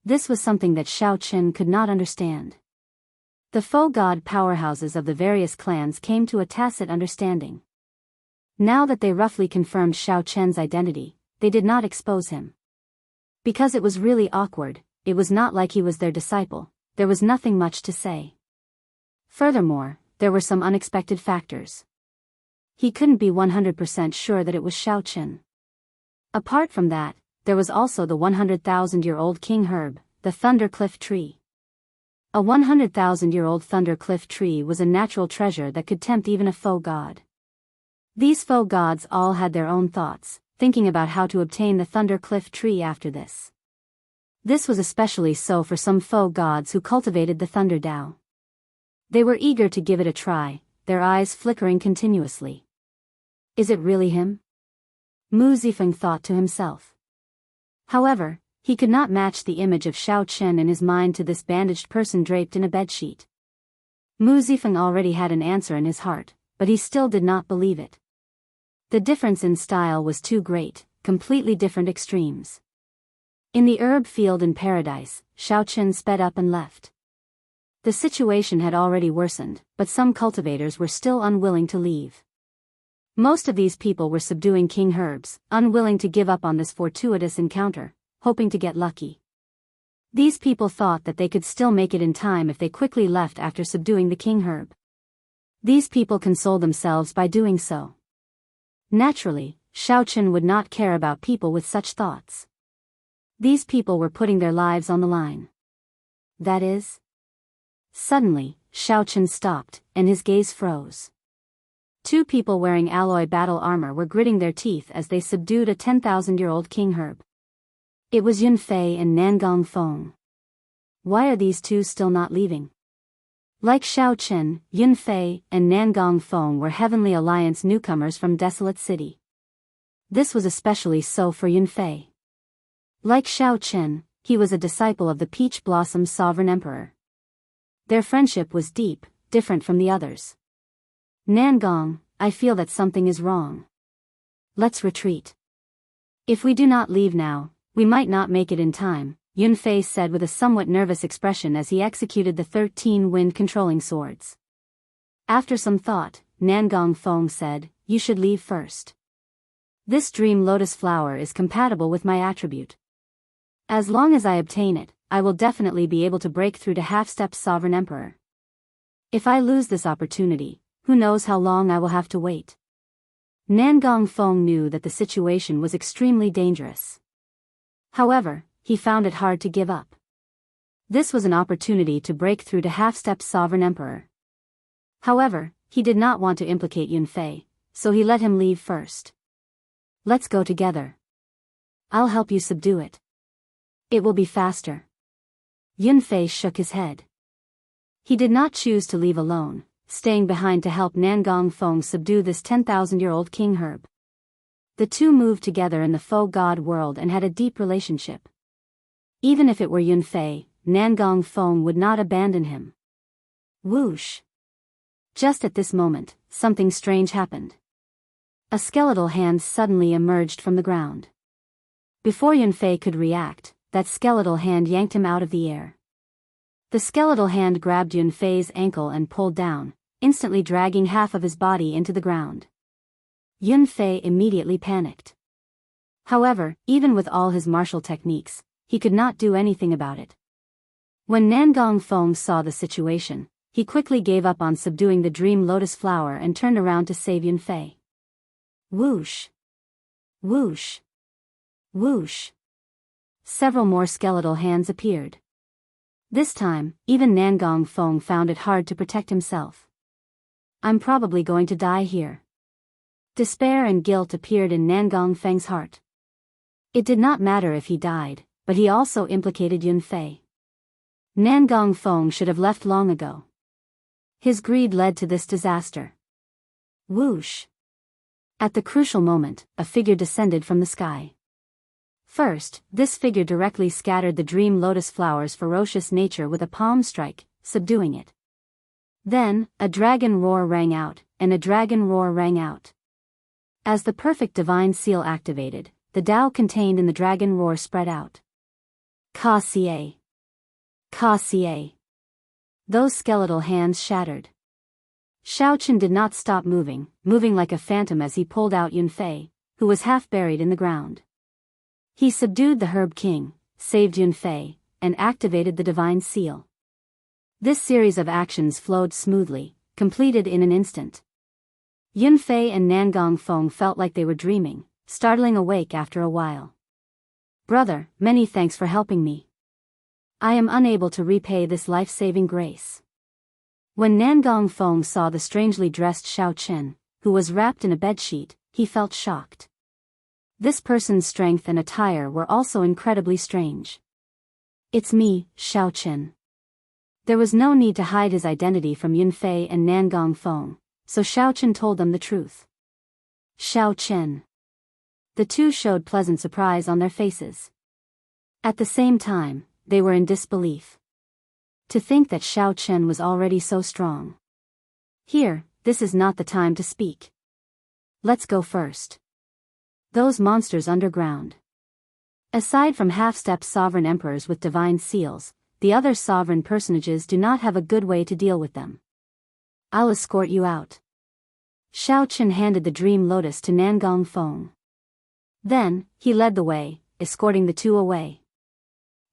This was something that Shao Chen could not understand. The faux god powerhouses of the various clans came to a tacit understanding. Now that they roughly confirmed Shao Chen's identity, they did not expose him. Because it was really awkward, it was not like he was their disciple, there was nothing much to say. Furthermore, there were some unexpected factors. He couldn't be 100% sure that it was Shao Chen. Apart from that, there was also the 100,000-year-old king herb, the Thunder Cliff tree. A 100,000-year-old Thunder Cliff tree was a natural treasure that could tempt even a faux god. These faux gods all had their own thoughts, thinking about how to obtain the Thunder Cliff tree after this. This was especially so for some faux gods who cultivated the Thunder Dao. They were eager to give it a try, their eyes flickering continuously. Is it really him? Mu Zifeng thought to himself. However, he could not match the image of Shao Chen in his mind to this bandaged person draped in a bedsheet. Mu Zifeng already had an answer in his heart, but he still did not believe it. The difference in style was too great, completely different extremes. In the herb field in paradise, Shao Chen sped up and left. The situation had already worsened, but some cultivators were still unwilling to leave. Most of these people were subduing king herbs, unwilling to give up on this fortuitous encounter, hoping to get lucky. These people thought that they could still make it in time if they quickly left after subduing the king herb. These people consoled themselves by doing so. Naturally, Shao Chen would not care about people with such thoughts. These people were putting their lives on the line. That is. Suddenly, Shao Chen stopped, and his gaze froze. 2 people wearing alloy battle armor were gritting their teeth as they subdued a 10,000-year-old king herb. It was Yun Fei and Nangong Feng. Why are these 2 still not leaving? Like Shao Chen, Yun Fei and Nangong Feng were Heavenly Alliance newcomers from Desolate City. This was especially so for Yun Fei. Like Shao Chen, he was a disciple of the Peach Blossom Sovereign Emperor. Their friendship was deep, different from the others. Nangong, I feel that something is wrong. Let's retreat. If we do not leave now, we might not make it in time, Yun Fei said with a somewhat nervous expression as he executed the 13 wind-controlling swords. After some thought, Nangong Feng said, you should leave first. This dream lotus flower is compatible with my attribute. As long as I obtain it, I will definitely be able to break through to half-step Sovereign Emperor. If I lose this opportunity, who knows how long I will have to wait. Nangong Feng knew that the situation was extremely dangerous. However, he found it hard to give up. This was an opportunity to break through to half-step Sovereign Emperor. However, he did not want to implicate Yun Fei, so he let him leave first. Let's go together. I'll help you subdue it. It will be faster. Yun Fei shook his head. He did not choose to leave alone, staying behind to help Nangong Feng subdue this 10,000-year-old king herb. The 2 moved together in the faux god world and had a deep relationship. Even if it were Yun Fei, Nangong Feng would not abandon him. Whoosh! Just at this moment, something strange happened. A skeletal hand suddenly emerged from the ground. Before Yun Fei could react, that skeletal hand yanked him out of the air. The skeletal hand grabbed Yun Fei's ankle and pulled down, instantly dragging half of his body into the ground. Yun Fei immediately panicked. However, even with all his martial techniques, he could not do anything about it. When Nangong Feng saw the situation, he quickly gave up on subduing the dream lotus flower and turned around to save Yun Fei. Whoosh! Whoosh! Whoosh! Several more skeletal hands appeared. This time, even Nangong Feng found it hard to protect himself. I'm probably going to die here. Despair and guilt appeared in Nangong Feng's heart. It did not matter if he died, but he also implicated Yun Fei. Nangong Feng should have left long ago. His greed led to this disaster. Whoosh! At the crucial moment, a figure descended from the sky. First, this figure directly scattered the dream lotus flower's ferocious nature with a palm strike, subduing it. Then, a dragon roar rang out, and a dragon roar rang out. As the perfect divine seal activated, the Tao contained in the dragon roar spread out. Ka-cie. Ka-cie. Those skeletal hands shattered. Xiaochen did not stop moving like a phantom as he pulled out Yunfei, who was half buried in the ground. He subdued the Herb King, saved Yunfei, and activated the divine seal. This series of actions flowed smoothly, completed in an instant. Yunfei and Nangong Feng felt like they were dreaming, startling awake after a while. "Brother, many thanks for helping me. I am unable to repay this life-saving grace." When Nangong Feng saw the strangely dressed Xiaochen, who was wrapped in a bedsheet, he felt shocked. This person's strength and attire were also incredibly strange. "It's me, Xiaochen." There was no need to hide his identity from Yunfei and Nangong Feng, so Xiaochen told them the truth. "Xiaochen." The two showed pleasant surprise on their faces. At the same time, they were in disbelief. To think that Xiaochen was already so strong. "Here, this is not the time to speak. Let's go first. Those monsters underground." Aside from half-step sovereign emperors with divine seals, the other sovereign personages do not have a good way to deal with them. "I'll escort you out." Xiaochen handed the dream lotus to Nangong Feng. Then, he led the way, escorting the two away.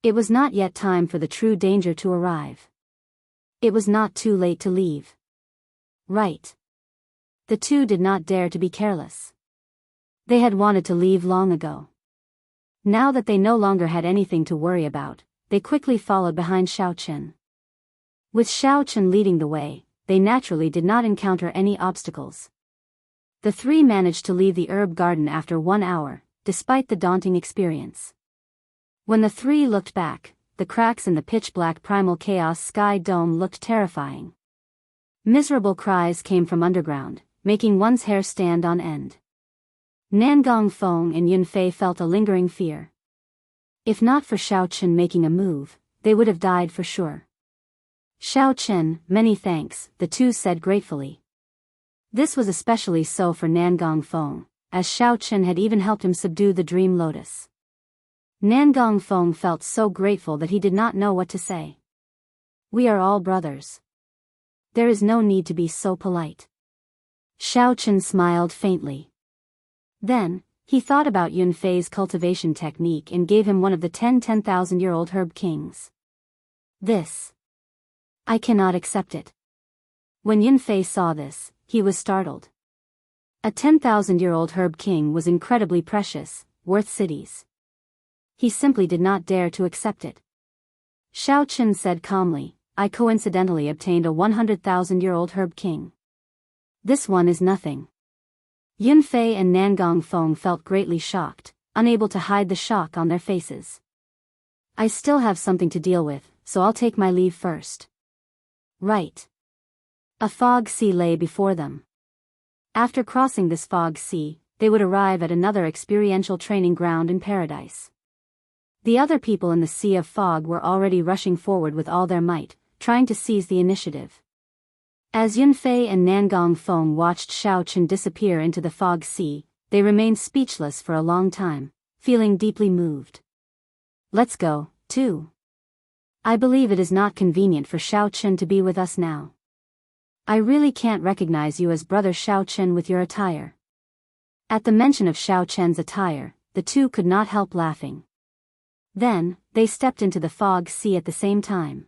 It was not yet time for the true danger to arrive. It was not too late to leave. Right. The two did not dare to be careless. They had wanted to leave long ago. Now that they no longer had anything to worry about, they quickly followed behind Xiaochen. With Xiaochen leading the way, they naturally did not encounter any obstacles. The three managed to leave the herb garden after 1 hour, despite the daunting experience. When the three looked back, the cracks in the pitch-black primal chaos sky dome looked terrifying. Miserable cries came from underground, making one's hair stand on end. Nangong Feng and Yunfei felt a lingering fear. If not for Xiaochen making a move, they would have died for sure. "Xiaochen, many thanks," the two said gratefully. This was especially so for Nangong Feng, as Xiaochen had even helped him subdue the dream lotus. Nangong Feng felt so grateful that he did not know what to say. "We are all brothers. There is no need to be so polite." Xiaochen smiled faintly. Then, he thought about Yunfei's cultivation technique and gave him one of the 10,000-year-old herb kings. "This. I cannot accept it." When Yunfei saw this, he was startled. A 10,000-year-old herb king was incredibly precious, worth cities. He simply did not dare to accept it. Xiaochen said calmly, "I coincidentally obtained a 100,000-year-old herb king. This one is nothing." Yunfei and Nangong Feng felt greatly shocked, unable to hide the shock on their faces. "I still have something to deal with, so I'll take my leave first." Right. A fog sea lay before them. After crossing this fog sea, they would arrive at another experiential training ground in paradise. The other people in the sea of fog were already rushing forward with all their might, trying to seize the initiative. As Yunfei and Nangong Feng watched Xiaochen disappear into the fog sea, they remained speechless for a long time, feeling deeply moved. "Let's go, too. I believe it is not convenient for Xiaochen to be with us now. I really can't recognize you as Brother Xiaochen with your attire." At the mention of Xiaochen's attire, the two could not help laughing. Then, they stepped into the fog sea at the same time.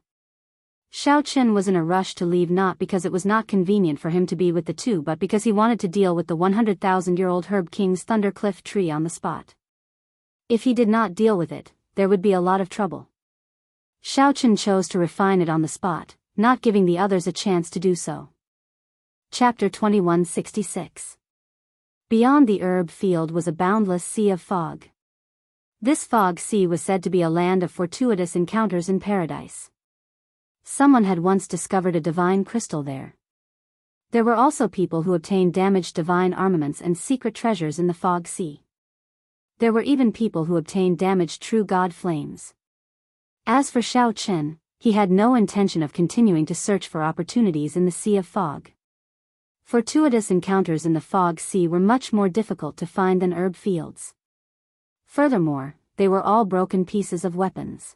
Xiaochen was in a rush to leave not because it was not convenient for him to be with the two but because he wanted to deal with the 100,000-year-old Herb King's Thundercliff tree on the spot. If he did not deal with it, there would be a lot of trouble. Xiaochen chose to refine it on the spot, not giving the others a chance to do so. Chapter 2166. Beyond the herb field was a boundless sea of fog. This fog sea was said to be a land of fortuitous encounters in paradise. Someone had once discovered a divine crystal there. There were also people who obtained damaged divine armaments and secret treasures in the fog sea. There were even people who obtained damaged true god flames. As for Xiaochen, he had no intention of continuing to search for opportunities in the sea of fog. Fortuitous encounters in the fog sea were much more difficult to find than herb fields. Furthermore, they were all broken pieces of weapons.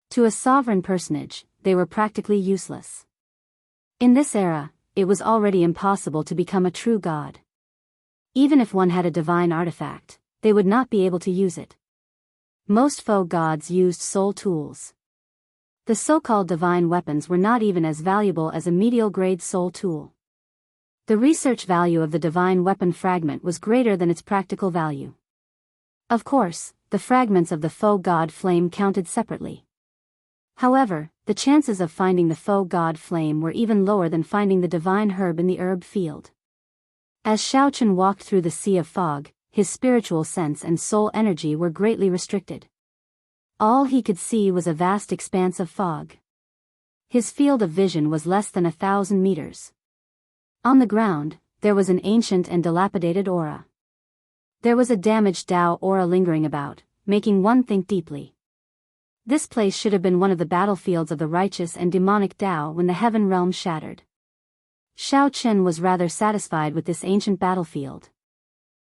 To a sovereign personage, they were practically useless. In this era, it was already impossible to become a true god. Even if one had a divine artifact, they would not be able to use it. Most faux gods used soul tools. The so-called divine weapons were not even as valuable as a medial-grade soul tool. The research value of the divine weapon fragment was greater than its practical value. Of course, the fragments of the faux god flame counted separately. However, the chances of finding the faux god flame were even lower than finding the divine herb in the herb field. As Xiaochen walked through the sea of fog, his spiritual sense and soul energy were greatly restricted. All he could see was a vast expanse of fog. His field of vision was less than 1,000 meters. On the ground, there was an ancient and dilapidated aura. There was a damaged Tao aura lingering about, making one think deeply. This place should have been one of the battlefields of the righteous and demonic Tao when the heaven realm shattered. Xiaochen was rather satisfied with this ancient battlefield.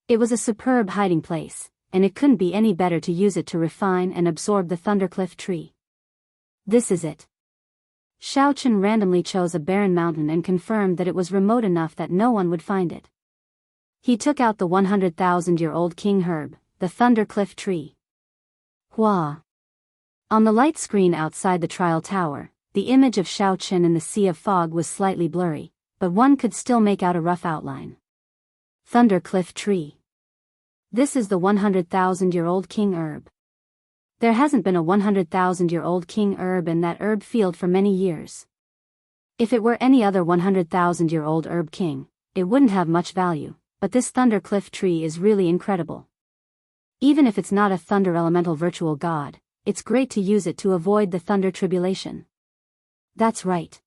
It was a superb hiding place, and it couldn't be any better to use it to refine and absorb the Thundercliff tree. This is it. Xiaochen randomly chose a barren mountain and confirmed that it was remote enough that no one would find it. He took out the 100,000-year-old king herb, the Thundercliff tree. Hua. On the light screen outside the trial tower, the image of Xiaochen in the sea of fog was slightly blurry, but one could still make out a rough outline. Thundercliff tree. This is the 100,000-year-old king herb. There hasn't been a 100,000-year-old king herb in that herb field for many years. If it were any other 100,000-year-old herb king, it wouldn't have much value, but this Thundercliff tree is really incredible. Even if it's not a thunder elemental virtual god, it's great to use it to avoid the thunder tribulation. That's right.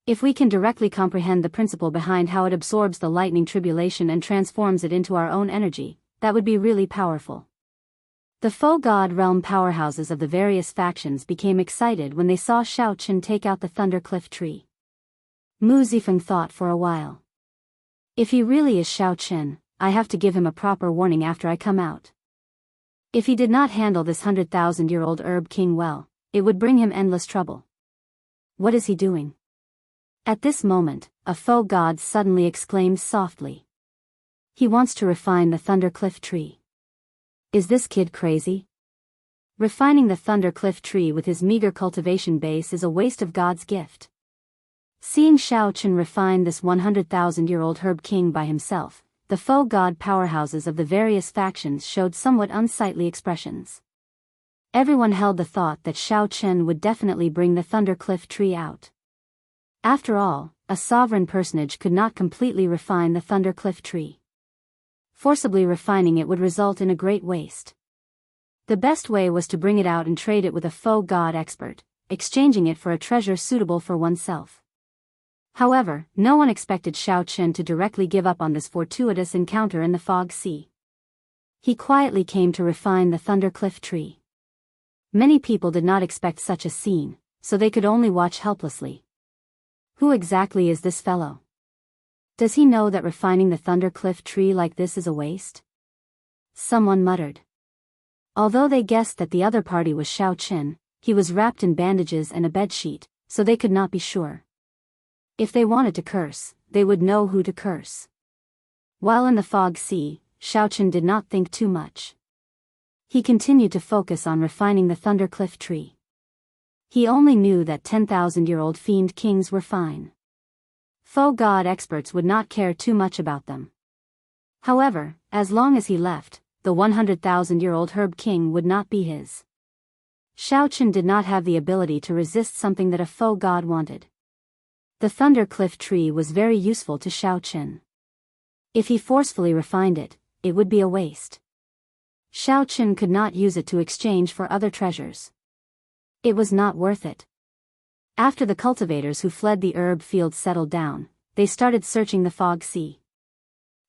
If we can directly comprehend the principle behind how it absorbs the lightning tribulation and transforms it into our own energy, that would be really powerful. The faux god realm powerhouses of the various factions became excited when they saw Xiaochen take out the Thundercliff tree. Mu Zifeng thought for a while. If he really is Xiaochen, I have to give him a proper warning after I come out. If he did not handle this 100,000-year-old herb king well, it would bring him endless trouble. What is he doing? At this moment, a faux god suddenly exclaimed softly. He wants to refine the Thundercliff tree. Is this kid crazy? Refining the Thundercliff tree with his meager cultivation base is a waste of God's gift. Seeing Xiaochen refine this 100,000-year-old herb king by himself, the faux god powerhouses of the various factions showed somewhat unsightly expressions. Everyone held the thought that Xiaochen would definitely bring the Thundercliff tree out. After all, a sovereign personage could not completely refine the Thundercliff tree. Forcibly refining it would result in a great waste. The best way was to bring it out and trade it with a faux god expert, exchanging it for a treasure suitable for oneself. However, no one expected Xiaochen to directly give up on this fortuitous encounter in the fog sea. He quietly came to refine the Thundercliff tree. Many people did not expect such a scene, so they could only watch helplessly. Who exactly is this fellow? Does he know that refining the Thundercliff tree like this is a waste? Someone muttered. Although they guessed that the other party was Xiaochen, he was wrapped in bandages and a bedsheet, so they could not be sure. If they wanted to curse, they would know who to curse. While in the fog sea, Xiaochen did not think too much. He continued to focus on refining the Thundercliff tree. He only knew that 10,000-year-old fiend kings were fine. Faux god experts would not care too much about them. However, as long as he left, the 100,000-year-old herb king would not be his. Xiaochen did not have the ability to resist something that a faux god wanted. The Thundercliff tree was very useful to Xiaochen. If he forcefully refined it, it would be a waste. Xiaochen could not use it to exchange for other treasures. It was not worth it. After the cultivators who fled the herb field settled down, they started searching the fog sea.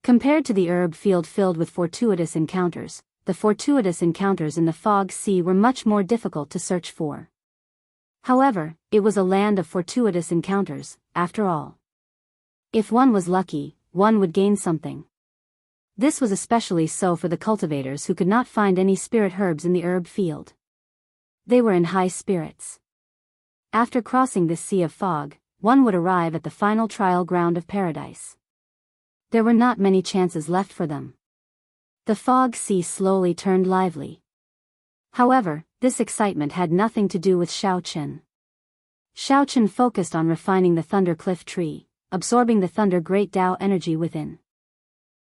Compared to the herb field filled with fortuitous encounters, the fortuitous encounters in the fog sea were much more difficult to search for. However, it was a land of fortuitous encounters, after all. If one was lucky, one would gain something. This was especially so for the cultivators who could not find any spirit herbs in the herb field. They were in high spirits. After crossing this sea of fog, one would arrive at the final trial ground of paradise. There were not many chances left for them. The fog sea slowly turned lively. However, this excitement had nothing to do with Xiaochen. Xiaochen focused on refining the Thunder Cliff tree, absorbing the Thunder Great Tao energy within.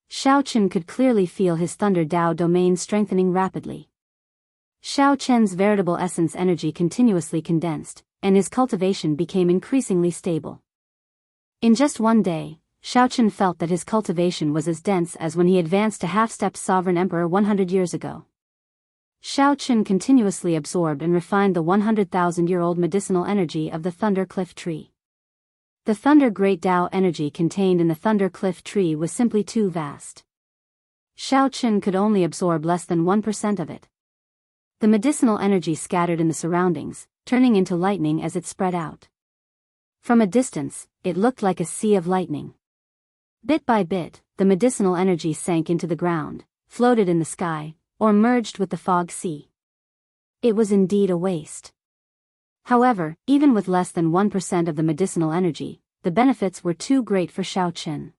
Xiaochen could clearly feel his Thunder Tao domain strengthening rapidly. Xiaochen's veritable essence energy continuously condensed, and his cultivation became increasingly stable. In just one day, Xiaochen felt that his cultivation was as dense as when he advanced to half-step sovereign emperor 100 years ago. Xiaochen continuously absorbed and refined the 100,000-year-old medicinal energy of the Thunder Cliff tree. The Thunder Great Tao energy contained in the Thunder Cliff tree was simply too vast. Xiaochen could only absorb less than 1% of it. The medicinal energy scattered in the surroundings, turning into lightning as it spread out. From a distance, it looked like a sea of lightning. Bit by bit, the medicinal energy sank into the ground, floated in the sky, or merged with the fog sea. It was indeed a waste. However, even with less than 1% of the medicinal energy, the benefits were too great for Xiaochen.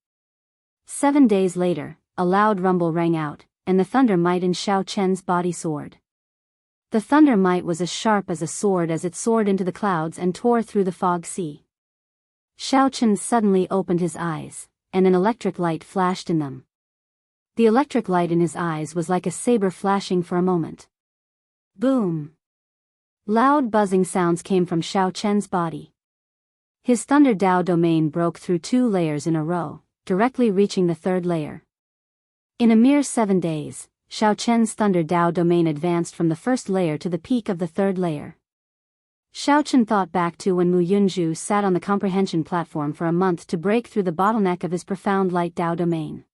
7 days later, a loud rumble rang out, and the thunder might in Xiaochen's body soared. The thunder might was as sharp as a sword as it soared into the clouds and tore through the fog sea. Xiaochen suddenly opened his eyes, and an electric light flashed in them. The electric light in his eyes was like a saber flashing for a moment. Boom! Loud buzzing sounds came from Xiaochen's body. His Thunder Tao domain broke through 2 layers in a row, directly reaching the 3rd layer. In a mere 7 days, Xiaochen's Thunder Tao domain advanced from the 1st layer to the peak of the 3rd layer. Xiaochen thought back to when Mu Yunzhu sat on the comprehension platform for a month to break through the bottleneck of his profound light Tao domain.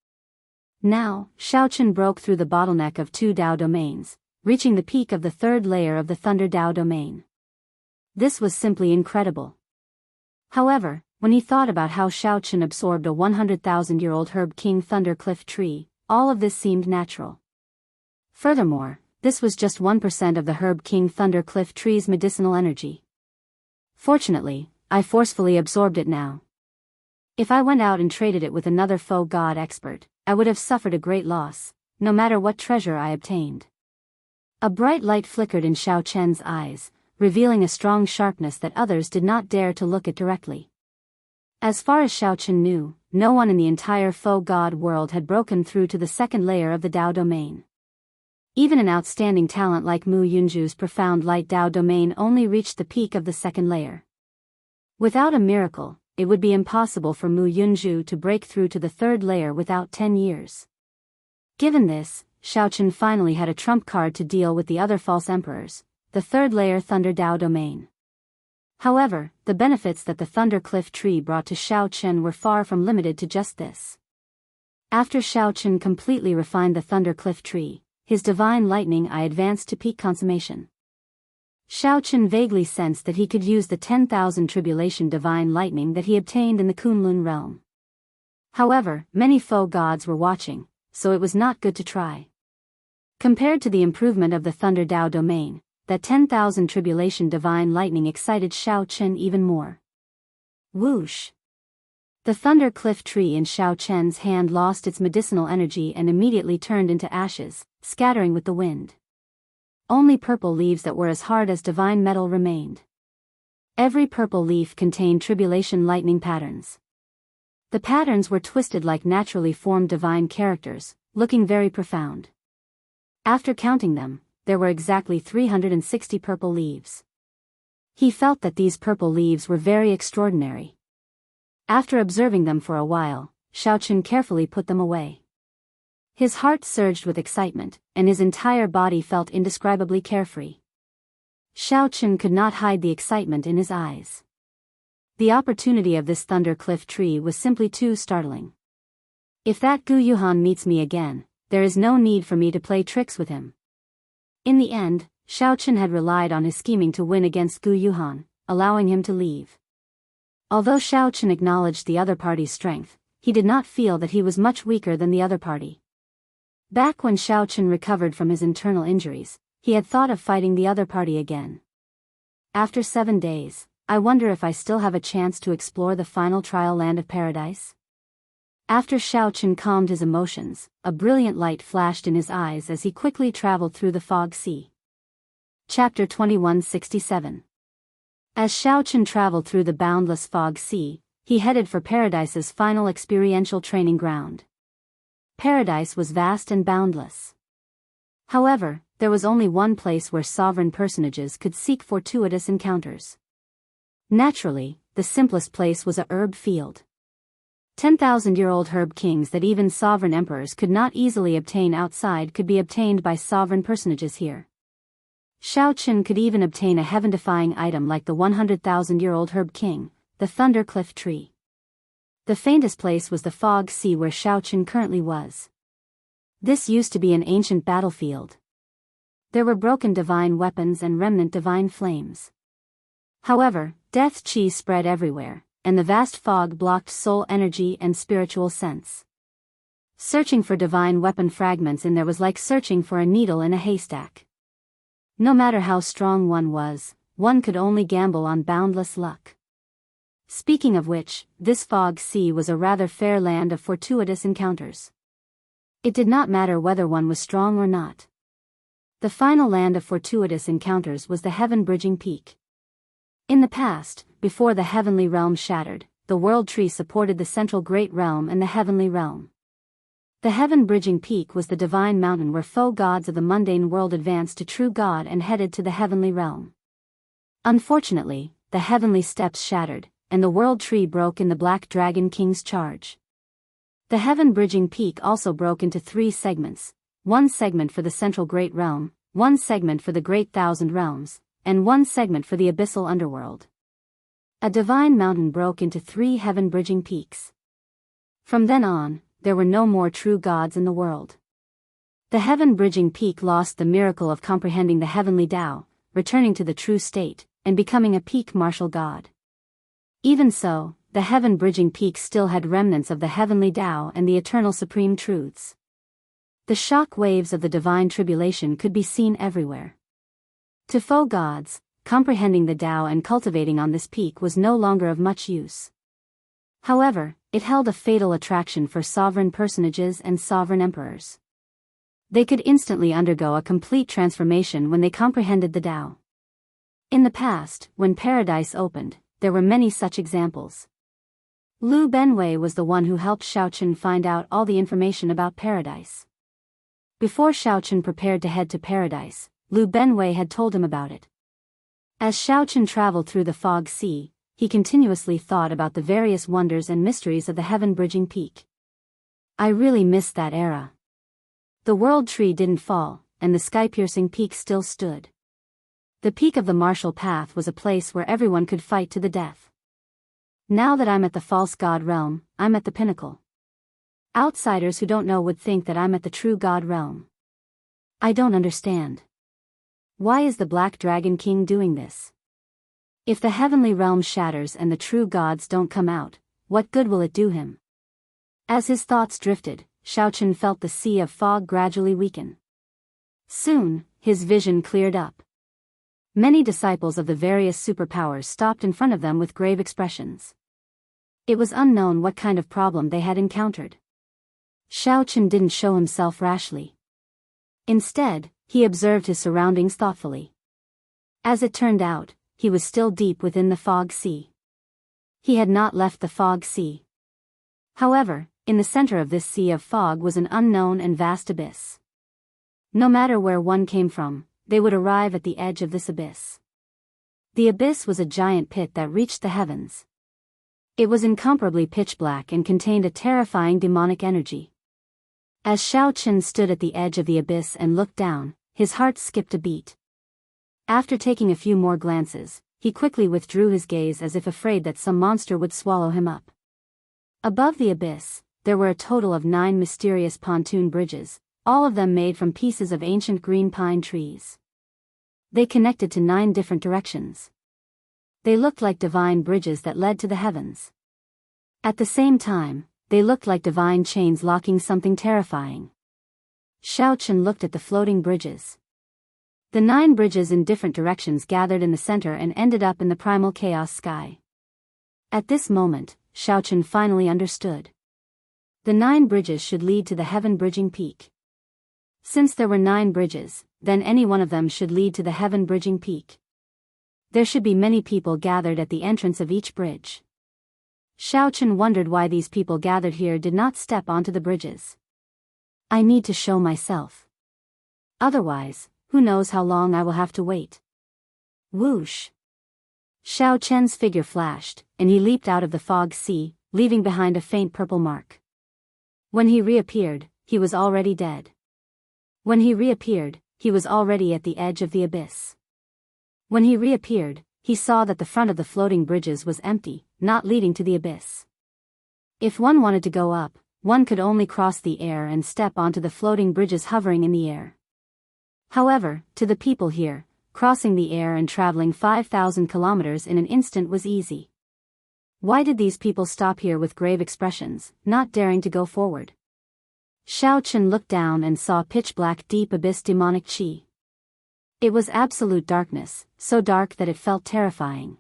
Now, Xiaochen broke through the bottleneck of 2 Tao domains, reaching the peak of the 3rd layer of the Thunder Tao domain. This was simply incredible. However, when he thought about how Xiaochen absorbed a 100,000-year-old Herb King Thunder Cliff tree, all of this seemed natural. Furthermore, this was just 1% of the Herb King Thunder Cliff tree's medicinal energy. Fortunately, I forcefully absorbed it now. If I went out and traded it with another faux god expert, I would have suffered a great loss, no matter what treasure I obtained. A bright light flickered in Xiaochen's eyes, revealing a strong sharpness that others did not dare to look at directly. As far as Xiaochen knew, no one in the entire faux god world had broken through to the 2nd layer of the Tao domain. Even an outstanding talent like Mu Yunzhu's profound light Tao domain only reached the peak of the 2nd layer. Without a miracle, it would be impossible for Mu Yunzhu to break through to the 3rd layer without 10 years. Given this, Xiaochen finally had a trump card to deal with the other false emperors, the 3rd layer Thunder Tao domain. However, the benefits that the Thunder Cliff tree brought to Xiaochen were far from limited to just this. After Xiaochen completely refined the Thunder Cliff tree, his divine lightning eye advanced to peak consummation. Xiaochen vaguely sensed that he could use the 10,000 tribulation divine lightning that he obtained in the Kunlun realm. However, many faux gods were watching, so it was not good to try. Compared to the improvement of the Thunder Tao domain, that 10,000 tribulation divine lightning excited Xiaochen even more. Whoosh! The Thunder Cliff tree in Xiaochen's hand lost its medicinal energy and immediately turned into ashes, scattering with the wind. Only purple leaves that were as hard as divine metal remained. Every purple leaf contained tribulation lightning patterns. The patterns were twisted like naturally formed divine characters, looking very profound. After counting them, there were exactly 360 purple leaves. He felt that these purple leaves were very extraordinary. After observing them for a while, Xiaochen carefully put them away. His heart surged with excitement, and his entire body felt indescribably carefree. Xiaochen could not hide the excitement in his eyes. The opportunity of this Thunder Cliff tree was simply too startling. If that Gu Yuhan meets me again, there is no need for me to play tricks with him. In the end, Xiaochen had relied on his scheming to win against Gu Yuhan, allowing him to leave. Although Shao Chen acknowledged the other party's strength, he did not feel that he was much weaker than the other party. Back when Shao Chen recovered from his internal injuries, he had thought of fighting the other party again. After 7 days, I wonder if I still have a chance to explore the final trial land of paradise? After Shao Chen calmed his emotions, a brilliant light flashed in his eyes as he quickly traveled through the fog sea. Chapter 2167. As Shao Chen traveled through the boundless fog sea, he headed for Paradise's final experiential training ground. Paradise was vast and boundless. However, there was only one place where sovereign personages could seek fortuitous encounters. Naturally, the simplest place was a herb field. 10,000-year-old herb kings that even sovereign emperors could not easily obtain outside could be obtained by sovereign personages here. Shao Chen could even obtain a heaven-defying item like the 100,000-year-old herb king, the Thunder Cliff Tree. The faintest place was the fog sea where Shao Chen currently was. This used to be an ancient battlefield. There were broken divine weapons and remnant divine flames. However, death chi spread everywhere, and the vast fog blocked soul energy and spiritual sense. Searching for divine weapon fragments in there was like searching for a needle in a haystack. No matter how strong one was, one could only gamble on boundless luck. Speaking of which, this fog sea was a rather fair land of fortuitous encounters. It did not matter whether one was strong or not. The final land of fortuitous encounters was the heaven-bridging peak. In the past, before the heavenly realm shattered, the world tree supported the central great realm and the heavenly realm. The heaven-bridging peak was the divine mountain where foe gods of the mundane world advanced to true God and headed to the heavenly realm. Unfortunately, the heavenly steps shattered, and the world tree broke in the Black Dragon King's charge. The heaven-bridging peak also broke into 3 segments, one segment for the central great realm, one segment for the great thousand realms, and one segment for the abyssal underworld. A divine mountain broke into 3 heaven-bridging peaks. From then on, there were no more true gods in the world. The heaven-bridging peak lost the miracle of comprehending the heavenly Tao, returning to the true state, and becoming a peak martial god. Even so, the heaven-bridging peak still had remnants of the heavenly Tao and the eternal supreme truths. The shock waves of the divine tribulation could be seen everywhere. To foe gods, comprehending the Tao and cultivating on this peak was no longer of much use. However, it held a fatal attraction for sovereign personages and sovereign emperors. They could instantly undergo a complete transformation when they comprehended the Tao. In the past, when Paradise opened, there were many such examples. Lu Benwei was the one who helped Shao Chen find out all the information about Paradise. Before Shao Chen prepared to head to Paradise, Lu Benwei had told him about it. As Shao Chen traveled through the fog sea, he continuously thought about the various wonders and mysteries of the heaven-bridging peak. I really missed that era. The world tree didn't fall, and the sky-piercing peak still stood. The peak of the martial path was a place where everyone could fight to the death. Now that I'm at the false god realm, I'm at the pinnacle. Outsiders who don't know would think that I'm at the true god realm. I don't understand. Why is the Black Dragon King doing this? If the heavenly realm shatters and the true gods don't come out, what good will it do him? As his thoughts drifted, Shao Chen felt the sea of fog gradually weaken. Soon, his vision cleared up. Many disciples of the various superpowers stopped in front of them with grave expressions. It was unknown what kind of problem they had encountered. Shao Chen didn't show himself rashly. Instead, he observed his surroundings thoughtfully. As it turned out, he was still deep within the fog sea. He had not left the fog sea. However, in the center of this sea of fog was an unknown and vast abyss. No matter where one came from, they would arrive at the edge of this abyss. The abyss was a giant pit that reached the heavens. It was incomparably pitch black and contained a terrifying demonic energy. As Shao Chen stood at the edge of the abyss and looked down, his heart skipped a beat. After taking a few more glances, he quickly withdrew his gaze as if afraid that some monster would swallow him up. Above the abyss, there were a total of 9 mysterious pontoon bridges, all of them made from pieces of ancient green pine trees. They connected to 9 different directions. They looked like divine bridges that led to the heavens. At the same time, they looked like divine chains locking something terrifying. Xiaochen looked at the floating bridges. The 9 bridges in different directions gathered in the center and ended up in the primal chaos sky. At this moment, Xiaochen finally understood. The 9 bridges should lead to the heaven-bridging peak. Since there were 9 bridges, then any one of them should lead to the heaven-bridging peak. There should be many people gathered at the entrance of each bridge. Xiaochen wondered why these people gathered here did not step onto the bridges. I need to show myself. Otherwise, who knows how long I will have to wait. Whoosh! Xiaochen's figure flashed, and he leaped out of the fog sea, leaving behind a faint purple mark. When he reappeared, he was already dead. When he reappeared, he was already at the edge of the abyss. When he reappeared, he saw that the front of the floating bridges was empty, not leading to the abyss. If one wanted to go up, one could only cross the air and step onto the floating bridges hovering in the air. However, to the people here, crossing the air and traveling 5,000 kilometers in an instant was easy. Why did these people stop here with grave expressions, not daring to go forward? Xiaochen looked down and saw pitch-black deep abyss demonic qi. It was absolute darkness, so dark that it felt terrifying.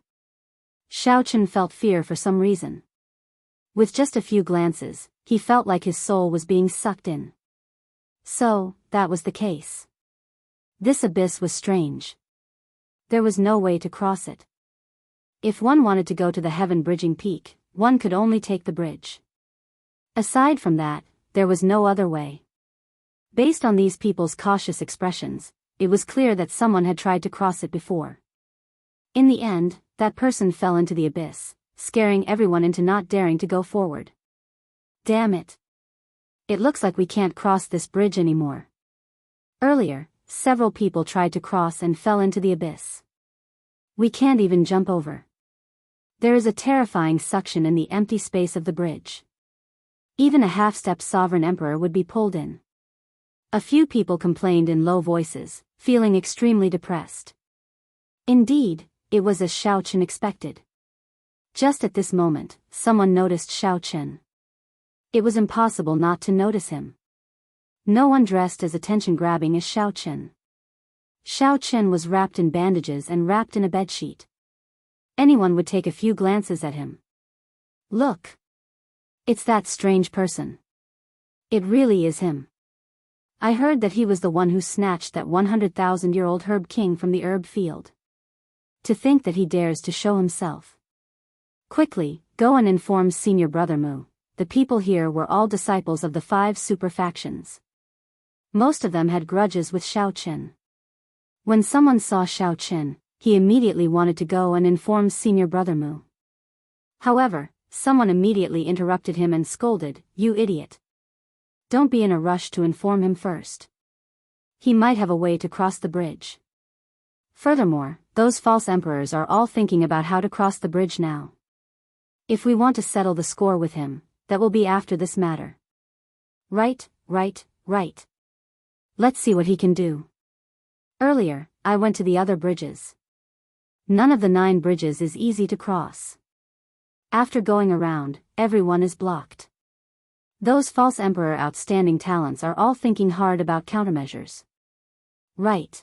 Xiaochen felt fear for some reason. With just a few glances, he felt like his soul was being sucked in. So, that was the case. This abyss was strange. There was no way to cross it. If one wanted to go to the heaven-bridging peak, one could only take the bridge. Aside from that, there was no other way. Based on these people's cautious expressions, it was clear that someone had tried to cross it before. In the end, that person fell into the abyss, scaring everyone into not daring to go forward. Damn it. It looks like we can't cross this bridge anymore. Earlier, several people tried to cross and fell into the abyss. We can't even jump over. There is a terrifying suction in the empty space of the bridge. Even a half-step sovereign emperor would be pulled in. A few people complained in low voices, feeling extremely depressed. Indeed, it was as Xiaochen expected. Just at this moment, someone noticed Xiaochen. It was impossible not to notice him. No one dressed as attention-grabbing as Xiaochen. Xiaochen was wrapped in bandages and wrapped in a bedsheet. Anyone would take a few glances at him. Look! It's that strange person. It really is him. I heard that he was the one who snatched that 100,000-year-old herb king from the herb field. To think that he dares to show himself. Quickly, go and inform Senior Brother Mu. The people here were all disciples of the 5 super factions. Most of them had grudges with Xiaochen. When someone saw Xiaochen, he immediately wanted to go and inform Senior Brother Mu. However, someone immediately interrupted him and scolded, "You idiot. Don't be in a rush to inform him first. He might have a way to cross the bridge. Furthermore, those false emperors are all thinking about how to cross the bridge now. If we want to settle the score with him, that will be after this matter. Right. Let's see what he can do. Earlier, I went to the other bridges. None of the 9 bridges is easy to cross. After going around, everyone is blocked. Those false emperor outstanding talents are all thinking hard about countermeasures. Right.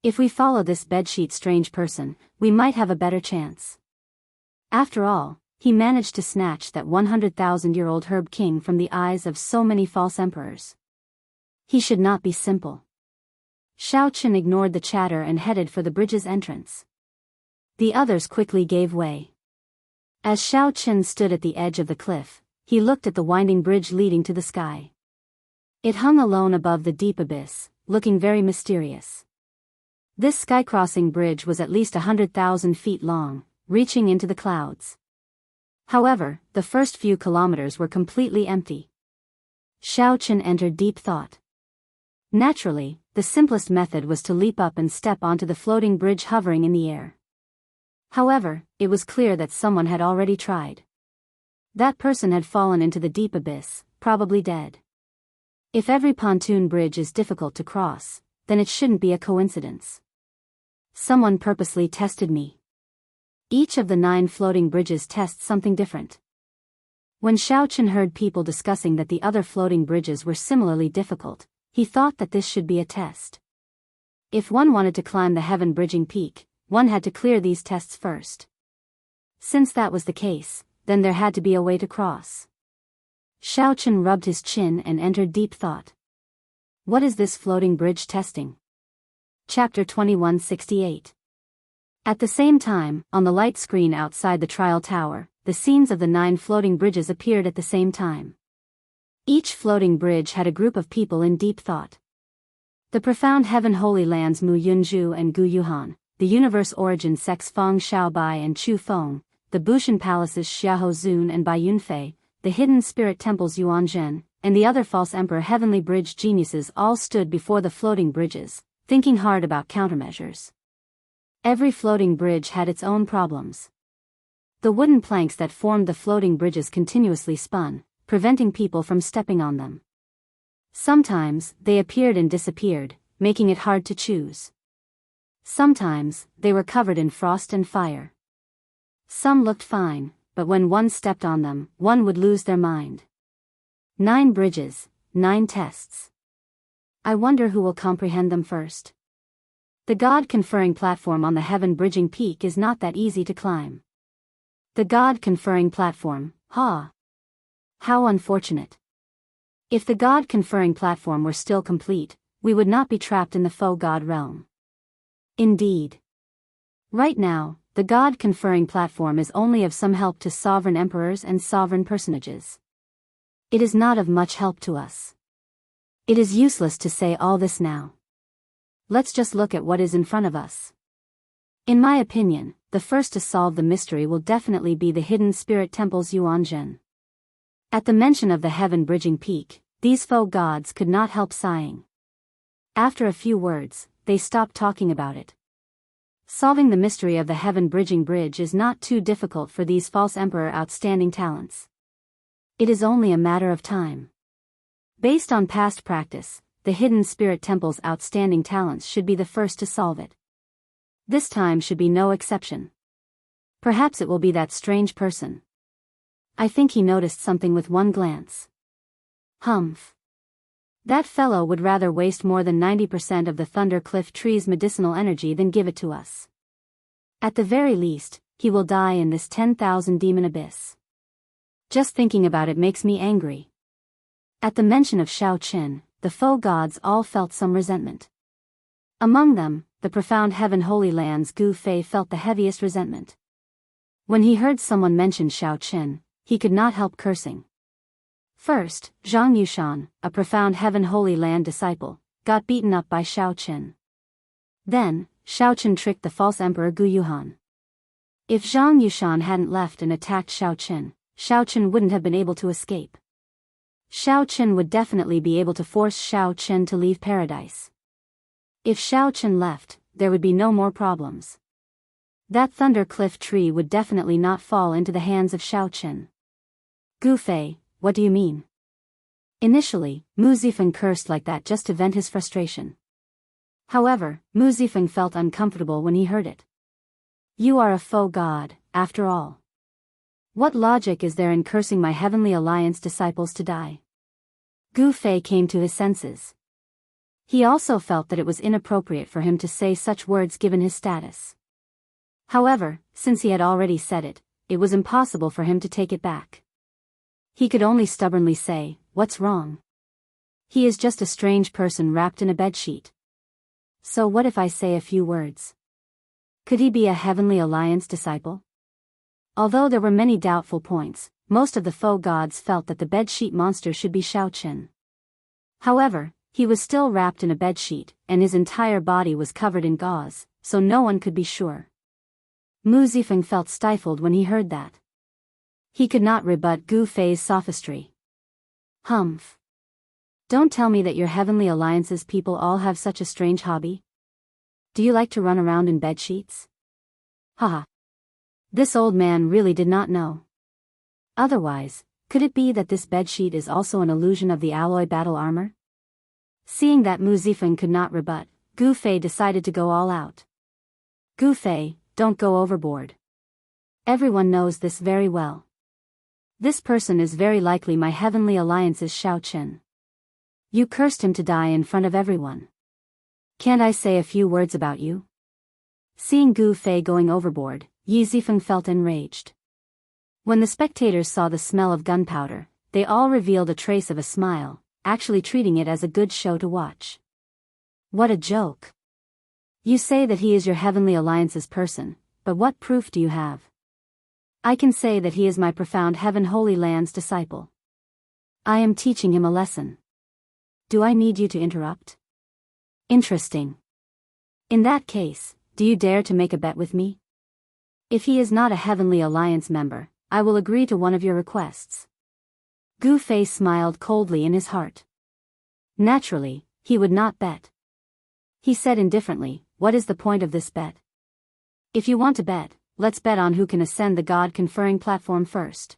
If we follow this bedsheet strange person, we might have a better chance. After all, he managed to snatch that 100,000-year-old herb king from the eyes of so many false emperors. He should not be simple. Xiaochen ignored the chatter and headed for the bridge's entrance. The others quickly gave way. As Xiaochen stood at the edge of the cliff, he looked at the winding bridge leading to the sky. It hung alone above the deep abyss, looking very mysterious. This sky-crossing bridge was at least 100,000 feet long, reaching into the clouds. However, the first few kilometers were completely empty. Xiaochen entered deep thought. Naturally, the simplest method was to leap up and step onto the floating bridge hovering in the air. However, it was clear that someone had already tried. That person had fallen into the deep abyss, probably dead. If every pontoon bridge is difficult to cross, then it shouldn't be a coincidence. Someone purposely tested me. Each of the 9 floating bridges tests something different. When Xiaochen heard people discussing that the other floating bridges were similarly difficult, he thought that this should be a test. If one wanted to climb the heaven-bridging peak, one had to clear these tests first. Since that was the case, then there had to be a way to cross. Xiaochen rubbed his chin and entered deep thought. What is this floating bridge testing? Chapter 2168. At the same time, on the light screen outside the trial tower, the scenes of the 9 floating bridges appeared at the same time. Each floating bridge had a group of people in deep thought. The profound heaven holy lands Mu Yunzhu and Gu Yuhan, the universe origin sects Feng Xiaobai and Chu Feng, the Bushan palaces Xiahou Zun and Bai Yunfei, the hidden spirit temples Yuanzhen, and the other false emperor heavenly bridge geniuses all stood before the floating bridges, thinking hard about countermeasures. Every floating bridge had its own problems. The wooden planks that formed the floating bridges continuously spun, preventing people from stepping on them. Sometimes, they appeared and disappeared, making it hard to choose. Sometimes, they were covered in frost and fire. Some looked fine, but when one stepped on them, one would lose their mind. 9 bridges, 9 tests. I wonder who will comprehend them first. The God-conferring platform on the heaven-bridging peak is not that easy to climb. The God-conferring platform, ha! How unfortunate. If the God-conferring platform were still complete, we would not be trapped in the faux God realm. Indeed. Right now, the God-conferring platform is only of some help to sovereign emperors and sovereign personages. It is not of much help to us. It is useless to say all this now. Let's just look at what is in front of us. In my opinion, the first to solve the mystery will definitely be the hidden spirit temples Yuanzhen. At the mention of the heaven-bridging peak, these faux gods could not help sighing. After a few words, they stopped talking about it. Solving the mystery of the heaven-bridging bridge is not too difficult for these false emperor outstanding talents. It is only a matter of time. Based on past practice, the hidden spirit temple's outstanding talents should be the first to solve it. This time should be no exception. Perhaps it will be that strange person. I think he noticed something with one glance. Humph. That fellow would rather waste more than 90% of the Thunder Cliff tree's medicinal energy than give it to us. At the very least, he will die in this 10,000 demon abyss. Just thinking about it makes me angry. At the mention of Xiaochen, the faux gods all felt some resentment. Among them, the profound heaven holy lands Gu Fei felt the heaviest resentment. When he heard someone mention Xiaochen, he could not help cursing. First, Zhang Yushan, a profound heaven holy land disciple, got beaten up by Xiaochen. Then, Xiaochen tricked the false emperor Gu Yuhan. If Zhang Yushan hadn't left and attacked Xiaochen, Xiaochen wouldn't have been able to escape. Xiaochen would definitely be able to force Xiaochen to leave paradise. If Xiaochen left, there would be no more problems. That Thunder Cliff tree would definitely not fall into the hands of Xiaochen. Gu Fei, what do you mean? Initially, Mu Zifeng cursed like that just to vent his frustration. However, Mu Zifeng felt uncomfortable when he heard it. You are a faux god, after all. What logic is there in cursing my Heavenly Alliance disciples to die? Gu Fei came to his senses. He also felt that it was inappropriate for him to say such words given his status. However, since he had already said it, it was impossible for him to take it back. He could only stubbornly say, "What's wrong?" He is just a strange person wrapped in a bedsheet. So what if I say a few words? Could he be a Heavenly Alliance disciple? Although there were many doubtful points, most of the faux gods felt that the bedsheet monster should be Xiaochen. However, he was still wrapped in a bedsheet, and his entire body was covered in gauze, so no one could be sure. Mu Zifeng felt stifled when he heard that. He could not rebut Gu Fei's sophistry. Humph. Don't tell me that your Heavenly Alliance's people all have such a strange hobby. Do you like to run around in bedsheets? Haha. This old man really did not know. Otherwise, could it be that this bedsheet is also an illusion of the alloy battle armor? Seeing that Mu Zifeng could not rebut, Gu Fei decided to go all out. Gu Fei, don't go overboard. Everyone knows this very well. This person is very likely my Heavenly Alliance's Xiao Chen. You cursed him to die in front of everyone. Can't I say a few words about you? Seeing Gu Fei going overboard, Yi Zifeng felt enraged. When the spectators saw the smell of gunpowder, they all revealed a trace of a smile, actually treating it as a good show to watch. What a joke. You say that he is your Heavenly Alliance's person, but what proof do you have? I can say that he is my profound Heaven Holy Land's disciple. I am teaching him a lesson. Do I need you to interrupt? Interesting. In that case, do you dare to make a bet with me? If he is not a Heavenly Alliance member, I will agree to one of your requests. Gu Fei smiled coldly in his heart. Naturally, he would not bet. He said indifferently, what is the point of this bet? If you want to bet, let's bet on who can ascend the God-conferring platform first.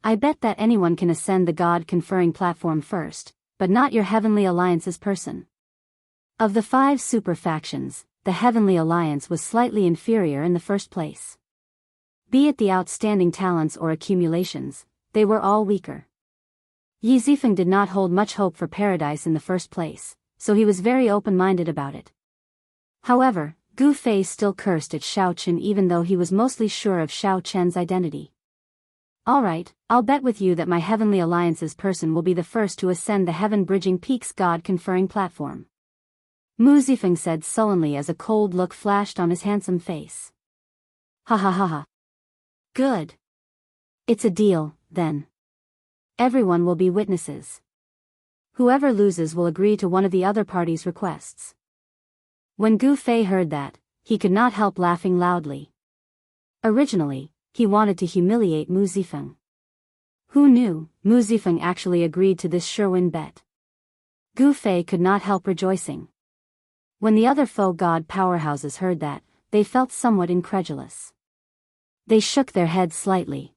I bet that anyone can ascend the God-conferring platform first, but not your Heavenly Alliance's person. Of the 5 super factions, the Heavenly Alliance was slightly inferior in the first place. Be it the outstanding talents or accumulations, they were all weaker. Yi Zifeng did not hold much hope for paradise in the first place, so he was very open-minded about it. However, Gu Fei still cursed at Xiao Chen even though he was mostly sure of Xiao Chen's identity. Alright, I'll bet with you that my Heavenly Alliance's person will be the first to ascend the Heaven-bridging Peaks God-conferring platform. Mu Zifeng said sullenly as a cold look flashed on his handsome face. Ha ha ha ha. Good. It's a deal, then. Everyone will be witnesses. Whoever loses will agree to one of the other party's requests. When Gu Fei heard that, he could not help laughing loudly. Originally, he wanted to humiliate Mu Zifeng. Who knew, Mu Zifeng actually agreed to this sure-win bet. Gu Fei could not help rejoicing. When the other faux god powerhouses heard that, they felt somewhat incredulous. They shook their heads slightly.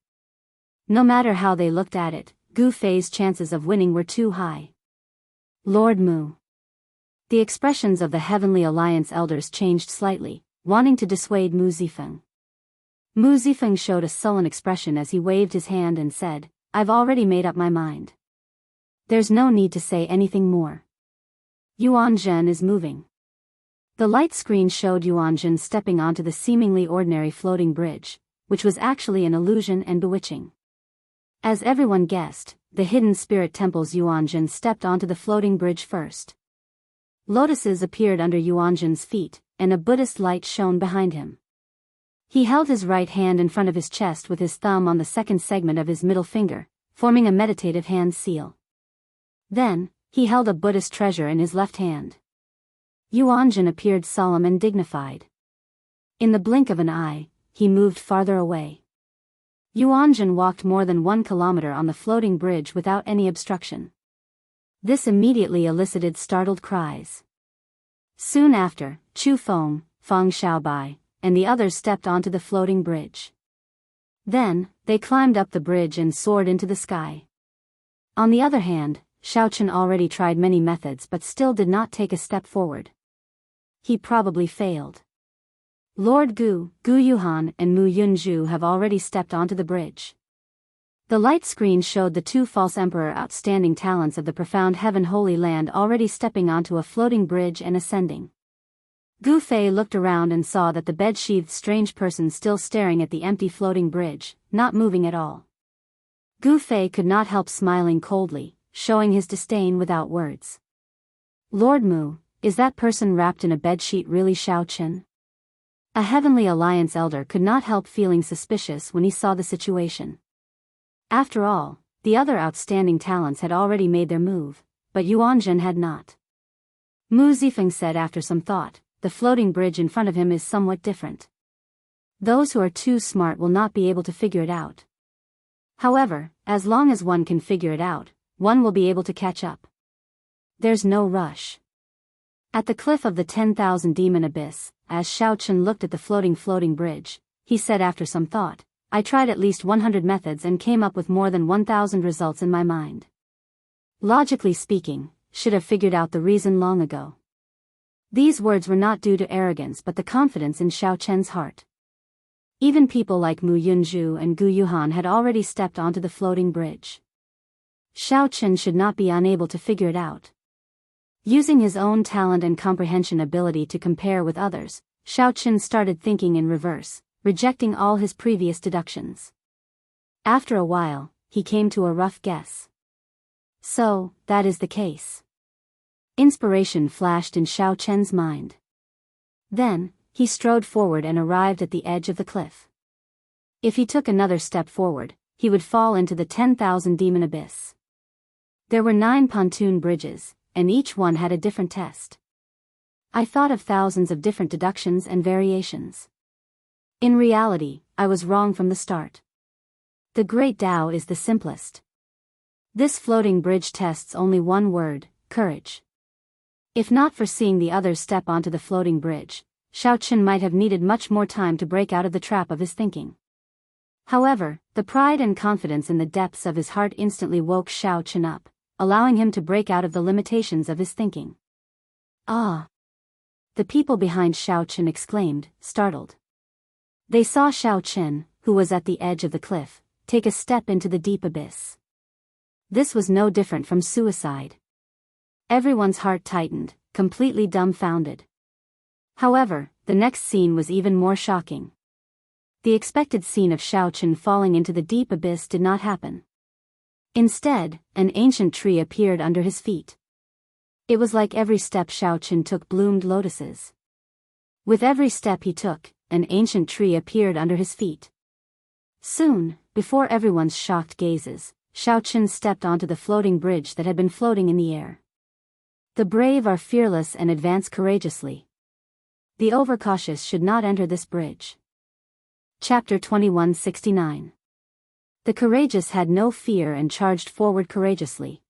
No matter how they looked at it, Gu Fei's chances of winning were too high. Lord Mu. The expressions of the Heavenly Alliance elders changed slightly, wanting to dissuade Mu Zifeng. Mu Zifeng showed a sullen expression as he waved his hand and said, I've already made up my mind. There's no need to say anything more. Yuan Zhen is moving. The light screen showed Yuan Zhen stepping onto the seemingly ordinary floating bridge, which was actually an illusion and bewitching. As everyone guessed, the hidden spirit temple's Yuan Zhen stepped onto the floating bridge first. Lotuses appeared under Yuan Zhen's feet, and a Buddhist light shone behind him. He held his right hand in front of his chest with his thumb on the second segment of his middle finger, forming a meditative hand seal. Then, he held a Buddhist treasure in his left hand. Yuan Zhen appeared solemn and dignified. In the blink of an eye, he moved farther away. Yuan Zhen walked more than 1 kilometer on the floating bridge without any obstruction. This immediately elicited startled cries. Soon after, Chu Feng, Feng Xiaobai, and the others stepped onto the floating bridge. Then, they climbed up the bridge and soared into the sky. On the other hand, Xiao Chen already tried many methods but still did not take a step forward. He probably failed. Lord Gu, Gu Yuhan and Mu Yunzhu have already stepped onto the bridge. The light screen showed the 2 false emperor outstanding talents of the profound Heaven Holy Land already stepping onto a floating bridge and ascending. Gu Fei looked around and saw that the bed-sheathed strange person still staring at the empty floating bridge, not moving at all. Gu Fei could not help smiling coldly, showing his disdain without words. Lord Mu, is that person wrapped in a bedsheet really Xiao Chen? A Heavenly Alliance elder could not help feeling suspicious when he saw the situation. After all, the other outstanding talents had already made their move, but Yuan Zhen had not. Mu Zifeng said after some thought, the floating bridge in front of him is somewhat different. Those who are too smart will not be able to figure it out. However, as long as one can figure it out, one will be able to catch up. There's no rush. At the cliff of the 10,000 demon abyss, as Xiao Chen looked at the floating bridge, he said after some thought, I tried at least 100 methods and came up with more than 1,000 results in my mind. Logically speaking, should have figured out the reason long ago. These words were not due to arrogance but the confidence in Xiao Chen's heart. Even people like Mu Yunju and Gu Yuhan had already stepped onto the floating bridge. Xiao Qin should not be unable to figure it out. Using his own talent and comprehension ability to compare with others, Xiao Qin started thinking in reverse, rejecting all his previous deductions. After a while, he came to a rough guess. So, that is the case. Inspiration flashed in Xiao Qin's mind. Then, he strode forward and arrived at the edge of the cliff. If he took another step forward, he would fall into the 10,000 demon abyss. There were 9 pontoon bridges, and each one had a different test. I thought of thousands of different deductions and variations. In reality, I was wrong from the start. The Great Tao is the simplest. This floating bridge tests only one word: courage. If not for seeing the others step onto the floating bridge, Xiao Qin might have needed much more time to break out of the trap of his thinking. However, the pride and confidence in the depths of his heart instantly woke Xiao Qin up, allowing him to break out of the limitations of his thinking. Ah! The people behind Xiao Qin exclaimed, startled. They saw Xiao Qin, who was at the edge of the cliff, take a step into the deep abyss. This was no different from suicide. Everyone's heart tightened, completely dumbfounded. However, the next scene was even more shocking. The expected scene of Xiao Qin falling into the deep abyss did not happen. Instead, an ancient tree appeared under his feet. It was like every step Xiao Qin took bloomed lotuses. With every step he took, an ancient tree appeared under his feet. Soon, before everyone's shocked gazes, Xiao Qin stepped onto the floating bridge that had been floating in the air. The brave are fearless and advance courageously. The overcautious should not enter this bridge. Chapter 2169. The courageous had no fear and charged forward courageously.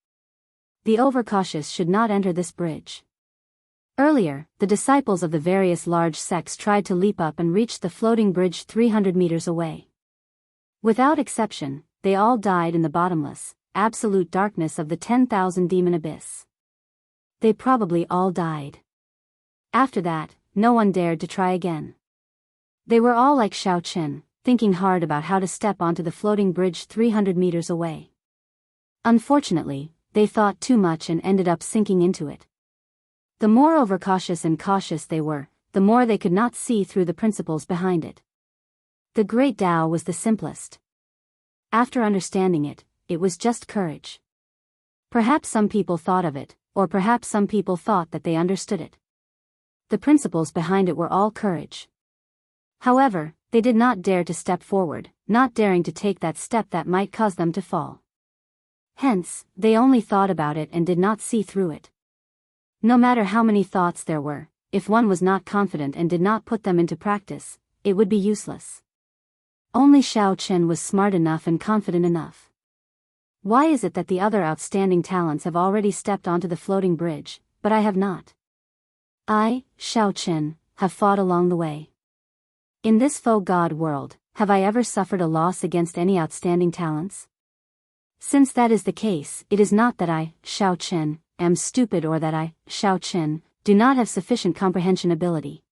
The overcautious should not enter this bridge. Earlier, the disciples of the various large sects tried to leap up and reach the floating bridge 300 meters away. Without exception, they all died in the bottomless, absolute darkness of the 10,000 demon abyss. They probably all died. After that, no one dared to try again. They were all like Xiao Qin, thinking hard about how to step onto the floating bridge 300 meters away. Unfortunately, they thought too much and ended up sinking into it. The more overcautious and cautious they were, the more they could not see through the principles behind it. The Great Tao was the simplest. After understanding it, it was just courage. Perhaps some people thought of it, or perhaps some people thought that they understood it. The principles behind it were all courage. However, they did not dare to step forward, not daring to take that step that might cause them to fall. Hence, they only thought about it and did not see through it. No matter how many thoughts there were, if one was not confident and did not put them into practice, it would be useless. Only Xiao Qin was smart enough and confident enough. Why is it that the other outstanding talents have already stepped onto the floating bridge, but I have not? I, Xiao Qin, have fought along the way. In this faux god world, have I ever suffered a loss against any outstanding talents? Since that is the case, it is not that I, Xiao Qin, am stupid or that I, Xiao Qin, do not have sufficient comprehension ability.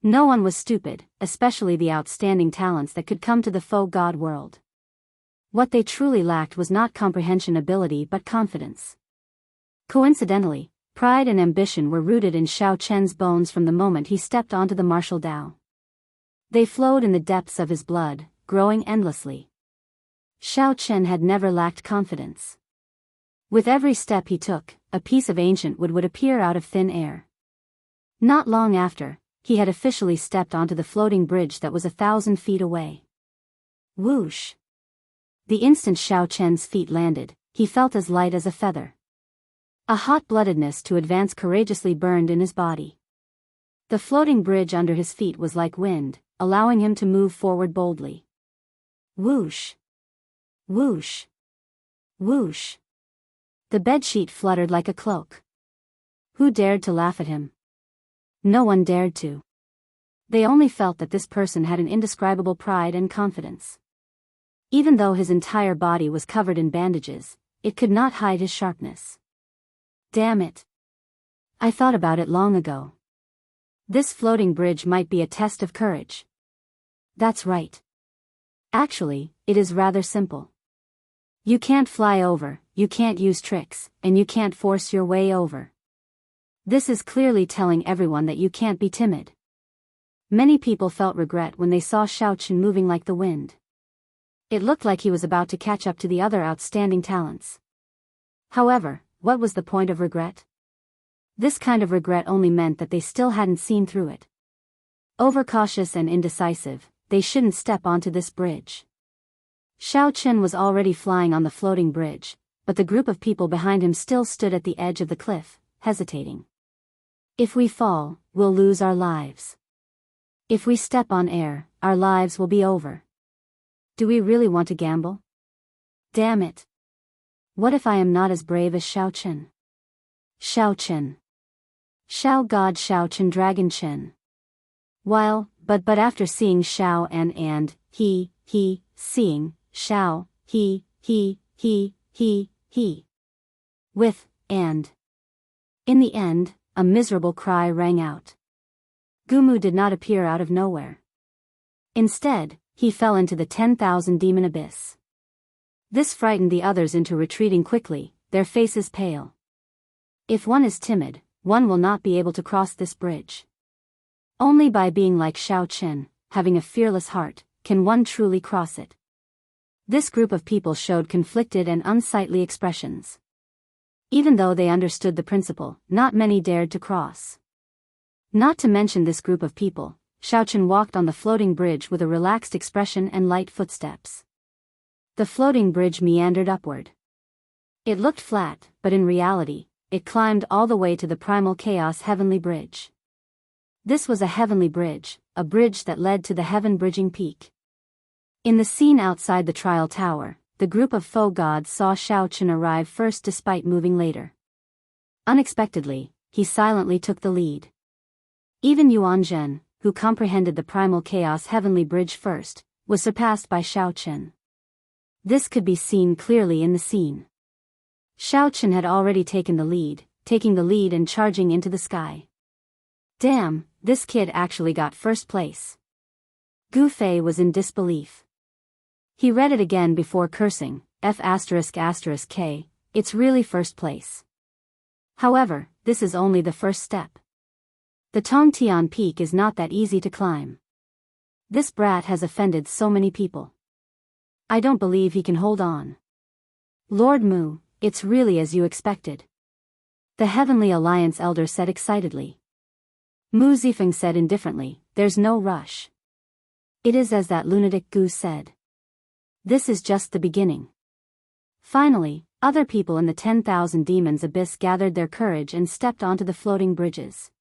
No one was stupid, especially the outstanding talents that could come to the faux god world. What they truly lacked was not comprehension ability but confidence. Coincidentally, pride and ambition were rooted in Xiao Qin's bones from the moment he stepped onto the martial Tao. They flowed in the depths of his blood, growing endlessly. Xiao Qin had never lacked confidence. With every step he took, a piece of ancient wood would appear out of thin air. Not long after, he had officially stepped onto the floating bridge that was 1,000 feet away. Whoosh! The instant Xiao Qin's feet landed, he felt as light as a feather. A hot-bloodedness to advance courageously burned in his body. The floating bridge under his feet was like wind, allowing him to move forward boldly. Whoosh! Whoosh! Whoosh! The bedsheet fluttered like a cloak. Who dared to laugh at him? No one dared to. They only felt that this person had an indescribable pride and confidence. Even though his entire body was covered in bandages, it could not hide his sharpness. Damn it! I thought about it long ago. This floating bridge might be a test of courage. That's right. Actually, it is rather simple. You can't fly over, you can't use tricks, and you can't force your way over. This is clearly telling everyone that you can't be timid. Many people felt regret when they saw Xiaochen moving like the wind. It looked like he was about to catch up to the other outstanding talents. However, what was the point of regret? This kind of regret only meant that they still hadn't seen through it. Overcautious and indecisive, they shouldn't step onto this bridge. Xiaochen was already flying on the floating bridge, but the group of people behind him still stood at the edge of the cliff, hesitating. If we fall, we'll lose our lives. If we step on air, our lives will be over. Do we really want to gamble? Damn it. What if I am not as brave as Xiaochen? Xiaochen. Xiao God Xiaochen Dragon Chen. While, but after seeing Xiao and he, seeing, Xiao, he. With, and. In the end, a miserable cry rang out. Gumu did not appear out of nowhere. Instead, he fell into the 10,000 demon abyss. This frightened the others into retreating quickly, their faces pale. If one is timid, one will not be able to cross this bridge. Only by being like Xiaochen, having a fearless heart, can one truly cross it. This group of people showed conflicted and unsightly expressions. Even though they understood the principle, not many dared to cross. Not to mention this group of people, Xiaochen walked on the floating bridge with a relaxed expression and light footsteps. The floating bridge meandered upward. It looked flat, but in reality, it climbed all the way to the primal chaos heavenly bridge. This was a heavenly bridge, a bridge that led to the heaven-bridging peak. In the scene outside the trial tower, the group of foe gods saw Xiaochen arrive first despite moving later. Unexpectedly, he silently took the lead. Even Yuan Zhen, who comprehended the primal chaos heavenly bridge first, was surpassed by Xiaochen. This could be seen clearly in the scene. Xiaochen had already taking the lead and charging into the sky. Damn, this kid actually got first place. Gu Fei was in disbelief. He read it again before cursing, F***K, it's really first place. However, this is only the first step. The Tongtian Peak is not that easy to climb. This brat has offended so many people. I don't believe he can hold on. Lord Mu, it's really as you expected. The Heavenly Alliance elder said excitedly. Mu Zifeng said indifferently, there's no rush. It is as that lunatic Gu said. This is just the beginning. Finally, other people in the 10,000 demons abyss gathered their courage and stepped onto the floating bridges.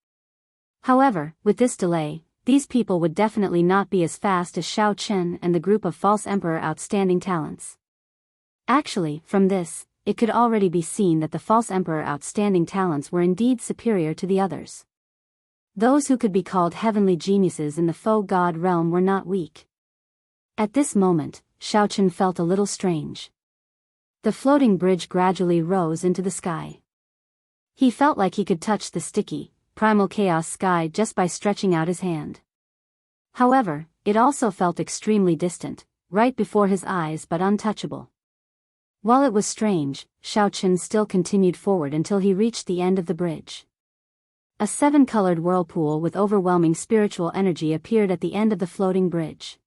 However, with this delay, these people would definitely not be as fast as Xiaochen and the group of false emperor outstanding talents. Actually, from this, it could already be seen that the false emperor outstanding talents were indeed superior to the others. Those who could be called heavenly geniuses in the foe god realm were not weak. At this moment, Xiaochen felt a little strange. The floating bridge gradually rose into the sky. He felt like he could touch the sticky, primal chaos sky just by stretching out his hand. However, it also felt extremely distant, right before his eyes but untouchable. While it was strange, Xiaochen still continued forward until he reached the end of the bridge. A 7-colored whirlpool with overwhelming spiritual energy appeared at the end of the floating bridge.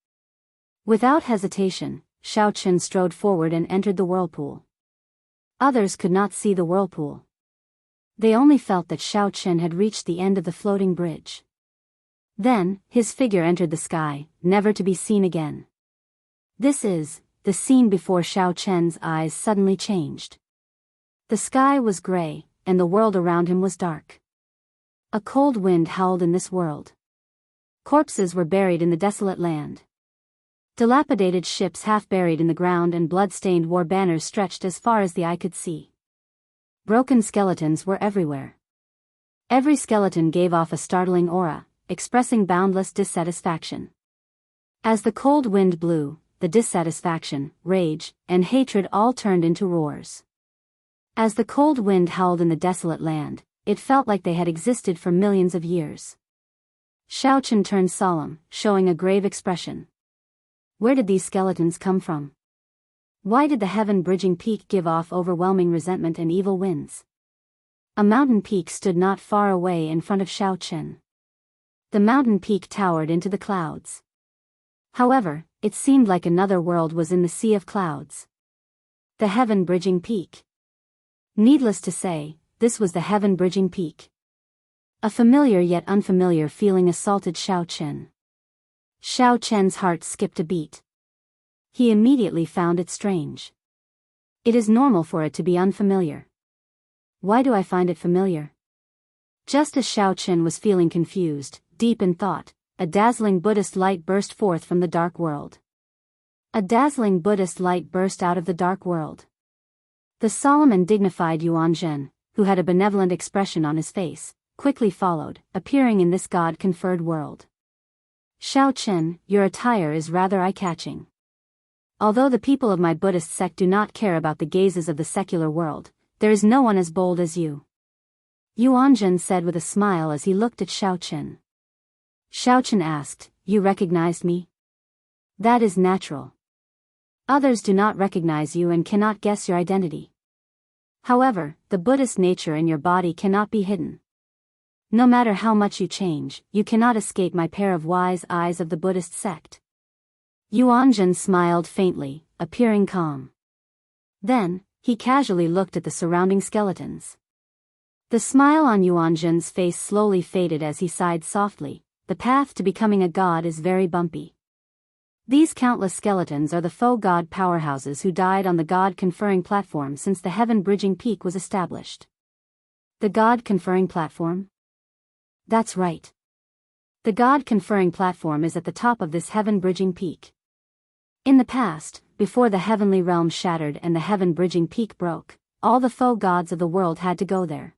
Without hesitation, Xiaochen strode forward and entered the whirlpool. Others could not see the whirlpool. They only felt that Xiaochen had reached the end of the floating bridge. Then, his figure entered the sky, never to be seen again. This is the scene before Xiaochen's eyes suddenly changed. The sky was gray, and the world around him was dark. A cold wind howled in this world. Corpses were buried in the desolate land. Dilapidated ships half buried in the ground and blood-stained war banners stretched as far as the eye could see. Broken skeletons were everywhere. Every skeleton gave off a startling aura, expressing boundless dissatisfaction. As the cold wind blew, the dissatisfaction, rage, and hatred all turned into roars. As the cold wind howled in the desolate land, it felt like they had existed for millions of years. Xiaochen turned solemn, showing a grave expression. Where did these skeletons come from? Why did the heaven-bridging peak give off overwhelming resentment and evil winds? A mountain peak stood not far away in front of Shao Chen. The mountain peak towered into the clouds. However, it seemed like another world was in the sea of clouds. The heaven-bridging peak. Needless to say, this was the heaven-bridging peak. A familiar yet unfamiliar feeling assaulted Shao Chen. Shao Chen's heart skipped a beat. He immediately found it strange. It is normal for it to be unfamiliar. Why do I find it familiar? Just as Shao Chen was feeling confused, deep in thought, a dazzling Buddhist light burst forth from the dark world. A dazzling Buddhist light burst out of the dark world. The solemn and dignified Yuan Zhen, who had a benevolent expression on his face, quickly followed, appearing in this God-conferred world. Shao Chen, your attire is rather eye-catching. Although the people of my Buddhist sect do not care about the gazes of the secular world, there is no one as bold as you. Yuan Zhen said with a smile as he looked at Shao Chen. Shao Chen asked, you recognized me? That is natural. Others do not recognize you and cannot guess your identity. However, the Buddhist nature in your body cannot be hidden. No matter how much you change, you cannot escape my pair of wise eyes of the Buddhist sect. Yuan Zhen smiled faintly, appearing calm. Then, he casually looked at the surrounding skeletons. The smile on Yuan Zhen's face slowly faded as he sighed softly. The path to becoming a god is very bumpy. These countless skeletons are the faux god powerhouses who died on the god-conferring platform since the heaven-bridging peak was established. The god-conferring platform? That's right. The god-conferring platform is at the top of this heaven-bridging peak. In the past, before the heavenly realm shattered and the heaven-bridging peak broke, all the faux gods of the world had to go there.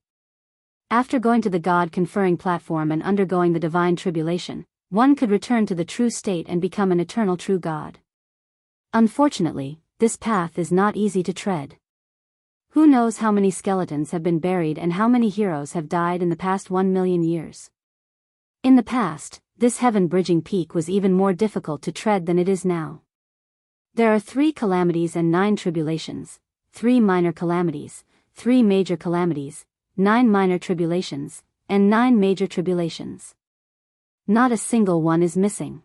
After going to the God-conferring platform and undergoing the divine tribulation, one could return to the true state and become an eternal true God. Unfortunately, this path is not easy to tread. Who knows how many skeletons have been buried and how many heroes have died in the past 1 million years. In the past, this heaven-bridging peak was even more difficult to tread than it is now. There are 3 calamities and 9 tribulations, 3 minor calamities, 3 major calamities, 9 minor tribulations, and 9 major tribulations. Not a single one is missing.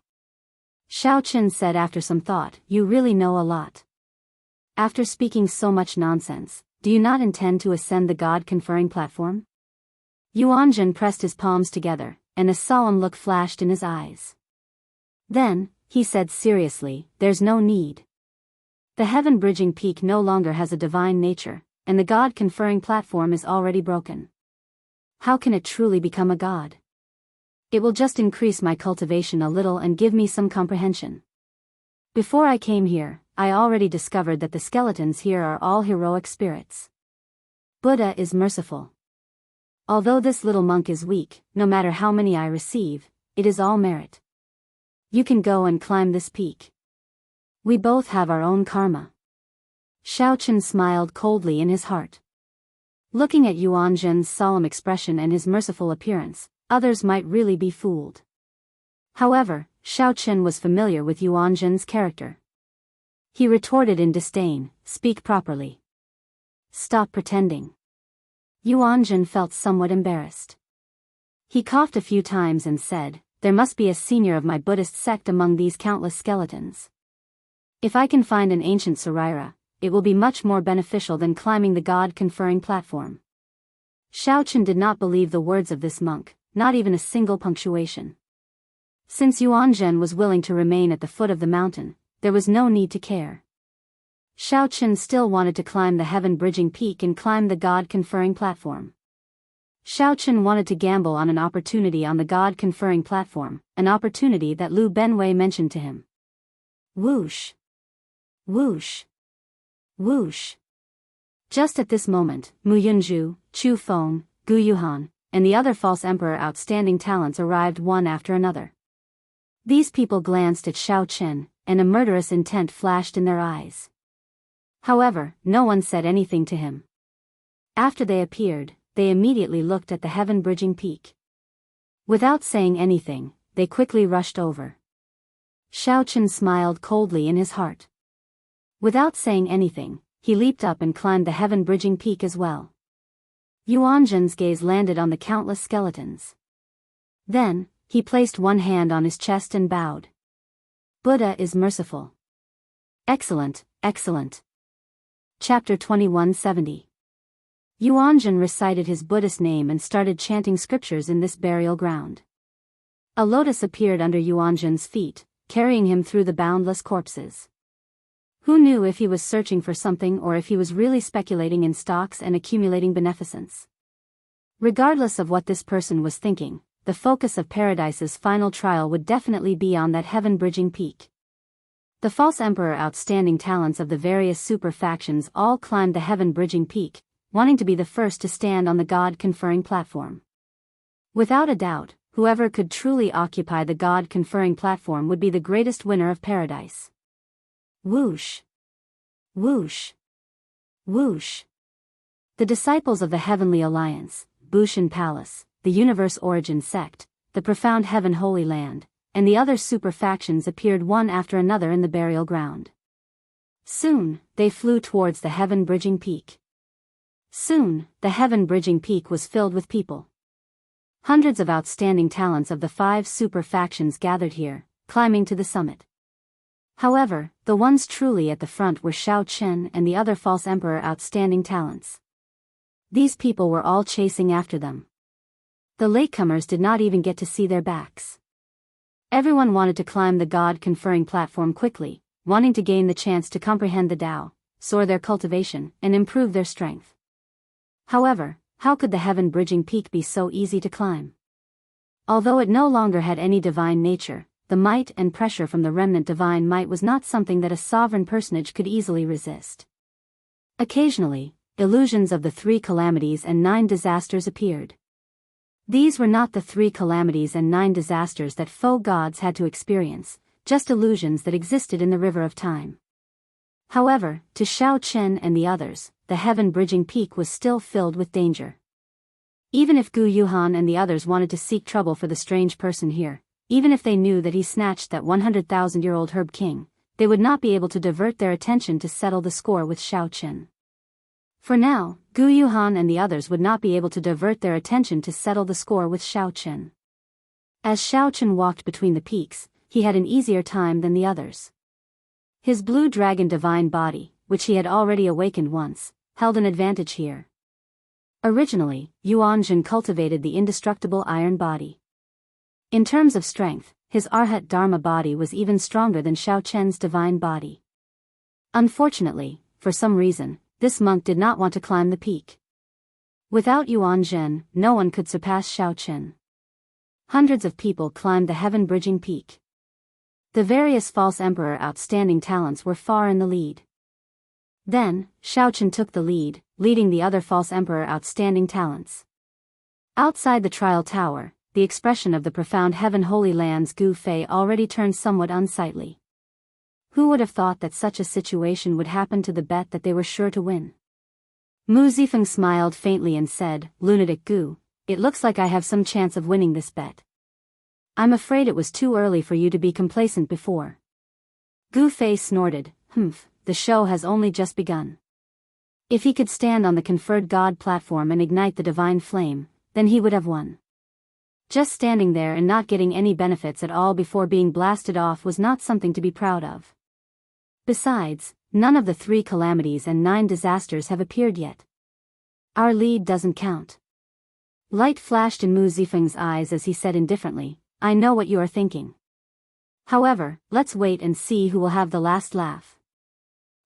Shao Chen said after some thought, you really know a lot. After speaking so much nonsense, do you not intend to ascend the God-conferring platform? Yuan Zhen pressed his palms together, and a solemn look flashed in his eyes. Then, he said seriously, there's no need. The heaven-bridging peak no longer has a divine nature, and the God-conferring platform is already broken. How can it truly become a god? It will just increase my cultivation a little and give me some comprehension. Before I came here, I already discovered that the skeletons here are all heroic spirits. Buddha is merciful. Although this little monk is weak, no matter how many I receive, it is all merit. You can go and climb this peak. We both have our own karma. Shao Chen smiled coldly in his heart. Looking at Yuan Zhen's solemn expression and his merciful appearance, others might really be fooled. However, Shao Chen was familiar with Yuan Zhen's character. He retorted in disdain, speak properly. Stop pretending. Yuan Zhen felt somewhat embarrassed. He coughed a few times and said, there must be a senior of my Buddhist sect among these countless skeletons. If I can find an ancient Sarira, it will be much more beneficial than climbing the God-conferring platform. Shao Chen did not believe the words of this monk, not even a single punctuation. Since Yuan Zhen was willing to remain at the foot of the mountain, there was no need to care. Shao Chen still wanted to climb the heaven-bridging peak and climb the God-conferring platform. Shao Chen wanted to gamble on an opportunity on the God-conferring platform, an opportunity that Lu Benwei mentioned to him. Whoosh! Whoosh! Whoosh! Just at this moment, Mu Yunzhu, Chu Feng, Gu Yuhan, and the other false emperor outstanding talents arrived one after another. These people glanced at Shao Chen, and a murderous intent flashed in their eyes. However, no one said anything to him. After they appeared, they immediately looked at the heaven-bridging peak. Without saying anything, they quickly rushed over. Xiao Chen smiled coldly in his heart. Without saying anything, he leaped up and climbed the heaven-bridging peak as well. Yuanzhen's gaze landed on the countless skeletons. Then, he placed one hand on his chest and bowed. Buddha is merciful. Excellent, excellent. Chapter 2170. Yuanzhen recited his Buddhist name and started chanting scriptures in this burial ground. A lotus appeared under Yuanzhen's feet, carrying him through the boundless corpses. Who knew if he was searching for something or if he was really speculating in stocks and accumulating beneficence? Regardless of what this person was thinking, the focus of Paradise's final trial would definitely be on that heaven-bridging peak. The false emperor outstanding talents of the various super factions all climbed the heaven-bridging peak, wanting to be the first to stand on the God-conferring platform. Without a doubt, whoever could truly occupy the God-conferring platform would be the greatest winner of Paradise. Whoosh! Whoosh! Whoosh! The disciples of the Heavenly Alliance, Bushan Palace, the Universe Origin Sect, the Profound Heaven Holy Land, and the other super factions appeared one after another in the burial ground. Soon, they flew towards the heaven-bridging peak. Soon, the heaven-bridging peak was filled with people. Hundreds of outstanding talents of the 5 super factions gathered here, climbing to the summit. However, the ones truly at the front were Xiao Chen and the other false emperor outstanding talents. These people were all chasing after them. The latecomers did not even get to see their backs. Everyone wanted to climb the God-conferring platform quickly, wanting to gain the chance to comprehend the Tao, soar their cultivation, and improve their strength. However, how could the heaven-bridging peak be so easy to climb? Although it no longer had any divine nature, the might and pressure from the remnant divine might was not something that a sovereign personage could easily resist. Occasionally, illusions of the 3 calamities and 9 disasters appeared. These were not the 3 calamities and 9 disasters that foe gods had to experience, just illusions that existed in the river of time. However, to Xiao Chen and the others, the heaven-bridging peak was still filled with danger. Even if Gu Yuhan and the others wanted to seek trouble for the strange person here, even if they knew that he snatched that 100,000-year-old herb king, they would not be able to divert their attention to settle the score with Xiao Chen. For now, Gu Yuhan and the others would not be able to divert their attention to settle the score with Xiao Chen. As Xiao Chen walked between the peaks, he had an easier time than the others. His blue dragon divine body, which he had already awakened once, held an advantage here. Originally, Yuanzhen cultivated the indestructible iron body. In terms of strength, his Arhat Dharma body was even stronger than Xiao Chen's divine body. Unfortunately, for some reason, this monk did not want to climb the peak. Without Yuanzhen, no one could surpass Xiao Chen. Hundreds of people climbed the heaven-bridging peak. The various false emperor outstanding talents were far in the lead. Then, Xiao Chen took the lead, leading the other false emperor outstanding talents. Outside the trial tower, the expression of the Profound Heaven Holy Land's Gu Fei already turned somewhat unsightly. Who would have thought that such a situation would happen to the bet that they were sure to win? Mu Zifeng smiled faintly and said, "Lunatic Gu, it looks like I have some chance of winning this bet. I'm afraid it was too early for you to be complacent before." Gu Fei snorted, "Humph, the show has only just begun." If he could stand on the conferred God platform and ignite the divine flame, then he would have won. Just standing there and not getting any benefits at all before being blasted off was not something to be proud of. Besides, none of the 3 calamities and 9 disasters have appeared yet. Our lead doesn't count. Light flashed in Mu Zifeng's eyes as he said indifferently, "I know what you are thinking. However, let's wait and see who will have the last laugh.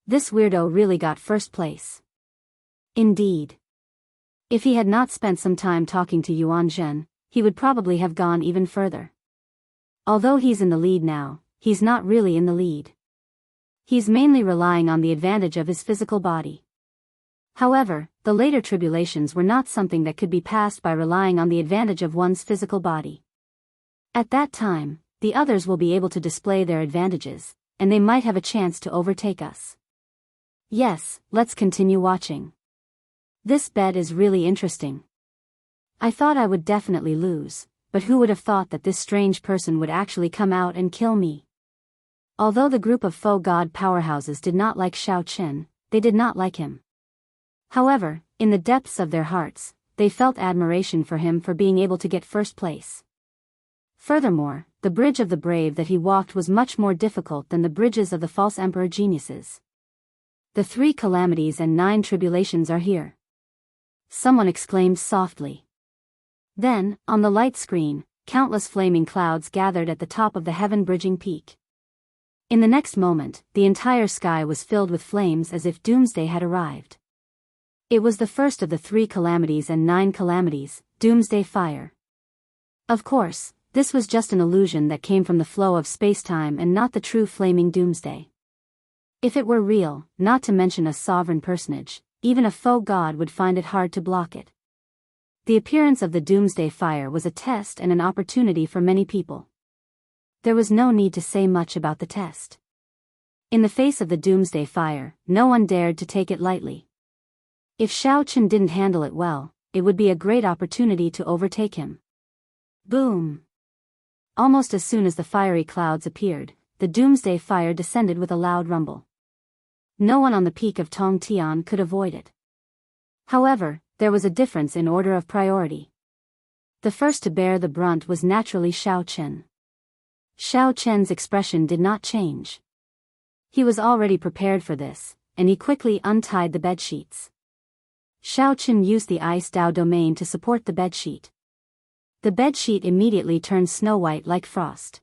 This weirdo really got first place." Indeed. If he had not spent some time talking to Yuanzhen, he would probably have gone even further. Although he's in the lead now, he's not really in the lead. He's mainly relying on the advantage of his physical body. However, the later tribulations were not something that could be passed by relying on the advantage of one's physical body. At that time, the others will be able to display their advantages, and they might have a chance to overtake us. Yes, let's continue watching. This bet is really interesting. I thought I would definitely lose, but who would have thought that this strange person would actually come out and kill me? Although the group of faux god powerhouses did not like Xiao Qin, they did not like him. However, in the depths of their hearts, they felt admiration for him for being able to get first place. Furthermore, the bridge of the brave that he walked was much more difficult than the bridges of the false emperor geniuses. The 3 calamities and 9 tribulations are here. Someone exclaimed softly. Then, on the light screen, countless flaming clouds gathered at the top of the heaven-bridging peak. In the next moment, the entire sky was filled with flames as if doomsday had arrived. It was the first of the 3 calamities and 9 calamities, doomsday fire. Of course, this was just an illusion that came from the flow of space-time and not the true flaming doomsday. If it were real, not to mention a sovereign personage, even a faux god would find it hard to block it. The appearance of the doomsday fire was a test and an opportunity for many people. There was no need to say much about the test. In the face of the doomsday fire, no one dared to take it lightly. If Xiao Qin didn't handle it well, it would be a great opportunity to overtake him. Boom! Almost as soon as the fiery clouds appeared, the doomsday fire descended with a loud rumble. No one on the peak of Tongtian could avoid it. However, there was a difference in order of priority. The first to bear the brunt was naturally Xiao Qin. Xiao Qin's expression did not change. He was already prepared for this, and he quickly untied the bedsheets. Xiao Qin used the ice Dao domain to support the bedsheet. The bedsheet immediately turned snow-white like frost.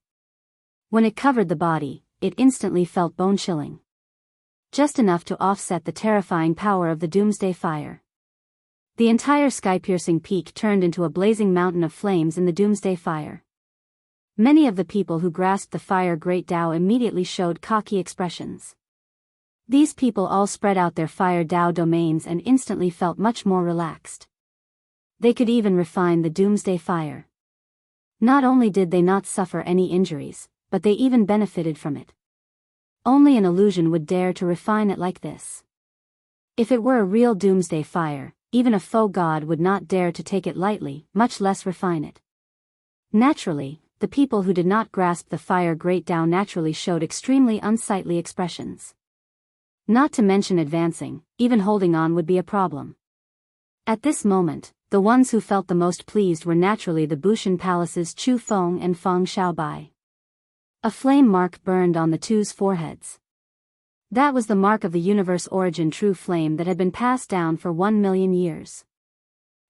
When it covered the body, it instantly felt bone-chilling. Just enough to offset the terrifying power of the doomsday fire. The entire sky-piercing peak turned into a blazing mountain of flames in the doomsday fire. Many of the people who grasped the fire Great Dao immediately showed cocky expressions. These people all spread out their fire Dao domains and instantly felt much more relaxed. They could even refine the doomsday fire. Not only did they not suffer any injuries, but they even benefited from it. Only an illusion would dare to refine it like this. If it were a real doomsday fire, even a faux god would not dare to take it lightly, much less refine it. Naturally, the people who did not grasp the fire Great Dao naturally showed extremely unsightly expressions. Not to mention advancing, even holding on would be a problem. At this moment, the ones who felt the most pleased were naturally the Bushan Palace's Chu Feng and Feng Xiaobai. A flame mark burned on the two's foreheads. That was the mark of the universe origin true flame that had been passed down for 1 million years.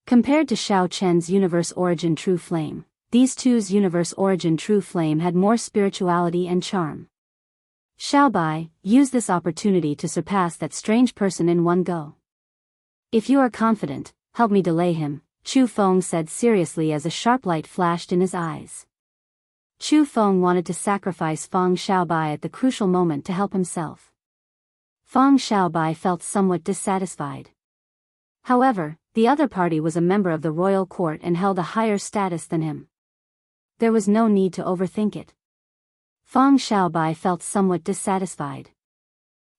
Compared to Xiao Chen's universe origin true flame, these two's universe origin true flame had more spirituality and charm. Xiaobai, use this opportunity to surpass that strange person in one go. If you are confident, help me delay him, Chu Feng said seriously as a sharp light flashed in his eyes. Chu Feng wanted to sacrifice Feng Xiaobai at the crucial moment to help himself. Feng Xiaobai felt somewhat dissatisfied. However, the other party was a member of the royal court and held a higher status than him. There was no need to overthink it. Feng Xiaobai felt somewhat dissatisfied.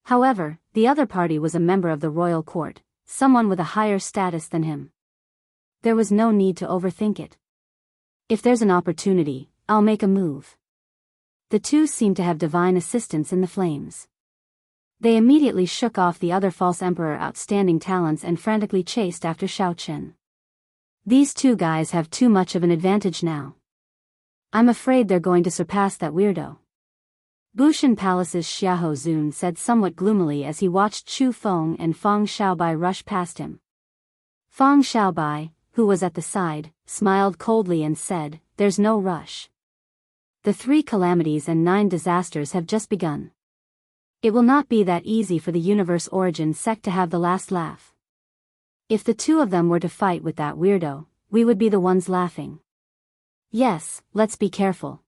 However, the other party was a member of the royal court, someone with a higher status than him. There was no need to overthink it. If there's an opportunity, I'll make a move. The two seemed to have divine assistance in the flames. They immediately shook off the other false emperor outstanding talents and frantically chased after Xiao Qin. These two guys have too much of an advantage now. I'm afraid they're going to surpass that weirdo. Bushan Palace's Xiahou Zun said somewhat gloomily as he watched Chu Feng and Feng Xiaobai rush past him. Feng Xiaobai, who was at the side, smiled coldly and said, "There's no rush. The 3 calamities and 9 disasters have just begun. It will not be that easy for the universe origin sect to have the last laugh. If the 2 of them were to fight with that weirdo, we would be the ones laughing. Yes, let's be careful.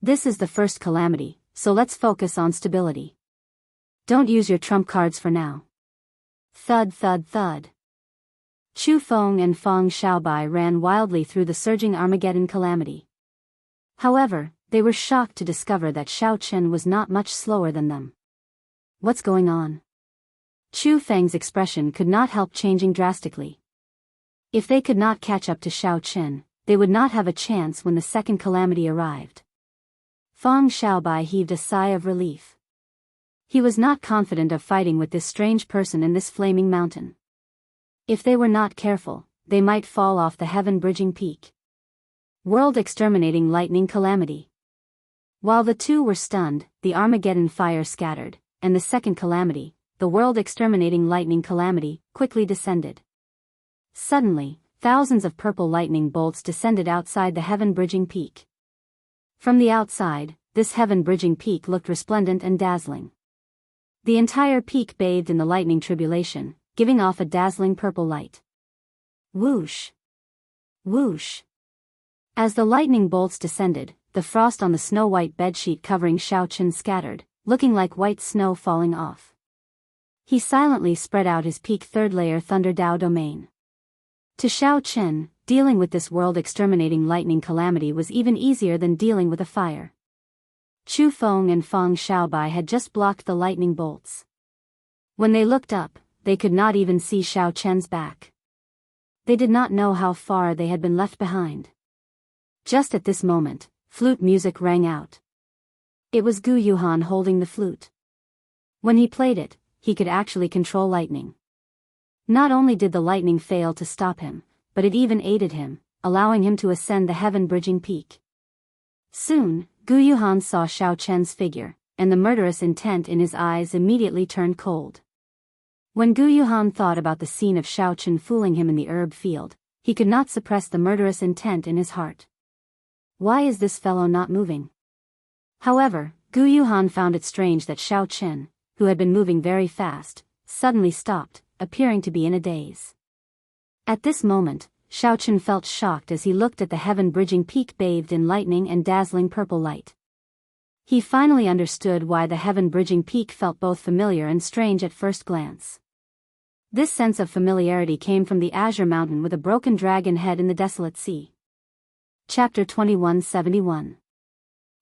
This is the first calamity, so let's focus on stability. Don't use your trump cards for now." Thud thud thud. Chu Feng and Feng Xiaobai ran wildly through the surging Armageddon calamity. However, they were shocked to discover that Xiao Qin was not much slower than them. What's going on? Chu Feng's expression could not help changing drastically. If they could not catch up to Xiao Qin, they would not have a chance when the second calamity arrived. Feng Xiaobai heaved a sigh of relief. He was not confident of fighting with this strange person in this flaming mountain. If they were not careful, they might fall off the heaven-bridging peak. World-exterminating lightning calamity. While the two were stunned, the Armageddon fire scattered, and the second calamity, the world-exterminating lightning calamity, quickly descended. Suddenly, thousands of purple lightning bolts descended outside the heaven-bridging peak. From the outside, this heaven-bridging peak looked resplendent and dazzling. The entire peak bathed in the lightning tribulation, giving off a dazzling purple light. Whoosh! Whoosh! As the lightning bolts descended, the frost on the snow-white bedsheet covering Xiao Chen scattered, looking like white snow falling off. He silently spread out his peak third-layer Thunder Dao domain. To Xiao Chen, dealing with this world-exterminating lightning calamity was even easier than dealing with a fire. Chu Feng and Feng Xiaobai had just blocked the lightning bolts. When they looked up, they could not even see Xiao Chen's back. They did not know how far they had been left behind. Just at this moment, flute music rang out. It was Gu Yuhan holding the flute. When he played it, he could actually control lightning. Not only did the lightning fail to stop him, but it even aided him, allowing him to ascend the heaven-bridging peak. Soon, Gu Yuhan saw Xiao Chen's figure, and the murderous intent in his eyes immediately turned cold. When Gu Yuhan thought about the scene of Xiao Chen fooling him in the herb field, he could not suppress the murderous intent in his heart. Why is this fellow not moving? However, Gu Yuhan found it strange that Xiao Chen, who had been moving very fast, suddenly stopped, appearing to be in a daze. At this moment, Xiao Chen felt shocked as he looked at the heaven-bridging peak bathed in lightning and dazzling purple light. He finally understood why the heaven-bridging peak felt both familiar and strange at first glance. This sense of familiarity came from the azure mountain with a broken dragon head in the desolate sea. Chapter 2171.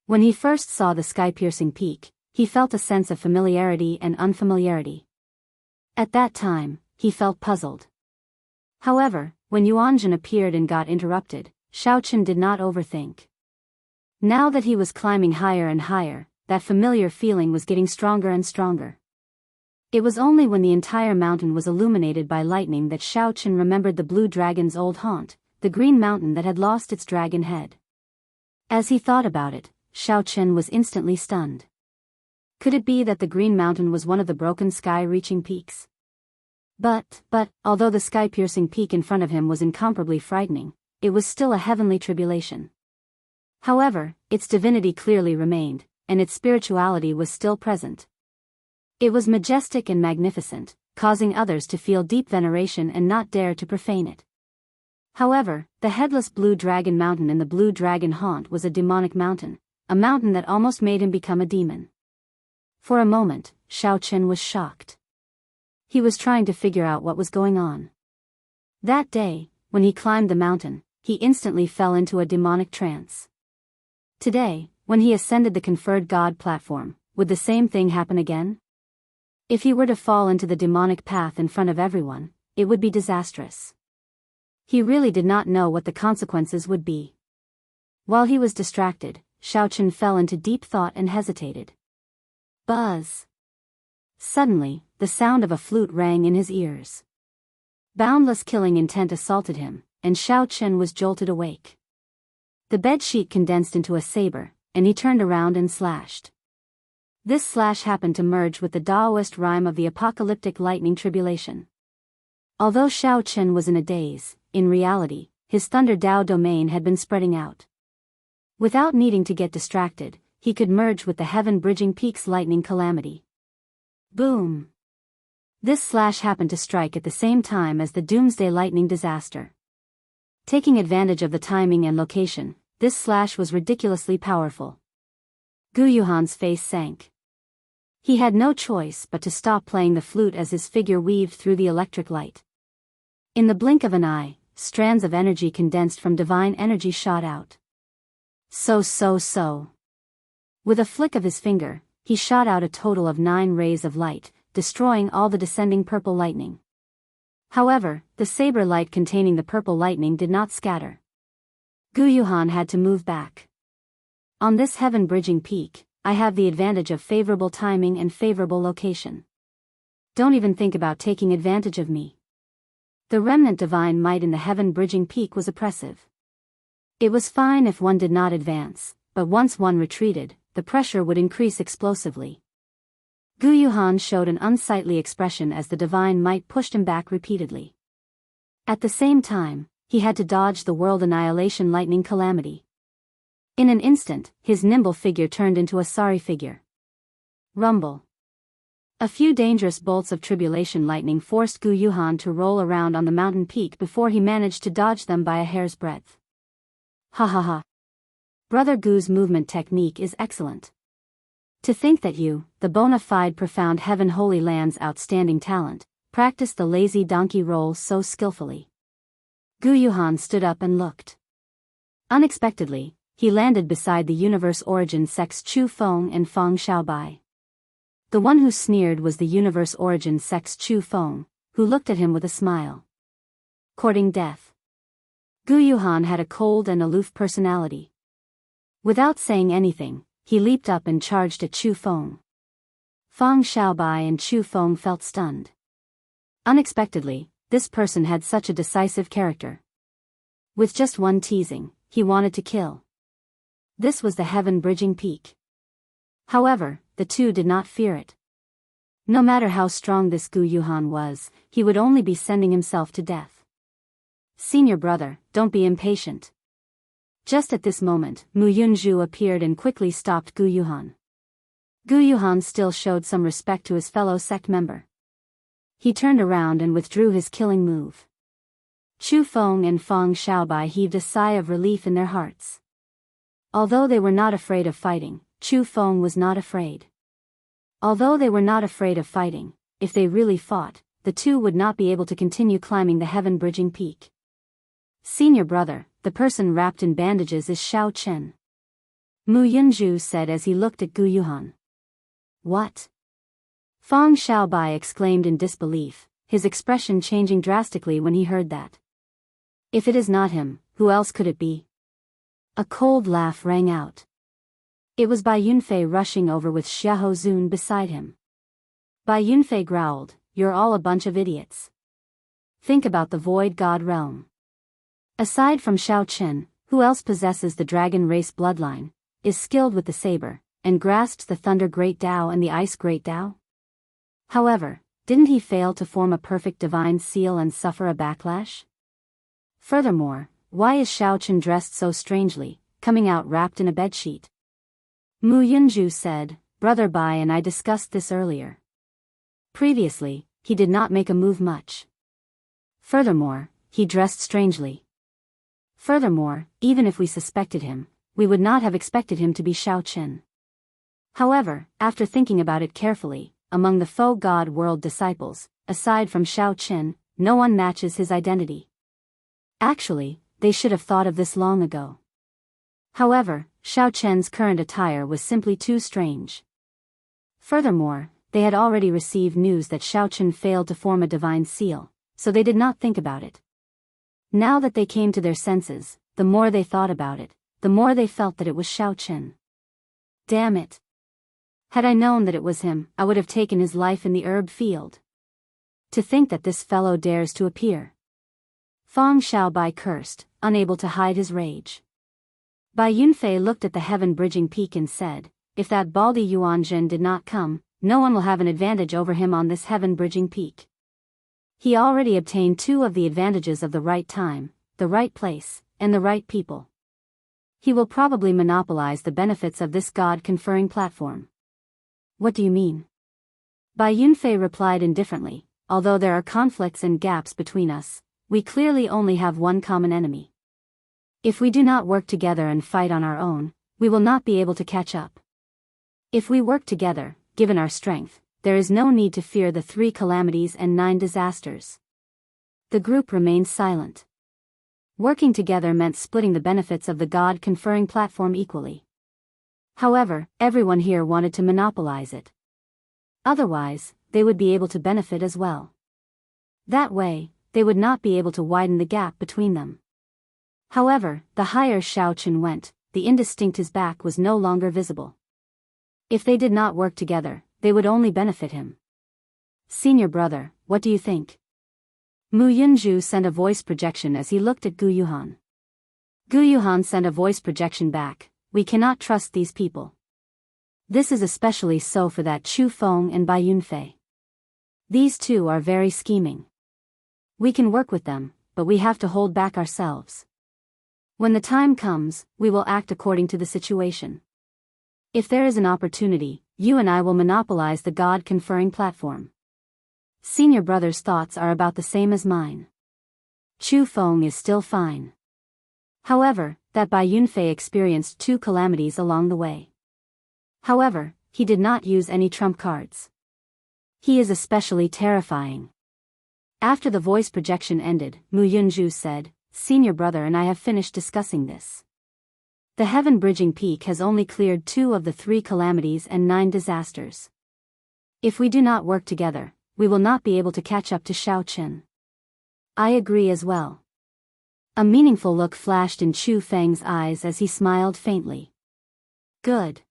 When he first saw the sky-piercing peak, he felt a sense of familiarity and unfamiliarity. At that time, he felt puzzled. However, when Yuanjun appeared and got interrupted, Xiao Chen did not overthink. Now that he was climbing higher and higher, that familiar feeling was getting stronger and stronger. It was only when the entire mountain was illuminated by lightning that Xiao Chen remembered the blue dragon's old haunt, the green mountain that had lost its dragon head. As he thought about it, Xiao Chen was instantly stunned. Could it be that the green mountain was one of the broken sky-reaching peaks? But, although the sky-piercing peak in front of him was incomparably frightening, it was still a heavenly tribulation. However, its divinity clearly remained, and its spirituality was still present. It was majestic and magnificent, causing others to feel deep veneration and not dare to profane it. However, the headless blue dragon mountain in the blue dragon haunt was a demonic mountain, a mountain that almost made him become a demon. For a moment, Xiao Chen was shocked. He was trying to figure out what was going on. That day, when he climbed the mountain, he instantly fell into a demonic trance. Today, when he ascended the conferred god platform, would the same thing happen again? If he were to fall into the demonic path in front of everyone, it would be disastrous. He really did not know what the consequences would be. While he was distracted, Xiao Chen fell into deep thought and hesitated. Buzz! Suddenly, the sound of a flute rang in his ears. Boundless killing intent assaulted him, and Xiao Chen was jolted awake. The bedsheet condensed into a saber, and he turned around and slashed. This slash happened to merge with the Taoist rhyme of the apocalyptic lightning tribulation. Although Xiao Chen was in a daze, in reality, his Thunder Dao domain had been spreading out. Without needing to get distracted, he could merge with the heaven-bridging peak's lightning calamity. Boom! This slash happened to strike at the same time as the doomsday lightning disaster. Taking advantage of the timing and location, this slash was ridiculously powerful. Gu Yuhan's face sank. He had no choice but to stop playing the flute as his figure weaved through the electric light. In the blink of an eye, strands of energy condensed from divine energy shot out. So. With a flick of his finger, he shot out a total of 9 rays of light, destroying all the descending purple lightning. However, the saber light containing the purple lightning did not scatter. Gu Yuhan had to move back. On this heaven-bridging peak, I have the advantage of favorable timing and favorable location. Don't even think about taking advantage of me. The remnant divine might in the heaven-bridging peak was oppressive. It was fine if one did not advance, but once one retreated, the pressure would increase explosively. Gu Yuhan showed an unsightly expression as the divine might pushed him back repeatedly. At the same time, he had to dodge the world annihilation lightning calamity. In an instant, his nimble figure turned into a sorry figure. Rumble. A few dangerous bolts of tribulation lightning forced Gu Yuhan to roll around on the mountain peak before he managed to dodge them by a hair's breadth. Ha ha ha. Brother Gu's movement technique is excellent. To think that you, the bona fide profound heaven holy land's outstanding talent, practiced the lazy donkey roll so skillfully. Gu Yuhan stood up and looked. Unexpectedly, he landed beside the universe origin sects Chu Feng and Feng Xiaobai. The one who sneered was the universe origin sect's Chu Feng, who looked at him with a smile. Courting death. Gu Yuhan had a cold and aloof personality. Without saying anything, he leaped up and charged at Chu Feng. Feng Xiaobai and Chu Feng felt stunned. Unexpectedly, this person had such a decisive character. With just one teasing, he wanted to kill. This was the heaven-bridging peak. However, the two did not fear it. No matter how strong this Gu Yuhan was, he would only be sending himself to death. Senior brother, don't be impatient. Just at this moment, Mu Yunzhu appeared and quickly stopped Gu Yuhan. Gu Yuhan still showed some respect to his fellow sect member. He turned around and withdrew his killing move. Chu Feng and Feng Xiaobai heaved a sigh of relief in their hearts. Although they were not afraid of fighting, Chu Feng was not afraid. Although they were not afraid of fighting, if they really fought, the two would not be able to continue climbing the heaven-bridging peak. Senior brother, the person wrapped in bandages is Xiao Chen. Mu Yunzhu said as he looked at Gu Yuhan. What? Feng Xiaobai exclaimed in disbelief, his expression changing drastically when he heard that. If it is not him, who else could it be? A cold laugh rang out. It was Bai Yunfei rushing over with Xiahou Zun beside him. Bai Yunfei growled, "You're all a bunch of idiots. Think about the Void God realm. Aside from Xiao Chen, who else possesses the dragon race bloodline, is skilled with the saber, and grasps the Thunder Great Tao and the Ice Great Tao? However, didn't he fail to form a perfect divine seal and suffer a backlash? Furthermore, why is Xiao Chen dressed so strangely, coming out wrapped in a bedsheet?" Mu Yunzhu said, "Brother Bai and I discussed this earlier. Previously, he did not make a move much. Furthermore, he dressed strangely. Furthermore, even if we suspected him, we would not have expected him to be Xiao Chen. However, after thinking about it carefully, among the faux God world disciples, aside from Xiao Chen, no one matches his identity. Actually, they should have thought of this long ago. However, Xiao Chen's current attire was simply too strange. Furthermore, they had already received news that Xiao Chen failed to form a divine seal, so they did not think about it. Now that they came to their senses, the more they thought about it, the more they felt that it was Xiao Chen. Damn it. Had I known that it was him, I would have taken his life in the herb field. To think that this fellow dares to appear. Feng Xiaobai cursed, unable to hide his rage. Bai Yunfei looked at the heaven-bridging peak and said, "If that baldy Yuanzhen did not come, no one will have an advantage over him on this heaven-bridging peak. He already obtained two of the advantages of the right time, the right place, and the right people. He will probably monopolize the benefits of this God-conferring platform." What do you mean? Bai Yunfei replied indifferently, "Although there are conflicts and gaps between us, we clearly only have one common enemy. If we do not work together and fight on our own, we will not be able to catch up. If we work together, given our strength, there is no need to fear the 3 calamities and 9 disasters." The group remained silent. Working together meant splitting the benefits of the God-conferring platform equally. However, everyone here wanted to monopolize it. Otherwise, they would be able to benefit as well. That way, they would not be able to widen the gap between them. However, the higher Xiao Chen went, the indistinct his back was no longer visible. If they did not work together, they would only benefit him. Senior brother, what do you think? Mu Yunju sent a voice projection as he looked at Gu Yuhan. Gu Yuhan sent a voice projection back, we cannot trust these people. This is especially so for that Chu Feng and Bai Yunfei. These two are very scheming. We can work with them, but we have to hold back ourselves. When the time comes, we will act according to the situation. If there is an opportunity, you and I will monopolize the God-conferring platform. Senior brother's thoughts are about the same as mine. Chu Feng is still fine. However, that Bai Yunfei experienced 2 calamities along the way. However, he did not use any trump cards. He is especially terrifying. After the voice projection ended, Mu Yunju said, Senior brother and I have finished discussing this. The heaven-bridging peak has only cleared 2 of the 3 calamities and 9 disasters. If we do not work together, we will not be able to catch up to Xiao Chen. I agree as well. A meaningful look flashed in Chu Feng's eyes as he smiled faintly. Good.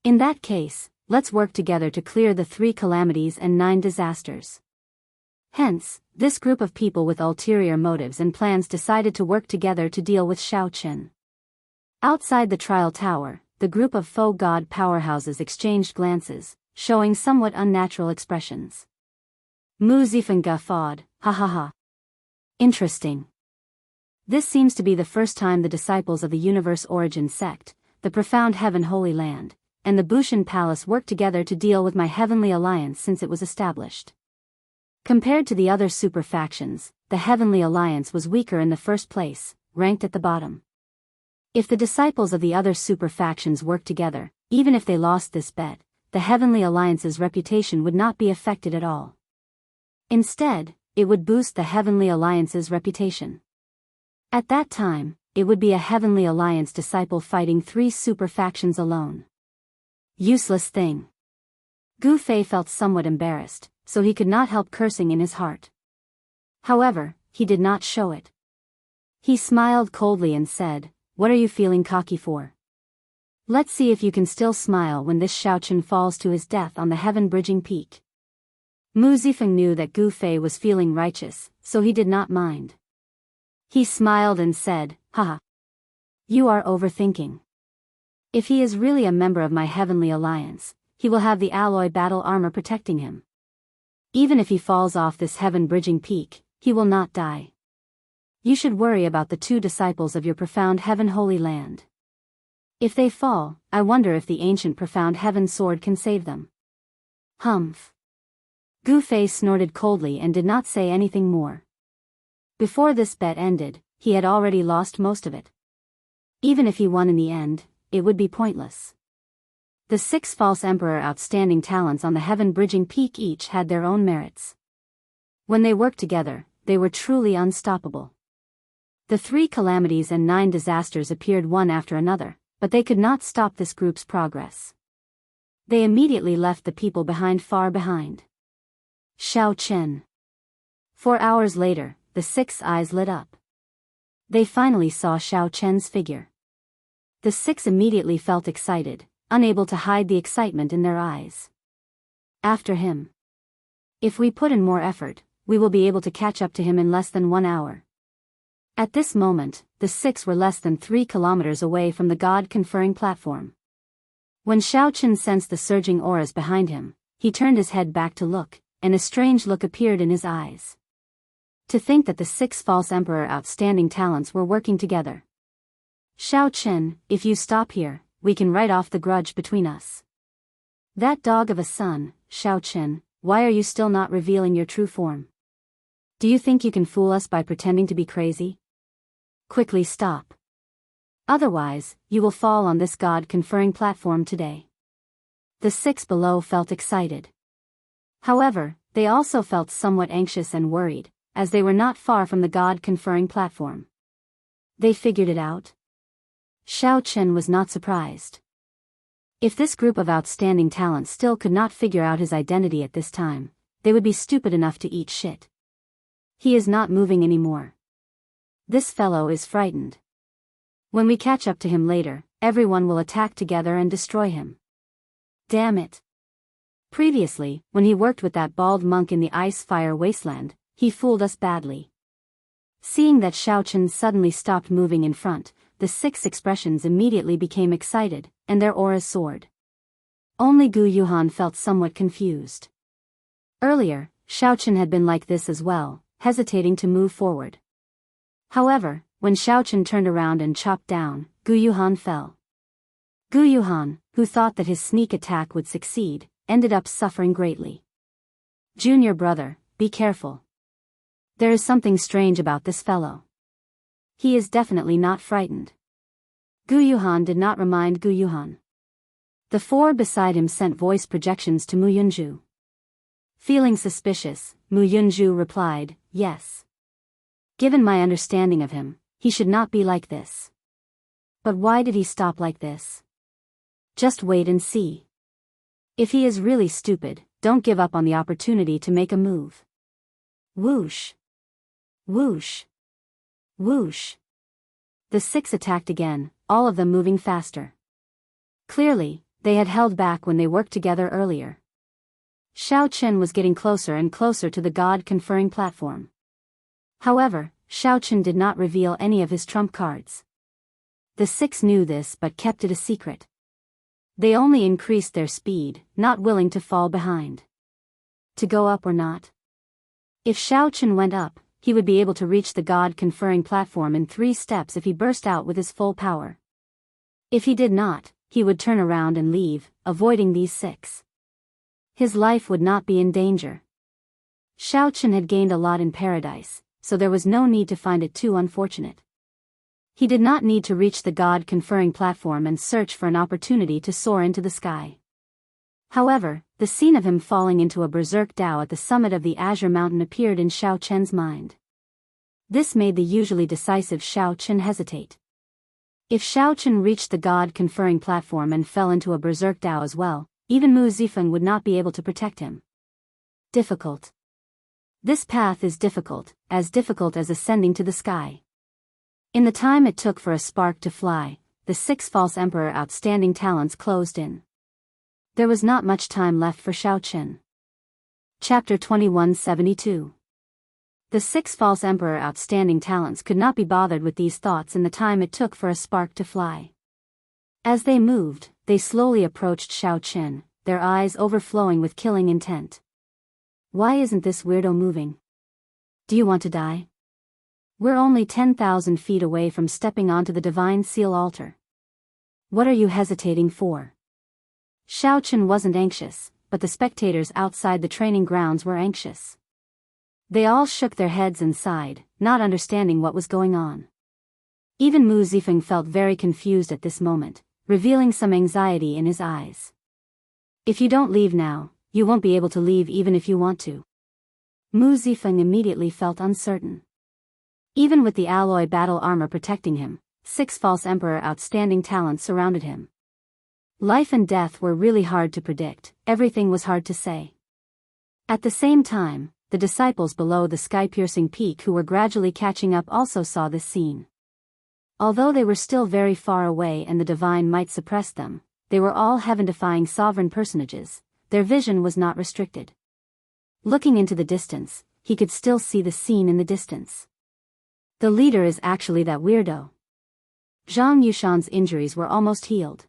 In that case, let's work together to clear the 3 calamities and 9 disasters. Hence, this group of people with ulterior motives and plans decided to work together to deal with Xiao Chen. Outside the trial tower, the group of faux god powerhouses exchanged glances, showing somewhat unnatural expressions. Mu Zifeng guffawed, ha ha ha. Interesting. This seems to be the first time the disciples of the Universe Origin sect, the Profound Heaven Holy Land, and the Bushan Palace worked together to deal with my Heavenly Alliance since it was established. Compared to the other super factions, the Heavenly Alliance was weaker in the first place, ranked at the bottom. If the disciples of the other super factions worked together, even if they lost this bet, the Heavenly Alliance's reputation would not be affected at all. Instead, it would boost the Heavenly Alliance's reputation. At that time, it would be a Heavenly Alliance disciple fighting 3 super factions alone. Useless thing. Gu Fei felt somewhat embarrassed, so he could not help cursing in his heart. However, he did not show it. He smiled coldly and said, What are you feeling cocky for? Let's see if you can still smile when this Xiao Chen falls to his death on the heaven-bridging peak. Mu Zifeng knew that Gu Fei was feeling righteous, so he did not mind. He smiled and said, Haha. You are overthinking. If he is really a member of my Heavenly Alliance, he will have the alloy battle armor protecting him. Even if he falls off this heaven-bridging peak, he will not die. You should worry about the 2 disciples of your Profound Heaven Holy Land. If they fall, I wonder if the ancient Profound Heaven sword can save them. Humph. Gu Fei snorted coldly and did not say anything more. Before this bet ended, he had already lost most of it. Even if he won in the end, it would be pointless. The 6 false emperor outstanding talents on the heaven-bridging peak each had their own merits. When they worked together, they were truly unstoppable. The 3 calamities and 9 disasters appeared one after another, but they could not stop this group's progress. They immediately left the people behind far behind. Xiao Chen. 4 hours later, the 6 eyes lit up. They finally saw Xiao Chen's figure. The 6 immediately felt excited, unable to hide the excitement in their eyes. After him. If we put in more effort, we will be able to catch up to him in less than 1 hour. At this moment, the 6 were less than 3 kilometers away from the God-conferring platform. When Xiao Chen sensed the surging auras behind him, he turned his head back to look, and a strange look appeared in his eyes. To think that the 6 false emperor outstanding talents were working together. Xiao Chen, if you stop here, we can write off the grudge between us. That dog of a son, Xiao Chen, why are you still not revealing your true form? Do you think you can fool us by pretending to be crazy? Quickly stop. Otherwise, you will fall on this God-conferring platform today. The 6 below felt excited. However, they also felt somewhat anxious and worried, as they were not far from the God-conferring platform. They figured it out. Xiao Chen was not surprised. If this group of outstanding talents still could not figure out his identity at this time, they would be stupid enough to eat shit. He is not moving anymore. This fellow is frightened. When we catch up to him later, everyone will attack together and destroy him. Damn it. Previously, when he worked with that bald monk in the ice-fire wasteland, he fooled us badly. Seeing that Xiao Chen suddenly stopped moving in front, the 6 expressions immediately became excited, and their auras soared. Only Gu Yuhan felt somewhat confused. Earlier, Xiao Chen had been like this as well, hesitating to move forward. However, when Xiao Chen turned around and chopped down, Gu Yuhan fell. Gu Yuhan, who thought that his sneak attack would succeed, ended up suffering greatly. Junior brother, be careful. There is something strange about this fellow. He is definitely not frightened. Gu Yuhan did not remind Gu Yuhan. The 4 beside him sent voice projections to Mu Yunju. Feeling suspicious, Mu Yunju replied, yes. Given my understanding of him, he should not be like this. But why did he stop like this? Just wait and see. If he is really stupid, don't give up on the opportunity to make a move. Whoosh. Whoosh. Whoosh. The 6 attacked again, all of them moving faster. Clearly, they had held back when they worked together earlier. Xiao Chen was getting closer and closer to the God-conferring platform. However, Xiao Chen did not reveal any of his trump cards. The 6 knew this but kept it a secret. They only increased their speed, not willing to fall behind. To go up or not? If Xiao Chen went up, he would be able to reach the God-conferring platform in 3 steps if he burst out with his full power. If he did not, he would turn around and leave, avoiding these 6. His life would not be in danger. Xiao Chen had gained a lot in paradise, so there was no need to find it too unfortunate. He did not need to reach the God-conferring platform and search for an opportunity to soar into the sky. However, the scene of him falling into a berserk Dao at the summit of the Azure Mountain appeared in Xiao Chen's mind. This made the usually decisive Xiao Chen hesitate. If Xiao Chen reached the God-conferring platform and fell into a berserk Dao as well, even Mu Zifeng would not be able to protect him. Difficult. This path is difficult as ascending to the sky. In the time it took for a spark to fly, the 6 false emperor outstanding talents closed in. There was not much time left for Xiao Chen. Chapter 2172. The 6 false emperor outstanding talents could not be bothered with these thoughts in the time it took for a spark to fly. As they moved, they slowly approached Xiao Chen, their eyes overflowing with killing intent. Why isn't this weirdo moving? Do you want to die? We're only 10,000 feet away from stepping onto the divine seal altar. What are you hesitating for? Xiao Chen wasn't anxious, but the spectators outside the training grounds were anxious. They all shook their heads and sighed, not understanding what was going on. Even Mu Zifeng felt very confused at this moment, revealing some anxiety in his eyes. If you don't leave now, you won't be able to leave even if you want to. Mu Zifeng immediately felt uncertain. Even with the alloy battle armor protecting him, 6 false emperor outstanding talents surrounded him. Life and death were really hard to predict, everything was hard to say. At the same time, the disciples below the sky-piercing peak who were gradually catching up also saw this scene. Although they were still very far away and the divine might suppress them, they were all heaven-defying sovereign personages, their vision was not restricted. Looking into the distance, he could still see the scene in the distance. The leader is actually that weirdo. Zhang Yushan's injuries were almost healed.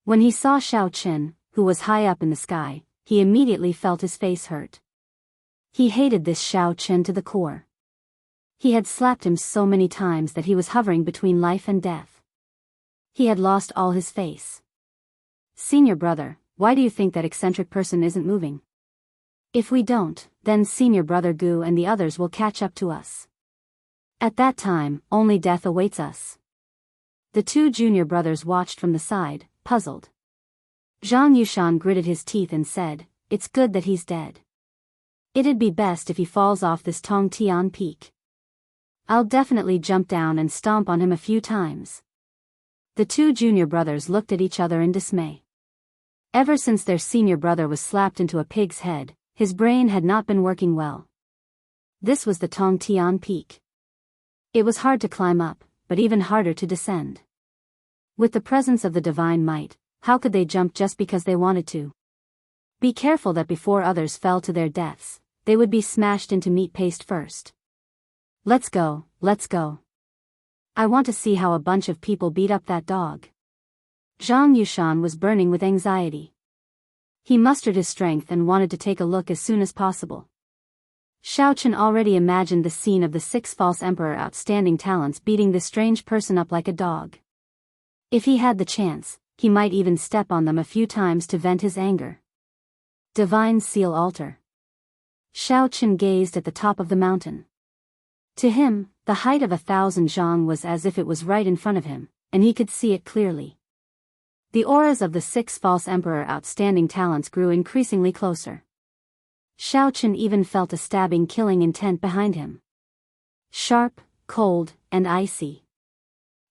When he saw Xiao Chen, who was high up in the sky, he immediately felt his face hurt. He hated this Xiao Chen to the core. He had slapped him so many times that he was hovering between life and death. He had lost all his face. Senior brother, why do you think that eccentric person isn't moving? If we don't, then senior brother Gu and the others will catch up to us. At that time, only death awaits us. The 2 junior brothers watched from the side, puzzled. Zhang Yushan gritted his teeth and said, "It's good that he's dead. It'd be best if he falls off this Tong Tian peak. I'll definitely jump down and stomp on him a few times." The 2 junior brothers looked at each other in dismay. Ever since their senior brother was slapped into a pig's head, his brain had not been working well. This was the Tong Tian peak. It was hard to climb up, but even harder to descend. With the presence of the divine might, how could they jump just because they wanted to? Be careful that before others fell to their deaths, they would be smashed into meat paste first. Let's go, let's go. I want to see how a bunch of people beat up that dog. Zhang Yushan was burning with anxiety. He mustered his strength and wanted to take a look as soon as possible. Xiao Chen already imagined the scene of the 6 false emperor outstanding talents beating this strange person up like a dog. If he had the chance, he might even step on them a few times to vent his anger. Divine Seal Altar. Xiao Chen gazed at the top of the mountain. To him, the height of 1,000 zhang was as if it was right in front of him, and he could see it clearly. The auras of the 6 false emperor outstanding talents grew increasingly closer. Xiao Chen even felt a stabbing killing intent behind him. Sharp, cold, and icy.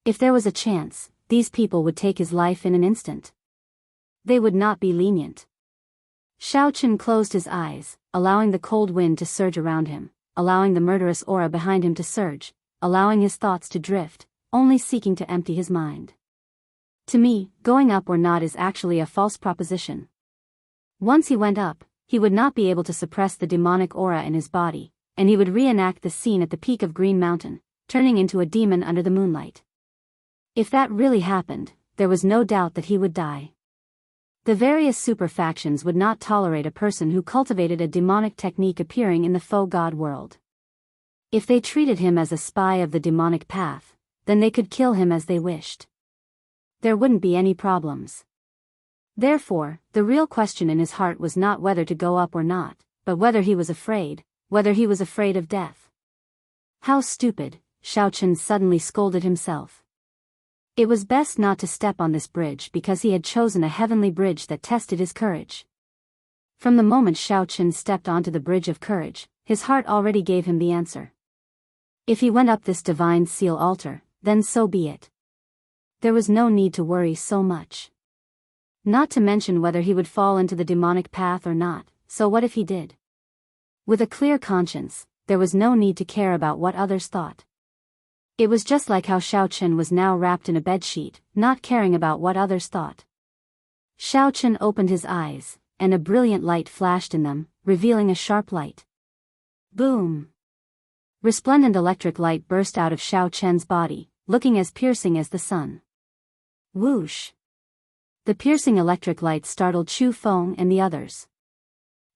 If there was a chance, these people would take his life in an instant. They would not be lenient. Xiao Chen closed his eyes, allowing the cold wind to surge around him, allowing the murderous aura behind him to surge, allowing his thoughts to drift, only seeking to empty his mind. To me, going up or not is actually a false proposition. Once he went up, he would not be able to suppress the demonic aura in his body, and he would reenact the scene at the peak of Green Mountain, turning into a demon under the moonlight. If that really happened, there was no doubt that he would die. The various super factions would not tolerate a person who cultivated a demonic technique appearing in the faux god world. If they treated him as a spy of the demonic path, then they could kill him as they wished. There wouldn't be any problems. Therefore, the real question in his heart was not whether to go up or not, but whether he was afraid of death. How stupid, Xiao Chen suddenly scolded himself. It was best not to step on this bridge because he had chosen a heavenly bridge that tested his courage. From the moment Xiao Chen stepped onto the bridge of courage, his heart already gave him the answer. If he went up this divine seal altar, then so be it. There was no need to worry so much. Not to mention whether he would fall into the demonic path or not, so what if he did? With a clear conscience, there was no need to care about what others thought. It was just like how Xiao Chen was now wrapped in a bedsheet, not caring about what others thought. Xiao Chen opened his eyes, and a brilliant light flashed in them, revealing a sharp light. Boom! Resplendent electric light burst out of Xiao Chen's body, looking as piercing as the sun. Whoosh! The piercing electric light startled Chu Feng and the others.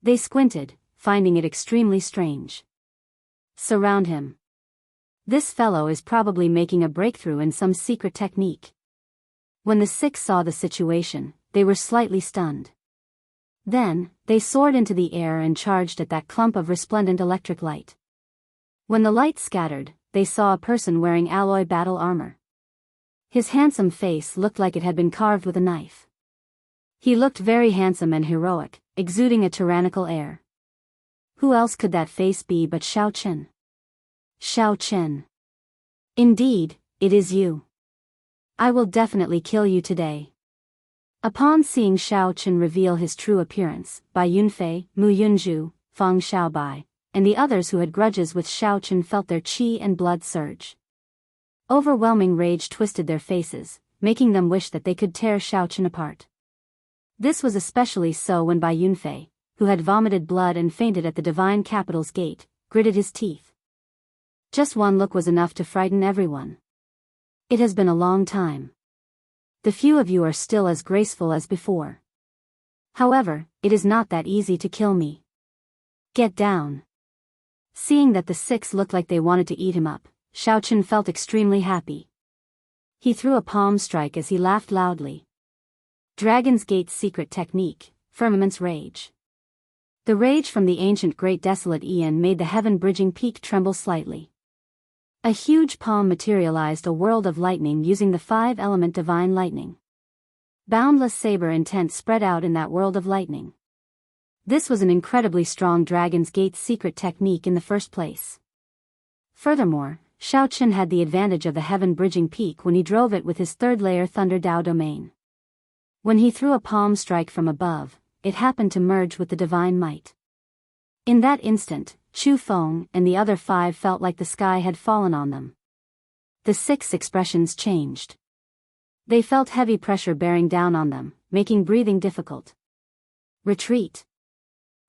They squinted, finding it extremely strange. Surround him. This fellow is probably making a breakthrough in some secret technique. When the 6 saw the situation, they were slightly stunned. Then, they soared into the air and charged at that clump of resplendent electric light. When the light scattered, they saw a person wearing alloy battle armor. His handsome face looked like it had been carved with a knife. He looked very handsome and heroic, exuding a tyrannical air. Who else could that face be but Xiao Chen? Xiao Chen. Indeed, it is you. I will definitely kill you today. Upon seeing Xiao Chen reveal his true appearance, Bai Yunfei, Mu Yunzhu, Feng Xiaobai, and the others who had grudges with Xiao Chen felt their qi and blood surge. Overwhelming rage twisted their faces, making them wish that they could tear Xiao Chen apart. This was especially so when Bai Yunfei, who had vomited blood and fainted at the divine capital's gate, gritted his teeth. Just one look was enough to frighten everyone. It has been a long time. The few of you are still as graceful as before. However, it is not that easy to kill me. Get down. Seeing that the 6 looked like they wanted to eat him up, Xiao Chen felt extremely happy. He threw a palm strike as he laughed loudly. Dragon's Gate's secret technique, Firmament's Rage. The rage from the ancient great desolate Aeon made the heaven-bridging peak tremble slightly. A huge palm materialized a world of lightning using the 5-element divine lightning. Boundless saber intent spread out in that world of lightning. This was an incredibly strong Dragon's Gate's secret technique in the first place. Furthermore, Xiao Chen had the advantage of the heaven-bridging peak when he drove it with his 3rd-layer Thunder Dao domain. When he threw a palm strike from above, it happened to merge with the divine might. In that instant, Chu Feng and the other 5 felt like the sky had fallen on them. The 6 expressions changed. They felt heavy pressure bearing down on them, making breathing difficult. Retreat.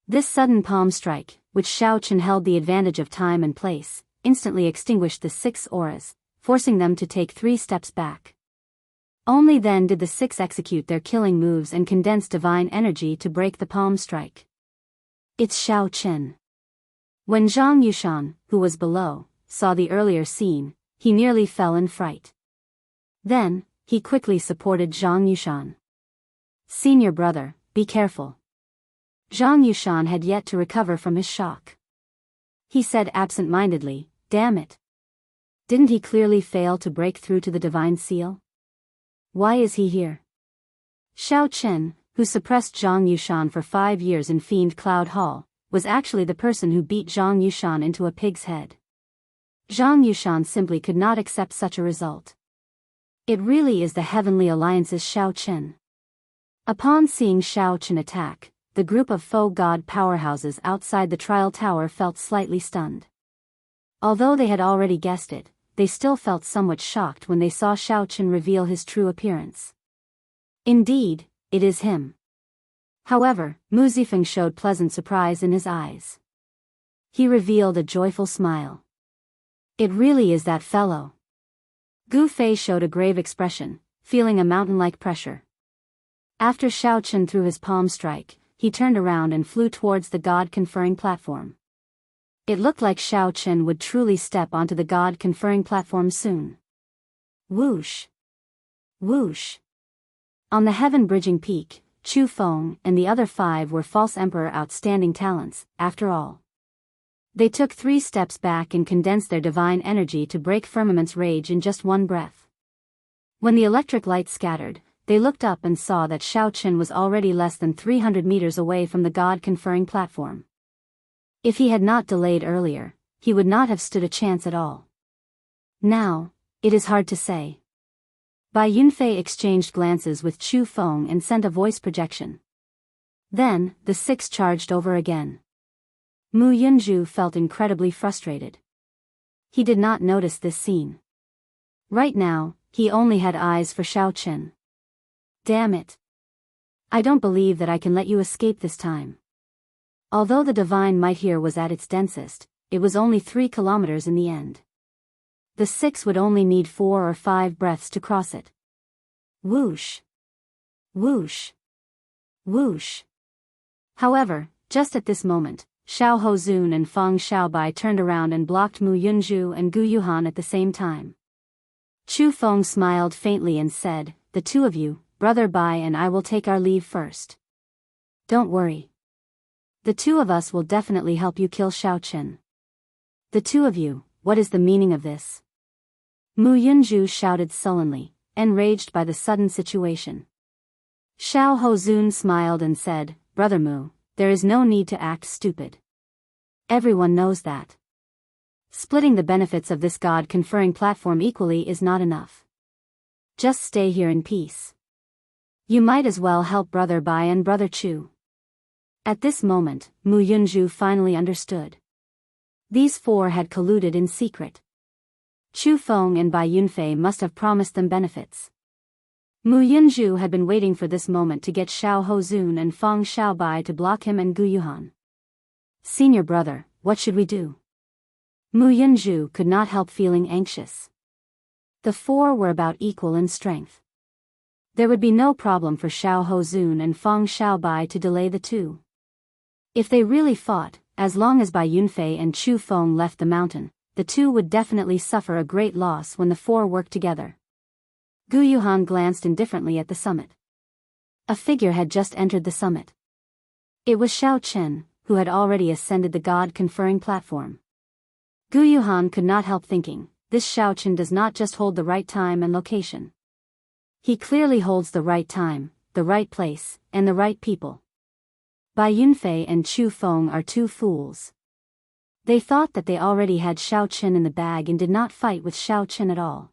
This sudden palm strike, which Shao Chen held the advantage of time and place, instantly extinguished the 6 auras, forcing them to take 3 steps back. Only then did the 6 execute their killing moves and condense divine energy to break the palm strike. It's Shao Chen. When Zhang Yushan, who was below, saw the earlier scene, he nearly fell in fright. Then, he quickly supported Zhang Yushan. Senior brother, be careful. Zhang Yushan had yet to recover from his shock. He said absent-mindedly, damn it. Didn't he clearly fail to break through to the divine seal? Why is he here? Shao Chen, who suppressed Zhang Yushan for 5 years in Fiend Cloud Hall, was actually the person who beat Zhang Yushan into a pig's head. Zhang Yushan simply could not accept such a result. It really is the Heavenly Alliance's Shao Chen. Upon seeing Shao Chen attack, the group of faux god powerhouses outside the trial tower felt slightly stunned. Although they had already guessed it, they still felt somewhat shocked when they saw Shao Chen reveal his true appearance. Indeed, it is him. However, Mu Zifeng showed pleasant surprise in his eyes. He revealed a joyful smile. It really is that fellow. Gu Fei showed a grave expression, feeling a mountain-like pressure. After Shao Chen threw his palm strike, he turned around and flew towards the god-conferring platform. It looked like Shao Chen would truly step onto the god-conferring platform soon. Whoosh! Whoosh! On the heaven-bridging peak, Chu Feng and the other 5 were false emperor outstanding talents, after all. They took 3 steps back and condensed their divine energy to break firmament's rage in just one breath. When the electric light scattered, they looked up and saw that Shao Chen was already less than 300 meters away from the god-conferring platform. If he had not delayed earlier, he would not have stood a chance at all. Now, it is hard to say. Bai Yunfei exchanged glances with Chu Feng and sent a voice projection. Then, the 6 charged over again. Mu Yunju felt incredibly frustrated. He did not notice this scene. Right now, he only had eyes for Shao Chen. Damn it. I don't believe that I can let you escape this time. Although the divine might here was at its densest, it was only 3 kilometers in the end. The 6 would only need 4 or 5 breaths to cross it. Whoosh! Whoosh! Whoosh! However, just at this moment, Xiao Hozun and Feng Xiaobai turned around and blocked Mu Yunju and Gu Yuhan at the same time. Chu Feng smiled faintly and said, the 2 of you, Brother Bai and I will take our leave first. Don't worry. The 2 of us will definitely help you kill Shao Chen. The 2 of you, what is the meaning of this? Mu Yunju shouted sullenly, enraged by the sudden situation. Xiao Hozun smiled and said, Brother Mu, there is no need to act stupid. Everyone knows that. Splitting the benefits of this god-conferring platform equally is not enough. Just stay here in peace. You might as well help Brother Bai and Brother Chu. At this moment, Mu Yunju finally understood. These 4 had colluded in secret. Chu Feng and Bai Yunfei must have promised them benefits. Mu Yunju had been waiting for this moment to get Xiao Hozun and Feng Xiaobai to block him and Gu Yuhan. Senior brother, what should we do? Mu Yunju could not help feeling anxious. The 4 were about equal in strength. There would be no problem for Xiao Hozun and Feng Xiaobai to delay the 2. If they really fought, as long as Bai Yunfei and Chu Feng left the mountain, the 2 would definitely suffer a great loss when the 4 worked together. Gu Yuhan glanced indifferently at the summit. A figure had just entered the summit. It was Shao Chen, who had already ascended the god-conferring platform. Gu Yuhan could not help thinking, this Shao Chen does not just hold the right time and location. He clearly holds the right time, the right place, and the right people. Bai Yunfei and Chu Feng are 2 fools. They thought that they already had Shao Chen in the bag and did not fight with Shao Chen at all.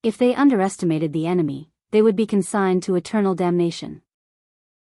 If they underestimated the enemy, they would be consigned to eternal damnation.